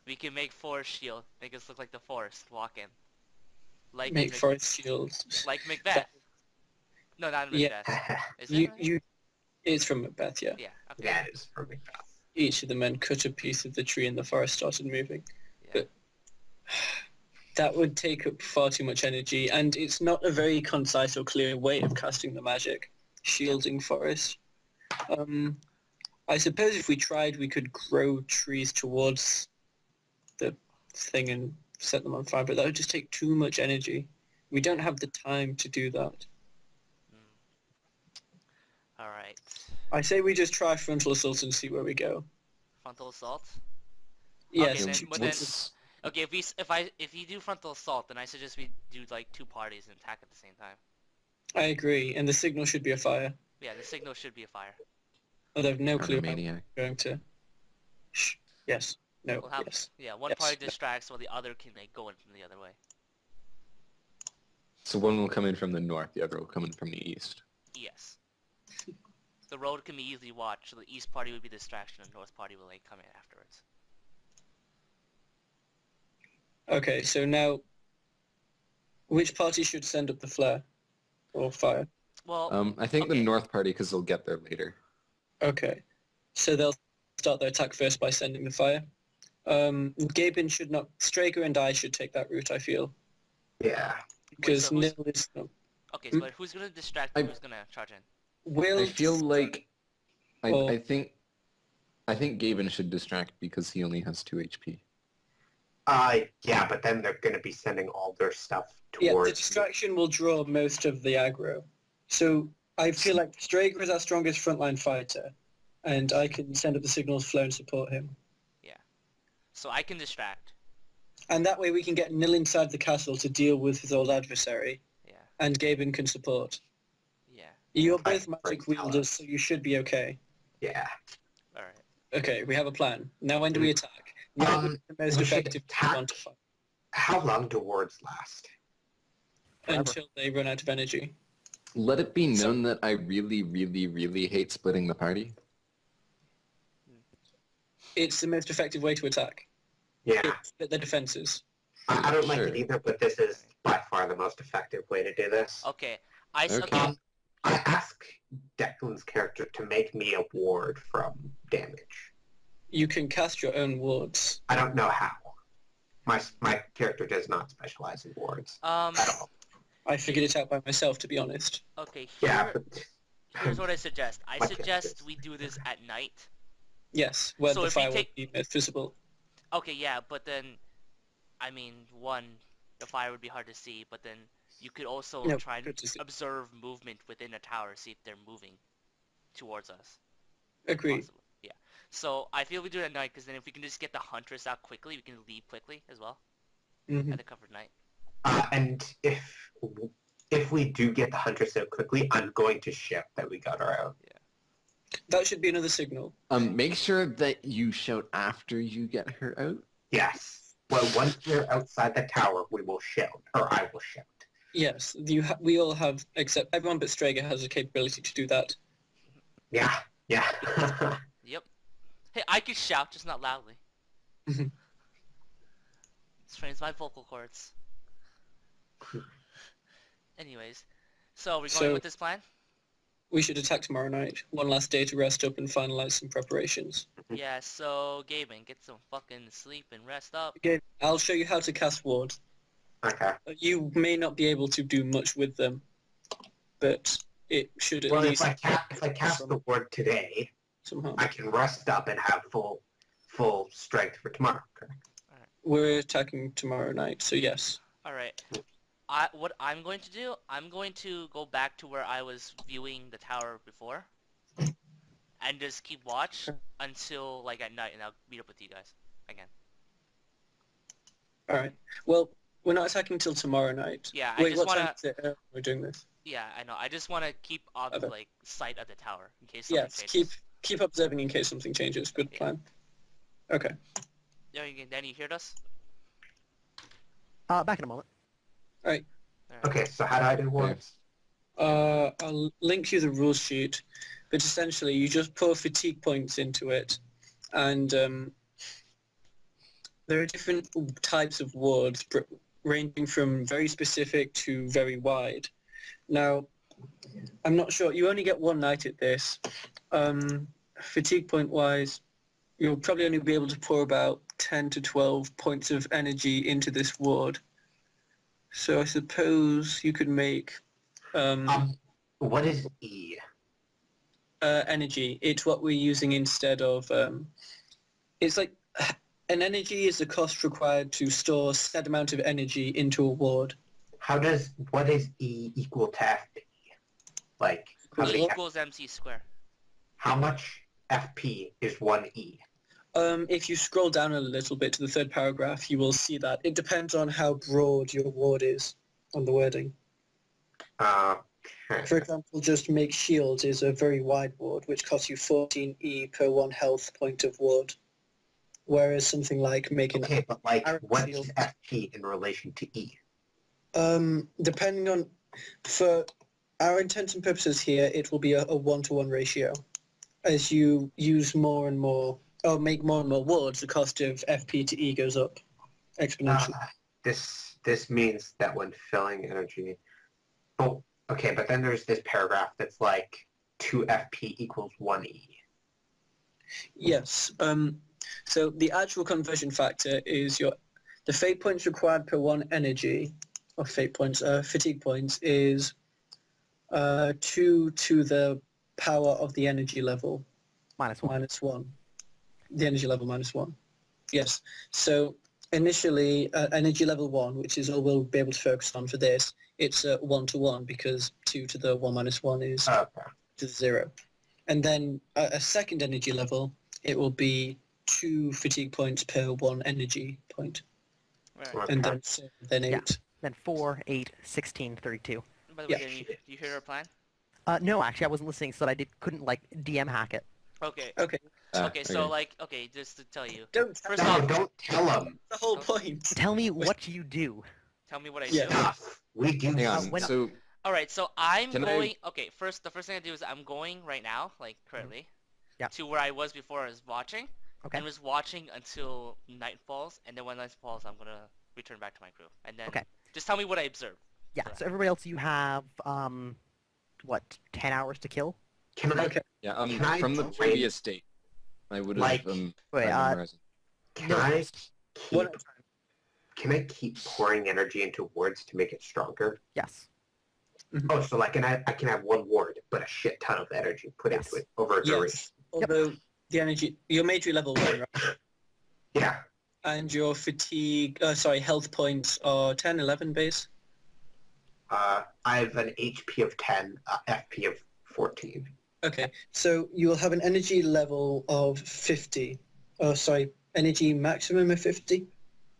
We can make forest shield, make us look like the forest, walk in, like make forest shields. like Macbeth. No, not Yeah. Macbeth. Is You, it? you, it's from Macbeth, yeah. Yeah. Okay. Yeah, it is for me. Each of the men cut a piece of the tree and the forest started moving. Yeah. But that would take up far too much energy, and it's not a very concise or clear way of casting the magic, shielding forest. I suppose if we tried, we could grow trees towards the thing and set them on fire, but that would just take too much energy. We don't have the time to do that. All right. I say we just try frontal assault and see where we go. Frontal assault. Yes. then- shoot but then- forces. Okay, if you do frontal assault, then I suggest we do like 2 parties and attack at the same time. I agree, and the signal should be a fire. Yeah, the signal should be a fire. Although I have no I'm clue a how maniac. we're going to... Shh. Yes. No. We'll have Yes. yeah, one Yes. party distracts while the other can like go in from the other way. So one will come in from the north, the other will come in from the east. Yes. The road can be easily watched, so the east party would be the distraction, and the north party will like come in afterwards. Okay, so now... Which party should send up the flare? Or fire? Well, I think okay. the north party, because they'll get there later. Okay. So they'll start their attack first by sending the fire. Gabin should not... Strager and I should take that route, I feel. Yeah. Because so who's- Nil is... Okay, so but who's gonna distract and who's gonna charge in? Will I feel like Well- I think Gavin should distract because he only has 2 HP. Yeah, but then they're going to be sending all their stuff Yeah, the towards... distraction will draw most of the aggro. So I feel like Strager is our strongest frontline fighter, and I can send up the signals flow and support him. So I can distract. And that way we can get Nil inside the castle to deal with his old adversary, Yeah. and Gaben can support. Yeah. You're Fight both magic breaks out. wielders, so you should be okay. Yeah. All right. Okay, we have a plan. Now when do we attack? Now would be the most we should effective attack- one to fight How long do wards last? Forever. until they run out of energy. Let it be So- known that I really, really, really hate splitting the party. It's the most effective way to attack. Yeah. Split the defenses. I don't like Sure. it either, but this is by far the most effective way to do this. Okay. I Okay. okay. I ask Declan's character to make me a ward from damage. You can cast your own wards. I don't know how. My character does not specialize in wards at all. I figured it out by myself, to be honest. Okay. Yeah, Here, but here's what I suggest. I My suggest characters. we do this at night. Yes, where So the if we fire take- will be most visible. Okay, yeah, but then, I mean, one, the fire would be hard to see, but then you could also No, try and good to see. observe movement within a tower, see if they're moving towards us. Agreed. Possibly. Yeah. So I feel we do it at night, because then if we can just get the Huntress out quickly, we can leave quickly as well Mhm. at the covered night. and if we do get the Huntress out quickly, I'm going to ship that we got her out. That should be another signal. Make sure that you shout after you get her out. Yes. Well, once we're outside the tower, we will shout, or I will shout. Yes, we all have, except everyone but Strager has the capability to do that. Yeah. Yeah. Yep. Hey, I can shout, just not loudly. Mhm. Strains my vocal cords. Anyways, so we're going So- with this plan? We should attack tomorrow night. One last day to rest up and finalize some preparations. Yeah, so Gaben, get some fucking sleep and rest up. Okay, I'll show you how to cast wards. Okay. You may not be able to do much with them, but it should at Well, least if I cast the ward today, somehow. I can rest up and have full strength for tomorrow. Correct? We're attacking tomorrow night, so yes. Alright. What I'm going to do, I'm going to go back to where I was viewing the tower before. And just keep watch until, like, at night, and I'll meet up with you guys again. All right. Well, we're not attacking till tomorrow night. Yeah, I Wait, just what time wanna... is it? We're doing this. Yeah, I know. I just want to keep on, Okay. like, sight of the tower, in case something Yes, changes. keep observing in case something changes. Good Yeah. plan. Okay. Danny, you heard us? Back in a moment. Alright. Okay, so how do I do wards? I'll link you the rule sheet, but essentially you just pour fatigue points into it, and there are different types of wards, ranging from very specific to very wide. Now, I'm not sure. You only get one night at this. Fatigue point-wise, you'll probably only be able to pour about 10 to 12 points of energy into this ward. So I suppose you could make What is E? energy. It's what we're using instead of... it's like an energy is the cost required to store set amount of energy into a ward. What is E equal to FP? Like, how, E many, equals MC square. how much FP is 1 E? If you scroll down a little bit to the third paragraph, you will see that. It depends on how broad your ward is on the wording. For example, just make shields is a very wide ward, which costs you 14 E per 1 health point of ward. Whereas something like making... Okay, but like, Arrow what shield. is FP in relation to E? Depending on... For our intents and purposes here, it will be a 1-to-1 ratio. As you use more and more... or make more and more wards, the cost of FP to E goes up exponentially. This means that when filling energy... Oh, okay, but then there's this paragraph that's like 2 FP equals 1 E. Yes. So the actual conversion factor is the fate points required per 1 energy, or fate points, fatigue points, is 2 to the power of the energy level -1. minus 1. The energy level minus 1. Yes. So initially energy level 1, which is all we'll be able to focus on for this. It's 1-to-1 because 2 to the 1 minus 1 is Okay. to 0. And then a second energy level, it will be 2 fatigue points per 1 energy point. Right. Okay. And then 8. Yeah. Then 4, 8, 16, 32. By the way, Yeah. Dan, you hear our plan? No, actually, I wasn't listening, so I couldn't like DM hack it. Okay. Okay. Okay, so like, okay, just to tell you. Don't First No, off, don't tell them the whole Okay. point. Tell me what you do. tell me what I Yeah. do. stuff. We do Hang on. when- So Alright, so I'm Can I- going, okay, the first thing I do is I'm going right now, like currently, Yeah. to where I was before I was watching. Okay. And was watching until night falls, and then when night falls, I'm gonna return back to my crew. And then Okay. just tell me what I observe. Yeah. Correct. So everybody else, you have 10 hours to kill? Can I Okay. yeah, Can I from the break- previous state, I would have Like- Wait, memorized it. can No. I One keep at a time. can I keep pouring energy into wards to make it stronger? Yes. Oh, so like I can have one ward, but a shit ton of energy put Yes. into it over a duration. Yes. Although the energy, your magery level 1, right? Yeah. And your health points are 10, 11 base. I have an HP of 10, FP of 14. Okay, so you will have an energy level of 50. Energy maximum of 50,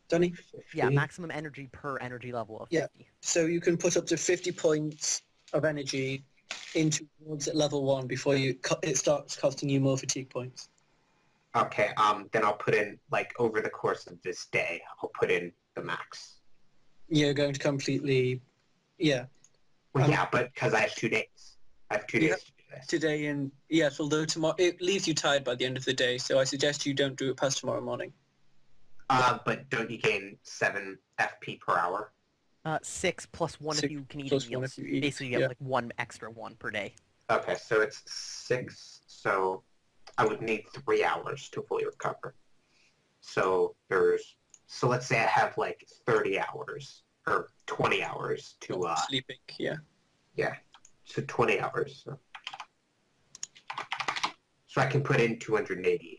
Donny? Yeah, 15. maximum energy per energy level of 50. Yeah. So you can put up to 50 points of energy into wards at level 1 before it starts costing you more fatigue points. Okay, then I'll put in, like, over the course of this day, I'll put in the max. You're going to completely, yeah. Well, Um, yeah, but because I have 2 days. I have 2 Yeah. days to do this. Today and, yes, although tomorrow, it leaves you tired by the end of the day, so I suggest you don't do it past tomorrow morning. But don't you gain 7 FP per hour? 6 plus 1 if 6 you can eat plus a 1 meal. if you eat, Basically, you get yeah. like 1 extra 1 per day. Okay, so it's 6, so I would need 3 hours to fully recover. So let's say I have like 30 hours, or 20 hours to, Sleeping, yeah. so 20 hours. So I can put in 280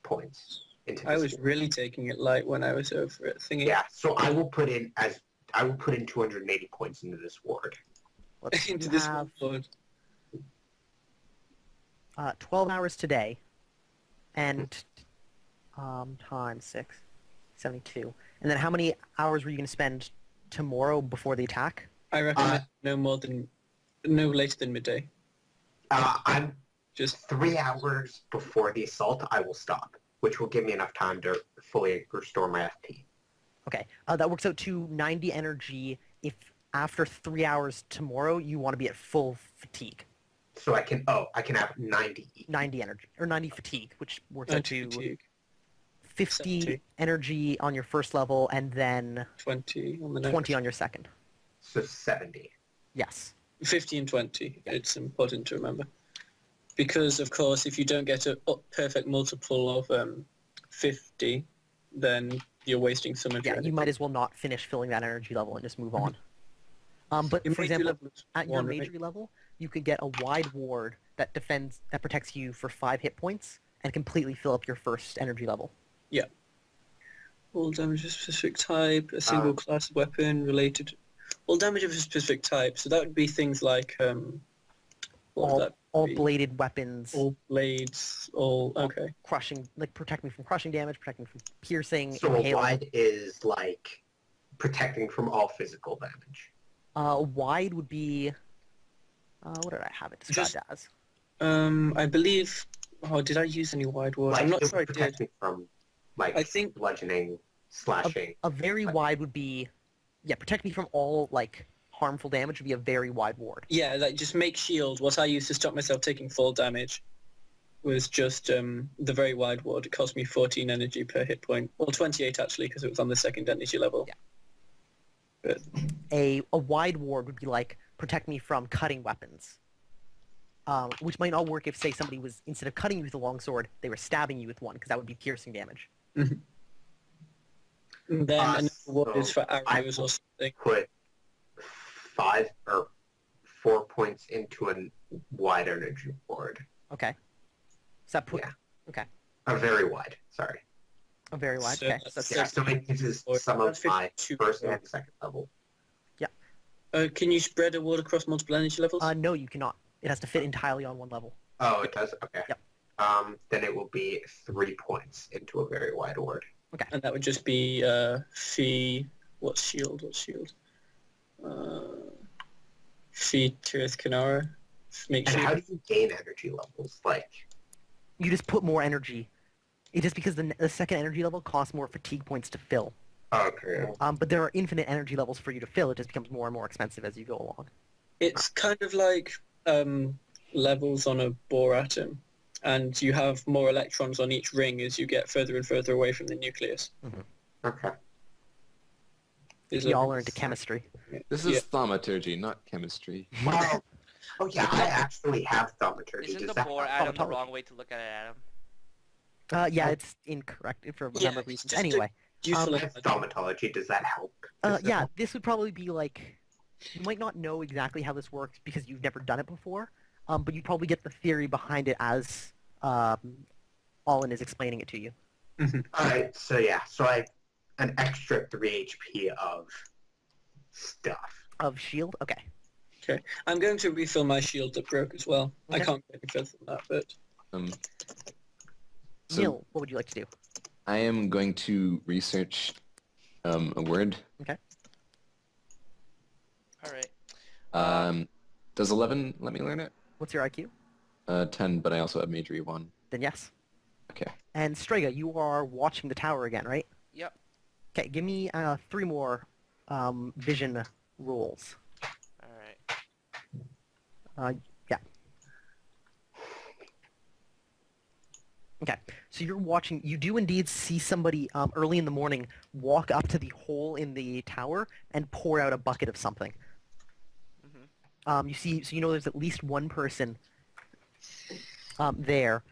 points into this. I was really taking it light when I was over at Thingy. Yeah, so I will put in 280 points into this ward. Let's see, Into you this have one board. 12 hours today, and times 6, 72. And then how many hours were you going to spend tomorrow before the attack? I recommend no later than midday. I'm Just 3 hours before the assault, I will stop, which will give me enough time to fully restore my FP. Okay, that works out to 90 energy if after 3 hours tomorrow you want to be at full fatigue. So I can have 90. 90 energy, or 90 fatigue, which works out to fatigue. 50 70. energy on your first level and then 20 on the next. 20 on your second. So 70. Yes. 50 and 20. Yeah. It's important to remember. Because, of course, if you don't get a perfect multiple of 50, then you're wasting some of your Yeah, you energy. might as well not finish filling that energy level and just move on. But Your for magery example, level is at your 1, right? magery level, you could get a wide ward that protects you for 5 hit points and completely fill up your first energy level. All damage of a specific type, a single class weapon related. All damage of a specific type. So that would be things like what would that All be? bladed weapons, All blades. All okay. crushing, like protect me from crushing damage, protect me from piercing, So a impaling. wide is like protecting from all physical damage. Wide would be what did I have it described Just- as? I believe. Oh, did I use any wide ward? Like I'm not it sure I would protect did. me from like I think bludgeoning, slashing. A very wide would be, yeah, protect me from all like harmful damage would be a very wide ward. yeah, like just make shield. What I used to stop myself taking full damage was just the very wide ward. It cost me 14 energy per hit point, or 28 actually, because it was on the second energy level. Yeah. But A wide ward would be like protect me from cutting weapons. Which might not work if, say, somebody was, instead of cutting you with a longsword, they were stabbing you with one, because that would be piercing damage. and then another ward is so for arrows or something. Put 5 or 4 points into a wide energy ward. Okay. So that put, Yeah. okay. A very wide, sorry. A very wide. So Okay, that's so that's Yeah, good. so it uses some That's of my 52 first people. and second level. Can you spread a ward across multiple energy levels? No, you cannot. It has to fit entirely on one level. Oh, it does? Okay. Yep. Then it will be 3 points into a very wide ward. And that would just be Fee. What's shield? Fee, Tirith, Kanara. Make And shield. how do you gain energy levels? Like, You just put more energy. It's just because the second energy level costs more fatigue points to fill. okay. But there are infinite energy levels for you to fill. It just becomes more and more expensive as you go along. It's kind of like levels on a Bohr atom, and you have more electrons on each ring as you get further and further away from the nucleus. Okay. Y'all are into chemistry. This is thaumaturgy, not chemistry. Well, oh yeah, I actually have thaumaturgy. Isn't Does the that Bohr help? atom the Thaumatology. wrong way to look at an atom? Yeah, it's incorrect for a Yeah, number of reasons. just Anyway, Useful. I have thaumatology. Does that help? yeah, this would probably be like, you might not know exactly how this works because you've never done it before, but you probably get the theory behind it as Olin is explaining it to you. Alright, so yeah, so I have an extra 3 HP of stuff. Of shield? Okay. I'm going to refill my shield that broke as well. I Okay. can't get any further than that, but So Neil, what would you like to do? I am going to research a word. Alright. Does 11 let me learn it? What's your IQ? 10, but I also have Majory 1. Then yes. Okay. And Strega, you are watching the tower again, right? Yep. Okay, give me 3 more vision rolls. Alright. Yeah. Okay, so you're watching, you do indeed see somebody early in the morning walk up to the hole in the tower and pour out a bucket of something. Mm-hmm. You see, so you know there's at least one person there.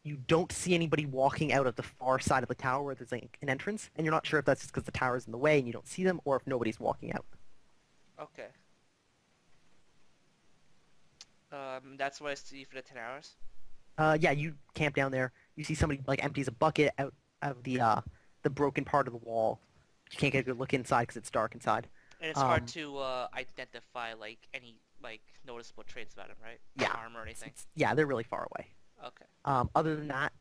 You don't see anybody walking out of the far side of the tower where there's like an entrance, and you're not sure if that's just because the tower's in the way and you don't see them, or if nobody's walking out. Okay. That's what I see for the 10 hours? Yeah, you camp down there. You see somebody like empties a bucket out of the broken part of the wall. You can't get a good look inside because it's dark inside. And it's hard to identify, like, any, like, noticeable traits about him, right? Yeah. Armor or anything? Yeah, they're really far away. Okay. Other than that,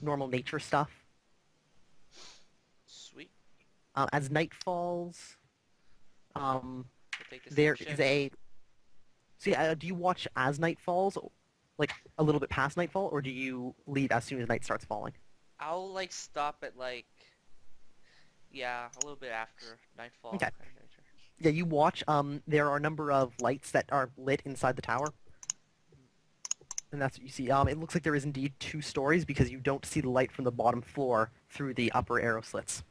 normal nature stuff. Sweet. As night falls, We'll take this there same is shift. a... So yeah, do you watch as night falls, like a little bit past nightfall, or do you leave as soon as night starts falling? I'll, like, stop at, like... Yeah, a little bit after nightfall. Okay. kind of nature. Yeah, you watch. There are a number of lights that are lit inside the tower. And that's what you see. It looks like there is indeed 2 stories because you don't see the light from the bottom floor through the upper arrow slits.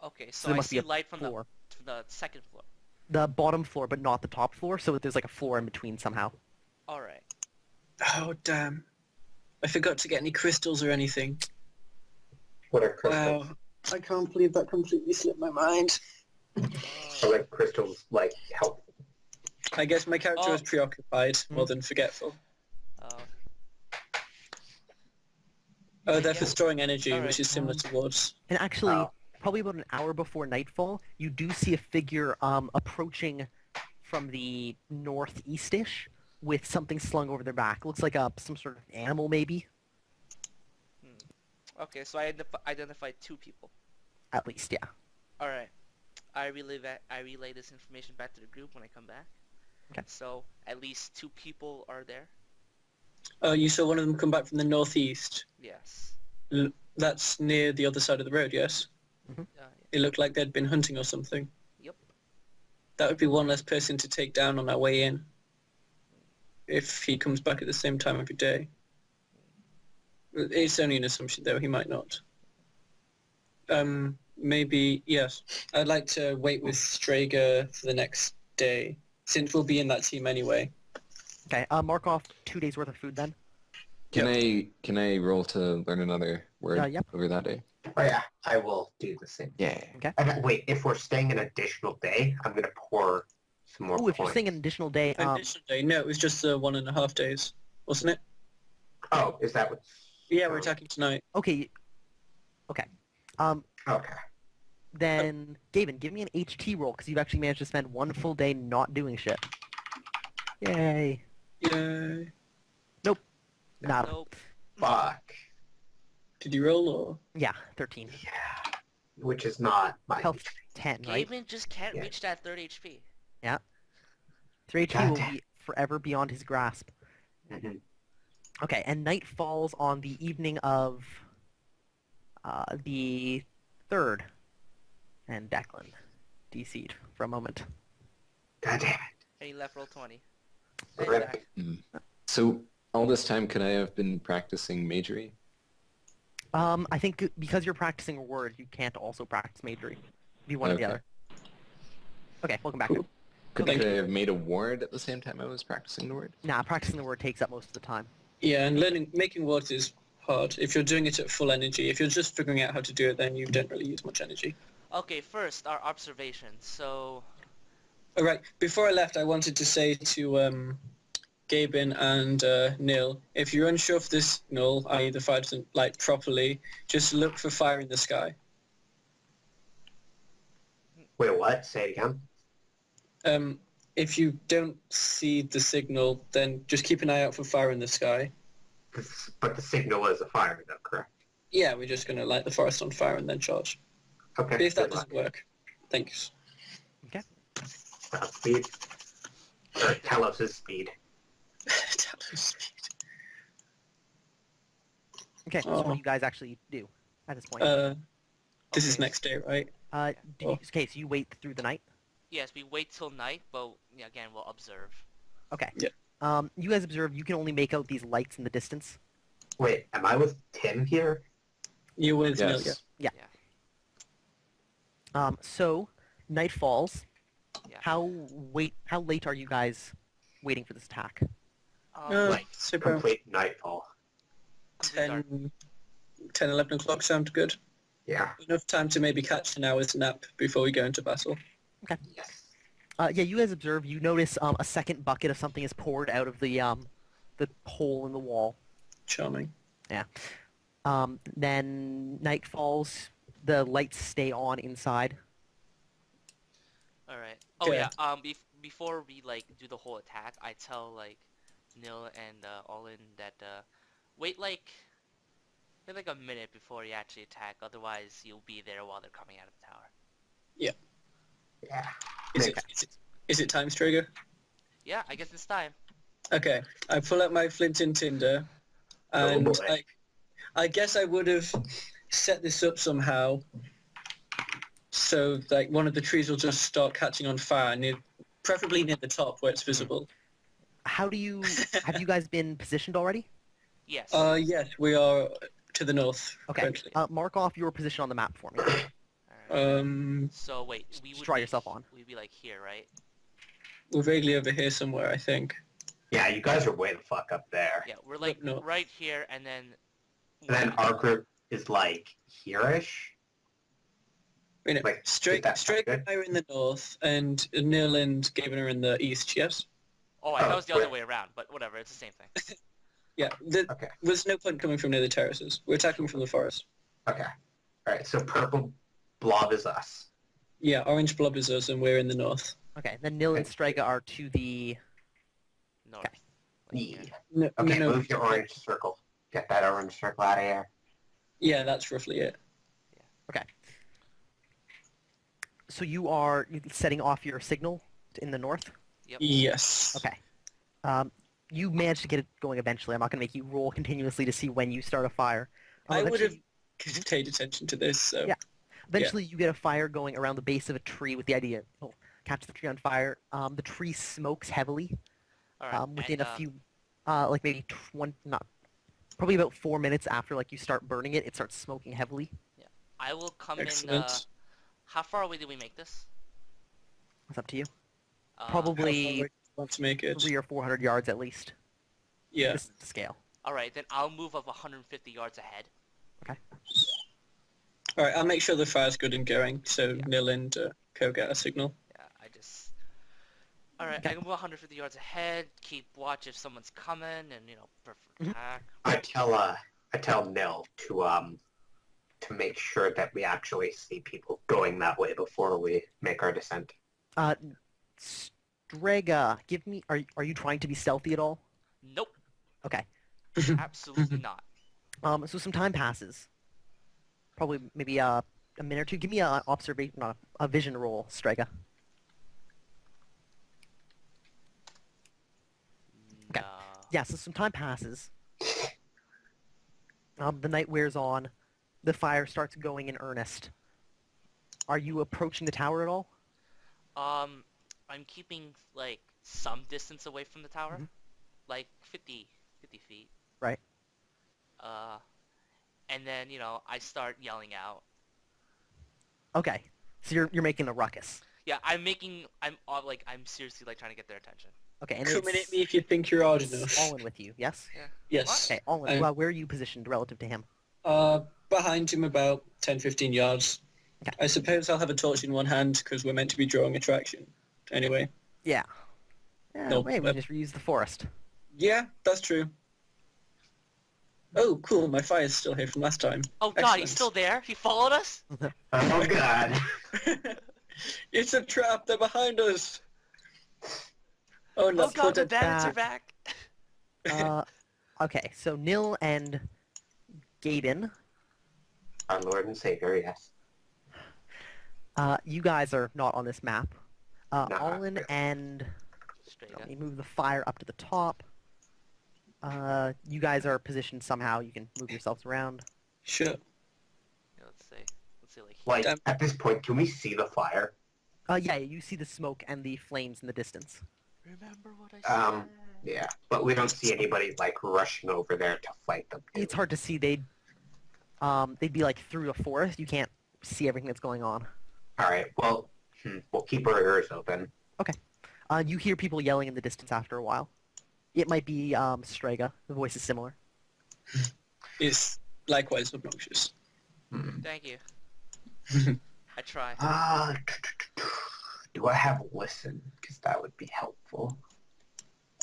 Okay, So so there I must be see a light from floor. the second floor. The bottom floor, but not the top floor, so that there's like a floor in between somehow. Alright. oh damn, I forgot to get any crystals or anything. What are crystals? Wow, I can't believe that completely slipped my mind. Are like crystals like help? I guess my character Oh. was preoccupied more than forgetful. Oh. Oh, they're Yeah. for storing energy, Alright. which is similar to wards. And actually, Oh. probably about an hour before nightfall, you do see a figure approaching from the northeast-ish with something slung over their back. Looks like some sort of animal, maybe, Okay, so I identified 2 people. at least, yeah. Alright. I relay this information back to the group when I come back. Okay. So, at least 2 people are there? Oh, you saw one of them come back from the northeast. Yes. That's near the other side of the road, yes? Yeah. It looked like they'd been hunting or something. Yep. That would be one less person to take down on our way in. If he comes back at the same time every day. It's only an assumption, though. He might not. Maybe, yes. I'd like to wait with Strager for the next day, since we'll be in that team anyway. Okay, mark off 2 days worth of food then. Can I roll to learn another word Yep. over that day? Oh yeah, I will do the same. Yeah. And wait, if we're staying an additional day, I'm gonna pour some more Oh, if you're points. staying an additional day, An additional day. No, it was just 1.5 days, wasn't it? Oh, is that what? Yeah, we're attacking tonight. okay, Okay. Then, Gavin, give me an HT roll, because you've actually managed to spend one full day not doing shit. Yay. Yay. Nada. Nope. Fuck. Did you roll or? Yeah, 13. Yeah. Which is not my... Health 10, right? Gavin just can't Yeah. reach that 3rd HP. 3 HP will Goddamn. be forever beyond his grasp. Mhm. Okay, and night falls on the evening of the 3rd. And Declan DC'd for a moment. God damn it. And he left roll 20. Hey, Rip. Zach. So all this time, could I have been practicing magery? I think because you're practicing a word, you can't also practice magery. Be one or the Okay. other. Okay, welcome back. Cool. Could Thank I you. have made a ward at the same time I was practicing the word? Nah, practicing the word takes up most of the time. Yeah, and making words is hard. If you're doing it at full energy, if you're just figuring out how to do it, then you don't really use much energy. Okay, first, our observations. So, All right. Before I left, I wanted to say to Gabin and Neil, if you're unsure if this null, i.e. the fire doesn't light properly, just look for fire in the sky. Wait, what? Say it again? If you don't see the signal, then just keep an eye out for fire in the sky. But the signal is a fire, though, correct? Yeah, we're just going to light the forest on fire and then charge. Okay. But if that good luck. doesn't work, thanks. Speed. Or Talos' speed. Talos speed. Okay, so Oh. what do you guys actually do at this point? This is Okay. next day, right? Okay, so you wait through the night? yes, we wait till night, but yeah, again, we'll observe. Okay. Yeah. You guys observe, you can only make out these lights in the distance. Wait, am I with Tim here? You with Neil, yeah. Yeah. So, night falls. Yeah. How late are you guys waiting for this attack? Like, So about Complete nightfall. complete dark. 10, 11 o'clock sound good. Yeah. Enough time to maybe catch an hour's nap before we go into battle. Yes. Yeah, you guys observe, you notice a second bucket of something is poured out of the hole in the wall. Charming. Then night falls, the lights stay on inside. All right. Oh Yeah. yeah. Before we like do the whole attack, I tell like Nil and Olin that wait like a minute before you actually attack. Otherwise, you'll be there while they're coming out of the tower. Yeah. Is it time, Strigger? Yeah, I guess it's time. Okay, I pull out my flint and tinder, and boy. I guess I would have set this up somehow, so like one of the trees will just start catching on fire, preferably near the top where it's visible. Have you guys been positioned already? Yes. Yes, we are to the north. Okay. Currently. Mark off your position on the map for me. Alright. So wait, we would just draw be, yourself on. We'd be like here, right? We're vaguely over here somewhere, I think. Yeah, you guys are way the fuck up there. Yeah, we're like No. right here, and then. And then our group is like here-ish. You know, Wait, Straight is that and good? I are in the north, and Neil and Gavin are in the east. Yes. Oh, I thought it was the other right. way around, but whatever, it's the same thing. Yeah. Okay. There's no point coming from near the terraces. We're attacking from the forest. Okay. Alright, so purple blob is us. Yeah, orange blob is us, and we're in the north. Okay, then Nil and Strega are to the... North. Okay. Like Yeah. here. No, Okay, no, move your orange circle. Get that orange circle out of here. Yeah, that's roughly it. So you are setting off your signal in the north? Yep. Yes. Okay. You managed to get it going eventually. I'm not going to make you roll continuously to see when you start a fire. I would have Eventually- paid attention to this. So. Yeah. Eventually, you get a fire going around the base of a tree with the idea, oh, catch the tree on fire. The tree smokes heavily. All right. Within and, a few, like maybe probably about 4 minutes after like you start burning it, it starts smoking heavily. I will come Excellent. in. How far away did we make this? It's up to you. Uh, How far Probably away do you want to make it? 300 or 400 yards at least. Yeah. This is the scale. All right, then I'll move up 150 yards ahead. All right. I'll make sure the fire's good and going, so Yeah. Nil and Co get a signal. Yeah, I just. All right, Okay. I can move 150 yards ahead. Keep watch if someone's coming, and Mhm. attack. I tell Nil to to make sure that we actually see people going that way before we make our descent. Strega, give me. Are you trying to be stealthy at all? Nope. Okay. Absolutely not. So some time passes. Probably maybe a minute or two. Give me a observation, not a vision roll, Strega. Okay. No. Yeah. So some time passes. The night wears on. The fire starts going in earnest. Are you approaching the tower at all? I'm keeping like some distance away from the tower, Mhm. like 50 feet. Right. And then I start yelling out. Okay. So you're making a ruckus. Yeah, I'm seriously like trying to get their attention. Okay. And Come in it's at me if you think you're odd it's enough. Allen with you. Yes. Yes. Okay. Allen. Well, where are you positioned relative to him? Behind him about 10-15 yards. Okay. I suppose I'll have a torch in one hand because we're meant to be drawing attraction. Anyway. Yeah. Yeah. No, Wait, we just reuse the forest. Yeah, that's true. Oh, cool. My fire's still here from last time. Oh God, he's Excellent. still there? He followed us? Oh God! It's a trap. They're behind us. Oh, and Oh let's God, put the it bandits are back. Okay. So Nil and Gaben, Our Lord and Savior, yes. you guys are not on this map. Nah, Allen yeah. and Straight let up. me move the fire up to the top. You guys are positioned somehow. You can move yourselves around. Sure. Yeah, let's say like here. Like, Damn. at this point, can we see the fire? Yeah, you see the smoke and the flames in the distance. Remember what I said? Yeah, but we don't see anybody, like, rushing over there to fight them. do It's we? hard to see. They'd be like through a forest. You can't see everything that's going on. Alright, well, we'll keep our ears open. You hear people yelling in the distance after a while. It might be Strega. The voice is similar. It's likewise obnoxious. Thank you. I try. Do I have listen? Because that would be helpful.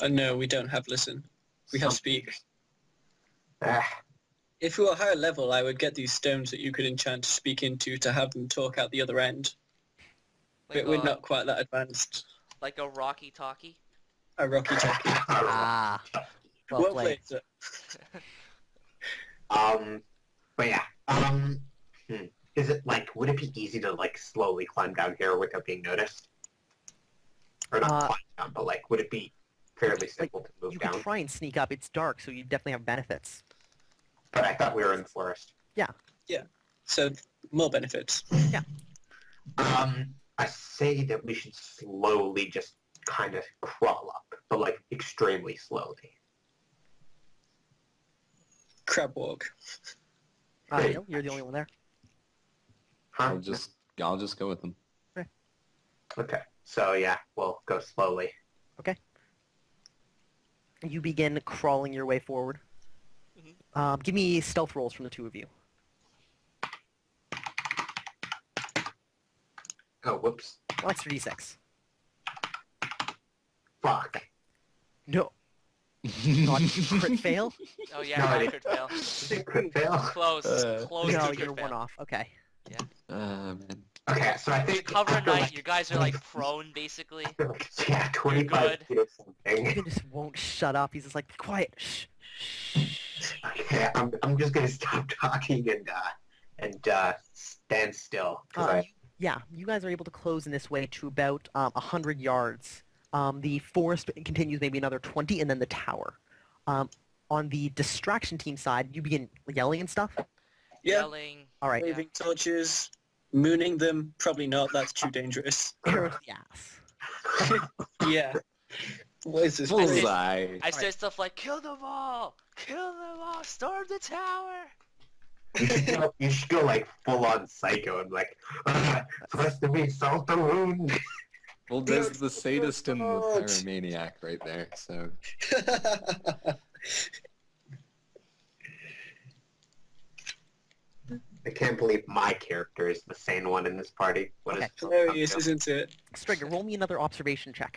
No, we don't have listen. We have Some- speak. Ah, If we were higher level, I would get these stones that you could enchant to speak into to have them talk out the other end. Like But we're a, not quite that advanced. like a Rocky Talkie. A rocky talkie. Ah, well Well played. played, sir. but yeah, is it, like, would it be easy to, like, slowly climb down here without being noticed? Or not climb down, but, like, would it be fairly simple to move You down? could try and sneak up. It's dark, so you definitely have benefits. But I thought we were in the forest. So, more benefits. I say that we should slowly just kind of crawl up, but, like, extremely slowly. Crab walk. Hey. Neil, you're the only one there. Huh? I'll just go with them. Okay, so yeah, we'll go slowly. You begin crawling your way forward. Give me stealth rolls from the two of you. Oh, whoops. Well, extra d6. Fuck. No, not crit fail. Oh yeah, No, not I crit fail. Is it crit fail? Close. Close No, to you're crit fail. one off. Okay. Man. Okay, so I think Cover after, night, like, you guys are like prone basically. yeah, 25 feet or something. Even just won't shut up. He's just like, be quiet. Shh. Shh. Okay, I'm just gonna stop talking and stand still. 'Cause Yeah, you guys are able to close in this way to about 100 yards. The forest continues maybe another 20, and then the tower. On the distraction team side, you begin yelling and stuff. Yeah, Yelling. All right, waving torches, mooning them. Probably not. That's too dangerous. arrow to the ass. Yeah. What is this? Bullseye. I say stuff like, kill them all! Kill them all! Storm the tower! you should go like full on psycho and like supposed to be salt the wound. Well, there's the sadist and the pyromaniac right there, so... I can't believe my character is the sane one in this party. What is Okay. Hilarious, isn't it? Striker, roll me another observation check.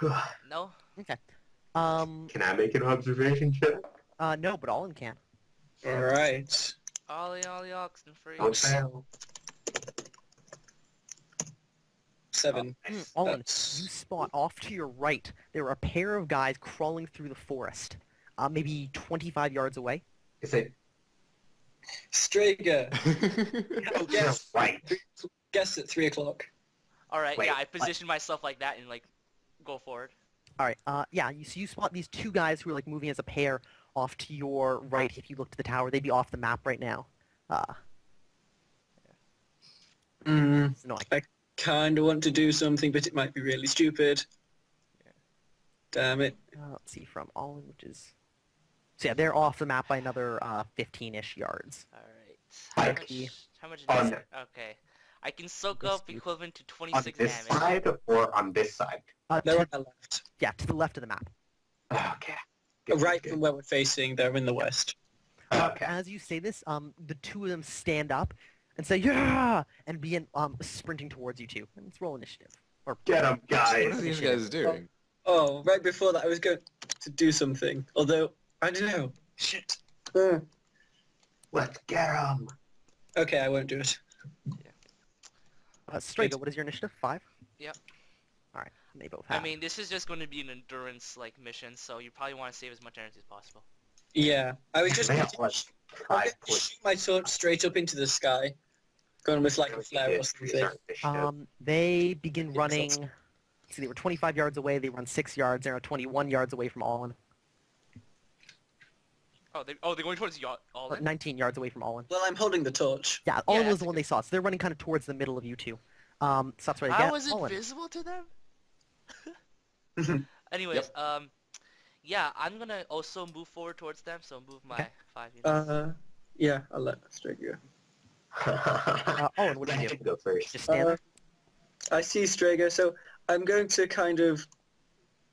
Alright. No? Okay. Can I make an observation check? No, but Olin can. All right. Ollie, oxen free. Don't fail. 7. Olin, That's- you spot off to your right. There are a pair of guys crawling through the forest, maybe 25 yards away. Is it Strager. Oh, guess. right? Guess at 3 o'clock. All right, Wait, yeah, I position myself like that and like go forward. All right. Yeah. So you spot these two guys who are like moving as a pair off to your right. If you look to the tower, they'd be off the map right now. It's annoying. Kind of want to do something, but it might be really stupid. Damn it. Let's see from Olin, which is. So yeah, they're off the map by another 15-ish yards. All right. Like, How much on- damage? Okay. I can soak This up dude. equivalent to On 26 this damage. side or on this side? They're on the left. Yeah, to the left of the map. Okay. Good, Right good. from where we're facing, they're in the west. Okay. As you say this, the two of them stand up and say "Yeah!" and begin sprinting towards you two. And let's roll initiative. Or Get 'em, What are guys. these guys doing? Oh, right before that I was going to do something. Although, I don't know. Shit. Let's get 'em. Okay, I won't do it. Strago, what is your initiative? 5. Yep. All right, and they both have. I mean, this is just going to be an endurance like mission, so you probably want to save as much energy as possible. Yeah, I was just They going have like to 5 points. shoot my torch straight up into the sky. Going with like a flare or something. They begin Yeah, running. so- See, they were 25 yards away. They run 6 yards. They're now 21 yards away from Olin. They're going towards y'all. All Or in? 19 yards away from Olin. Well, I'm holding the torch. Yeah, Olin Yeah, was that's the a one good- they saw, so they're running kind of towards the middle of you two. So that's what I I get. was Olin. invisible to them? Anyways, yeah, I'm gonna also move forward towards them, so move my Okay. 5 units. Yeah, I'll let Straight go. Olin, what do you I do? should go first. Just stand there? I see Strager, so I'm going to kind of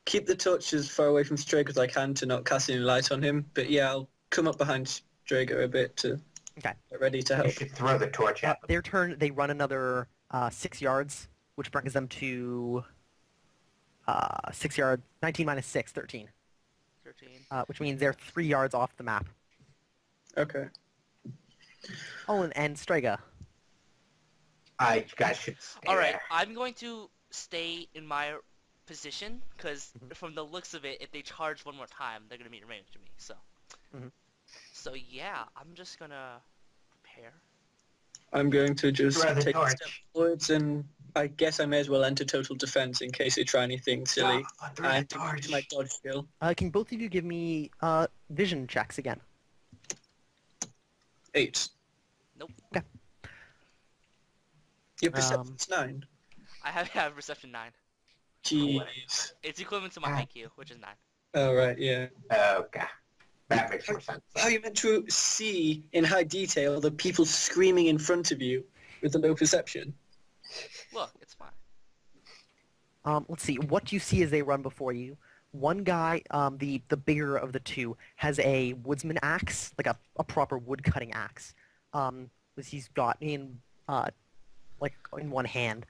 keep the torch as far away from Strager as I can to not cast any light on him. But yeah, I'll come up behind Strager a bit to Okay. get ready to You help. should throw the torch at them. Their turn, they run another 6 yards, which brings them to 6 yards. 19 minus 6, 13. 13. Which means they're 3 yards off the map. Okay. Olin and Strega. You guys should stay All right, there. I'm going to stay in my position, because from the looks of it, if they charge one more time, they're going to be in range to me, so. Mhm. So yeah, I'm just going to prepare. I'm going to just Throw the take a torch. step forwards, and I guess I may as well enter total defense in case they try anything silly. Throw the And torch. use my dodge skill. Can both of you give me vision checks again? 8. Nope. Okay. Your perception's 9. I have reception 9. Jeez. It's equivalent to my Ah. IQ, which is 9. Oh, right, yeah. Okay. That makes more sense. How are you meant to see in high detail the people screaming in front of you with the low perception? Look, it's fine. Let's see. What you see as they run before you. One guy, the bigger of the two, has a woodsman axe, like a proper wood cutting axe. Which he's got in like in one hand,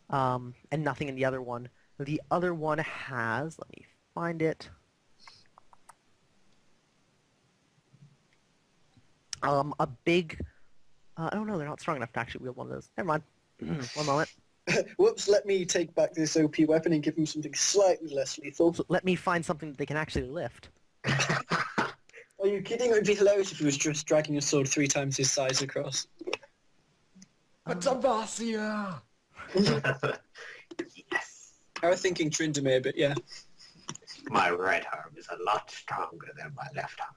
and nothing in the other one. The other one has. Let me find it. A big. Oh no, they're not strong enough to actually wield one of those. Never mind. 1 moment. Whoops, let me take back this OP weapon and give him something slightly less lethal. So let me find something that they can actually lift. Are you kidding? It would be hilarious if he was just dragging a sword 3 times his size across. Atabasia! Yes. I was thinking Tryndamere, but yeah. My right arm is a lot stronger than my left arm.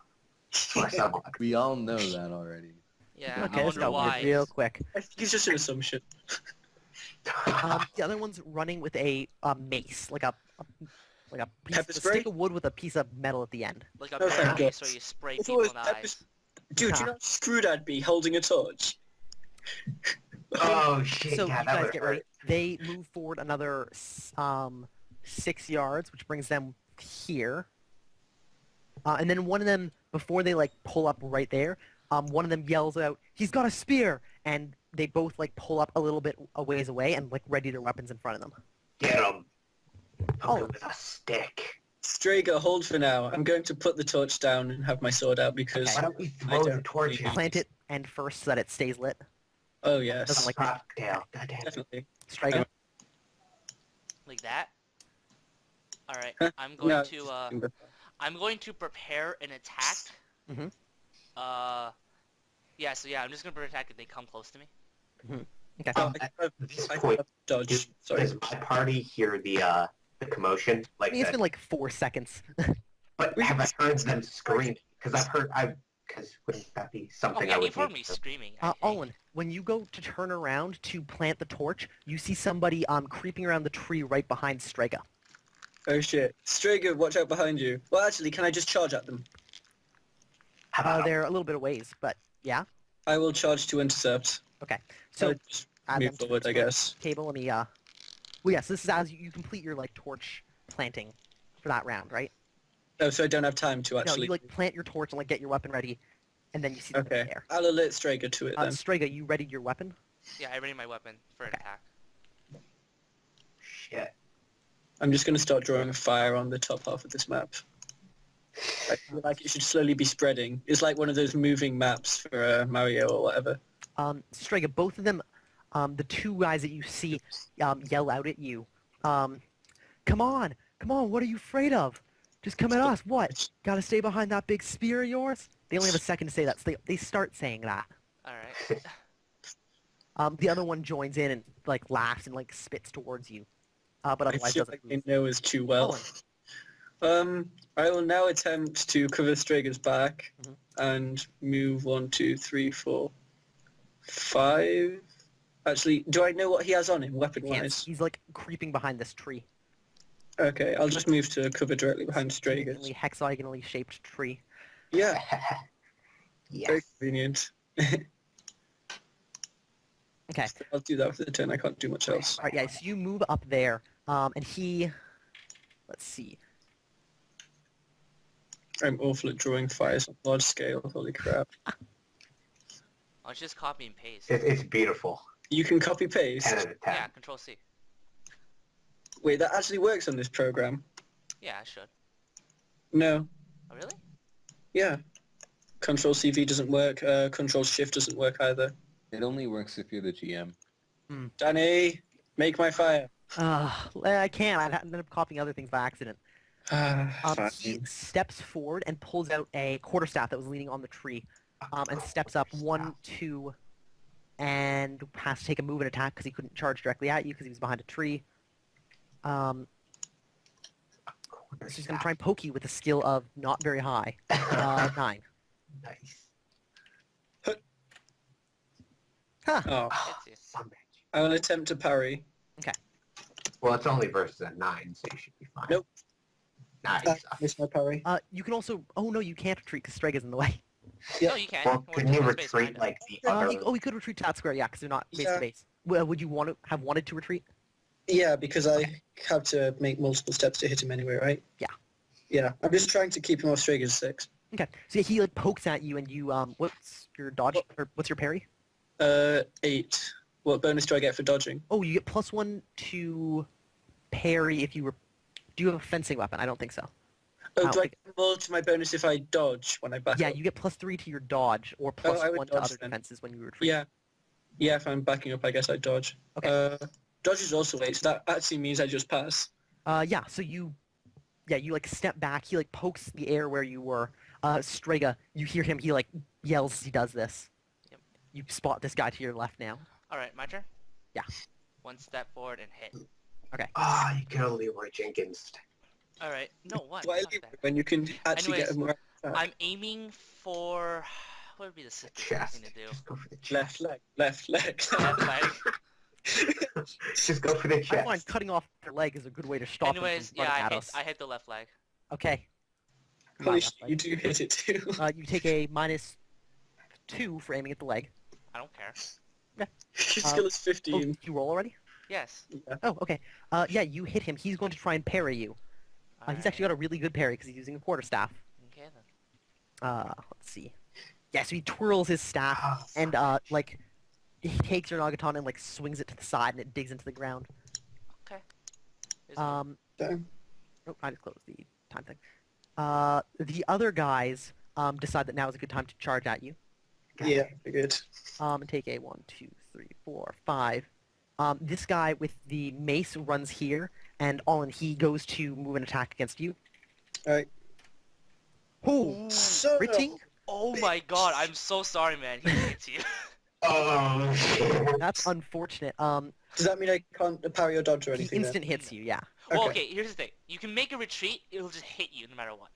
For someone. We all know that already. Yeah, Okay, I let's wonder go why. real quick. I think it's just an assumption. The other one's running with a mace, like a piece, Pepper a spray? stick of wood with a piece of metal at the end. Like a Oh, thank bear mace God. where you spray It's people always in the pepper eyes. Dude, do you know how screwed I'd be holding a torch? Oh shit! So yeah, you that guys would get hurt. ready. They move forward another 6 yards, which brings them here. And then one of them, before they like pull up right there, one of them yells out, "He's got a spear!" And they both like pull up a little bit a ways away and like ready their weapons in front of them. Get him. Poke Oh. him with a stick. Strager, hold for now. I'm going to put the torch down and have my sword out because... Why don't we throw the don't torch really- in? Plant it end first so that it stays lit. Oh, yes. Doesn't like Cocktail. Goddamn. Definitely. Striker. Like that. All right. Huh? I'm going No, to I'm going to prepare an attack. Mhm. Yeah. So yeah, I'm just gonna prepare an attack if they come close to me. Okay. At this I point, have dodge. Sorry. does my party hear the commotion? I Like mean, it's the, been like 4 seconds. but have I heard them scream? Because because wouldn't that be Oh something yeah, I would you've heard need me to- screaming. I think. Owen, when you go to turn around to plant the torch, you see somebody creeping around the tree right behind Strega. Oh shit. Strager, watch out behind you. Well, actually, can I just charge at them? How about They're a little bit of ways, but yeah. I will charge to intercept. So I'll just add move them to forward, the I guess. table. Let me well, yes, this is as you complete your like torch planting for that round, right? Oh, so I don't have time to No, actually... you like plant your torch and like get your weapon ready, and then you see them Okay. there. I'll alert Strager to it then. Strega, you readied your weapon? Yeah, I ready my weapon for an Okay. attack. shit? I'm just going to start drawing a fire on the top half of this map. I feel like it should slowly be spreading. It's like one of those moving maps for Mario or whatever. Strega, both of them, the two guys that you see yell out at you. Come on, what are you afraid of? Just come at us. What? Gotta stay behind that big spear of yours? They only have a second to say that, so they start saying that. All right. The other one joins in and like laughs and like spits towards you, but I otherwise feel doesn't like move. they know us too well. I will now attempt to cover Strager's back Mhm. and move 1, 2, 3, 4, 5. Actually, do I know what he has on him, Can't- weapon-wise? He's like creeping behind this tree. Okay, I'll just move to cover directly behind Strager's. Significantly hexagonally shaped tree. Yeah, very yes. convenient. Okay. I'll do that for the turn. I can't do much else. All right, yeah. So you move up there, and he. Let's see. I'm awful at drawing fires on large scale. Holy crap. I'll just copy and paste. It's beautiful. You can copy paste. 10 out of 10. Yeah, Control C. Wait, that actually works on this program? Yeah, I should. No. Oh really? Yeah. Control CV doesn't work. Control Shift doesn't work either. It only works if you're the GM. Danny, make my fire. I can't. I ended up copying other things by accident. He Fine. steps forward and pulls out a quarterstaff that was leaning on the tree, and steps up 1, 2, and has to take a move and attack because he couldn't charge directly at you because he was behind a tree. So he's going to try and poke you with a skill of not very high. 9. Nice. Huh. Oh, Hits you. Son of a bitch. I will attempt to parry. Well, it's only versus a 9, so you should be fine. Nope. Nice. Miss my parry. You can also... Oh, no, you can't retreat because Strega's in the way. Yeah. No, you can. Well, We're couldn't you just space behind retreat it. like the other? He could retreat to that square, yeah, because they're not base Yeah. to base. Well, would you have wanted to retreat? Yeah, because I have to make multiple steps to hit him anyway, right? Yeah. Yeah, I'm just trying to keep him off Strager's 6. Okay. So yeah, he like pokes at you, and you what's your dodge or what's your parry? 8. What bonus do I get for dodging? Oh, you get +1 to parry if you were. Do you have a fencing weapon? I don't think so. Oh, I'll do I take- get more to my bonus if I dodge when I back Yeah, up? you get +3 to your dodge, or I would +1 to dodge other then. defenses when you retreat. Yeah. Yeah, if I'm backing up, I guess I dodge. Okay. Dodge is also 8, so that actually means I just pass. Yeah. So you like step back. He like pokes the air where you were. Strega, you hear him. He like yells as he does this. Yep. You spot this guy to your left now. All right, my turn. Yeah. 1 step forward and hit. Ah, you kill Leroy Jenkins. All right. No, what? Why Fuck leave that. it when you can actually get Anyways, a more I'm aiming for what would be the simplest Chest. thing to do? Just go for the chest. left leg, left leg. Left leg. Just go for the I chest. find cutting off their leg is a good way to stop Anyways, them from yeah, running I at hit, us. I hit the left leg. Okay. Holy My shit, left you leg. do hit it too. You take a -2 for aiming at the leg. I don't care. Your skill is Oh, 15. did you roll already? Yes. Yeah. Oh, okay. Yeah, you hit him. He's going to try and parry you. He's actually got a really good parry because he's using a quarterstaff. Okay then. Let's see. Yeah, so he twirls his staff Ah, and like he takes your Nagaton and like swings it to the side and it digs into the ground. Okay. Here's one. Damn. Oh, I just closed the time thing. The other guys decide that now is a good time to charge at you. Yeah, good. And take a 1, 2, 3, 4, 5. This guy with the mace runs here, and Olin, he goes to move an attack against you. Alright. Oh, So critting? Oh my god, I'm so sorry, man. He hits you. Oh, shit. That's unfortunate. Does that mean I can't parry or dodge or He anything? instant hits you, yeah. Well, Okay. okay, here's the thing. You can make a retreat, it'll just hit you no matter what.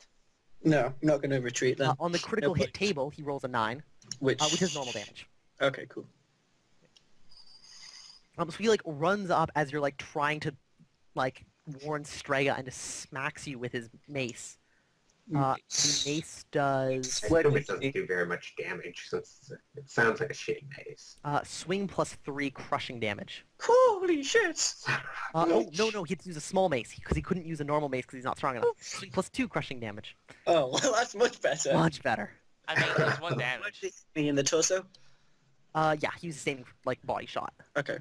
No, I'm not going to retreat then. On the critical No hit point. table, he rolls a 9, Which is normal damage. Okay, cool. So he, like, runs up as you're, like, trying to, like, warn Strega and just smacks you with his mace. The mace does I assume it doesn't do very much damage, since it sounds like a shitty mace. swing plus 3 crushing damage. Holy shit! No, he had to use a small mace because he couldn't use a normal mace because he's not strong enough. Swing plus 2 crushing damage. Oh, well, that's much better. Much better. I mean, there's 1 damage. Me in the torso? Yeah, he was the same, like, body shot. Okay.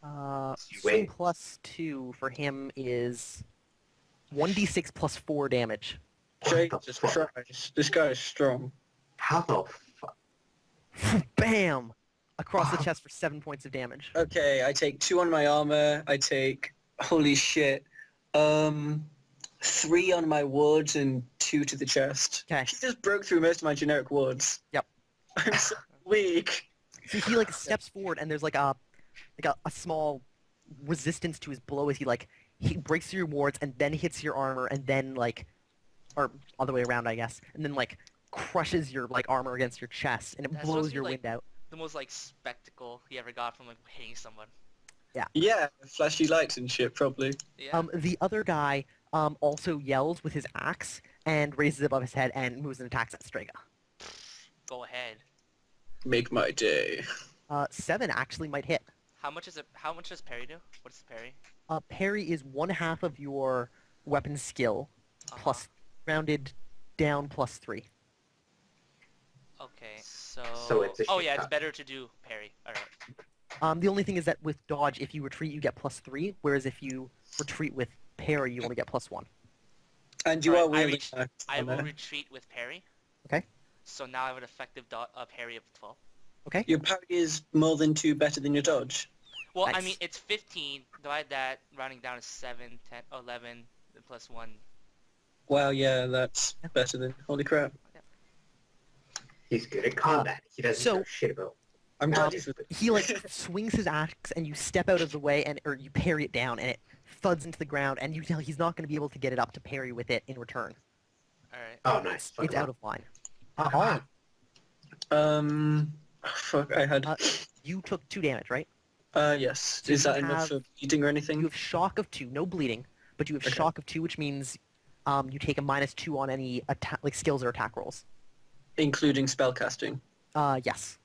You Swing wait. plus 2 for him is 1d6 plus 4 damage. Jesus Christ. This guy is strong. How the fuck? Bam! Across the chest for 7 points of damage. Okay, I take 2 on my armor. I take... Holy shit. 3 on my wards and 2 to the chest. Okay. He just broke through most of my generic wards. Yep. I'm so weak. So he, like, steps forward and there's, like, a small resistance to his blow as he breaks through your wards and then hits your armor and then, like, or other way around, I guess, and then, like, crushes your, like, armor against your chest and it That's blows supposed to your be, like, wind out. The most, like, spectacle he ever got from, like, hitting someone. Yeah, flashy lights and shit, probably. Yeah. The other guy also yells with his axe and raises it above his head and moves and attacks at Strega. Go ahead. Make my day. 7 actually might hit. How much does parry do? What is parry? Parry is 1/2 of your weapon skill, plus rounded down plus 3. Okay, so... So it's a oh shit yeah, it's cut. better to do parry. Alright. The only thing is that with dodge, if you retreat, you get plus 3, whereas if you retreat with parry, you only get plus 1. And you Right, are wielding I will retreat with parry. Okay. So now I have an effective parry of 12. Okay? Your parry is more than 2 better than your dodge. Well, I Nice. mean, it's 15. Divide that, rounding down is 7, 10, 11, plus 1. Wow, yeah, that's better than... Holy crap. He's good at combat. He doesn't so- know shit about. I'm glad Um, he's... He, like, swings his axe, and you step out of the way, or you parry it down, and it thuds into the ground, and you tell he's not going to be able to get it up to parry with it in return. Alright. Oh, nice. It's out of line. Oh, Fuck, I had... You took 2 damage, right? Yes. So Is you that enough have- for bleeding or You anything? have shock of 2, no bleeding, but you have Okay. shock of 2, which means you take a -2 on any attack, like skills or attack rolls. Including spellcasting. Yes.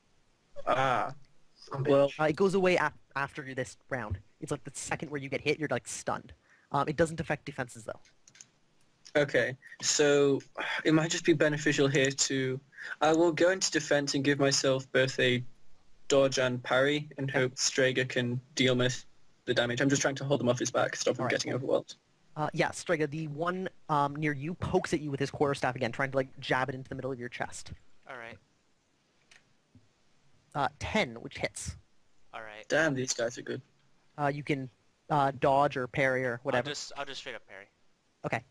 Ah. some Well, bitch. It goes away after this round. It's like the second where you get hit, you're like stunned. It doesn't affect defenses though. okay. So, it might just be beneficial here to... I will go into defense and give myself both a dodge and parry and hope Strega can deal with the damage. I'm just trying to hold him off his back, stop him Alright, getting cool. overwhelmed. Yeah, Strega, the one near you pokes at you with his quarterstaff again, trying to like jab it into the middle of your chest. Alright. 10, which hits. Alright. Damn, these guys are good. You can dodge or parry or whatever. I'll just straight up parry. Okay.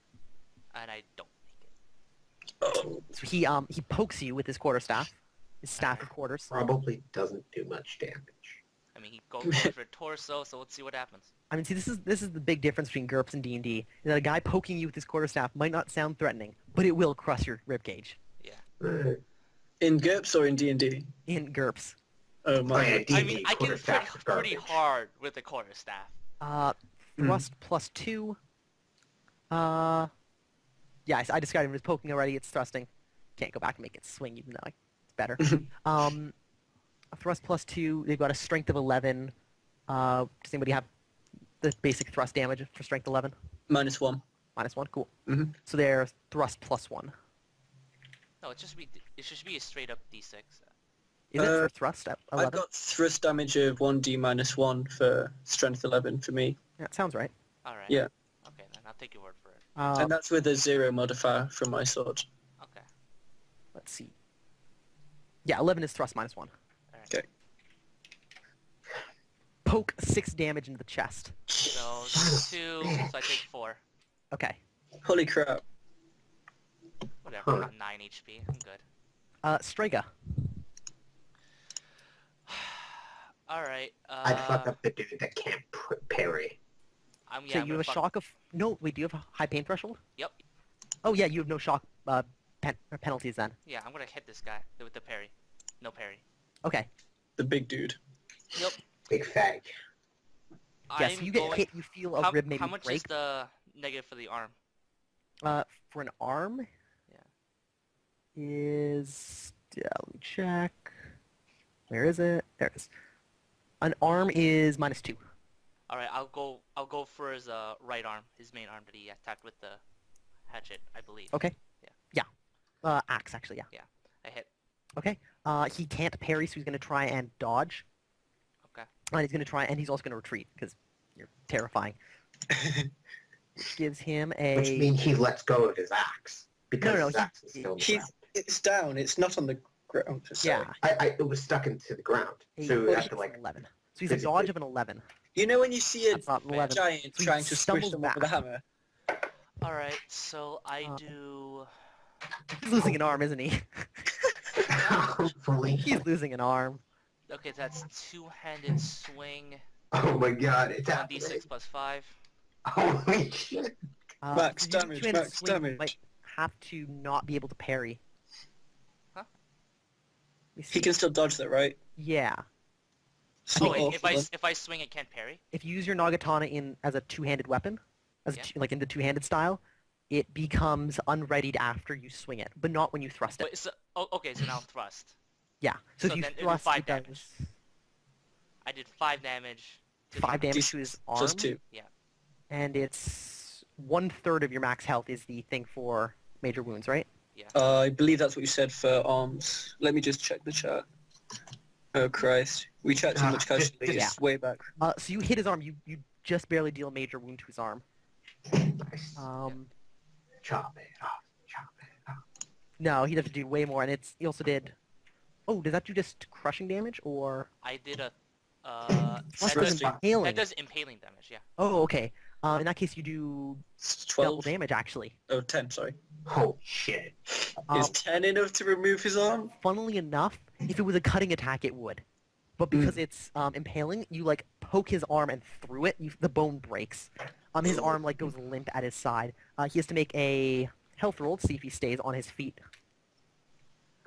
And I don't make it. Oh. So he pokes you with his quarterstaff, his staff of quarters. Probably doesn't do much damage. I mean, he goes for torso, so let's see what happens. I mean, see, this is the big difference between GURPS and D&D. Is that a guy poking you with his quarterstaff might not sound threatening, but it will crush your ribcage. Yeah. In GURPS or in D&D? In GURPS. Oh Oh, my. yeah, I D&D mean, I can hit quarterstaffs are pretty garbage. hard with the quarterstaff. Thrust plus 2. Yeah, I discarded him as poking already. It's thrusting. Can't go back and make it swing, even though it's better. Thrust plus 2. They've got a strength of 11. Does anybody have the basic thrust damage for strength 11? -1. -1. Cool. Mhm. So they're thrust plus 1. No, it should be a straight up D6. Is it for thrust at I've 11? got thrust damage of 1d -1 for strength 11 for me. Yeah, it sounds right. Alright. Yeah. Okay, then I'll take your word for it. And that's with a 0 modifier from my sword. Okay. Let's see. Yeah, 11 is thrust -1. Alright. Okay. Poke 6 damage into the chest. So 2, so I take 4. Okay. Holy crap. Whatever, I'm 9 HP. I'm good. Strega. Alright, I'd fuck up the dude that can't parry. I'm, yeah, So I'm you gonna have a fuck... shock of... No, wait, do you have a high pain threshold? Yep. Oh yeah, you have no shock penalties then. Yeah, I'm gonna hit this guy with the parry. No parry. Okay. The big dude. Yep. Big fag. Yes, I'm you get going... hit, you feel a rib maybe how much break. is the negative for the arm? For an arm? Yeah. Is... Yeah, let me check. Where is it? There it is. An arm is -2. Alright, I'll go for his right arm, his main arm that he attacked with the hatchet, I believe. Okay. Yeah. Yeah. Axe, actually, yeah. Yeah, I hit. Okay. He can't parry, so he's going to try and dodge. Okay. And he's going to try, and he's also going to retreat, because you're terrifying. Which gives him a... Which means he lets go of his axe. Because No, his axe is still on the ground. It's down. It's not on the ground. Sorry. Yeah. It was stuck into the ground. He So you pushes have to like... an 11. So he's a dodge of an 11. You know when you see a That's not an 11. giant So he trying to squish stumbles someone with a back. hammer? Alright, so I Uh, do... He's losing an arm, isn't he? Hopefully. He's losing an arm. Okay, that's two-handed swing, Oh my god, it's 1d6 plus 5. Holy shit. Max to do damage, two-handed max swing, you damage. might have to not be able to parry. Huh? Let me He see. can still dodge that, right? Yeah. It's Oh not wait, awful, then. if I swing it can't parry? If you use your Nagatana as a two-handed weapon, Yeah. like in the two-handed style, it becomes unreadied after you swing it, but not when you thrust it. Wait, so, okay, so now thrust. Yeah. So, so if you then it'd be thrust, 5 it does damage. I did 5 damage. to 5 the- damage to his arm, Plus 2. and it's 1/3 of your max health is the thing for major wounds, right? I believe that's what you said for arms. Let me just check the chat. Oh Christ. We chat too much just- casually. yeah. It's way back. So you hit his arm. You just barely deal a major wound to his arm. Nice. Chop it off. Chop it off. No, he'd have to do way more, and he also did... Oh, does that do just crushing damage, or... I did a... Plus that, does does, impaling. that does impaling damage, yeah. Oh, okay. In that case, you do It's double 12. damage, actually. Oh, 10, sorry. Holy shit. Is 10 enough to remove his arm? Funnily enough, if it was a cutting attack, it would. But because it's impaling, you like poke his arm and through it, the bone breaks. His arm like goes limp at his side. He has to make a health roll to see if he stays on his feet.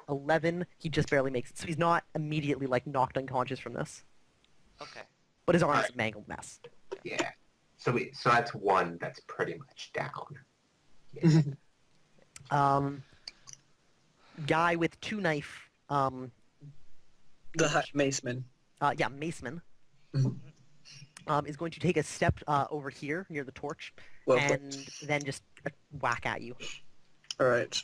11, he just barely makes it, so he's not immediately like knocked unconscious from this. Okay. But his arm's a mangled mess. Yeah. So that's one that's pretty much down. Guy with 2-knife, The Maceman. Maceman, is going to take a step over here near the torch, Well, and then just whack at you. Alright.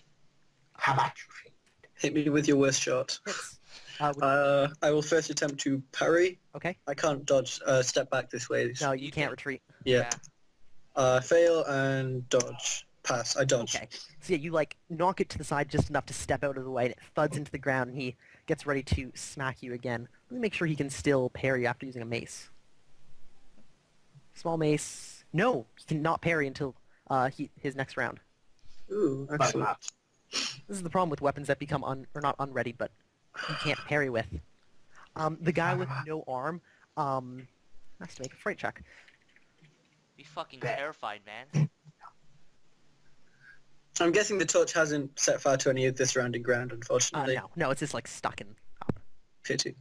How about you? Hit me with your worst shot. Hits. I will first attempt to parry. Okay. I can't dodge. Step back this way. No, you You can't can- retreat. Yeah. Fail and dodge. Pass. I dodge. Okay. So yeah, you like knock it to the side just enough to step out of the way, and it thuds into the ground, and he gets ready to smack you again. Let me make sure he can still parry after using a mace. Small mace. No, he cannot parry until his next round. Ooh, But excellent. not. This is the problem with weapons that become or not unready, but you can't parry with. The guy with no arm has to make a fright check. Be fucking Bet. terrified, man. I'm guessing the torch hasn't set fire to any of the surrounding ground, unfortunately. No, it's just like stuck in up. Pity.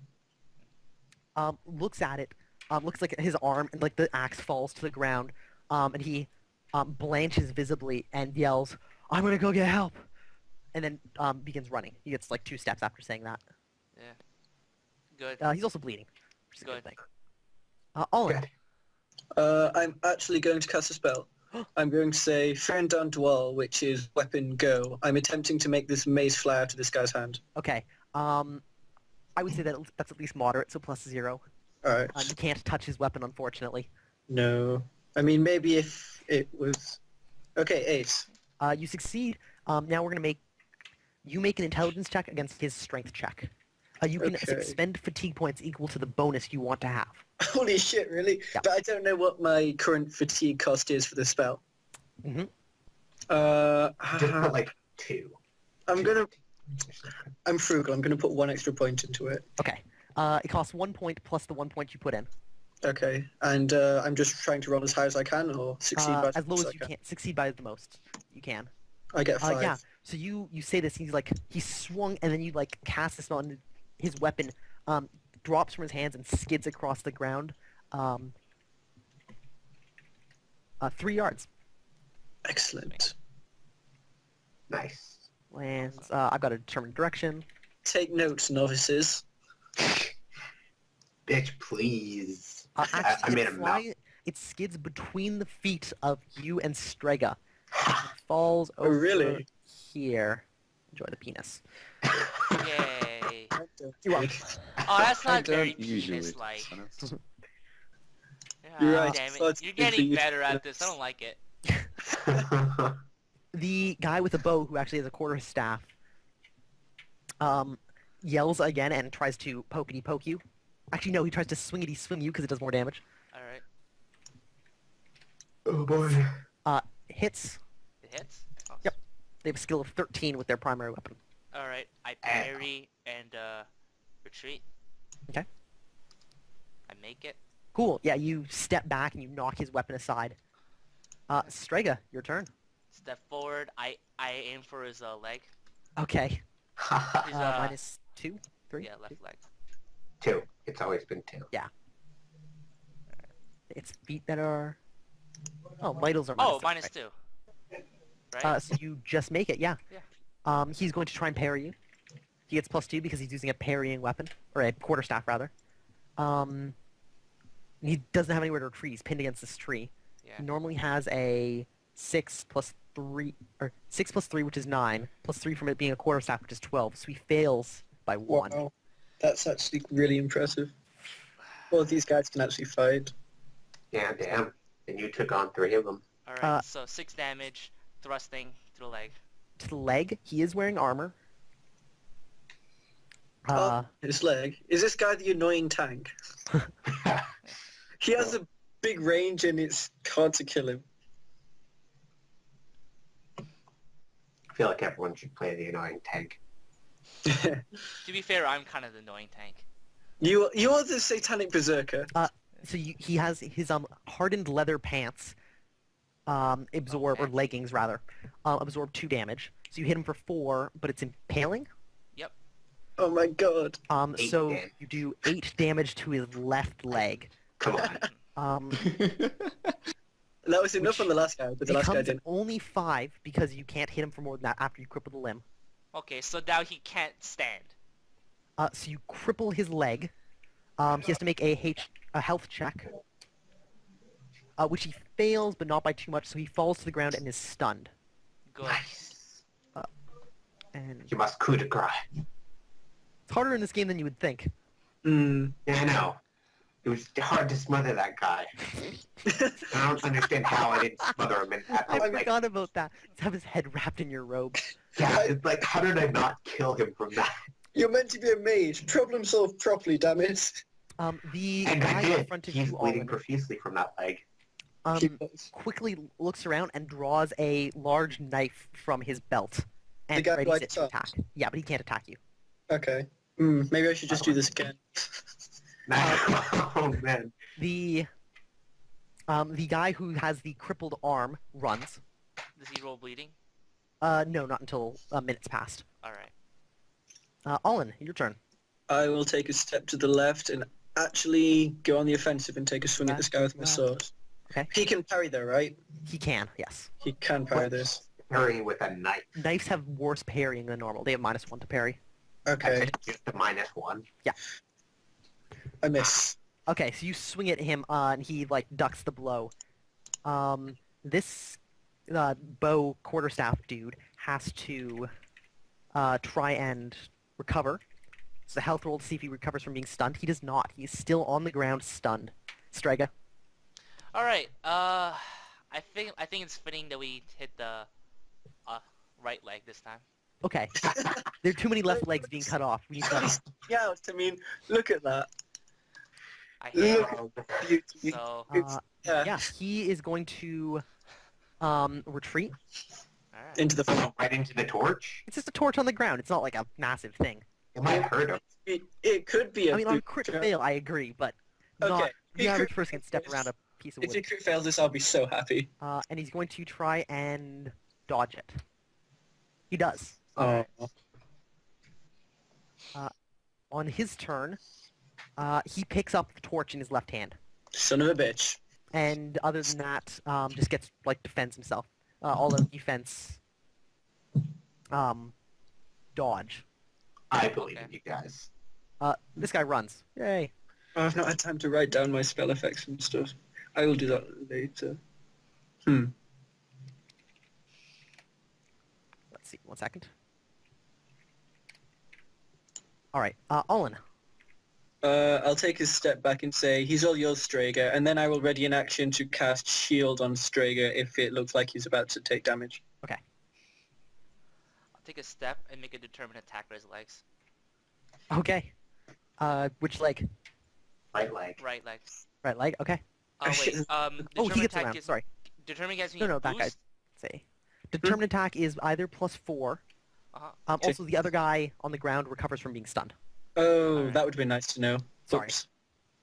Looks at it, looks like his arm, and like the axe falls to the ground, and he blanches visibly and yells, "I'm gonna go get help!" And then begins running. He gets like 2 steps after saying that. Yeah. Good. He's also bleeding, which is a good Good. thing. Olin. Good. I'm actually going to cast a spell. I'm going to say Friend on Dwell, which is weapon go. I'm attempting to make this mace fly out of this guy's hand. Okay. I would say that's at least moderate, so +0. Alright. You can't touch his weapon, unfortunately. No. I mean, maybe if it was Okay, 8. You succeed. Now we're gonna make you make an intelligence check against his strength check. You can Okay. expend fatigue points equal to the bonus you want to have. Holy shit, really? Yeah. But I don't know what my current fatigue cost is for the spell. Mm-hmm. Just put like 2. I'm frugal. I'm gonna put 1 extra point into it. Okay. It costs 1 point plus the 1 point you put in. Okay, and I'm just trying to roll as high as I can, or succeed by As low much as you can. Succeed by the most you can. I get 5. Yeah. So you say this. He's swung, and then you like cast the spell, and his weapon drops from his hands and skids across the ground. 3 yards. Excellent. Nice. Lands. I've got to determine direction. Take notes, novices. Bitch, please. Actually, I made a mouth. it skids between the feet of you and Strega. And falls Oh, over really? here. Enjoy the penis. Yay. You are. Oh, that's I not very don't usually. penis-like. You're Ah, right. damn it. That's You're good for getting you. better at this. I don't like it. The guy with the bow, who actually has a quarterstaff, yells again and tries to pokety-poke you. Actually, no, he tries to swingety-swing you because it does more damage. Alright. Oh boy. Hits. It hits? Oh, Yep. They have a skill of 13 with their primary weapon. Alright. I parry and retreat. Okay. I make it. Cool. Yeah, you step back and you knock his weapon aside. Strega, your turn. Step forward. I aim for his leg. Okay. His, Minus 2, 3. yeah, left leg. 2. It's always been 2. It's feet that are. Oh, vitals are Oh, minus minus 2. Right? So you just make it, yeah. Yeah. He's going to try and parry you. He gets +2 because he's using a parrying weapon, or a quarterstaff rather. He doesn't have anywhere to retreat. He's pinned against this tree. Yeah. He normally has a 6 plus 3, or 6 plus 3, which is 9, plus 3 from it being a quarterstaff, which is 12. So he fails by 1. Wow. That's actually really impressive. Well, these guys can actually fight. Yeah, damn. And you took on 3 of them. Alright, so 6 damage, thrusting to the leg. To the leg, he is wearing armor. His leg. Is this guy the annoying tank? He has a big range and it's hard to kill him. I feel like everyone should play the annoying tank. To be fair, I'm kind of the annoying tank. You are the satanic berserker. So he has his hardened leather pants absorb, or Okay. leggings rather, absorb 2 damage. So you hit him for 4, but it's impaling. Yep. Oh my god. 8 So damage. you do 8 damage to his left leg. Come on. That was enough Which on the last guy, but the last guy Becomes didn't. only 5 because you can't hit him for more than that after you cripple the limb. Okay, so now he can't stand. So you cripple his leg. He has to make a health check, which he fails, but not by too much. So he falls to the ground and is stunned. Good. Nice. And You must coup de grace. it's harder in this game than you would think. Mm. Yeah, I know. It was hard to smother that guy. I don't understand how I didn't smother him. I forgot about that. Just have his head wrapped in your robe. Yeah, it's like, how did I not kill him from that? You're meant to be a mage. Problem solved properly, damn it. The And guy I in did. front of He's you, bleeding Olin, profusely from that leg. quickly looks around and draws a large knife from his belt and guy readies like it to attack. Yeah, but he can't attack you. Okay. Maybe I should just do this again. Oh man. The guy who has the crippled arm runs. Does he roll bleeding? No, not until minutes passed. Alright. Olin, your turn. I will take a step to the left and actually go on the offensive and take a swing at this guy with my Left. sword. Okay. He can parry though, right? He can, yes. He can parry this. Parrying with a knife. Knives have worse parrying than normal. They have -1 to parry. Okay. Just a -1. I miss. Okay, so you swing at him, and he like ducks the blow. This bow quarterstaff dude has to try and recover. It's a health roll to see if he recovers from being stunned. He does not. He is still on the ground, stunned. Strega. Alright, I think it's fitting that we hit the right leg this time. Okay. There are too many left legs being cut off. We need to... Yeah, I mean, look at that. I hate Look it. at the beauty. So, Yeah, he is going to retreat. alright. Into the fire. Right into the torch? It's just a torch on the ground. It's not like a massive thing. It might hurt him. It could be a I mean, on boot crit trap. fail, I agree, but Okay, not he the average crit person can step fails. around a piece of If you wood. crit fails this, I'll be so happy. And he's going to try and dodge it. He does. Oh. On his turn, he picks up the torch in his left hand. Son of a bitch. And other than that, just gets, like, defends himself. All of defense, dodge. I believe Okay. in you guys. This guy runs. Yay. I've not had time to write down my spell effects and stuff. I will do that later. Let's see, 1 second. Alright, Olin. I'll take a step back and say, he's all yours, Strager, and then I will ready an action to cast Shield on Strager if it looks like he's about to take damage. I'll take a step and make a determined attack with his legs. Okay. Which leg? Right leg. Right legs. Right leg, okay. Oh wait, shit. Oh, determined he gets attack around, is sorry. determined gives me No, a that guy. boost. Say. Determined attack is either +4. Uh-huh. Also, the other guy on the ground recovers from being stunned. Oh, Alright. that would be nice to know. Sorry. Oops.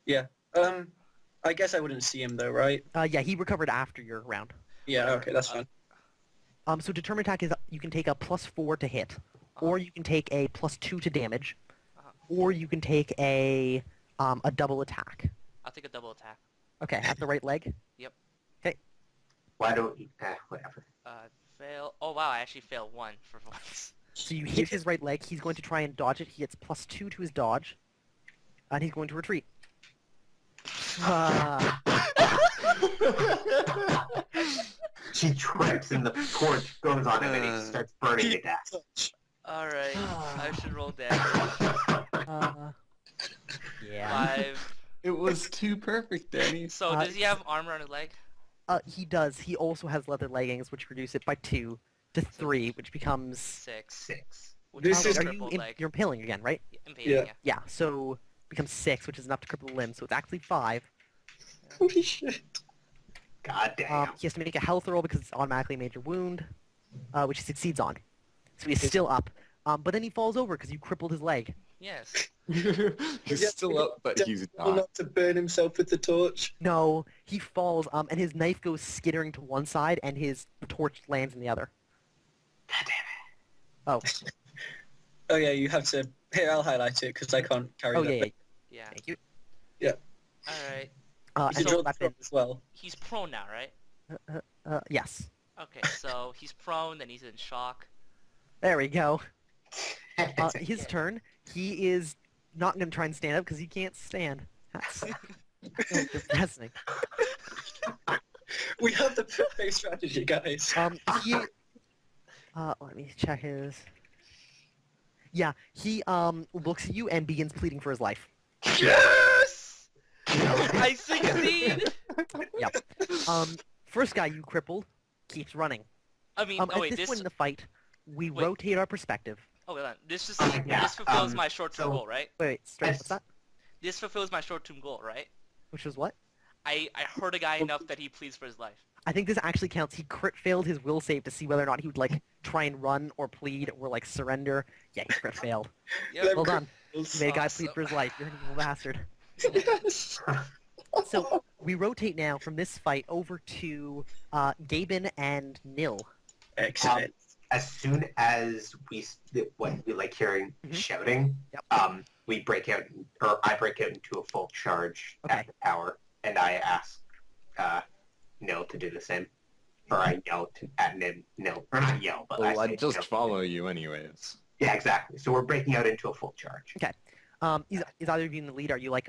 Yeah. I guess I wouldn't see him though, right? Yeah, he recovered after your round. Yeah, okay, that's fine. So determined attack is you can take a +4 to hit, or you can take a +2 to damage, or you can take a double attack. I'll take a double attack. Okay, at the right leg. Why don't you... whatever. Fail. Oh wow, I actually failed one for once. So you hit his right leg. He's going to try and dodge it. He gets +2 to his dodge, and he's going to retreat. She trips and the torch goes on him and he starts burning to death. Alright, I should roll damage. Yeah. 5. It was too perfect, Danny. So does he have armor on his leg? He does. He also has leather leggings, which reduce it by 2 to 3, which becomes... 6. 6. Which This is is- Are you crippled leg. you're impaling again, right? Impaling, Yeah. yeah. Yeah, so becomes 6, which is enough to cripple the limb, so it's actually 5. Holy shit. God damn. He has to make a health roll because it's automatically a major wound, which he succeeds on. So he's still up. But then he falls over because you crippled his leg. Yes. He's still up, but he's not. Not to burn himself with the torch. No, he falls, and his knife goes skittering to one side, and his torch lands in the other. God Oh, Oh yeah, you have to... Here, I'll highlight it because I can't carry oh that. yeah, yeah. Yeah. Thank you. Alright. You And can his draw the weapon. prop as well. He's prone now, right? Yes. Okay, so he's prone, then he's in shock. There we go. damn. His turn. He is not going to try and stand up because he can't stand. That's depressing. We have the perfect strategy, guys. He... let me check his... Yeah, he looks at you and begins pleading for his life. Yes! I succeed! Yep. First guy you crippled keeps running. I mean, At oh wait, this this... point in the fight, we Wait. rotate our perspective. Oh, wait, hold on. This just... Yeah, this fulfills um, my short-term so- goal, right? Wait, straight. What's that? This fulfills my short-term goal, right? Which was what? I hurt a guy enough that he pleads for his life. I think this actually counts. He crit failed his will save to see whether or not he would like try and run or plead or like surrender. Yeah, he crit failed. Yep. Well done. You made a guy Awesome. plead for his life. You're an evil bastard. Yes. So we rotate now from this fight over to Gaben and Nil. Excellent. As soon as when we like hearing Mhm. shouting, Yep. we break out, or I break out into a full charge Okay. at the tower, and I ask Nil to do the same. Or I yell at Nil, or not yell, but Well, I say, I'd just Nil. follow you anyways. Yeah, exactly. So we're breaking out into a full charge. Is either of you in the lead? Are you like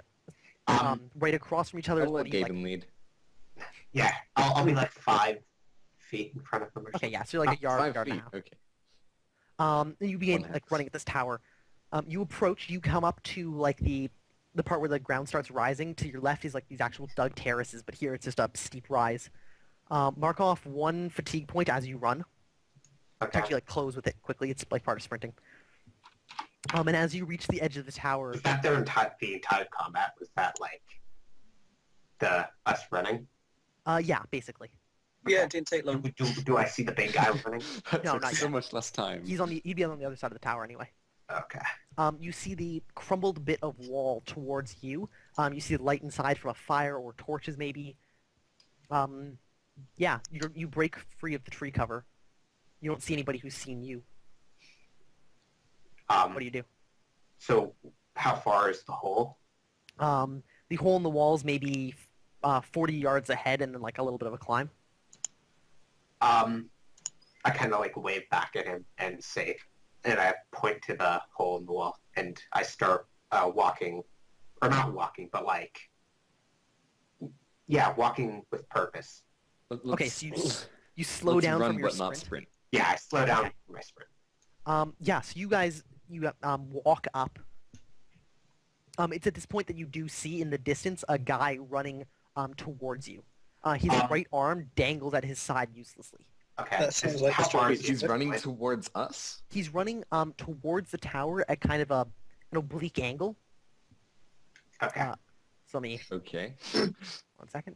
Um, right across from each other? I'll Or let do you, like... Gaben lead. Yeah, I'll be like 5 feet in front of him or Okay, something. yeah. So you're like a yard, 5 yard feet, and a half. okay. Then you begin One like X. running at this tower. You approach. You come up to like the part where the ground starts rising. To your left is like these actual dug terraces, but here it's just a steep rise. Mark off 1 fatigue point as you run. Okay. Actually, like close with it quickly. It's like part of sprinting. And as you reach the edge of the tower, Was that the entire combat? Was that like us running? yeah, basically. Yeah, it didn't take long. Do I see the big guy running? That No, took not so yet. much less time. He'd be on the other side of the tower anyway. Okay. You see the crumbled bit of wall towards you. You see the light inside from a fire or torches maybe. Yeah, you break free of the tree cover. You don't see anybody who's seen you. What do you do? So how far is the hole? The hole in the wall is maybe 40 yards ahead and then like a little bit of a climb. I kind of like wave back at him and say, and I point to the hole in the wall, and I start walking, or not walking, but like, yeah, walking with purpose. Okay, so you slow let's down run, from your but not sprint. sprint. Yeah, I slow down Okay. my sprint. Yeah, so you guys walk up. It's at this point that you do see in the distance a guy running towards you. His right arm dangles at his side uselessly. Okay. That sounds like How the story far Wait, is he's he? running towards us? He's running towards the tower at kind of an oblique angle. Okay. So let me Okay. 1 second.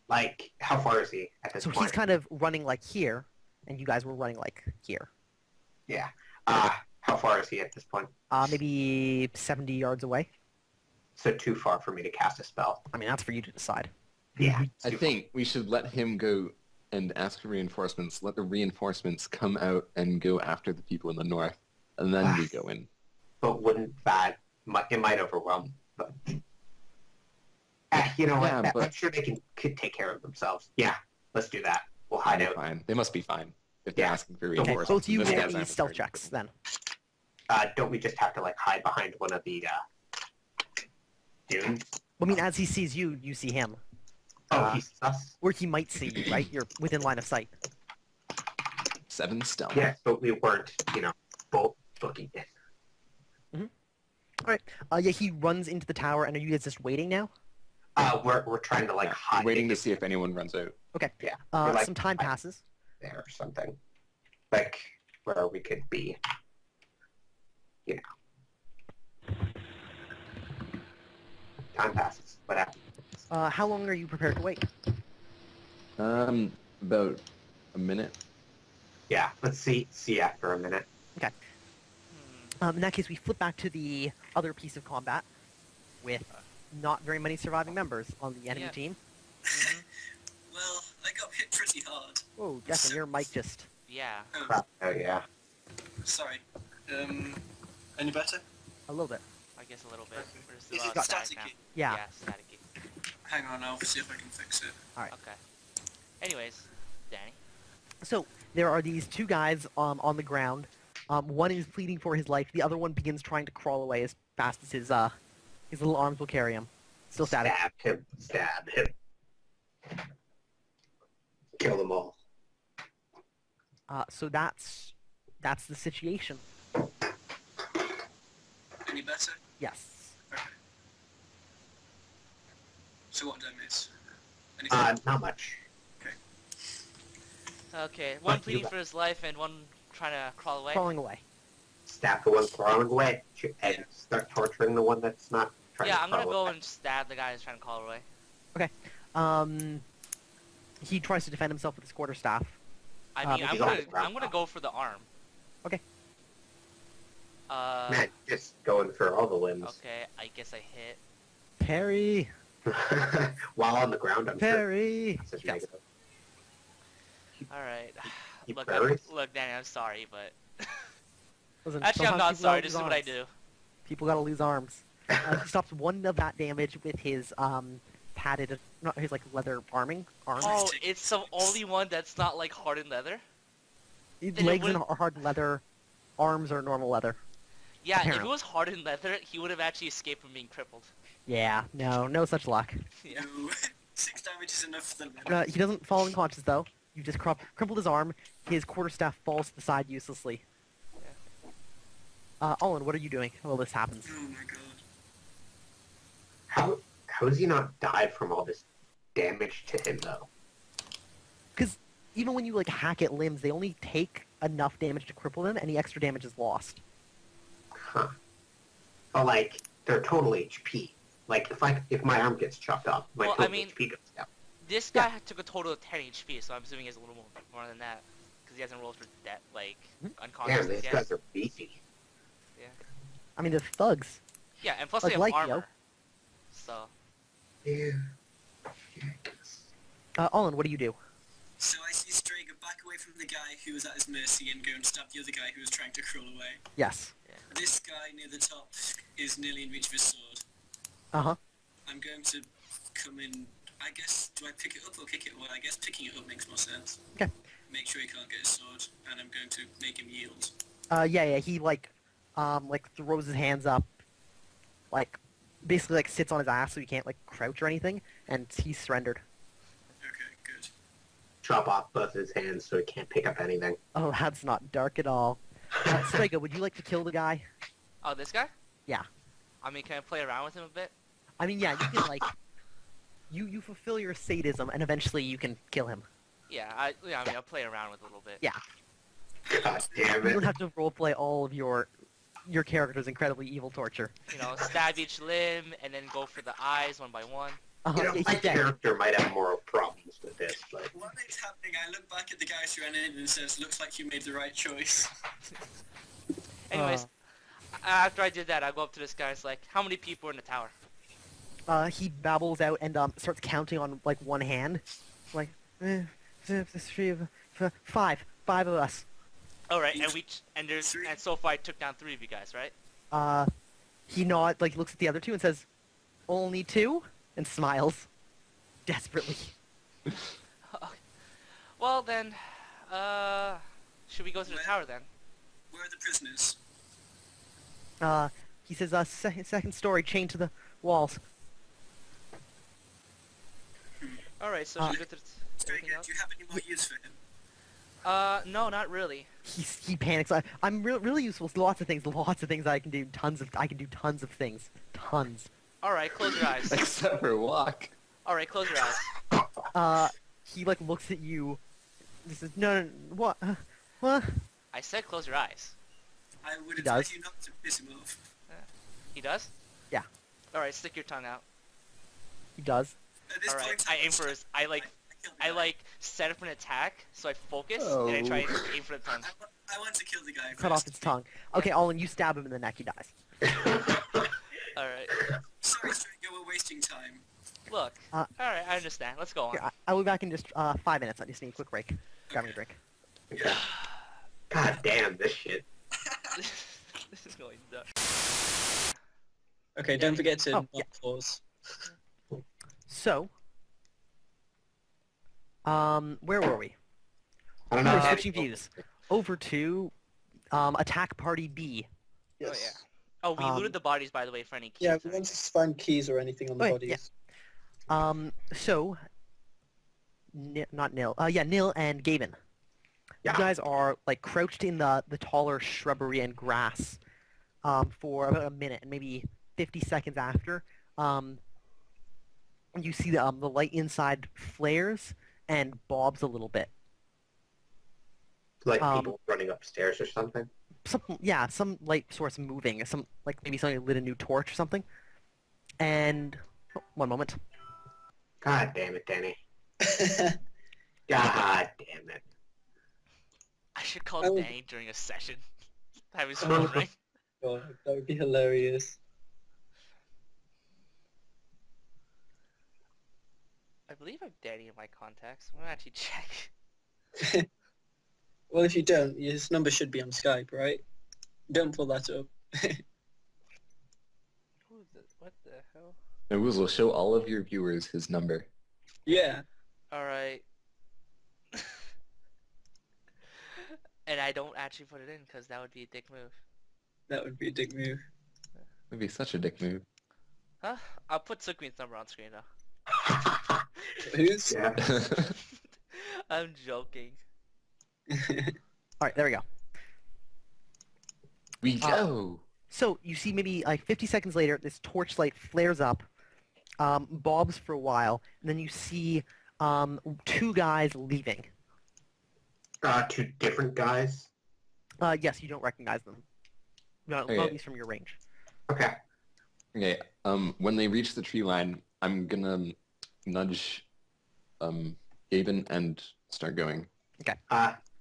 Like, how far is he at this So point? he's kind of running like here, and you guys were running like here. Yeah. How far is he at this point? Maybe 70 yards away. So too far for me to cast a spell. I mean, that's for you to decide. Yeah. I think we should let him go and ask for reinforcements. Let the reinforcements come out and go after the people in the north, and then we go in. But wouldn't that it might overwhelm? But you know what? Yeah, but- I'm sure they could take care of themselves. Yeah, let's do that. We'll hide out. Fine. They must be fine if they're Yeah. asking for Okay, reinforcements. both you This roll guy's me not stealth prepared. checks then. Don't we just have to like hide behind one of the dunes? I mean, as he sees you, you see him. Oh, he's us. Or he might see you, right? You're within line of sight. 7 stealth. Yes, but we weren't, both looking in. Alright. Yeah, he runs into the tower, and are you guys just waiting now? We're trying to like Yeah, hide. waiting to see if anyone runs out. Okay. Yeah. we're, like, Some time hide passes. there or something, like where we could be. Time passes. What happens? How long are you prepared to wait? About a minute. Yeah, let's see after a minute. In that case, we flip back to the other piece of combat with not very many surviving members on the enemy Yeah. team. Mhm. Well, I got hit pretty hard. Whoa, Declan, your mic just... Yeah. Oh yeah. Sorry. Any better? a little bit. I guess a little bit. We're just Is about it static now. staticky? Yeah. Yeah, staticky. Hang on, I'll see if I can fix it. Okay. Anyways, Danny. So, there are these two guys on the ground. One is pleading for his life. The other one begins trying to crawl away as fast as his little arms will carry him. Still static. Stab him. Stab him. Kill them all. So that's the situation. Any better? Yes. Okay. So what did I miss? Anything? Not much. Okay, one But you pleading got- for his life and one trying to crawl away. Crawling away. Stab the one crawling away and start torturing the one that's not trying Yeah, to I'm gonna crawl go away. and stab the guy who's trying to crawl away. He tries to defend himself with his quarterstaff. I mean, maybe I'm gonna go for the arm. Okay. Man, just going for all the limbs. Okay, I guess I hit. Parry! While on the ground, I'm sure. Parry! That's just Yes. negative. Alright. He Look, parries? look, Danny, I'm sorry, but... Listen, Actually, I'm sometimes not people sorry. gotta This lose is what I arms. do. People gotta lose arms. He stops one of that damage with his padded, not his like leather arms. Oh, it's the only one that's not like hardened leather? His it legs and wouldn't- hard leather, arms are normal leather. Yeah, if it Apparently. was hardened leather, he would have actually escaped from being crippled. Yeah, no such luck. Yeah. No. 6 damage is enough for them. He doesn't fall unconscious though. You just crumpled his arm. His quarterstaff falls to the side uselessly. Olin, what are you doing while this happens? Oh my god. How has he not died from all this damage to him though? Because even when you like hack at limbs, they only take enough damage to cripple them. Any extra damage is lost. Huh. But like, they're total HP. Like, if my arm gets chopped off, my Well, total I mean- HP goes down. This guy took a total of 10 HP, so I'm assuming he has a little more than that. Because he hasn't rolled for that, like, Damn, unconsciousness these yet. guys are beefy. I mean, they're thugs. Yeah, and plus Like they have Light, armor. yo. So, Yeah. Olin, what do you do? So I see Strager back away from the guy who was at his mercy and go and stab the other guy who was trying to crawl away. Yes. This guy near the top is nearly in reach of his sword. Uh-huh. I'm going to come in, I guess, do I pick it up or kick it away? I guess picking it up makes more sense. Okay. Make sure he can't get his sword, and I'm going to make him yield. Yeah, he like throws his hands up, like, basically like sits on his ass so he can't like crouch or anything, and he's surrendered. Okay, good. Chop off both his hands so he can't pick up anything. Oh, that's not dark at all. Strega, would you like to kill the guy? oh, this guy? Yeah. I mean, can I play around with him a bit? I mean, yeah, you can like, you fulfill your sadism, and eventually you can kill him. Yeah, I mean, I'll play around with it a little bit. Yeah. God damn You don't it. have to roleplay all of your character's incredibly evil torture. You know, stab each limb, and then go for the eyes one by one. You know, Yeah, my he's dead. character might have more problems with this, but... While it's happening, I look back at the guy who ran in and says, looks like you made the right choice. Anyways, after I did that, I go up to this guy. It's like, how many people are in the tower? He babbles out and starts counting on like one hand, like, five of us. All right, and so far I took down 3 of you guys, right? He nods, like looks at the other 2 and says, "Only 2," and smiles desperately. Well then, should we go to the tower then? Where are the prisoners? He says, second story, chained to the walls." All right, so should we go to the everything Strager, else? do you have any more use for him? No, not really. He panics. I'm really useful. Lots of things I can do. I can do tons of things. Tons. All right, close your eyes. Except for walk. All right, close your eyes. He like looks at you. He says, "No, what? What?" I said close your eyes. I would He advise does. you not to piss him off. He does? Yeah. All right, stick your tongue out. He does. At this All right, point, I aim for his. I killed the I guy. like set up an attack, so I focus and I try and aim for the tongue. I want to kill the guy Cut off first. its tongue. Okay, Olin, you stab him in the neck. He dies. All right. Sorry, Strager, we're wasting time. Look. Uh, All right, I understand. Let's go on. Here, I'll be back in just 5 minutes. I just need a quick break. Grab me a drink. God damn, this shit. This is going dumb. Okay, don't forget to Oh, yeah. pause. So, where were we? I don't We know. were switching views over to attack party B. Oh yeah. Oh, we looted the bodies, by the way, for any keys. Yeah, or we want anything. to find keys or anything on the Wait, bodies. So, not Nil. Yeah, Nil and Gavin. Yeah. You guys are like crouched in the taller shrubbery and grass for about a minute, and maybe 50 seconds after, you see the light inside flares and bobs a little bit. Like people running upstairs or something. Some light source moving. Maybe somebody lit a new torch or something. And one moment. God damn it, Danny. God damn it. I should call Oh. Danny during a session. Have his phone ring. God, that would be hilarious. I believe I have Danny in my contacts. I'm gonna actually check. Well, if you don't, his number should be on Skype, right? Don't pull that up. What the hell? And we will show all of your viewers his number. Yeah. Alright. And I don't actually put it in because that would be a dick move. That would be a dick move. It'd be such a dick move. Huh? I'll put Sukmin's number on screen though. Who's? Yeah. I'm joking. Alright, there we go. We go. So you see maybe like 50 seconds later, this torchlight flares up, bobs for a while, and then you see two guys leaving. Two different guys. Yes, you don't recognize them. No, Okay. at least from your range. Okay. Okay. When they reach the tree line, I'm gonna nudge Gaben and start going.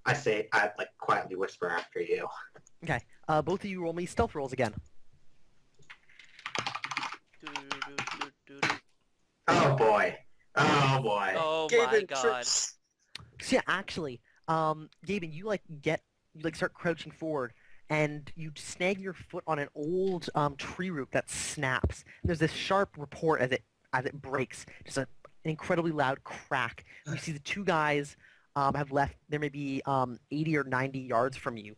I say I'd like quietly whisper after you. Okay. Both of you roll me stealth rolls again. Oh boy. Oh boy. Oh my Gaben god. trips. So yeah, actually, Gaben, you start crouching forward, and you snag your foot on an old tree root that snaps. There's this sharp report as it breaks, just an incredibly loud crack. You see the two guys have left. There may be 80 or 90 yards from you,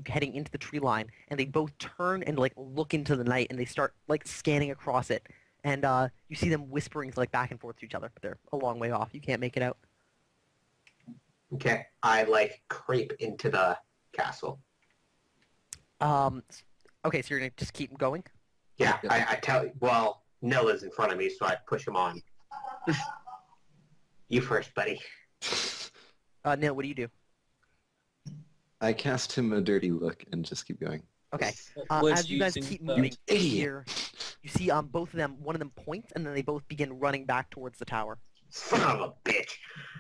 heading into the tree line, and they both turn and look into the night, and they start scanning across it. And you see them whispering back and forth to each other, but they're a long way off. You can't make it out. Okay. I creep into the castle. Okay, so you're gonna just keep going? Yeah, Yeah. I tell you. Well, Nil is in front of me, so I push him on. You first, buddy. Neil, what do you do? I cast him a dirty look and just keep going. Okay. Was As you guys using keep the- moving, You idiot. here, you see both of them. One of them points, and then they both begin running back towards the tower. Son of a bitch.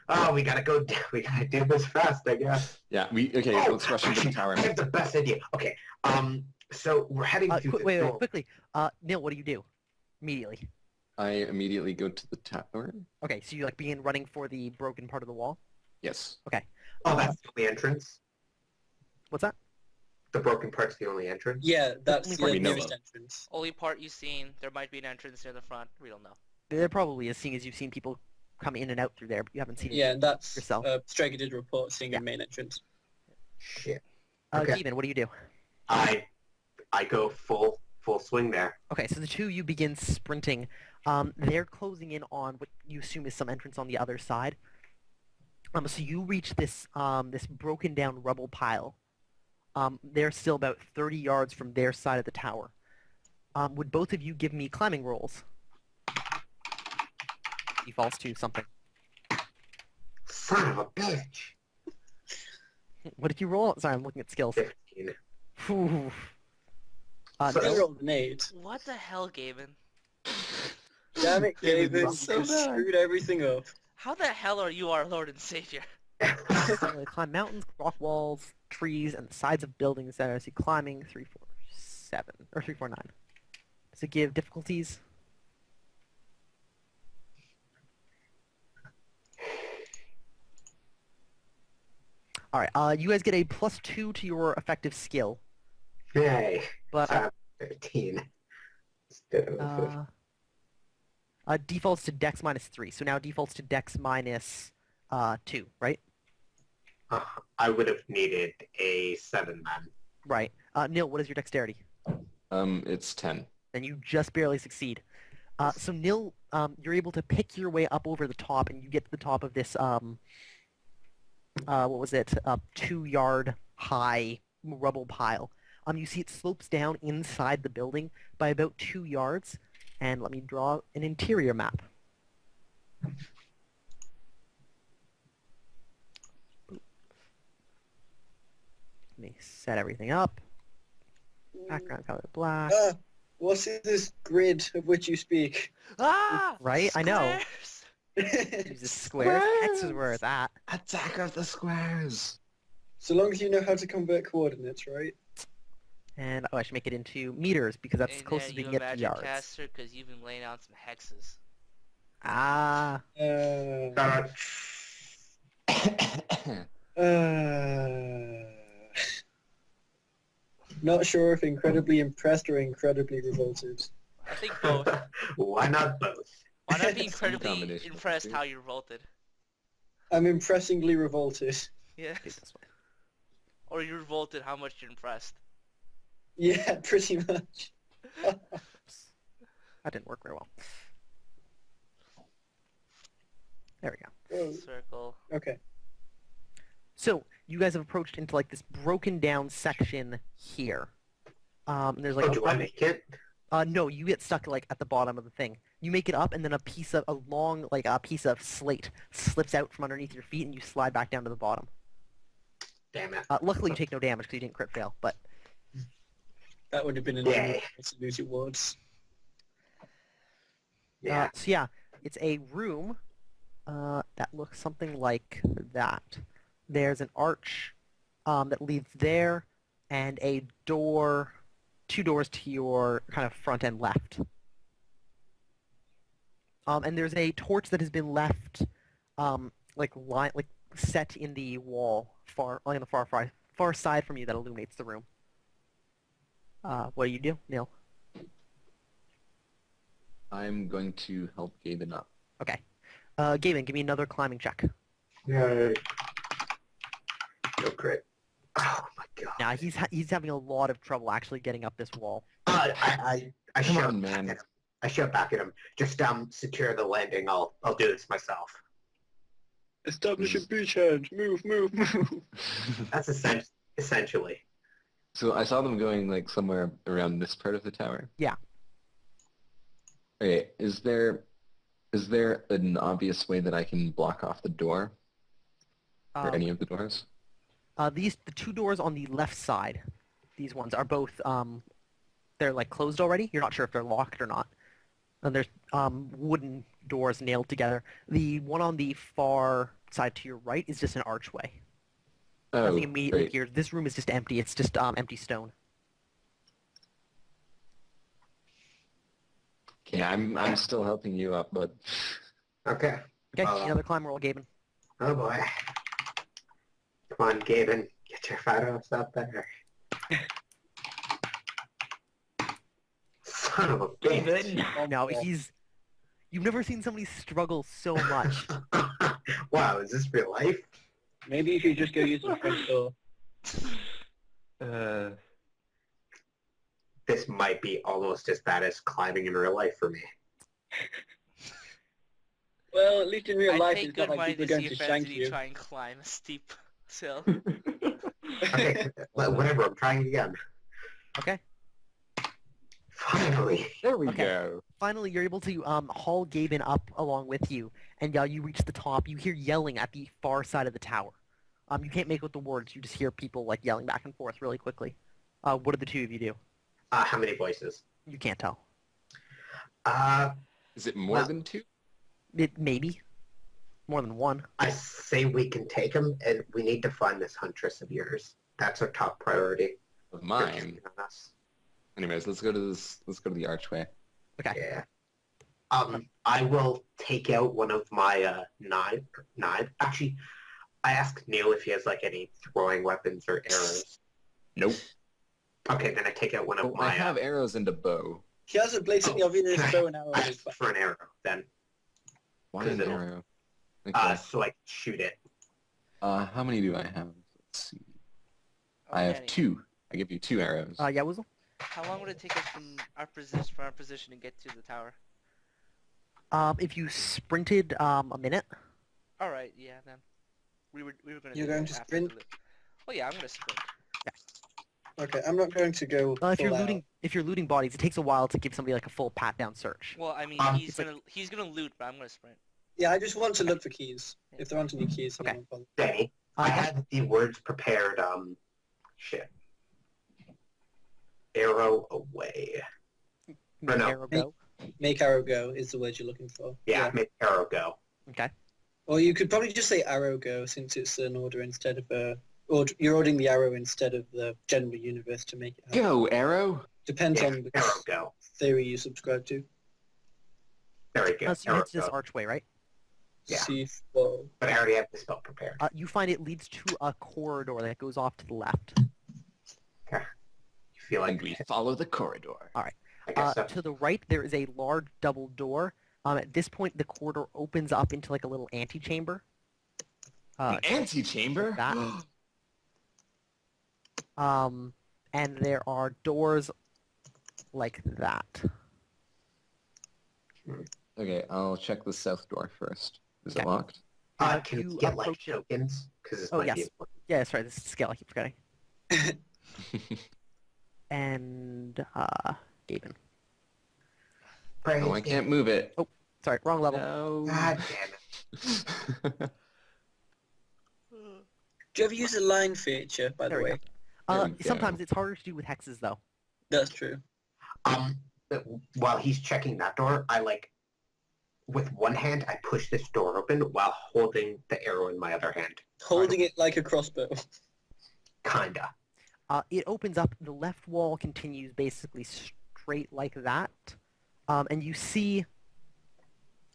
Oh, we gotta go. We gotta do this fast, I guess. Yeah. Okay. Oh, Let's rush into the actually, tower. I have the best idea. Okay. So we're heading through the Wait, door. quickly. Neil, what do you do? Immediately. I immediately go to the tower. Okay, so you begin running for the broken part of the wall. Yes. Oh, that's the only entrance? What's that? The broken part's the only entrance? Yeah, that's Only part the we know nearest of. entrance. Only part you've seen. There might be an entrance near the front. We don't know. There probably is, seeing as you've seen people come in and out through there, but you haven't seen it. Yeah, and that's yourself. Straker did report seeing Yeah. a main entrance. Shit. Okay. Okay. Keevan, what do you do? I go full swing there. Okay, so the two of you begin sprinting. They're closing in on what you assume is some entrance on the other side. So you reach this this broken down rubble pile. They're still about 30 yards from their side of the tower. Would both of you give me climbing rolls? Defaults to something. Son of a bitch. What did you roll? Sorry, I'm looking at skills. 15. Whew. So- I Neil? rolled an 8. What the hell, Gaben? Damn it, Gaben, Gaben, so you bad. screwed everything up. How the hell are you our Lord and Savior? They climb mountains, rock walls, trees, and the sides of buildings that I see climbing 3, 4, 7, or 3, 4, 9. Does it give difficulties? Alright, you guys get a +2 to your effective skill. Yay. But So 13. Instead of defaults to Dex -3, so now defaults to Dex -2, right? I would have needed a 7 then. Right. Neil, what is your dexterity? It's 10. Then you just barely succeed. So Nil, you're able to pick your way up over the top, and you get to the top of this, what was it, 2-yard high rubble pile. You see it slopes down inside the building by about 2 yards, and let me draw an interior map. Let me set everything up. Background color black. Ah, what is this grid of which you speak? Ah! Right, I know. Squares! Uses squares. X is where it's at. Attack of the squares. So long as you know how to convert coordinates, right? And I should make it into meters because that's Hey, as close as man, we you can get to imagine, yards. Caster, because you've been laying out some hexes. Ah, Not sure if incredibly impressed or incredibly revolted. I think both. Why not both? Why not be Some incredibly combination of impressed two. how you revolted? I'm impressingly revolted. Yeah. take this one. Or you revolted how much you're impressed. Yeah, pretty much. That didn't work very well. There we go. Oh, Circle. okay. So you guys have approached into this broken down section here. And there's Oh, do I make it? No, you get stuck like at the bottom of the thing. You make it up, and then a piece of slate slips out from underneath your feet, and you slide back down to the bottom. Damn it. Luckily, you take no damage because you didn't crit fail. But That would have been an Yay. to lose your wards. Yeah. so yeah, it's a room that looks something like that. There's an arch that leads there, and a door, 2 doors to your kind of front and left. And there's a torch that has been left, like set in the wall on the far side from you that illuminates the room. What do you do, Neil? I'm going to help Gaben up. Okay. Gavin, give me another climbing check. Yay. No crit. Oh my god. Now he's having a lot of trouble actually getting up this wall. I Come shout on, back man. at him. I shout back at him. Just secure the landing. I'll do this myself. Establish a beachhead. Move. So That's essentially. I saw them going like somewhere around this part of the tower. Yeah. Okay, is there an obvious way that I can block off the door or any of the doors? The 2 doors on the left side, these ones are both they're like closed already. You're not sure if they're locked or not. And there's wooden doors nailed together. The one on the far side to your right is just an archway. Oh, Nothing immediately great. here. This room is just empty. It's just empty stone. Okay, I'm still helping you up, but Okay. Okay, another climb roll, Gaben. Oh boy. Come on, Gaben. Get your photos up there. Son of a bitch. No, you've never seen somebody struggle so much. Wow, is this real life? Maybe if you just go use the front door. This might be almost as bad as climbing in real life for me. Well, at least in real I'd life, pay it's good not like money people to are see going a to shank fantasy you. try and climb a steep hill. Okay, whatever, I'm trying again. Okay. Finally. there we Okay. go. Finally, you're able to haul Gaben up along with you, and you reach the top. You hear yelling at the far side of the tower. You can't make out the words. You just hear people like yelling back and forth really quickly. What do the 2 of you do? How many voices? You can't tell. Is it more Well- than 2? Maybe more than 1. I say we can take him, and we need to find this huntress of yours. That's our top priority. Of They're mine. counting on us. Anyways, let's go to the archway. Okay. Yeah. I will take out one of my knives. Actually, I asked Neil if he has like any throwing weapons or arrows. Nope. Okay, then I take out one of Oh, my. I have arrows and a bow. He has a blatantly obvious bow and arrow. I asked for an arrow then, Why Because an it'll- arrow? Okay. so I can shoot it. How many do I have? Let's see. I have Manny, 2. I give you 2 arrows. Yeah, Wizzle? How long would it take us from our position to get to the tower? If you sprinted a minute. All right, yeah, then we were gonna. You're do going that to after sprint? the loot. Oh yeah, I'm gonna sprint. Okay, I'm not going to go. If you're full looting, out. if you're looting bodies, it takes a while to give somebody like a full pat down search. Well, I mean, Um, he's gonna loot, but I'm gonna sprint. Yeah, I just want to look for keys. If there aren't any keys, then Okay. I won't bother. Danny, I had the words prepared. Shit. Arrow away. Make no. arrow go. Make arrow go is the word you're looking for. Yeah, make arrow go. Okay. Or you could probably just say arrow go since it's an order instead of a... Or you're ordering the arrow instead of the general universe to make it happen. Go, arrow! Depends Yeah, on the arrow go. theory you subscribe to. Very good. So you Arrow head to this go. archway, right? Yeah. C4. But I already have the spell prepared. You find it leads to a corridor that goes off to the left. You feel And like we follow the corridor. I guess so. To the right, there is a large double door. At this point, the corridor opens up into like a little antechamber. The antechamber? that. And there are doors like that. Okay, I'll check the south door first. Is it Okay. locked? Can you you get like approach it- tokens? Because this Oh, might yes. be important. Yeah, that's right. This is skill. I keep forgetting. And Gaben. Praise No, I can't move it. Oh, sorry, wrong level. No. God damn it. Do you ever use the line feature, by There the we way? There we go. Sometimes it's harder to do with hexes, though. That's true. While he's checking that door, with one hand, I push this door open while holding the arrow in my other hand. Holding it like a crossbow. Kinda. It opens up. The left wall continues basically straight like that, and you see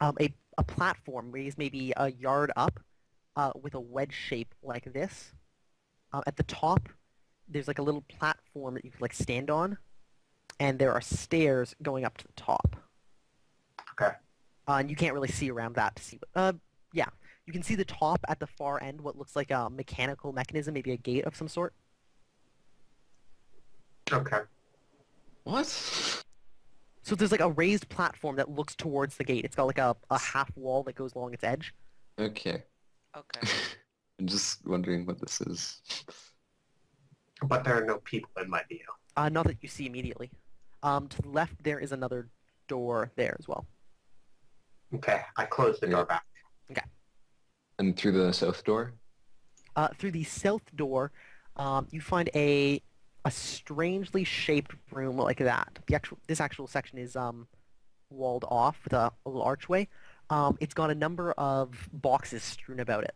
a platform raised maybe a yard up, with a wedge shape like this. At the top, there's like a little platform that you can like stand on, and there are stairs going up to the top. Okay. And you can't really see around that to see. Yeah, you can see the top at the far end. What looks like a mechanical mechanism, maybe a gate of some sort. Okay. What? So there's like a raised platform that looks towards the gate. It's got like a half wall that goes along its edge. Okay. Okay. I'm just wondering what this is. But there are no people in my view. Not that you see immediately. To the left, there is another door there as well. Okay, I close the door back. And through the south door? Through the south door, you find a strangely shaped room like that. This actual section is walled off with a little archway. It's got a number of boxes strewn about it,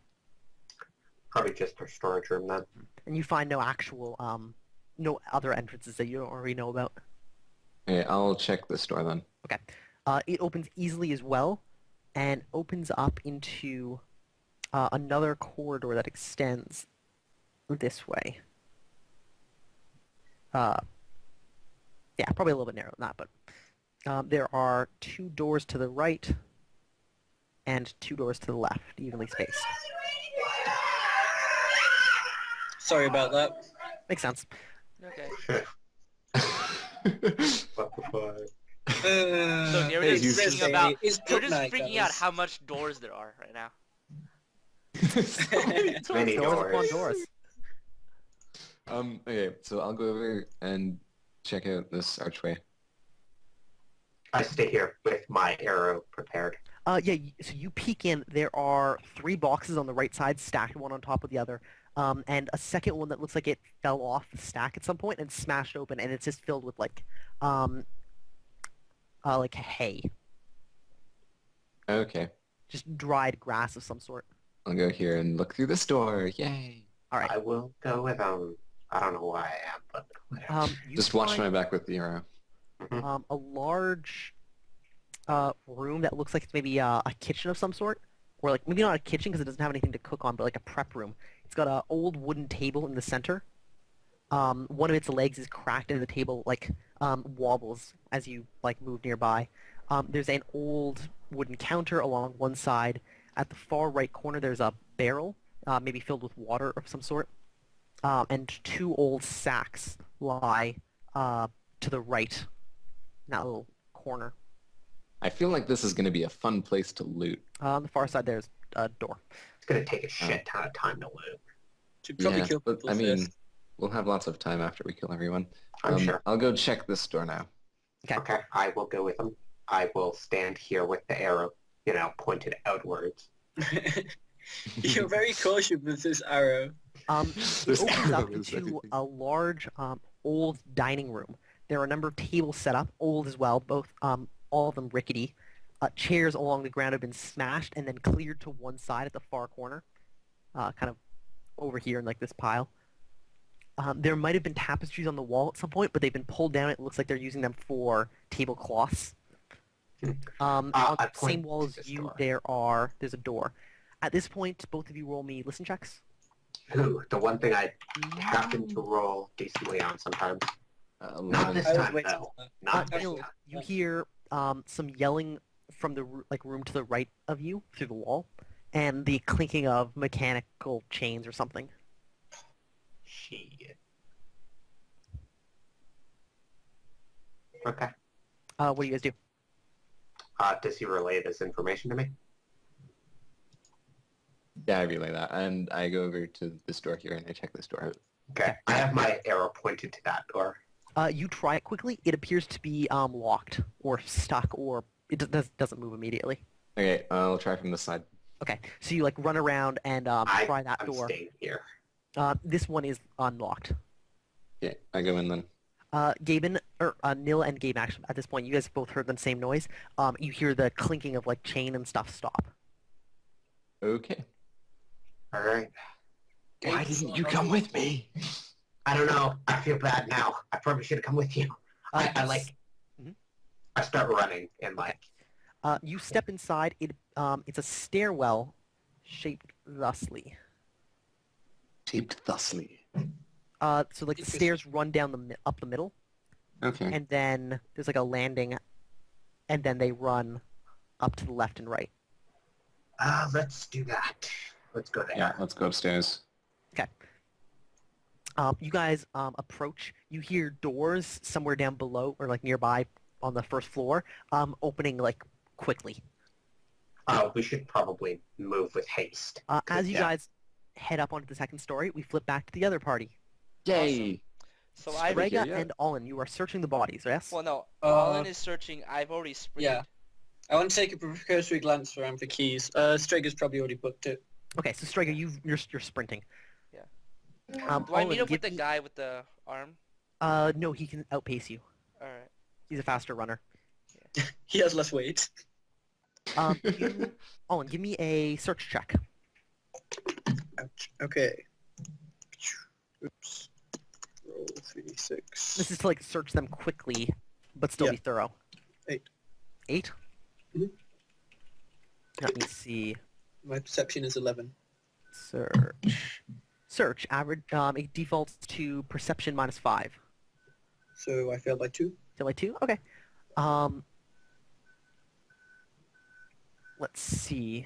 Probably just our storage room then. and you find no other entrances that you don't already know about. Okay, I'll check this door then. Okay. It opens easily as well, and opens up into another corridor that extends this way. Yeah, probably a little bit narrower than that, but there are 2 doors to the right and 2 doors to the left, evenly spaced. Sorry about that. Makes sense. Okay. What the fuck? So you're Hey, just you freaking about. It's You're good just night, freaking out guys. how much doors there are right now. Many Doors upon doors. doors. Okay, so I'll go over and check out this archway. I stay here with my arrow prepared. Yeah, so you peek in. There are 3 boxes on the right side, stacked one on top of the other, and a second one that looks like it fell off the stack at some point and smashed open, and it's just filled with like hay, Okay, just dried grass of some sort. I'll go here and look through this door. Yay! All right. I will go with I don't know why I am, but whatever. You Just watch find, my back with the arrow. a large room that looks like it's maybe a kitchen of some sort, or like maybe not a kitchen because it doesn't have anything to cook on, but like a prep room. It's got an old wooden table in the center. One of its legs is cracked, and the table like wobbles as you like move nearby. There's an old wooden counter along one side. At the far right corner, there's a barrel, maybe filled with water of some sort, and 2 old sacks lie to the right in that little corner. I feel like this is going to be a fun place to loot. On the far side, there's a door. It's gonna take a shit ton of time to loot. Should probably Yeah, kill but people I mean, first. we'll have lots of time after we kill everyone. I'm sure. I'll go check this door now. Okay, I will go with him. I will stand here with the arrow, pointed outwards. You're very cautious with this arrow. It This opens up arrow is into everything. a large, old dining room. There are a number of tables set up, old as well, both all of them rickety. Chairs along the ground have been smashed and then cleared to one side at the far corner, kind of over here in like this pile. There might have been tapestries on the wall at some point, but they've been pulled down. It looks like they're using them for tablecloths. On I the same point wall to as this you, door. there's a door. At this point, both of you roll me listen checks. Ooh, the one thing I happen to roll decently on sometimes. Not 11. this I was time, waiting though. for that. Not this Neil, time. you hear some yelling from the room to the right of you through the wall, and the clinking of mechanical chains or something. Shit. Okay. What do you guys do? Does he relay this information to me? Yeah, I relay that. And I go over to this door here and I check this door out. Okay. I have my arrow pointed to that door. You try it quickly. It appears to be locked or stuck, or it doesn't move immediately. Okay, I'll try from this side. Okay, so you like run around and try that I'm door. staying here. This one is unlocked. Okay, I go in then. Nil and Gabe, actually, at this point, you guys both heard the same noise. You hear the clinking of like chain and stuff stop. Okay. All right. Why didn't you come with me? I don't know. I feel bad now. I probably should have come with you. I Mhm. I start running and like. You step inside. It's a stairwell shaped thusly. Shaped thusly. So like the stairs run down up the middle, Okay. and then there's like a landing, and then they run up to the left and right. Let's do that. Let's go there. Yeah, let's go upstairs. Okay. You guys approach. You hear doors somewhere down below or like nearby on the first floor opening like quickly. We should probably move with haste. As you Yeah. guys head up onto the second story, we flip back to the other party. Yay! So I Strega Rega here, yeah. and Olin, you are searching the bodies, yes? well no, Uh, Olin is searching. I've already sprayed. Yeah. I want to take a precursory glance around for keys. Streger's probably already booked it. Okay, so Strega, you're sprinting. Yeah. Do I Olin, meet up with give the me- guy with the arm? No, he can outpace you. All right. He's a faster runner. He has less weight. Olin, give me a search check. Ouch. Okay. Oops. Roll 3d6. This is to like search them quickly, but still Yeah. be thorough. 8. 8? Mhm. Let me see. My perception is 11. Search. Average. It defaults to perception -5. So I failed by 2. Feel like 2? Okay. Let's see.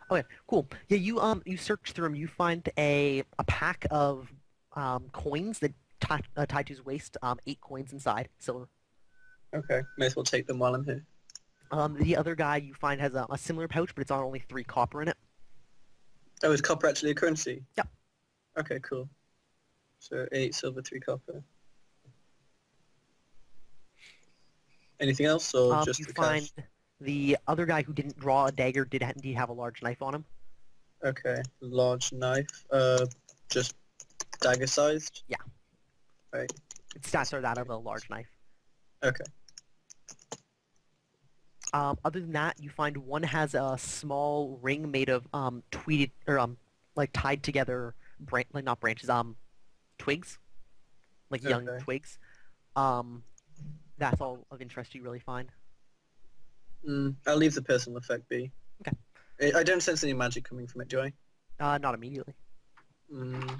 Okay, cool. Yeah, you search through them. You find a pack of coins that tied to his waist. 8 coins inside, silver. Okay. May as well take them while I'm here. The other guy you find has a similar pouch, but it's on only 3 copper in it. Oh, is copper actually a currency? Yep. Okay, cool. So 8 silver, 3 copper. Anything else, or just You the find cash? the other guy who didn't draw a dagger did indeed have a large knife on him. Okay, large knife. Just dagger-sized? Yeah. Right. Its stats are that of a large knife. Okay. Other than that, you find one has a small ring made of tweeted or like tied together, like not branches, twigs, like young Okay. twigs. That's all of interest you really find. I'll leave the personal effect be. Okay. I don't sense any magic coming from it, do I? Not immediately. May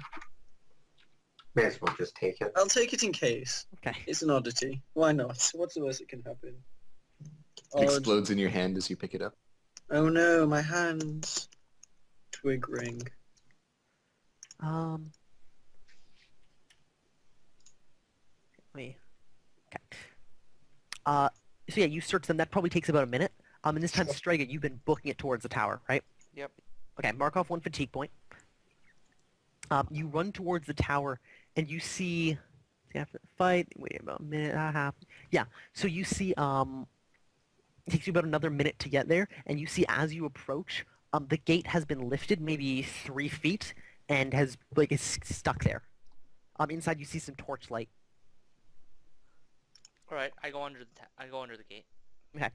as well just take it. I'll take it in case. Okay. It's an oddity. Why not? What's the worst that can happen? It explodes in your hand as you pick it up. Oh no, my hands. Twig ring. Let me. Okay. So yeah, you search them. That probably takes about a minute. And this time, Strega, you've been booking it towards the tower, right? Yep. Okay, mark off 1 fatigue point. You run towards the tower, and you see... After the fight, wait about a minute and a half. Yeah, so you see... It takes you about another minute to get there, and you see as you approach, the gate has been lifted maybe 3 feet, and is stuck there. Inside, you see some torchlight. All right. I go under the gate. Okay.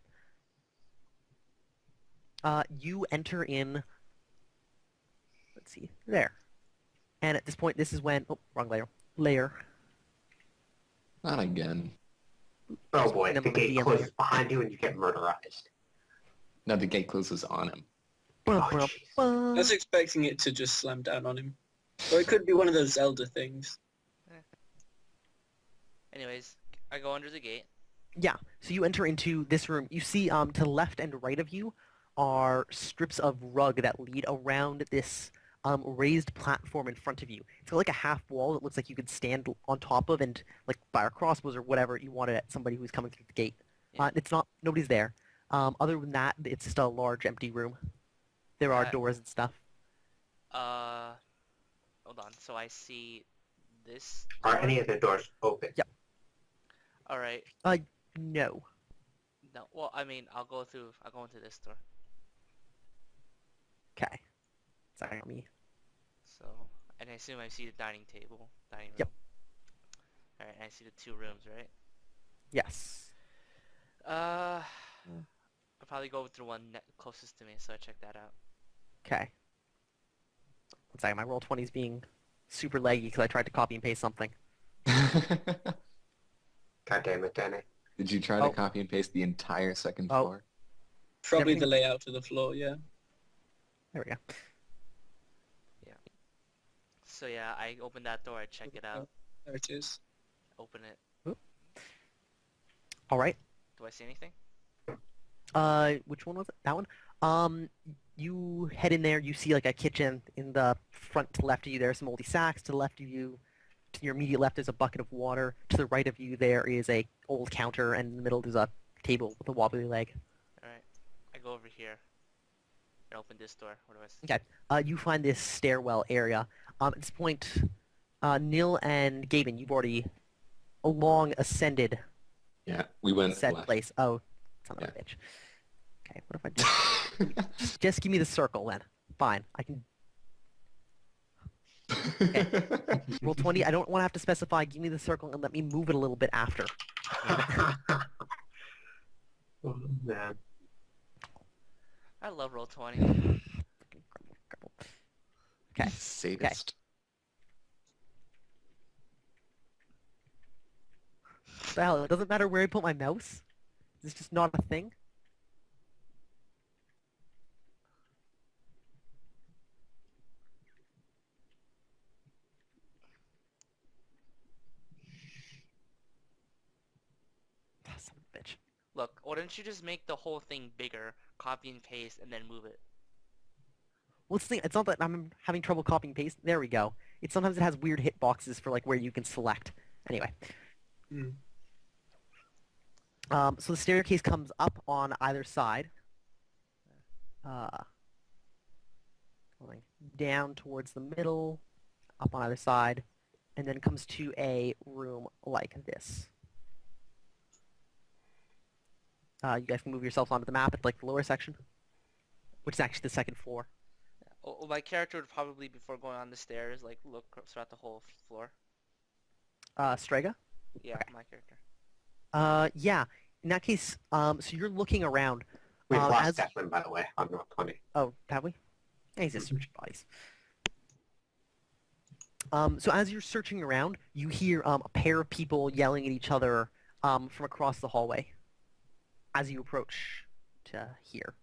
You enter in... Let's see. There. And at this point, this is when... Oh, wrong layer. Not again. Oh boy, And the then the gate DM closes here. behind you and you get murderized. No, the gate closes on him. Oh, I was expecting it to just slam down on him. Or it could be one of those Zelda things. Anyways, I go under the gate. Yeah, so you enter into this room. You see to the left and right of you are strips of rug that lead around this raised platform in front of you. It's got like a half wall that looks like you could stand on top of and like fire crossbows or whatever you wanted at somebody who's coming through the gate. Yeah. It's not, nobody's there. Other than that, it's just a large empty room. There are Uh, doors and stuff. Hold on. So I see this Are door. any of the doors open? Yep. All right. No. No. Well, I mean, I'll go into this door. Okay. Sorry, let me. So, and I assume I see the dining room. Yep. All right. I see the 2 rooms, right? Yes. I'll probably go with the one closest to me, so I check that out. Okay. One second, my roll 20 is being super laggy because I tried to copy and paste something. God damn it, Danny. Did you try to copy and paste the entire second Oh. floor? Probably Everything- the layout of the floor, yeah. There we go. So yeah, I open that door, I check it out, There it is. open it. All right. Do I see anything? Which one was it? That one? You head in there, you see like a kitchen in the front to the left of you. There are some moldy sacks. To the left of you, to your immediate left is a bucket of water. To the right of you there is a old counter, and in the middle there's a table with a wobbly leg. Alright. I go over here and open this door. What do I see? Okay. You find this stairwell area. At this point, Nil and Gavin, you've already long ascended Yeah, we went said left. place. Oh, son of a bitch. Okay, what if I just give me the circle then? Fine, I can roll 20. I don't want to have to specify. Give me the circle and let me move it a little bit after. Oh, man. I love roll 20. Okay. Sadist. What the hell? It doesn't matter where I put my mouse. Is this just not a thing? Ah, son of a bitch. Look, why don't you just make the whole thing bigger, copy and paste, and then move it? Well, it's the thing. It's not that I'm having trouble copying paste. There we go. Sometimes it has weird hitboxes for like where you can select. Anyway. So the staircase comes up on either side. Going down towards the middle, up on either side, and then comes to a room like this. You guys can move yourselves onto the map at like the lower section, which is actually the second floor. Oh, my character would probably, before going on the stairs, like look throughout the whole floor. Strega? Yeah, Okay. my character. Yeah. In that case, so you're looking around. We've lost as- Declan, by the way, on roll 20. Oh, have we? Yeah, he's just searching bodies. So as you're searching around, you hear a pair of people yelling at each other from across the hallway as you approach to here.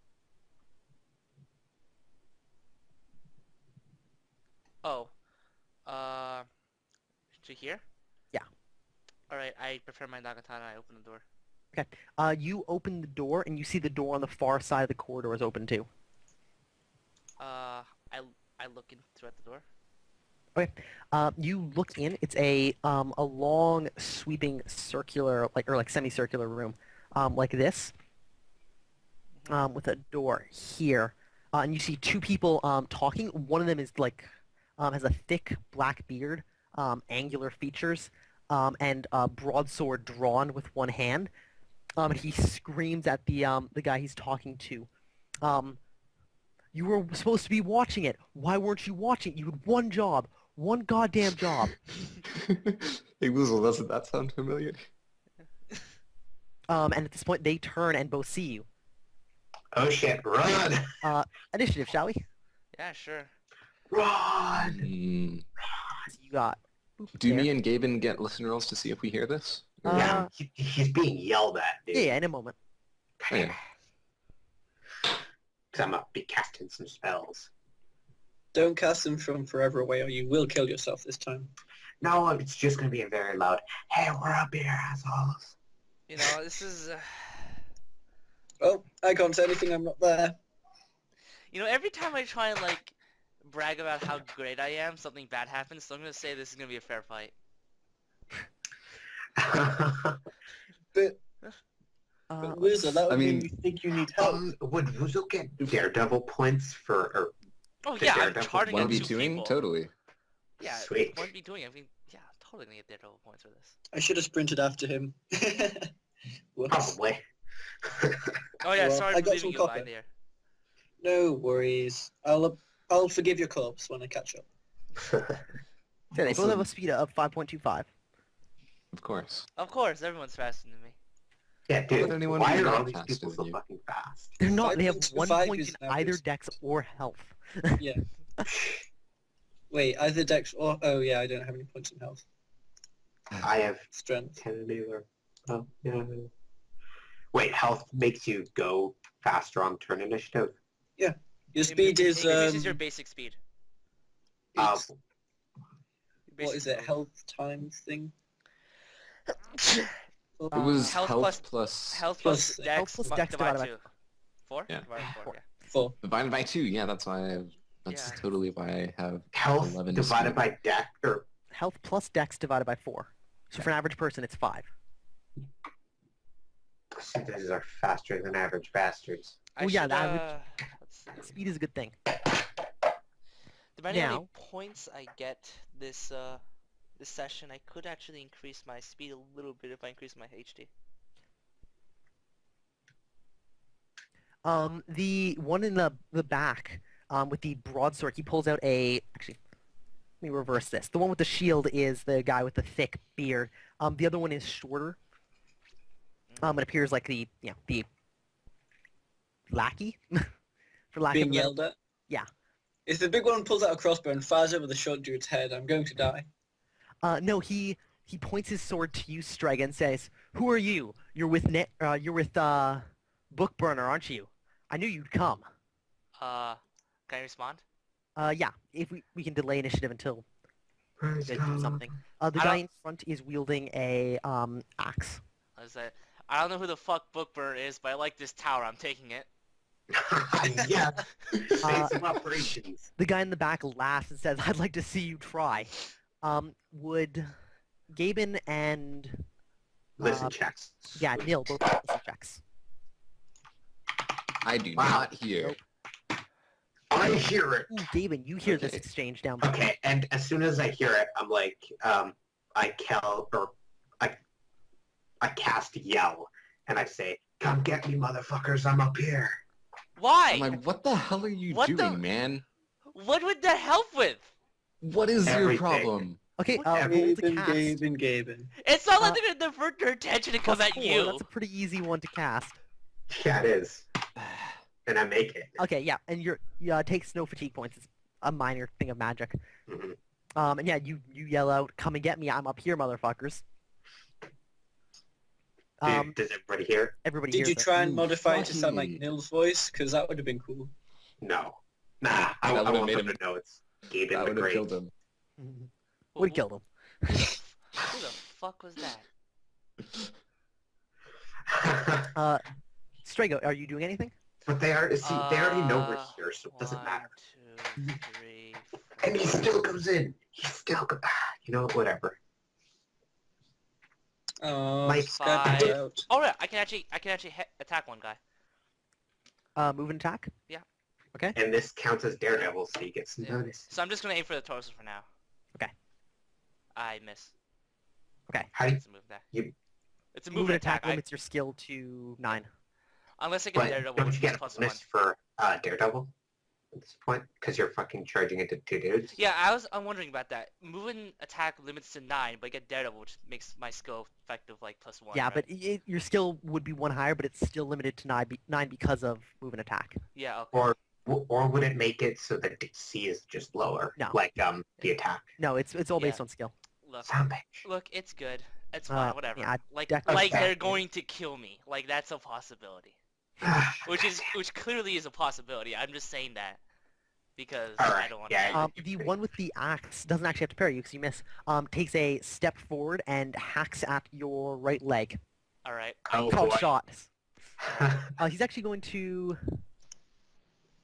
Oh. To here? Yeah. Alright, I prepare my Nagatana, I open the door. You open the door, and you see the door on the far side of the corridor is open too. I look in throughout the door. You look in. It's a long, sweeping, circular, like semicircular room, like this, with a door here, and you see 2 people talking. One of them is like has a thick black beard, angular features, and a broadsword drawn with one hand. And he screams at the guy he's talking to. You were supposed to be watching it. Why weren't you watching? You had one job. One goddamn job. Hey, Woozle, doesn't that sound familiar? And at this point, they turn and both see you. Oh shit, run! Initiative, shall we? Yeah, sure. Run! So you got... Do there. me and Gaben get listen rolls to see if we hear this? Or- Yeah, he's being yelled at, dude. Yeah, in a moment. Oh, yeah. Because I'm going to be casting some spells. Don't cast them from forever away or you will kill yourself this time. No, it's just going to be a very loud, hey, we're up here, assholes. You know, this is... Oh, I can't say anything, I'm not there. You know, every time I try and, like, brag about how great I am, something bad happens, so I'm gonna say this is gonna be a fair fight. But Weasel, that would I mean mean- you think you need help. Would Wuzel get Daredevil points for, or Oh The yeah, I'm Daredevil charging One at v 2 2ing? people. Totally. Yeah, Sweet. 1v2ing. I mean, yeah, totally gonna get Daredevil points for this. I should have sprinted after him. Whoops. Probably. Oh yeah, Well, sorry I for got leaving some you copper. behind there. No worries. I'll forgive your corpse when I catch up. So they both Also- have a speed of 5.25. Of course. Of course, everyone's faster than me. Yeah, dude. Would anyone Why be are not all these faster people than so you? fucking fast? They're not. They have 1 5.25 point is in an either average. dex or health. Yeah. Wait, either dex or... Oh yeah, I don't have any points in health. I have Strength. 10 or... Oh, yeah. Wait, health makes you go faster on turn initiative? Your speed It is... increases your basic speed. it's- Your what basic is it? speed. Health times thing? It was Health health plus- plus Health Plus- plus dex, Health plus dex divided by divided 2. 4? Yeah. Divided by 4, Four. yeah. 4. divided by 2. Yeah, that's why. That's Yeah. totally why I have Health 11 divided speed. by dex, or... Health plus dex divided by 4. So for an average person, it's 5. Synthesizers are faster than average bastards. I Oh, yeah, should, that let's see. Speed is a good thing. Depending on how Now- many points I get this this session, I could actually increase my speed a little bit if I increase my HD. The one in the back, with the broadsword, he pulls out a... Actually, let me reverse this. The one with the shield is the guy with the thick beard. The other one is shorter. It appears like the lackey, for lack of a Being better... yelled at? Yeah. If the big one pulls out a crossbow and fires over the short dude's head, I'm going to die. No, he points his sword to you, Strega, and says, "Who are you? You're with Bookburner, aren't you? I knew you'd come." Can I respond? Yeah. If we can delay initiative until you guys do something. The I guy don't- in front is wielding a axe. I said, I don't know who the fuck Bookburner is, but I like this tower. I'm taking it. Yeah. Base of operations. The guy in the back laughs and says, "I'd like to see you try." Would Gaben and Listen checks. yeah, Nil both make listen checks. I do Wow. not hear. I hear it. Ooh, Gaben, you hear this Okay. exchange down there. Okay, and as soon as I hear it, I'm like, I cast yell, and I say, "Come get me, motherfuckers! I'm up here." Why? I'm like, what the hell are you What the- doing, man? What would that help with? What is your Everything. problem? Okay, What- roll to Gaben, cast. Gaben. It's not like they're gonna divert their attention to come Plus at 4, you. That's a pretty easy one to cast. Yeah, it is. And I make it. Okay, yeah, and it takes no fatigue points. It's a minor thing of magic. Mhm. And yeah, you yell out, "Come and get me! I'm up here, motherfuckers!" Does everybody hear? Everybody Did hears you it. try and Ooh, modify it to sound like fucking- Nil's voice? Because that would have been cool. it? No. Nah, I That would've want made them him- to know it's Gaben That the would have Great. killed him. Would kill them. Who the fuck was that? Strago, are you doing anything? But they already know we're here, so it doesn't 1, matter. 2, 3, And he still comes in. You know, whatever. Oh, Like, Skype five. out. Oh yeah, I can actually attack one guy. Move and attack? And this counts as Daredevil, so he gets Yeah. notice. So I'm just gonna aim for the torso for now. Okay. I miss. How do It's a move attack. You- It's a Move move and attack. attack limits your skill to 9. Unless I get but Daredevil, don't which you get is a plus bonus 1. for Daredevil at this point? Because you're fucking charging into 2 dudes? Yeah, I'm wondering about that. Moving attack limits to 9, but I get Daredevil, which makes my skill effective like plus 1. Yeah, right? but your skill would be 1 higher, but it's still limited to 9 because of move and attack. Yeah, okay. Or would it make it so that DC is just lower? No. Like the attack. No, it's all based Yeah. on skill. Look, it's good. It's fine, whatever. yeah, like deck- like Okay. they're going to kill me. Like that's a possibility. Which clearly is a possibility. I'm just saying that because I Alright, don't want yeah. to. The one with the axe doesn't actually have to parry you because you miss. Takes a step forward and hacks at your right leg. All right. Oh, Called boy. shot. He's actually going to...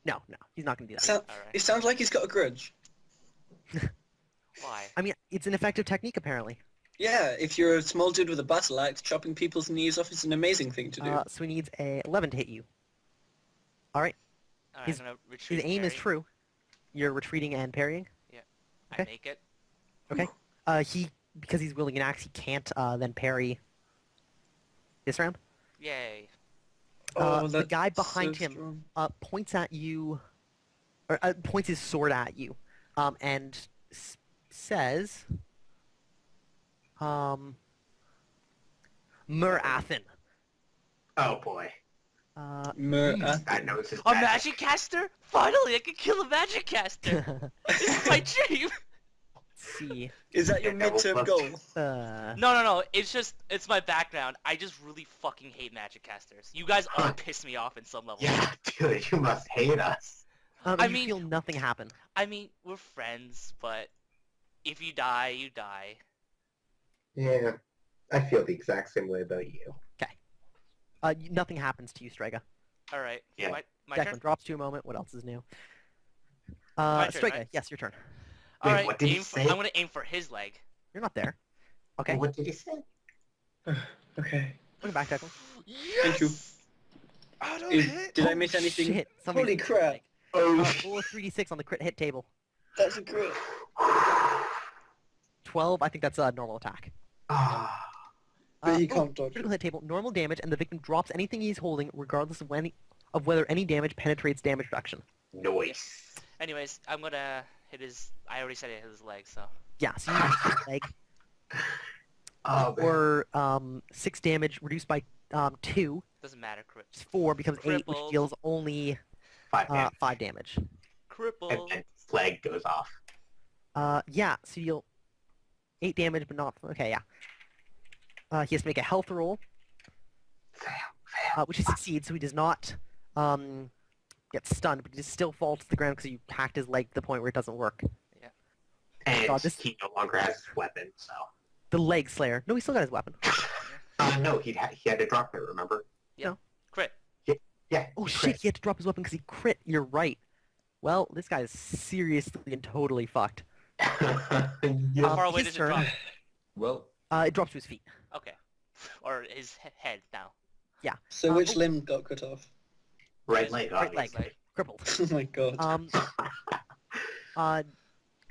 No, he's not going to do that. So, All right. it sounds like he's got a grudge. Why? I mean, it's an effective technique, apparently. Yeah, if you're a small dude with a battle axe, chopping people's knees off is an amazing thing to do. So he needs a 11 to hit you. Alright, All right, his- I'm gonna retreat. his aim is parry. true. You're retreating and parrying? I Okay. make it. Because he's wielding an axe, he can't then parry this round. Yay. Oh, The that's guy behind so him strong. points at you, or points his sword at you, and says, Murathan. Oh boy. Murathan. I know this is A magic caster? Finally, I can kill a magic caster. Let's This is my dream. see. Is that your Yeah, well, midterm let's- goal? No. It's my background. I just really fucking hate magic casters. You guys all piss me off in some level. Yeah, dude, you must hate us. I You mean- feel nothing happen. I mean, we're friends, but if you die, you die. Yeah, I feel the exact same way about you. Nothing happens to you, Strega. All right. Yeah. My Declan turn. drops to a moment. What else is new? My turn, Strega, right? yes, your turn. All Wait, right. what did he say? I'm gonna aim for his leg. You're not there. Okay, What did he say? Okay. welcome back, Declan. Thank you. I don't Did I miss anything? Shit, somebody- Holy crap. Oh, Roll a 3d6 on the crit hit table. That's a crit. 12, I think that's a normal attack. Ah, But he can't dodge Critical it. hit table, normal damage, and the victim drops anything he's holding, regardless of whether any damage penetrates damage reduction. noise. Anyways, I'm gonna hit his. I already said it hit his leg, so. Yeah, so you hit his leg, Oh, man. or 6 damage reduced by 2, Doesn't matter. Crit. which is 4, becomes 8, which Crippled. deals only 5 damage. 5 damage. Cripple. And his leg goes off. Yeah, so you deal 8 damage, but not... Okay, yeah. He has to make a health roll, Fail. which he succeeds, so he does not get stunned, but he just still falls to the ground because you hacked his leg to the point where it doesn't work. And God, this- he no longer has his weapon, so... The leg slayer. No, he still got his weapon. No, he had to drop it, remember? Crit. Yeah. Oh he shit, crit. he had to drop his weapon because he crit. You're right. Well, this guy is seriously and totally fucked. How Yeah. far away his does it turn. drop? Well, It drops to his feet. Okay. Or his head now. So which limb got cut off? Right leg, Right leg. obviously. Crippled. Oh my god.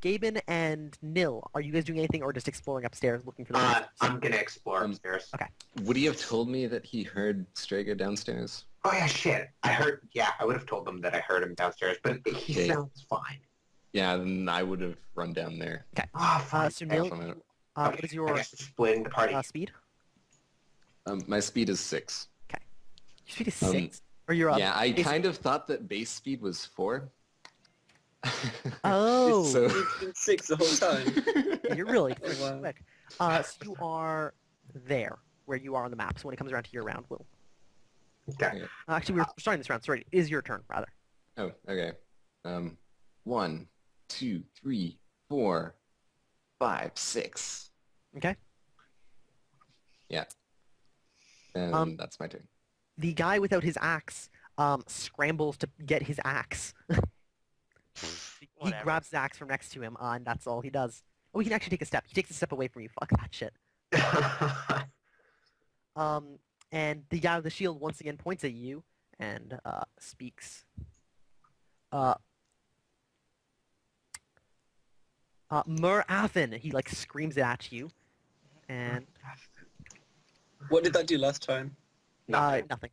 Gaben and Nil, are you guys doing anything or just exploring upstairs looking for the monsters? I'm gonna explore Um, upstairs. okay. would he have told me that he heard Strega downstairs? Oh yeah, shit. I would have told them that I heard him downstairs, but he Okay. sounds fine. Yeah, then I would have run down there. Oh, fine. So Nil, from it. what is I your guess we're splitting the party. speed? My speed is 6. Your speed is Um, 6? Or your Yeah, I base- kind of thought that base speed was 4. Oh, So It's been 6 the whole time. you're really Oh, wow. quick. So you are there, where you are on the map. So when it comes around to your round, we'll... Okay. Actually, we're starting this round. Sorry, it is your turn, rather. oh, okay. 1, 2, 3, 4, 5, 6. Okay? And that's my turn. The guy without his axe scrambles to get his axe. He Whatever. grabs the axe from next to him, and that's all he does. Oh, he can actually take a step. He takes a step away from you. Fuck that shit. And the guy with the shield once again points at you and speaks. Murathan. He like screams it at you, and What did that do last time? Nothing. nothing.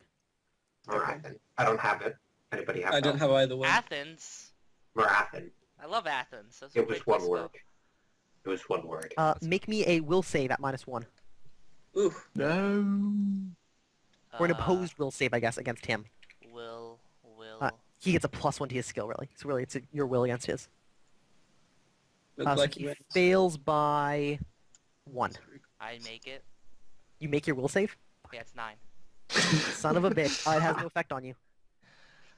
Alright then. I don't have it. Anybody have I don't have either one. Athens. Marathan. I love Athens. That's a It was great place one to go. word. It was one word. Make me a will save at -1, Ooh. No. or an Uh, opposed will save, I guess, against him. Will. He gets a +1 to his skill, really. So really, it's your will against his. Looks So like he he went. fails by 1. I make it. You make your will save? Yeah, it's 9. Son of a bitch. It has no effect on you.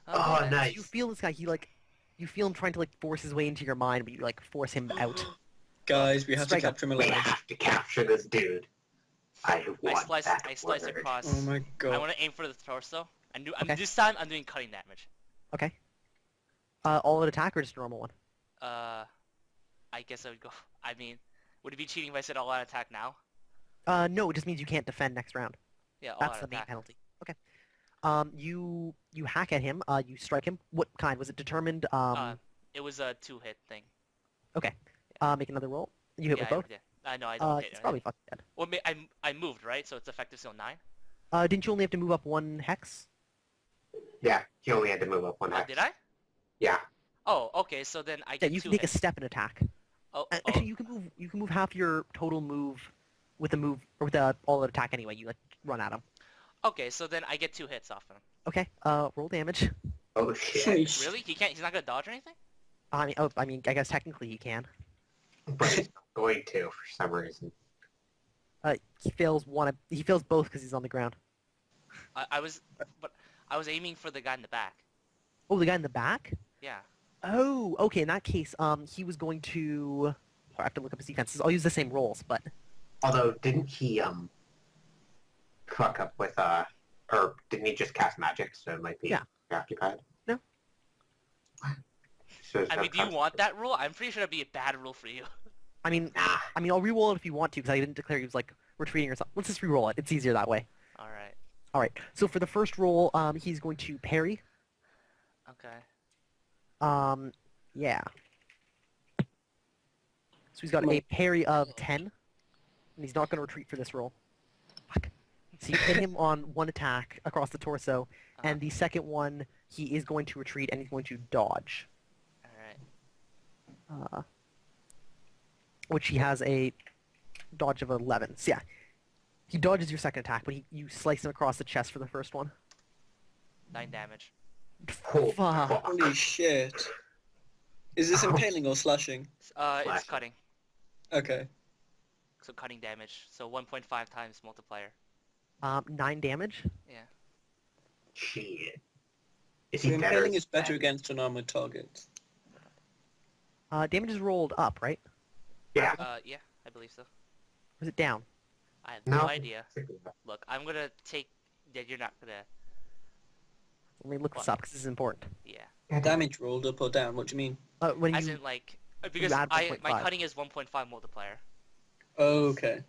Oh, then. nice. You feel this guy, you feel him trying to, force his way into your mind, but you, force him out. Guys, we have to Strike capture him We alive. have to capture this dude. I have won that I slice word. across. Oh my I god. want to aim for the torso. Okay. This time I'm doing cutting damage. Okay. All out attack or just a normal one? I guess I would go. I mean, would it be cheating if I said all out attack now? No, it just means you can't defend next round. Yeah, all That's out the main attack. penalty. Okay. You hack at him, you strike him. What kind? Was it determined? It was a 2-hit thing. Make another roll. You hit with both? Yeah. No, I don't hit. It's probably fucking dead. Well, I moved, right? So it's effective still 9? Didn't you only have to move up 1 hex? Yeah, he only had to move up 1 Oh, hex. did I? Yeah. Oh, okay, so then I Yeah, get you 2 can take a hits. step and attack. Oh, Actually, you can move half your total move with a move or with a all attack anyway. You like run at him. okay, so then I get 2 hits off him. Okay. Roll damage. Oh shit. Really? He's not gonna dodge or anything? I mean, I guess technically he can. But he's not going to for some reason. He fails one. He fails both because he's on the ground. I was aiming for the guy in the back. Oh, the guy in the back? Yeah. Oh, okay. In that case, he was going to. I have to look up his defenses. I'll use the same rolls, but Although, didn't he fuck up with or didn't he just cast magic? So it might be occupied. No. So there's I no mean, do you want consequence. that rule? I'm pretty sure that'd be a bad rule for you. I mean, Nah. I'll re-roll it if you want to because I didn't declare he was like retreating or something. Let's just re-roll it. It's easier that way. All right. All right. So for the first roll, he's going to parry. Okay. Yeah. So he's got a parry of 10, and he's not going to retreat for this roll. Fuck. So you hit him on 1 attack across the torso, and the second one, he is going to retreat, and he's going to dodge. All right. Which he has a dodge of 11. So yeah, he dodges your second attack, but you slice him across the chest for the first one. 9 damage. Oh, Fuck. fuck. Holy shit. Is this impaling or slashing? It's Slashing. cutting. Okay. So cutting damage. So 1.5 times multiplier. 9 damage. Yeah. Shit. Is So he better? impaling is better against unarmored targets. Damage is rolled up, right? Yeah. Yeah, I believe so. Or is it down? I have no No. idea. Look, I'm gonna take. Yeah, you're not gonna. Let me look this What? up because this is important. Yeah. Damage rolled up or down, what do you mean? When As you in like because add my 1.5. cutting is 1.5 multiplier, Oh, okay.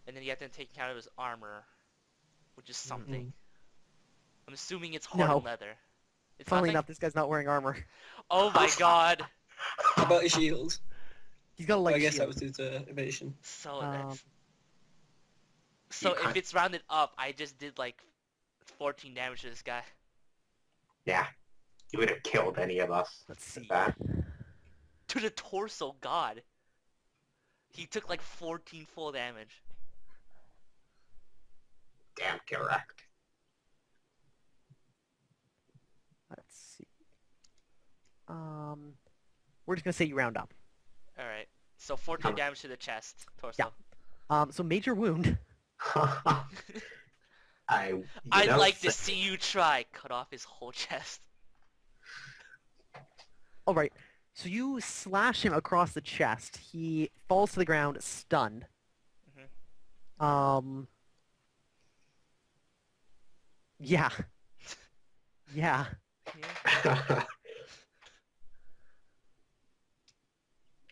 and then you have to take account of his armor, which is something. Mm-hmm. I'm assuming it's hard No. leather. It's funnily nothing? enough, this guy's not wearing armor. Oh my god. How about a shield? He's got a Oh, light I guess that shield. was his evasion. So Um, that's. So if it's rounded up, I just did like 14 damage to this guy. Yeah. You would have killed any of us. Let's see. with that. To the torso, god. He took like 14 full damage. Damn, correct. Let's see. We're just gonna say you round up. Alright. So 14 damage to the chest, torso. Yeah. So major wound. I'd like to see you try. Cut off his whole chest. All right. So you slash him across the chest. He falls to the ground, stunned. Yeah. Yeah. Yeah.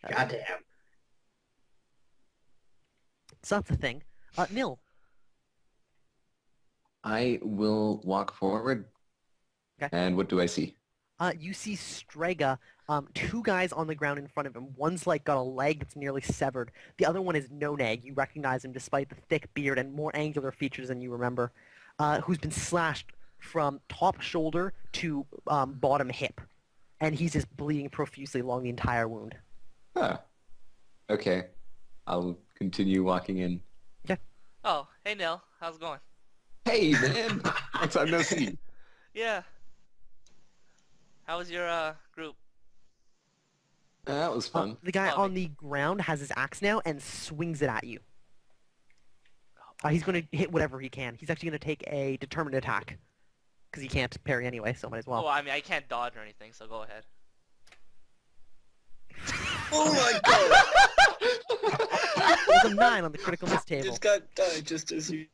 Goddamn. So that's the thing. Nil. I will walk forward. Okay. And what do I see? You see Strega, 2 guys on the ground in front of him. One's like got a leg that's nearly severed. The other one is Nonag. You recognize him despite the thick beard and more angular features than you remember. Who's been slashed from top shoulder to bottom hip. And he's just bleeding profusely along the entire wound. Huh. Okay. I'll continue walking in. Oh, hey Nil. How's it going? Hey, man! Long time no see. Yeah. How was your group? That was fun. The guy Oh, on the ground has his axe now and swings it at you. He's going to hit whatever he can. He's actually going to take a determined attack. Because he can't parry anyway, so might as well. Well, I mean, I can't dodge or anything, so go ahead. Oh my god! There's a 9 on the critical miss table. This guy died just as you...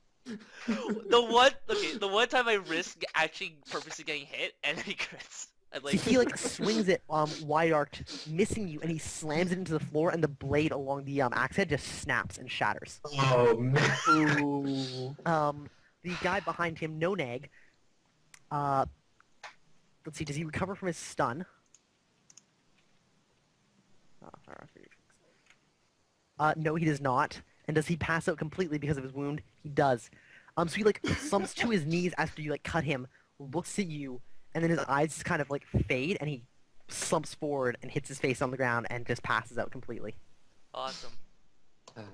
The one time I risked actually purposely getting hit, and then he crits. And, So he like swings it wide arced, missing you, and he slams it into the floor, and the blade along the axe head just snaps and shatters. Oh, man. Ooh. The guy behind him, Nonag, let's see, does he recover from his stun? No, he does not. And does he pass out completely because of his wound? He does. So he like slumps to his knees after you like cut him, looks at you, and then his eyes just kind of like fade, and he slumps forward and hits his face on the ground and just passes out completely. Awesome. God,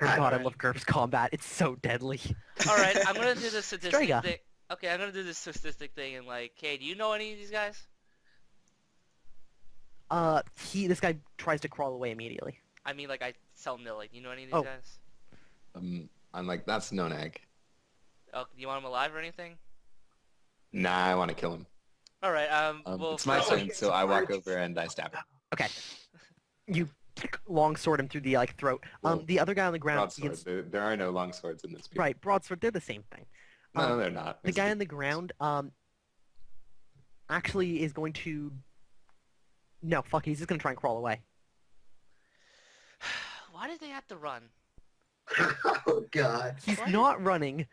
I Alright. love Gurps combat. It's so deadly. All right, I'm gonna do the statistic Striga. thing. Okay, I'm gonna do this statistic thing and like, hey, do you know any of these guys? This guy tries to crawl away immediately. I mean, like, I tell Nil, like, you know any of these Oh. guys? I'm like, that's no egg. Oh, do you want him alive or anything? Nah, I want to kill him. All right, well, It's my first- turn, so I walk over and I stab him. Okay. You long sword him through the like throat. Well, The other guy on the ground Broadsword. gets There are no long swords in this game. right broadsword. They're the same thing. No, they're not. The guy on the ground actually is going to. No, fuck it. He's just gonna try and crawl away. Why did they have to run? Oh God. He's What? not running.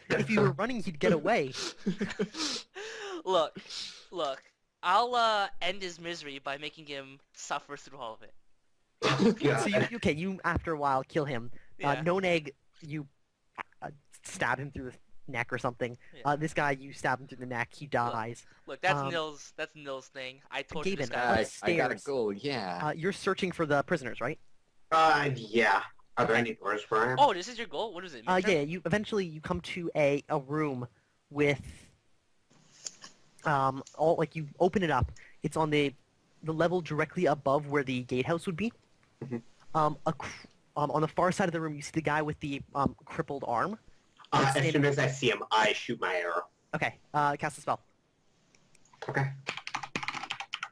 If he were running, he'd get away. Look, I'll end his misery by making him suffer through all of it. Oh, So you after a while kill him. Yeah. Noneg, you stab him through the neck or something. Yeah. This guy, you stab him through the neck. He dies. Look, that's um, Nil's thing. I tortured this Gaben, guy. I got a upstairs. goal, yeah. You're searching for the prisoners, right? Yeah. Are there any doors where I am? Oh, this is your goal? What is it? midterm? Yeah. You eventually you come to a room with all like you open it up. It's on the level directly above where the gatehouse would be. Mhm. On the far side of the room, you see the guy with the crippled arm. As soon as I see him, I shoot my arrow. Okay, cast a spell. Okay.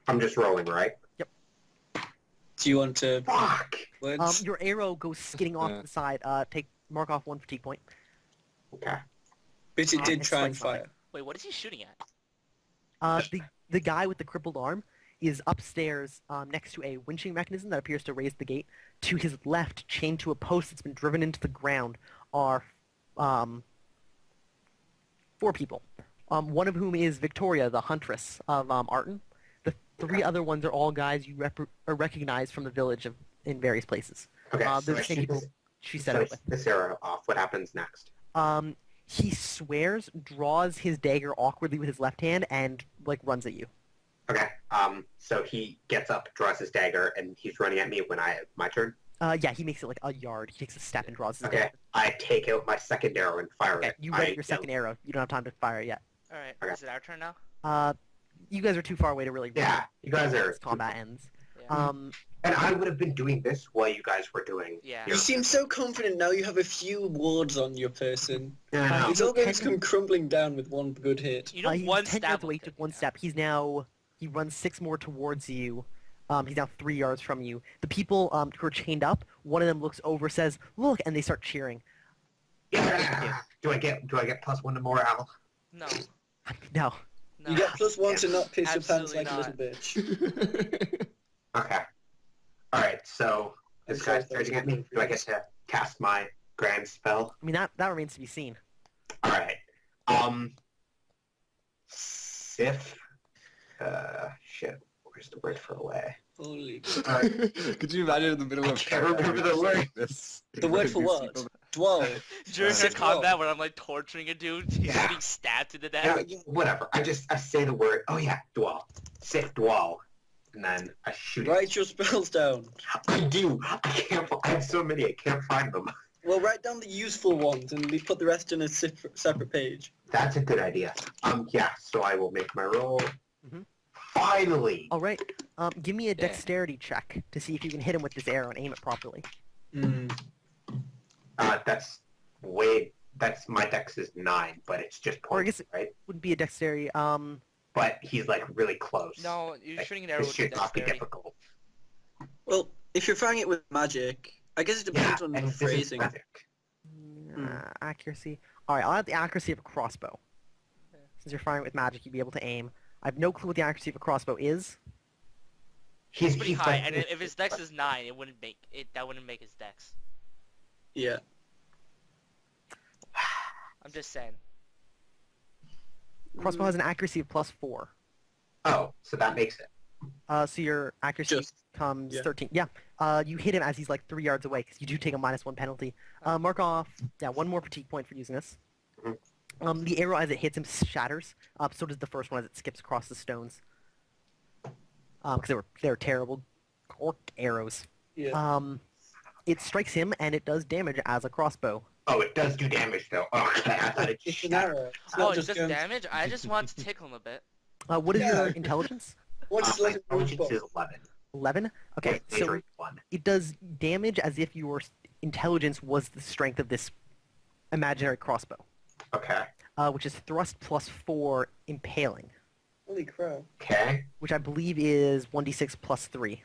I'm just rolling, right? Do you want to Fuck! words? Your arrow goes skidding off Yeah. to the side. Mark off 1 fatigue point. Okay. But it did it's try like and fire. Wait, what is he shooting at? The guy with the crippled arm is upstairs next to a winching mechanism that appears to raise the gate. To his left, chained to a post that's been driven into the ground, are 4 people. One of whom is Victoria, the huntress of Arton. The 3 other ones are all guys you recognize from the village in various places. Okay. They're so the I same shoot people this, she set so I up with. shoot this arrow off. What happens next? He swears, draws his dagger awkwardly with his left hand, and like runs at you. Okay. So he gets up, draws his dagger, and he's running at me when my turn. Yeah, he makes it like a yard. He takes a step and draws his Okay. dagger. I take out my second arrow and fire Okay, it. you I ready your second arrow. You don't have time to fire it yet. All right, Okay. is it our turn now? You guys are too far away to really Yeah, you guys are. once combat ends. Yeah. And I would have been doing this while you guys were doing. Yeah. You seem so confident now you have a few wards on your person. Yeah, I know. It's all going to come crumbling down with one good hit. You know, He's one 10 stab. yards away, will took kill one you. step. He runs 6 more towards you. He's now 3 yards from you. The people who are chained up, one of them looks over, says, "Look," and they start cheering. Yeah. Do I get +1 to morale? No. No. No. You get +1 to not piss your pants Absolutely like a little not. bitch. Okay. All right. So this Okay, guy's so charging at me. Do I get to cast my grand spell? I mean, that remains to be seen. All right. Sif. Shit. Where's the word for away? Holy Could you imagine in the middle I of can't remember the word. This? The word for what? Dwell. During a Sith combat where I'm like torturing a dude, he's Yeah. getting stabbed to the Yeah, death. yeah, whatever. I say the word. Oh yeah, dwell. Sif dwell. And then I shoot it. Write your spells down. I do. I can't. I have so many. I can't find them. Well, write down the useful ones and we put the rest in a separate page. That's a good idea. Yeah. So I will make my roll. Mhm. Finally. All right. Give me a Yeah. dexterity check to see if you can hit him with this arrow and aim it properly. That's my dex is 9, but it's just Or I points, guess- right? Wouldn't be a dexterity. But he's like really close. No, you're Like, shooting an arrow this with should not be dexterity. difficult. Well, if you're firing it with magic, I guess it depends on and the this is phrasing. magic. Accuracy. All right, I'll add the accuracy of a crossbow. Since you're firing with magic, you'd be able to aim. I have no clue what the accuracy of a crossbow is. It's pretty he's high, like- and if his dex is 9, it wouldn't make it. That wouldn't make his dex. Yeah. I'm just saying. Crossbow has an accuracy of +4. Oh, so that makes it. So your accuracy Just- comes yeah. 13. Yeah. You hit him as he's like 3 yards away because you do take a -1 penalty. Mark off. Yeah, 1 more fatigue point for using this. Mhm. The arrow as it hits him shatters. So does the first one as it skips across the stones. Because they were terrible cork arrows. Yeah. It strikes him and it does damage as a crossbow. Oh, it does do damage though. Okay, I thought it It's just an arrow. It's Oh, not it just does going... damage? I just want to tickle him a bit. What is your Yeah. intelligence? What's my like intelligence is 11. 11? Okay, With so major 1. it does damage as if your intelligence was the strength of this imaginary crossbow, Okay. which is thrust +4 impaling, Holy crap. Okay. which I believe is 1d6 +3.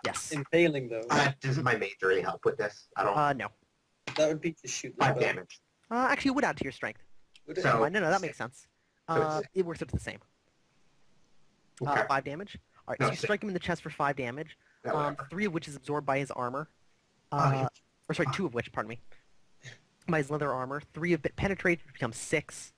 Yes. Impaling though. Doesn't my majoring help with this? I don't. No. That would be to shoot the 5 bow. damage. Actually, it would add to your strength. Would it? So- No, that makes sense. So it's- It works out to the same. Okay. 5 damage. All right, No, so you six. strike him in the chest for 5 damage. Yeah, whatever. 3 of which is absorbed by his armor. Oh, Or sorry, 2 of which, pardon me. By his leather armor. 3 of it penetrate, which becomes 6.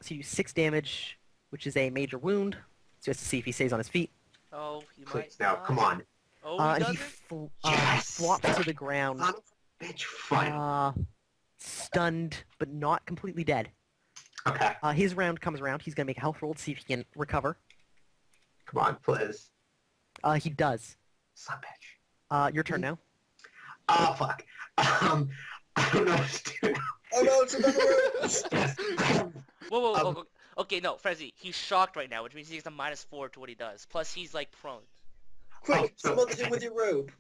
So you 6 damage, which is a major wound. So you have to see if he stays on his feet. Oh, he might. Please, now, not. come on. Oh, And he he doesn't? Yes! flops to the ground, Son of a bitch, fine. stunned, but not completely dead. Okay, His round comes around. He's going to make a health roll to see if he can recover. come on, please. He does. Son of a bitch. Your turn now. Oh, fuck. I don't know what to do now. Oh no, it's another Whoa, row. whoa, whoa. Um, whoa. Okay, no, Frezzy, he's shocked right now, which means he gets a -4 to what he does. Plus, he's like prone. Quick, so- smother him with your robe.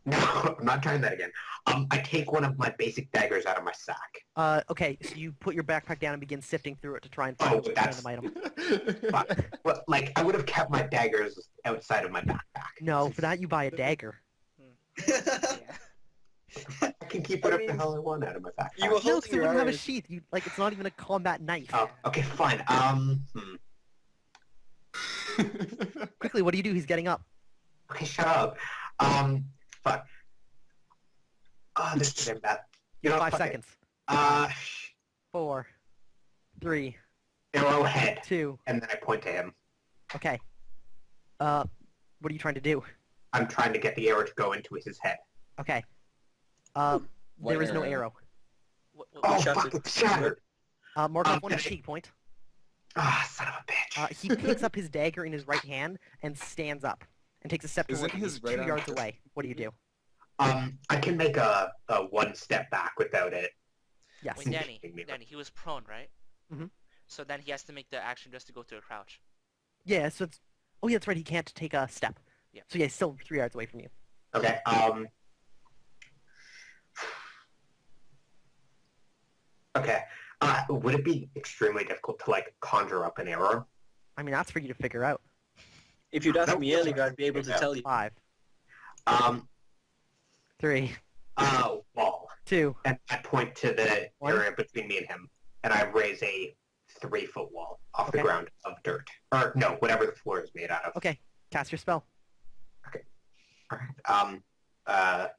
No, I'm not trying that again. I take one of my basic daggers out of my sack. Okay, so you put your backpack down and begin sifting through it to try and Oh, find but a that's- random item. Fuck. Well, like, I would have kept my daggers outside of my backpack. No, for that you buy a dagger. Yeah. I can keep whatever the hell I want out of my backpack. You were No, holding because it your wouldn't have a arrows. sheath. It's not even a combat knife. Oh, okay, fine. Quickly, what do you do? He's getting up. Okay, shut up. Fuck. Oh, this is bad. You know, 5 fuck it. seconds. 4, 3, Arrowhead. 2. And then I point to him. Okay. What are you trying to do? I'm trying to get the arrow to go into his head. Okay. What There is no arrow? arrow. Oh, Shattered. fuck, it's shattered. Mark off 1 okay. fatigue point. Ah, son of a bitch. He picks up his dagger in his right hand and stands up and takes a step Is towards it you, his right 2 arm? yards away. What do you do? I can make a 1 step back without it. Yes. Wait, Danny, Kidding me, Danny, he was prone, right? Mhm. So then he has to make the action just to go to a crouch. Yeah, so it's... Oh, yeah, that's right. He can't take a step. Yeah. So, yeah, he's still 3 yards away from you. Okay, Okay, would it be extremely difficult to, like, conjure up an arrow? I mean, that's for you to figure out. If you'd asked Nope. me earlier, I'd be able to Yeah. tell you. 5, Um, 3, wall. 2. And I point to the One. area between me and him, and I raise a 3-foot wall off the Okay. ground of dirt. Or, no, whatever the floor is made out of. Okay, cast your spell. Alright,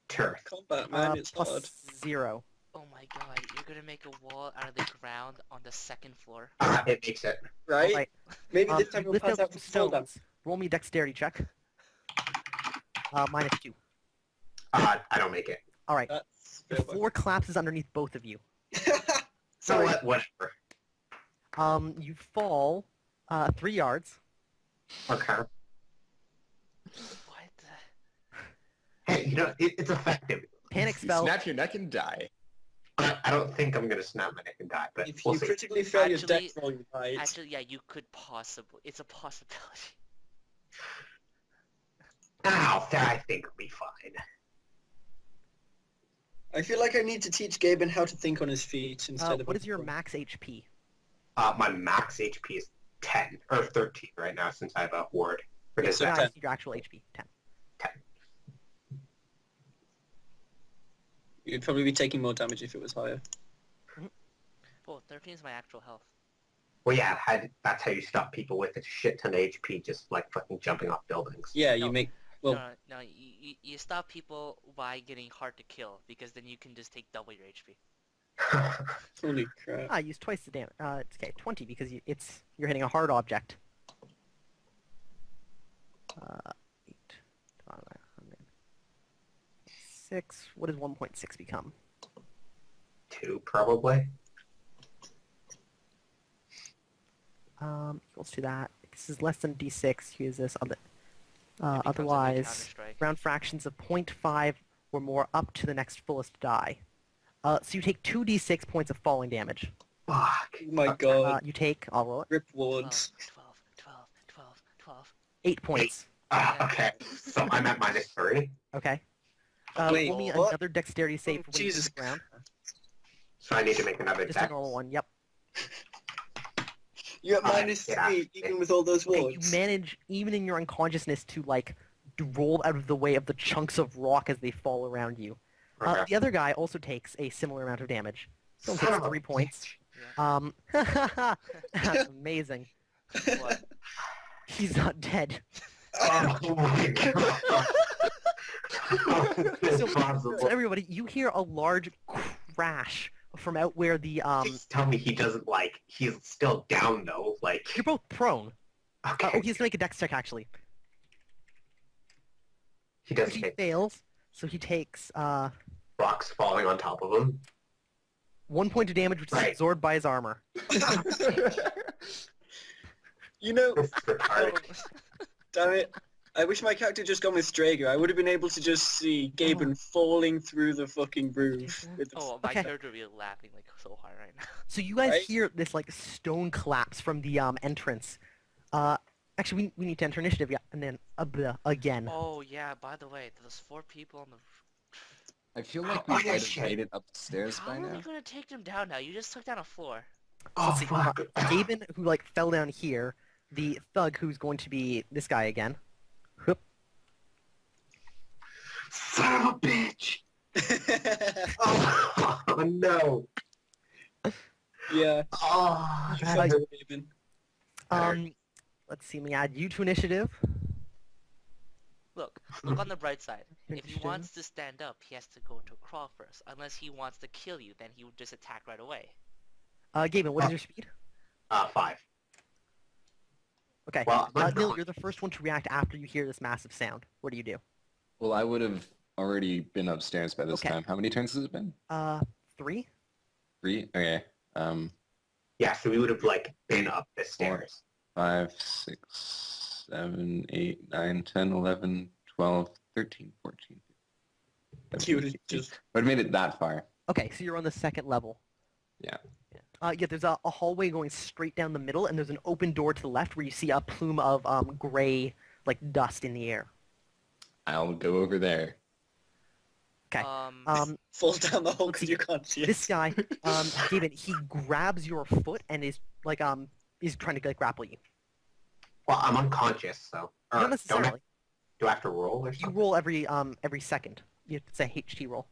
turf. Combat, man, it's hard. +0. Oh my god, you're gonna make a wall out of the ground on the second floor? It makes it. Right? Alright. Maybe this time You we'll lift pass up out some for fall down. stones. Roll me a dexterity check. -2. I don't make it. Alright, That's the fair floor collapses underneath both of you. enough. So Sorry. whatever. You fall 3 yards. Okay. What the... Hey, you know, it's effective. Panic spell. Snap your neck and die. I don't think I'm gonna snap my neck and die, but If we'll you see. critically fail your Actually- dex roll, you die. Actually, yeah, you could possibly... It's a possibility. Ow, that I think will be fine. I feel like I need to teach Gaben how to think on his feet instead of... What is your max HP? My max HP is 10, or 13 right now since I have a ward. For this So Yeah, 10. your actual HP, 10. You'd probably be taking more damage if it was higher. Well, 13 is my actual health. Well, yeah, that's how you stop people with a shit ton of HP just, like, fucking jumping off buildings. Yeah, No. you make... No, Well, no, you stop people by getting hard to kill, because then you can just take double your HP. Holy crap. Ah, use twice the damage. It's okay, 20 because you're hitting a hard object. 8, 6. What does 1.6 become? 2, probably. Equals to that. This is less than d6. Use this. It becomes a new Otherwise, Counter-Strike. round fractions of 0.5 or more up to the next fullest die. So you take 2d6 points of falling damage. Fuck. Oh my god. You take, I'll roll it, Rip wards. 12. 8 points. Okay, so I'm at -3. Okay. Wait, roll me what? another dexterity save Oh, for when you Jesus hit the ground. So I need to make another Just a dex. normal one, yep. You're at Alright, -3, yeah. even with all those Okay, wards. you manage, even in your unconsciousness, to, like, roll out of the way of the chunks of rock as they fall around you. Okay. The other guy also takes a similar amount of damage. Still Son takes of a 3 points. bitch. That's amazing. What? He's not dead. Oh my god. It's So impossible. everybody, you hear a large crash from out where the Please tell me he doesn't he's still down though. you're both prone. Okay. Oh, he has to make a dex check actually. He doesn't He take fails, so he takes rocks falling on top of him. 1 point of damage, which is Right. absorbed by his armor. You know, This is retarded. damn it. I wish my character just gone with Strager. I would have been able to just see Gaben falling through the fucking roof. With the Oh, my Okay. character would be laughing like so hard right now. So you guys Right. hear this like stone collapse from the entrance. Actually, we need to enter initiative, yeah, and then again. Oh yeah, by the way, there's 4 people on the... I feel like Oh, we yeah, might have shit. made it up the stairs How by are now. we gonna take them down now? You just took down a floor. Oh Let's see, fuck. Gaben, who like fell down here, the thug who's going to be this guy again. Whoop. Son of a bitch. Oh no. yeah. Oh, You that fucked hurt. up, Gaben. Let's see, let me add you to initiative. Look on the bright side. If he Initiative. wants to stand up, he has to go into a crawl first. Unless he wants to kill you, then he would just attack right away. Gaben, what is your speed? 5. Okay. Well, I'm Neil, not- you're the first one to react after you hear this massive sound. What do you do? Well, I would have already been upstairs by this Okay. time. How many turns has it been? 3? 3? Okay. Yeah, so we would have been up the stairs. 5, 6, 7, 8, 9, 10, 11, 12, 13, 14. You would have just... Would have made it that far. Okay, so you're on the second level. Yeah. Yeah, there's a hallway going straight down the middle, and there's an open door to the left where you see a plume of gray, dust in the air. I'll go over there. Okay. Um, Falls down the hole let's because see. you can't see it. This guy, Gaben, he grabs your foot and is he's trying to grapple you. Well, I'm unconscious, so. Or Not necessarily. do I have to roll or You something? roll every second. It's a HT roll.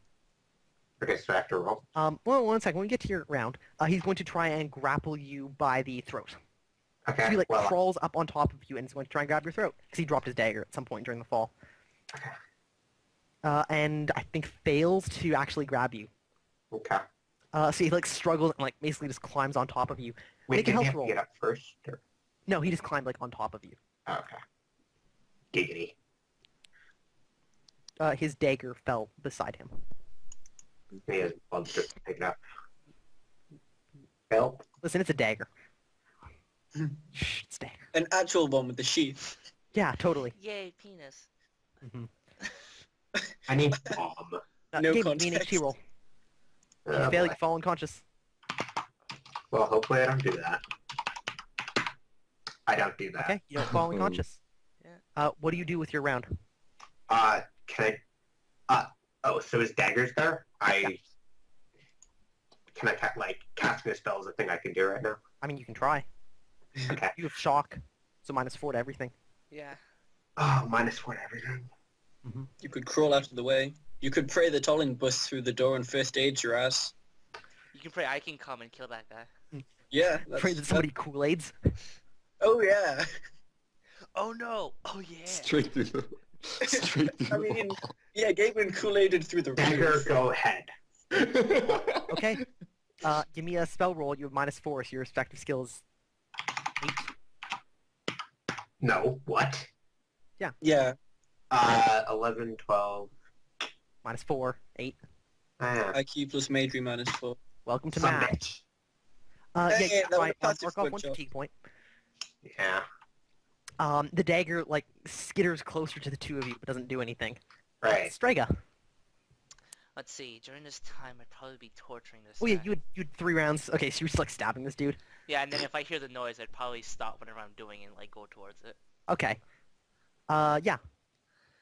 Okay, so I have to roll. Well, 1 second. When we get to your round, he's going to try and grapple you by the throat. Okay, So he well, crawls up on top of you and is going to try and grab your throat because he dropped his dagger at some point during the fall. Okay. And I think fails to actually grab you. okay. So he struggles and basically just climbs on top of you. Wait, Make a did he health have roll. to get up first? Or... No, he just climbed on top of you. Oh, okay. Giggity. His dagger fell beside him. He has blood just pick it up. Help. Listen, it's a dagger. Shh, it's a dagger. An actual one with the sheath. Yeah, totally. yay, penis. Mm-hmm. I need bomb. No Gabe, me an context. HT roll. You Oh, fail, boy. you fall unconscious. Well, hopefully I don't do that. I don't do that. Okay, you don't fall unconscious. Yeah. What do you do with your round? Can I... oh, so his dagger's there? Can I, casting a spell is a thing I can do right now? I mean, you can try. Okay. You have shock, so -4 to everything. Yeah. Oh, -4 to everything. You could crawl out of the way. You could pray the tolling bus through the door and first aid your ass. You can pray I can come and kill that guy. Yeah. Pray that somebody Kool-Aids. Oh, yeah. Oh no! Oh yeah! Straight through the... Straight I through mean, yeah, Gaben Kool-Aided through the Dagger, roof. go ahead. Okay. Give me a spell roll. You have -4, so your respective skill is 8. No, what? Yeah, 11, 12. -4, 8. IQ plus Magery -4. Welcome to Some math. bitch. Yeah, Hey, you that can would've passed mark if off good 1 job. fatigue point. Yeah, The dagger, like, skitters closer to the two of you, but doesn't do anything. right. Strega. Let's see. During this time, I'd probably be torturing this Oh yeah, guy. you had 3 rounds. Okay, so you're just, like, stabbing this dude. Yeah, and then if I hear the noise, I'd probably stop whatever I'm doing and like go towards it. Okay. Yeah.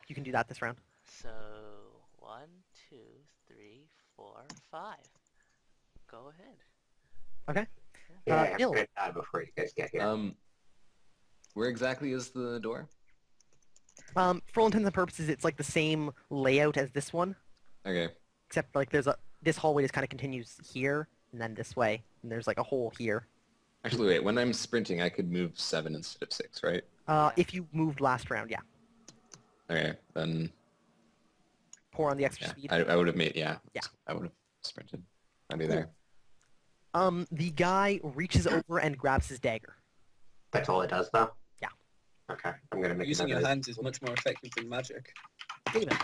You can do that this round. So 1, 2, 3, 4, 5. Go ahead. Yeah, I'm Neil. gonna die before you guys get here. Where exactly is the door? For all intents and purposes, it's like the same layout as this one, Okay. except like this hallway just kind of continues here and then this way, and there's like a hole here. Actually, wait. When I'm sprinting, I could move 7 instead of 6, right? If you moved last round, yeah. Okay, then Pour on the extra yeah, speed. I would have made Yeah. I would have sprinted. I'd be there. The guy reaches over and grabs his dagger. That's all it does, though? Yeah. Okay, I'm gonna make Using your another. hands is much more effective than magic. David.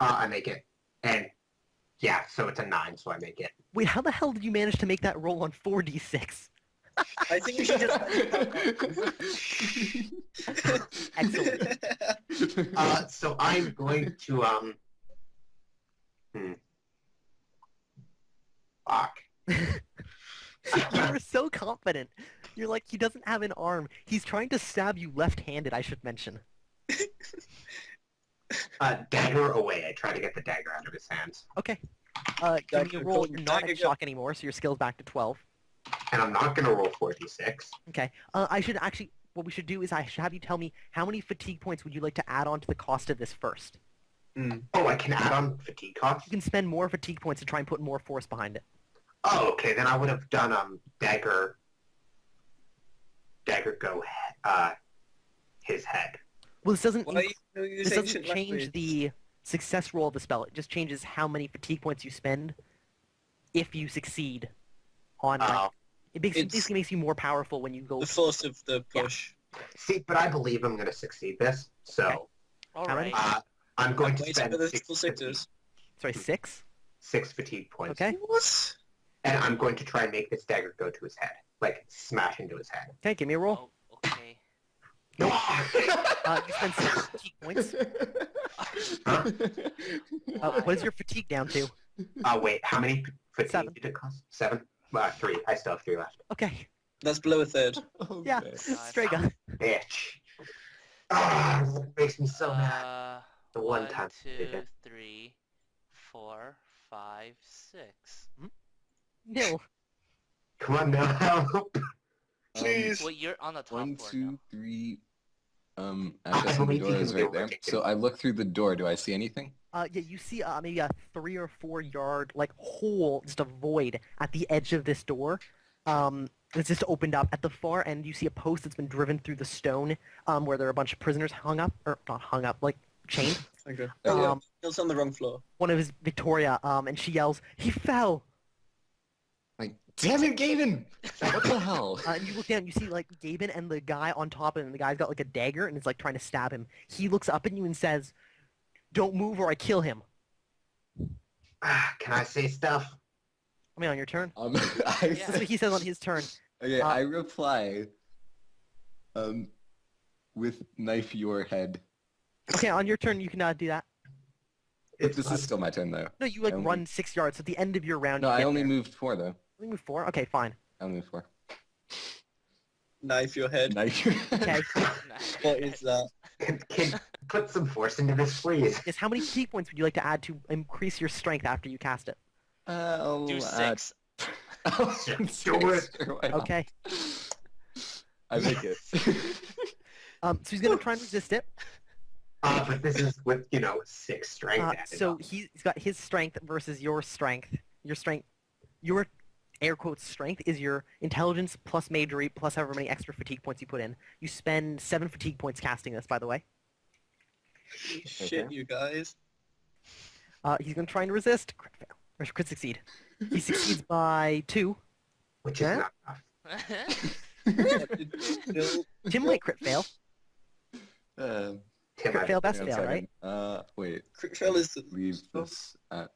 I make it. And, yeah, so it's a 9, so I make it. Wait, how the hell did you manage to make that roll on 4d6? I think we should just... Excellent. So I'm going to, Fuck. You were so confident. You're like, he doesn't have an arm. He's trying to stab you left-handed, I should mention. Dagger away. I try to get the dagger out of his hands. Okay. Give me Dagger a roll. go- You're not dagger at go. shock anymore, so your skill's back to 12. And I'm not gonna roll 4d6. Okay. I should actually... What we should do is I should have you tell me how many fatigue points would you like to add on to the cost of this first. Oh, I can add on fatigue cost? You can spend more fatigue points to try and put more force behind it. Oh, okay, then I would have done, dagger go, his head. Well, this doesn't... Why you use This doesn't ancient change language? the success roll of the spell. It just changes how many fatigue points you spend if you succeed on... Oh. It It's- basically makes you more powerful when you go... The force of the push. See, but I believe I'm gonna succeed this, so, All How many? right. I'm going to Wait spend for the six full fatigue, sixes. Sorry, 6? 6 fatigue points. Okay. What? And I'm going to try and make this dagger go to his head. Like, smash into his head. Okay, give me a roll. Oh, okay. Nope. You spend 6 fatigue points. What is your fatigue down to? Wait, how many fatigue 7. did it cost? 7? 3. I still have 3 left. Okay. That's below a third. Yeah. Okay. Strega. Bitch. That makes me so mad. The one 1, time I did 2, it. 3, 4, 5, 6. Nil. Come on now, help. Please. Well, you're on the top 1, floor 2, now. 3. I Access the believe door you is can do right there. ridiculous. So I look through the door. Do I see anything? Yeah, you see maybe a 3 or 4 yard like hole, just a void at the edge of this door. It's just opened up. At the far end, you see a post that's been driven through the stone, where there are a bunch of prisoners hung up, or not hung up, like chained. Okay. Um, It's on the wrong floor. One of his Victoria, and she yells, "He fell!" Like, damn it, Gaben! What the hell? And you look down, you see like Gaben and the guy on top of him. The guy's got like a dagger and is like trying to stab him. He looks up at you and says, "Don't move or I kill him." Can I say stuff? I mean, on your turn. I That's what he says on his turn. Okay, I reply, with knife your head. Okay, on your turn, you can do that. This is still my turn, though. No, you like I only- run 6 yards. At the end of your round, No, you I get only there. moved 4, though. Only move 4? Okay, fine. I only moved 4. Knife your head. Knife your Okay. What is that? Can put some force into this, please. Yes, how many key points would you like to add to increase your strength after you cast it? I'll Do add- 6. Do it. Sure, why not? Okay. I make it. So he's gonna try and resist it. But this is with, 6 strength added So on. he's got his strength versus your strength. Your air quotes strength is your intelligence plus magery plus however many extra fatigue points you put in. You spend 7 fatigue points casting this, by the way. Shit, you guys. He's gonna try and resist. Crit fail. Or crit succeed. He succeeds by 2. which is Huh? not enough. Tim might crit fail. Um, Tim, Crit fail, best hang fail, on a right? second. Wait. Crit fail is Leave this at...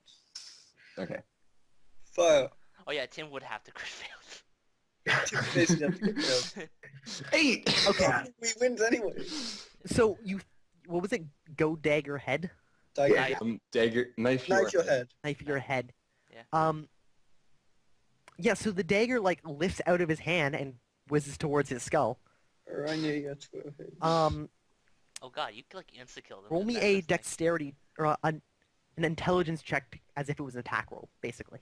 Okay. fire. Oh yeah, Tim would have to crit fail. Basically have to crit fail. 8! Okay, We wins anyway. so what was it? Go dagger head? Dagger. Yeah. Dagger, knife Knife your head. Knife your head. Yeah. Yeah, so the dagger, like, lifts out of his hand and whizzes towards his skull. Or I knew you had to go ahead. Oh god, you could like insta-kill them. Roll me That's a the thing. dexterity, or an intelligence check as if it was an attack roll, basically.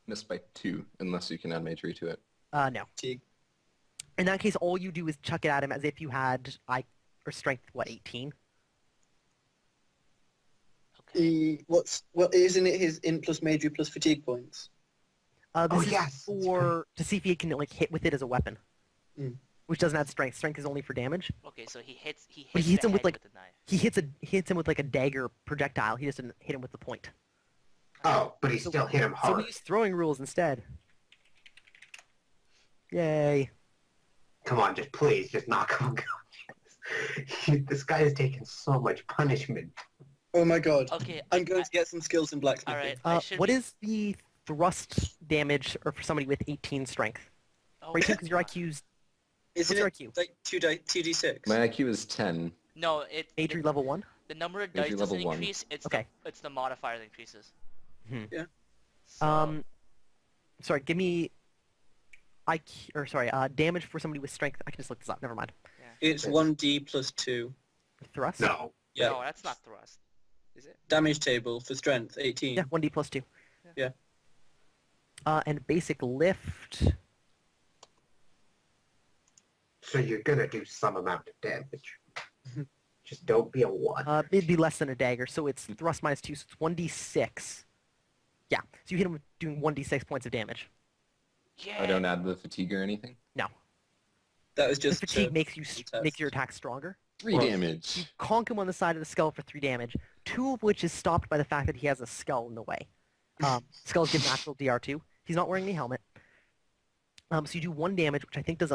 Missed by 2, unless you can add magery to it. No. Fatigue. In that case, all you do is chuck it at him as if you had, strength, 18? Okay. Isn't it his int plus magery plus fatigue points? This is yes, that's for, to see if he can, like, hit with it as a weapon. Mm. Which doesn't add strength. Strength is only for damage. Okay, so he hits But he hits the him with, head like- the knife. He hits him with, like, a dagger projectile. He just didn't hit him with the point. Oh, but he So- still hit him So hard. we use throwing rules instead. Yay. Come on, just please, just knock him. This guy has taken so much punishment. Oh my god. Okay, I'm going to get some skills in blacksmithing. Alright, I should What be... is the thrust damage or for somebody with 18 strength? Oh, Right, because your God. IQ's... Isn't What's your it IQ? like 2d6? My IQ is 10. No, Magery level 1? the number of Magery dice level doesn't 1. increase, Okay. it's the modifier that increases. Hmm. Yeah. So, Sorry, give me... damage for somebody with strength. I can just look this up, never mind. It's 1d plus 2. Thrust? No. Yeah. No, that's not thrust. Is it? Damage table for strength, 18. Yeah, 1d plus 2. Yeah. And basic lift... So you're gonna do some amount of damage. Just don't be a 1. it'd be less than a dagger, so it's thrust minus 2, so it's 1d6. Yeah, so you hit him with doing 1d6 points of damage. Yeah. I don't add the fatigue or anything. No. That was The just fatigue to- makes you test. makes your attack stronger. 3 Well, You damage. conk him on the side of the skull for 3 damage, 2 of which is stopped by the fact that he has a skull in the way. Skulls give natural DR2. He's not wearing any helmet. So you do 1 damage, which I think does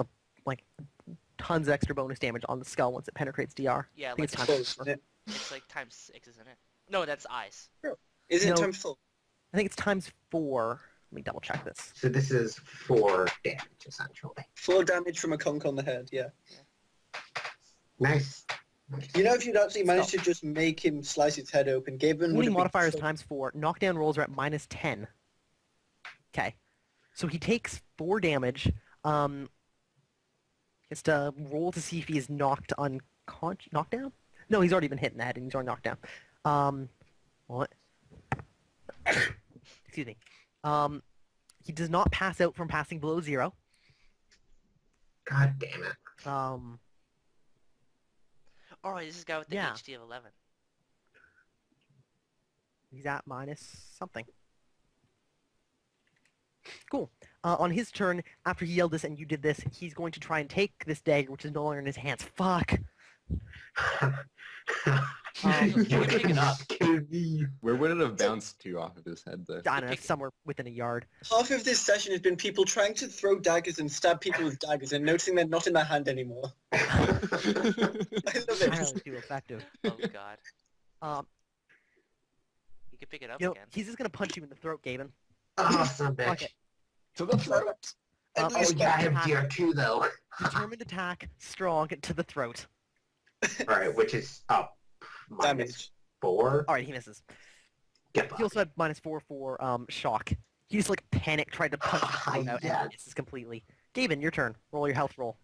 tons of extra bonus damage on the skull once it penetrates DR. Yeah, I think like it's time Close, four. isn't it? it's like times 6, isn't it? No, that's eyes. Isn't it No. times 4? I think it's times 4. Let me double check this. So this is 4 damage, essentially. 4 damage from a conk on the head, yeah. Nice. You know, if you'd actually managed to just make him slice his head open, Gaben would Wounding have modifier is been... times 4. Knockdown rolls are at minus 10. Okay. So he takes 4 damage. He has to roll to see if he is knocked knockdown? No, he's already been hit in the head and he's already knocked down. What? Excuse me. He does not pass out from passing below 0. God damn it. Alright, this is the guy with the Yeah. HD of 11. He's at minus something. Cool. On his turn, after he yelled this and you did this, he's going to try and take this dagger, which is no longer in his hands. Fuck! You can pick it up. Where would it have bounced to off of his head, though? I don't know, somewhere within a yard. Half of this session has been people trying to throw daggers and stab people with daggers and noticing they're not in their hand anymore. I love it. Entirely too effective. Oh god. Um, You can pick it up you know, again. he's just gonna punch you in the throat, Gavin. Oh, son of a Fuck bitch. it. To the throat! At Oh, Oh, least yeah, I have attack. DR2, though. Determined attack, strong, to the throat. Alright, which is up. damage. -4. Alright, he misses. Get He also had -4 for shock. He just like panicked, tried to punch his throat out, Yeah. and misses completely. Gavin, your turn. Roll your health roll.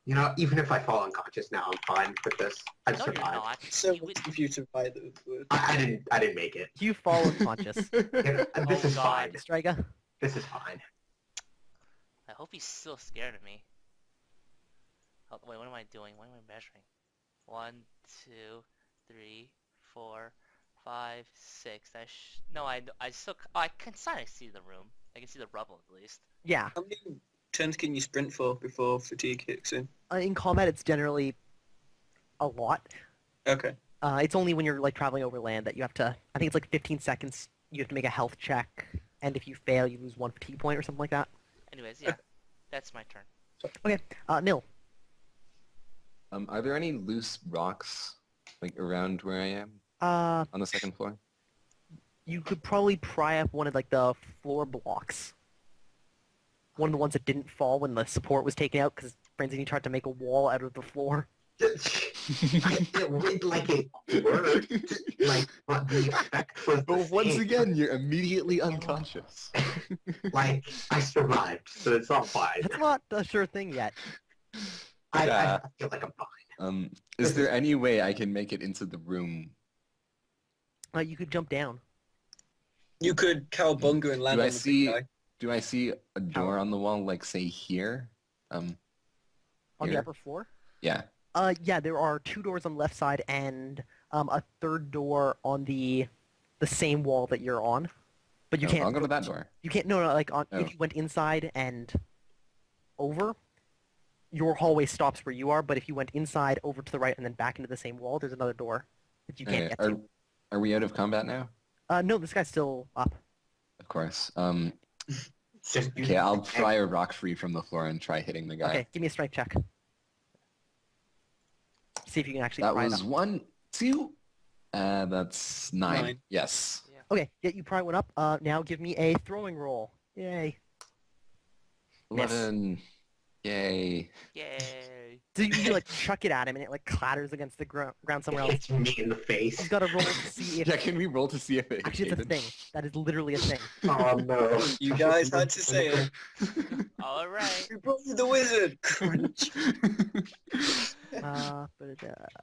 You know, even if I fall unconscious now, I'm fine with this. I've No, you're survived. not. So You would- much for you to buy those words. I didn't make it. You fall unconscious. You know, this Oh, is God. fine. Striga? This is fine. I hope he's still scared of me. Oh, wait, what am I doing? What am I measuring? 1, 2, 3, 4, 5, 6. No, I still. Oh, I can kind of see the room. I can see the rubble at least. Yeah. How many turns can you sprint for before fatigue kicks in? In combat, it's generally a lot. Okay. It's only when you're like traveling over land that you have to. I think it's like 15 seconds. You have to make a health check. and if you fail, you lose 1 fatigue point or something like that. Anyways, yeah, that's my turn. Okay, Nil. Are there any loose rocks like around where I am on the second floor? You could probably pry up one of like the floor blocks. One of the ones that didn't fall when the support was taken out because Franzini tried to make a wall out of the floor. It read like it worked. Like, but the effect was the But once same. again, you're immediately unconscious. Like, I survived, so it's all fine. That's not a sure thing yet. I feel like I'm fine. Is there any way I can make it into the room? You could jump down. You could cowabunga and land Do on I the big see? guy. Do I see a door on the wall, like say here? On the Here? upper floor? Yeah. Yeah, there are 2 doors on the left side and a 3rd door on the same wall that you're on. But you Oh, can't. I'll go to that door. You can't. No, like Oh. if you went inside and over, your hallway stops where you are. But if you went inside, over to the right, and then back into the same wall, there's another door that you can't Okay, get to. Are we out of combat now? No, this guy's still up. Of course. Just Okay, I'll try a rock free from the floor and try hitting the guy. Okay, give me a strength check. See if you can actually That pry it was up. 1, 2. That's 9. 9. Yes. Okay, yeah, you pry one up. Now give me a throwing roll. Yay. Miss. 11. Yay. Yay. So you like chuck it at him and it like clatters against the ground somewhere else. hits me in the face. He's got to roll to see if... Yeah, can we roll to see if it Actually, it's a hit thing. That is literally a thing. Oh no. You guys had to say it. All right. We brought you the wizard. Crunch.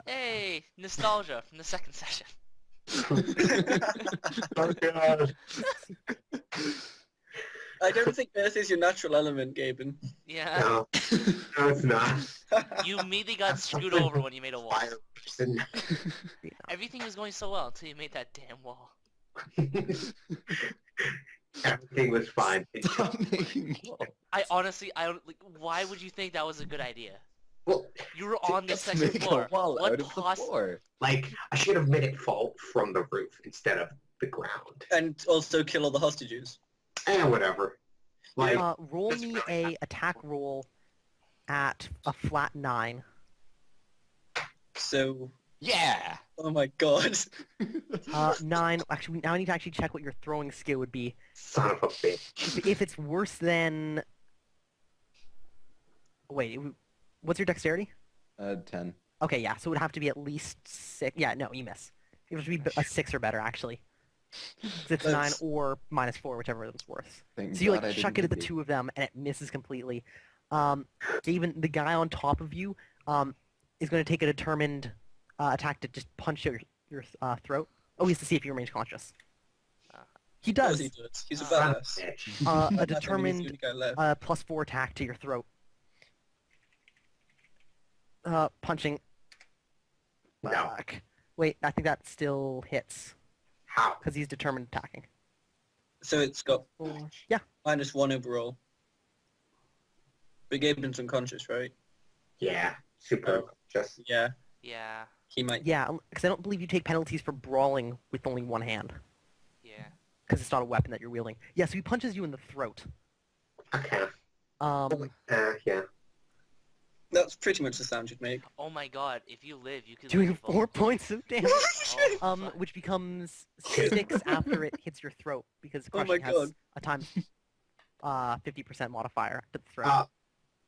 Hey, nostalgia from the second session. Oh god. I don't think Earth is your natural element, Gaben. Yeah. No. No, it's not. You immediately got screwed over when you made a wall. Fire person. Everything was going so well until you made that damn wall. Everything was fine. Stop making walls. I honestly, I don't like. Why would you think that was a good idea? Well, You were on the Let's second make floor. a wall What out of the floor. like, I should have made it fall from the roof instead of the ground. And also kill all the hostages. Whatever. Like, Roll that's me really a attack roll at a flat 9. So, Yeah. oh my god. 9. Actually, now I need to actually check what your throwing skill would be. son of a bitch. If it's worse than... Wait, what's your dexterity? 10. Okay, yeah, so it would have to be at least 6. Yeah, no, you miss. It would be a 6 or better, actually. 'Cause it's 9 That's- or -4, whichever is worse. Thank So you God like I chuck it at didn't the 2 of them, and it misses completely. Gaben, the guy on top of you, is going to take a determined attack to just punch your throat. Oh, he has to see if you remain conscious. He Of course does. he does. He's a Son of a badass. bitch. A That's why he's the determined only guy left. +4 attack to your throat. Punching. No. Fuck. Wait, I think that still hits How? because he's determined attacking. So it's got Yeah. -1 overall. But Gaben's unconscious, right? Yeah. Super. Just Yeah. Yeah. He might. Yeah, because I don't believe you take penalties for brawling with only one hand. Yeah. Because it's not a weapon that you're wielding. Yeah, so he punches you in the throat. okay. Yeah. That's pretty much the sound you'd make. Oh my god, if you live, you could doing live 4 points of damage. Oh, fuck. Which becomes 6 after it hits your throat because Oh crushing my has God. a times 50% modifier to the throat.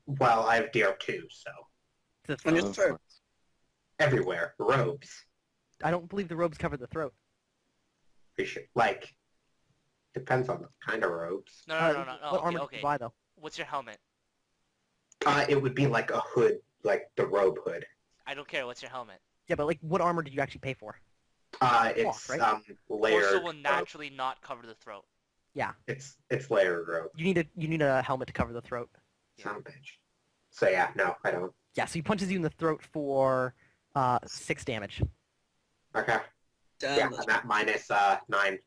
Well, I have DR2, so To the On throat. your throat. everywhere. Robes. I don't believe the robes cover the throat. Like, depends on the kind of robes. No. What Okay, armor okay. do you buy though? What's your helmet? It would be like a hood, like the robe hood. I don't care. What's your helmet? Yeah, but like, what armor did you actually pay for? It's right? layered. Also will robe. naturally not cover the throat. Yeah, It's layered robe. you need a helmet to cover the throat. Son of a bitch. So yeah, no, I don't. Yeah, so he punches you in the throat for 6 damage. Okay. Damn. Yeah, and that minus 9.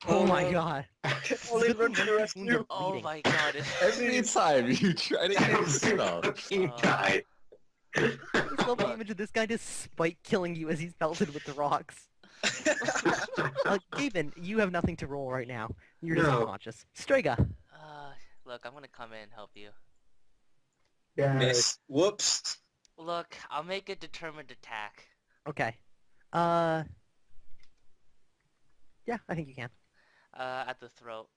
Oh my Oh. god. Only run to the Wounds rescue. are Oh bleeding. my god. Every time you try to get a spell. He died. I just love the image of this guy just spike killing you as he's pelted with the rocks. Gaben, you have nothing to roll right now. You're just No. unconscious. Strega. Look, I'm gonna come in and help you. Yeah. Miss. Whoops. Look, I'll make a determined attack. Okay. Yeah, I think you can. At the throat.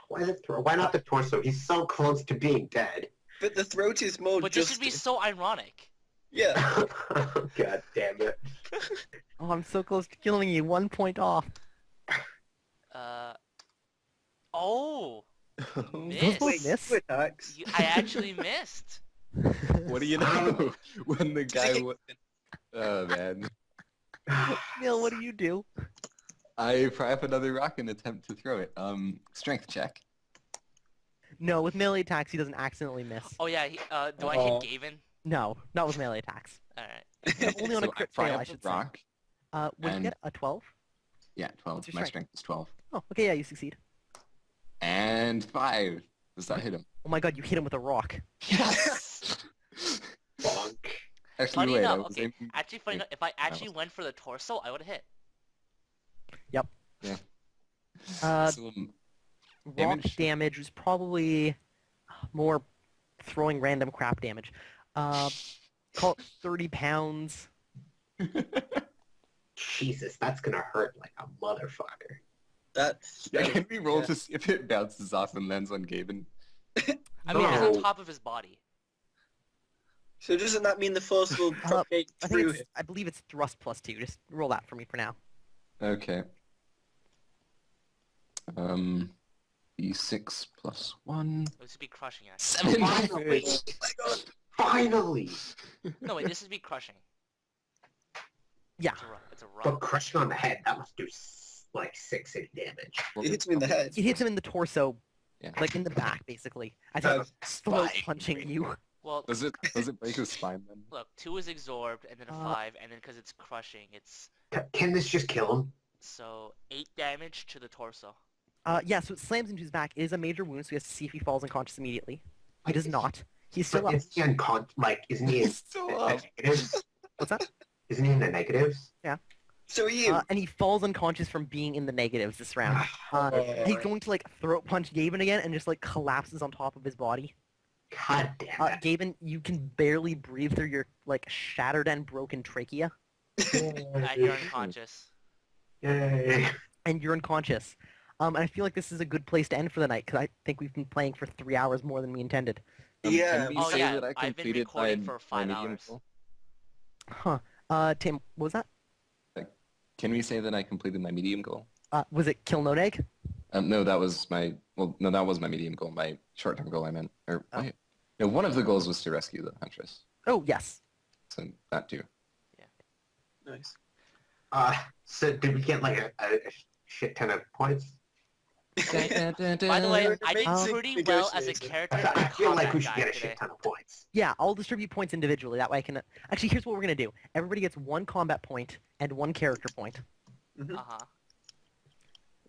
Why not the torso? He's so close to being dead. But the throat is more But this would be so ironic. Yeah. God damn it. Oh, I'm so close to killing you. 1 point off. Oh! Those Miss. both miss. Two attacks. I actually missed. What do you know? When the guy oh man. Neil, what do you do? I fry up another rock and attempt to throw it. Strength check. No, with melee attacks, he doesn't accidentally miss. Oh yeah, do I Oh. hit Gavin? No, not with melee attacks. Alright. Only on a So crit fry fail, up I the should say. rock. Would you and- get a 12? Yeah, 12. What's your My strength? strength is 12. Oh, okay, yeah, you succeed. And 5. Does that hit him? Oh my god, you hit him with a rock. Yes! Bonk. Actually, Funny wait, I enough, was okay, aiming... actually funny enough, if I actually went for the torso, I would've hit. Some Rock Damage? damage was probably more throwing random crap damage. Call it 30 pounds. Jesus, that's gonna hurt like a motherfucker. That's Yeah, can we roll yeah. to see if it bounces off and lands on Gaben? I mean, it's No. on top of his body. So doesn't that mean the force will propagate I think through it's, him? I believe it's thrust plus 2. Just roll that for me for now. Okay. E6 plus 1. This would be crushing, actually. 7 Finally! damage. Finally! No, wait, this would be crushing. Yeah. It's a rock. But crushing on the head, that must do like 6 damage. It hits me in the head. It hits him in the torso, Yeah. like in the back, basically. As Oh, he's throat spine. punching you. Well, Does it break his spine then? look, 2 is absorbed, and then a 5, and then because it's crushing, it's Can this just kill him? so 8 damage to the torso. Yeah, so it slams into his back. It is a major wound, so he has to see if he falls unconscious immediately. He does not. He's still up. Is he isn't he in He's still the up. negatives? What's that? Isn't he in the negatives? So are you. And he falls unconscious from being in the negatives this round. He's going to like throat punch Gaben again and just like collapses on top of his body. God damn it. Gaben, you can barely breathe through your like shattered and broken trachea, And you're unconscious. Yay. and you're unconscious. And I feel like this is a good place to end for the night because I think we've been playing for 3 hours more than we intended. Yeah. Can we Oh, say yeah, that I I've been completed recording my, for my 5 medium hours. goal? Huh. Tim, what was that? Can we say that I completed my medium goal? Was it kill no egg? No, that was my that was my medium goal. My short-term goal, I meant. Or wait, no, one of the goals was to rescue the huntress. Oh, yes. So that too. Nice. So did we get like a shit ton of points? By the way, I did Amazing pretty well as a negotiator. character I and feel like combat we should guy get a today. shit ton of points. Yeah, I'll distribute points individually. That way I can... Actually, here's what we're going to do. Everybody gets 1 combat point and 1 character point. Uh-huh.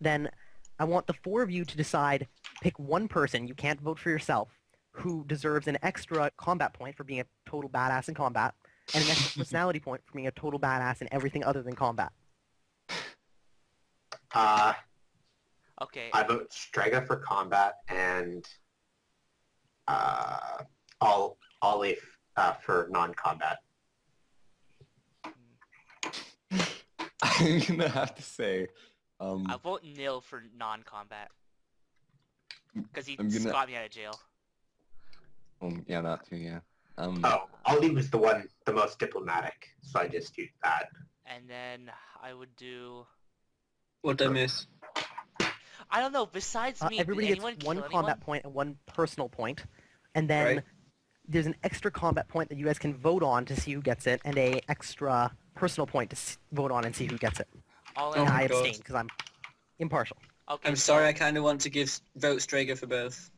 Then I want the 4 of you to decide, pick 1 person, you can't vote for yourself, who deserves an extra combat point for being a total badass in combat, and an extra personality point for being a total badass in everything other than combat. Okay. I vote Strega for combat and Ollie for non-combat. I'm gonna have to say, I vote nil for non-combat. Because he I'm gonna- got me out of jail. yeah, that too, yeah. Oh, Ollie was the most diplomatic, so I just used that. And then I would do... What did I miss? I don't know, besides me, Everybody did gets anyone 1 kill combat anyone? point and 1 personal point, and then Right. there's an extra combat point that you guys can vote on to see who gets it, and a extra personal point to vote on and see who gets it. All Oh in And my I God. abstain because I'm impartial. Okay, I'm sorry, I kind of want to vote Strager for both.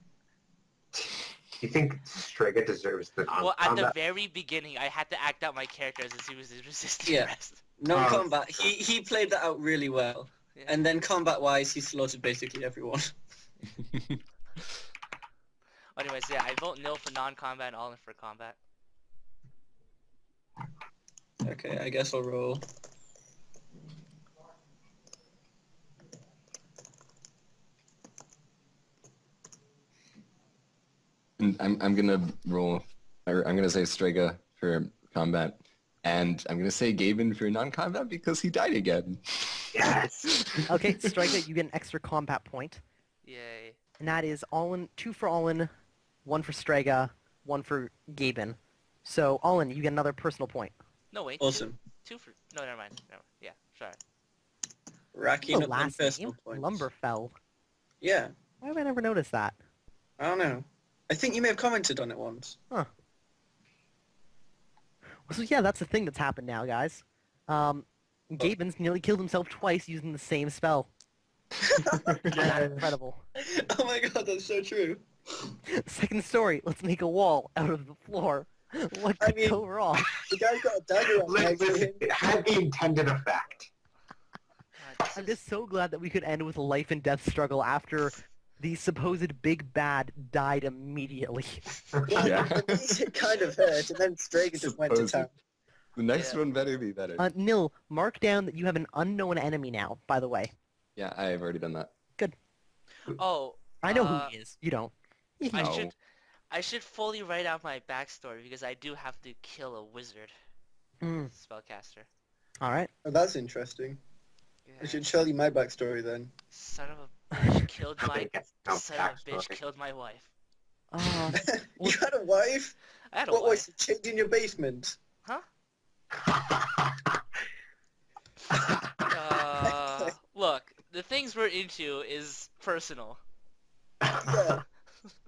You think Strega deserves the Well, at the non-combat? very beginning, I had to act out my character as if he was resisting Yeah. arrest. Non-combat, he played that out really well. Yeah. And then combat-wise, he slaughtered basically everyone. Anyways, yeah, I vote nil for non-combat and all in for combat. Okay, I guess I'll roll. And I'm gonna roll, or I'm gonna say Strega for combat, and I'm gonna say Gaben for non-combat because he died again. Yes. Okay, Striker, you get an extra combat point. Yay. And that is Allen, 2 for Allen, 1 for Strega, 1 for Gaben. So, Allen, you get another personal point. No, wait. Awesome. Two for... No, never mind. No, yeah, sorry. Racking The up them last personal name? points. Lumberfell. Yeah, Why have I never noticed that? I don't know. I think you may have commented on it once. So yeah, that's the thing that's happened now, guys. Gaben's nearly killed himself twice using the same spell. That's incredible. Oh my god, that's so true. Second story, let's make a wall out of the floor. What I could mean- go wrong? The guy's got a dagger on next to Listen, him. it had the intended effect. God, this I'm is- just so glad that we could end with a life and death struggle after the supposed big bad died immediately. Yeah. At least it kind of hurt, and then Strager just went to town. The next Yeah. one better be better. Nil, mark down that you have an unknown enemy now, by the way. Yeah, I've already done that. Oh, I know who he is. You don't. I No. should fully write out my backstory because I do have to kill a wizard spellcaster. Alright. Oh, that's interesting. I Yeah. should tell you my backstory then. Son of a bitch killed my Nobody gets no son of a bitch backstory. killed my wife. You had a wife? I had a What wife. was she chained in your basement? Look, the things we're into is personal. Yeah.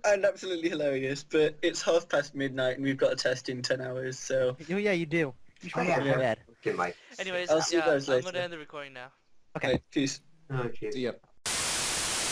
And absolutely hilarious, but it's midnight and we've got a test in 10 hours, so... Oh yeah, you do. You should Oh, yeah. go to bed. Looking like... Anyways, I'll see you yeah, guys I'm later. gonna end the recording now. Okay. Right, peace. Oh, jeez. So, yep.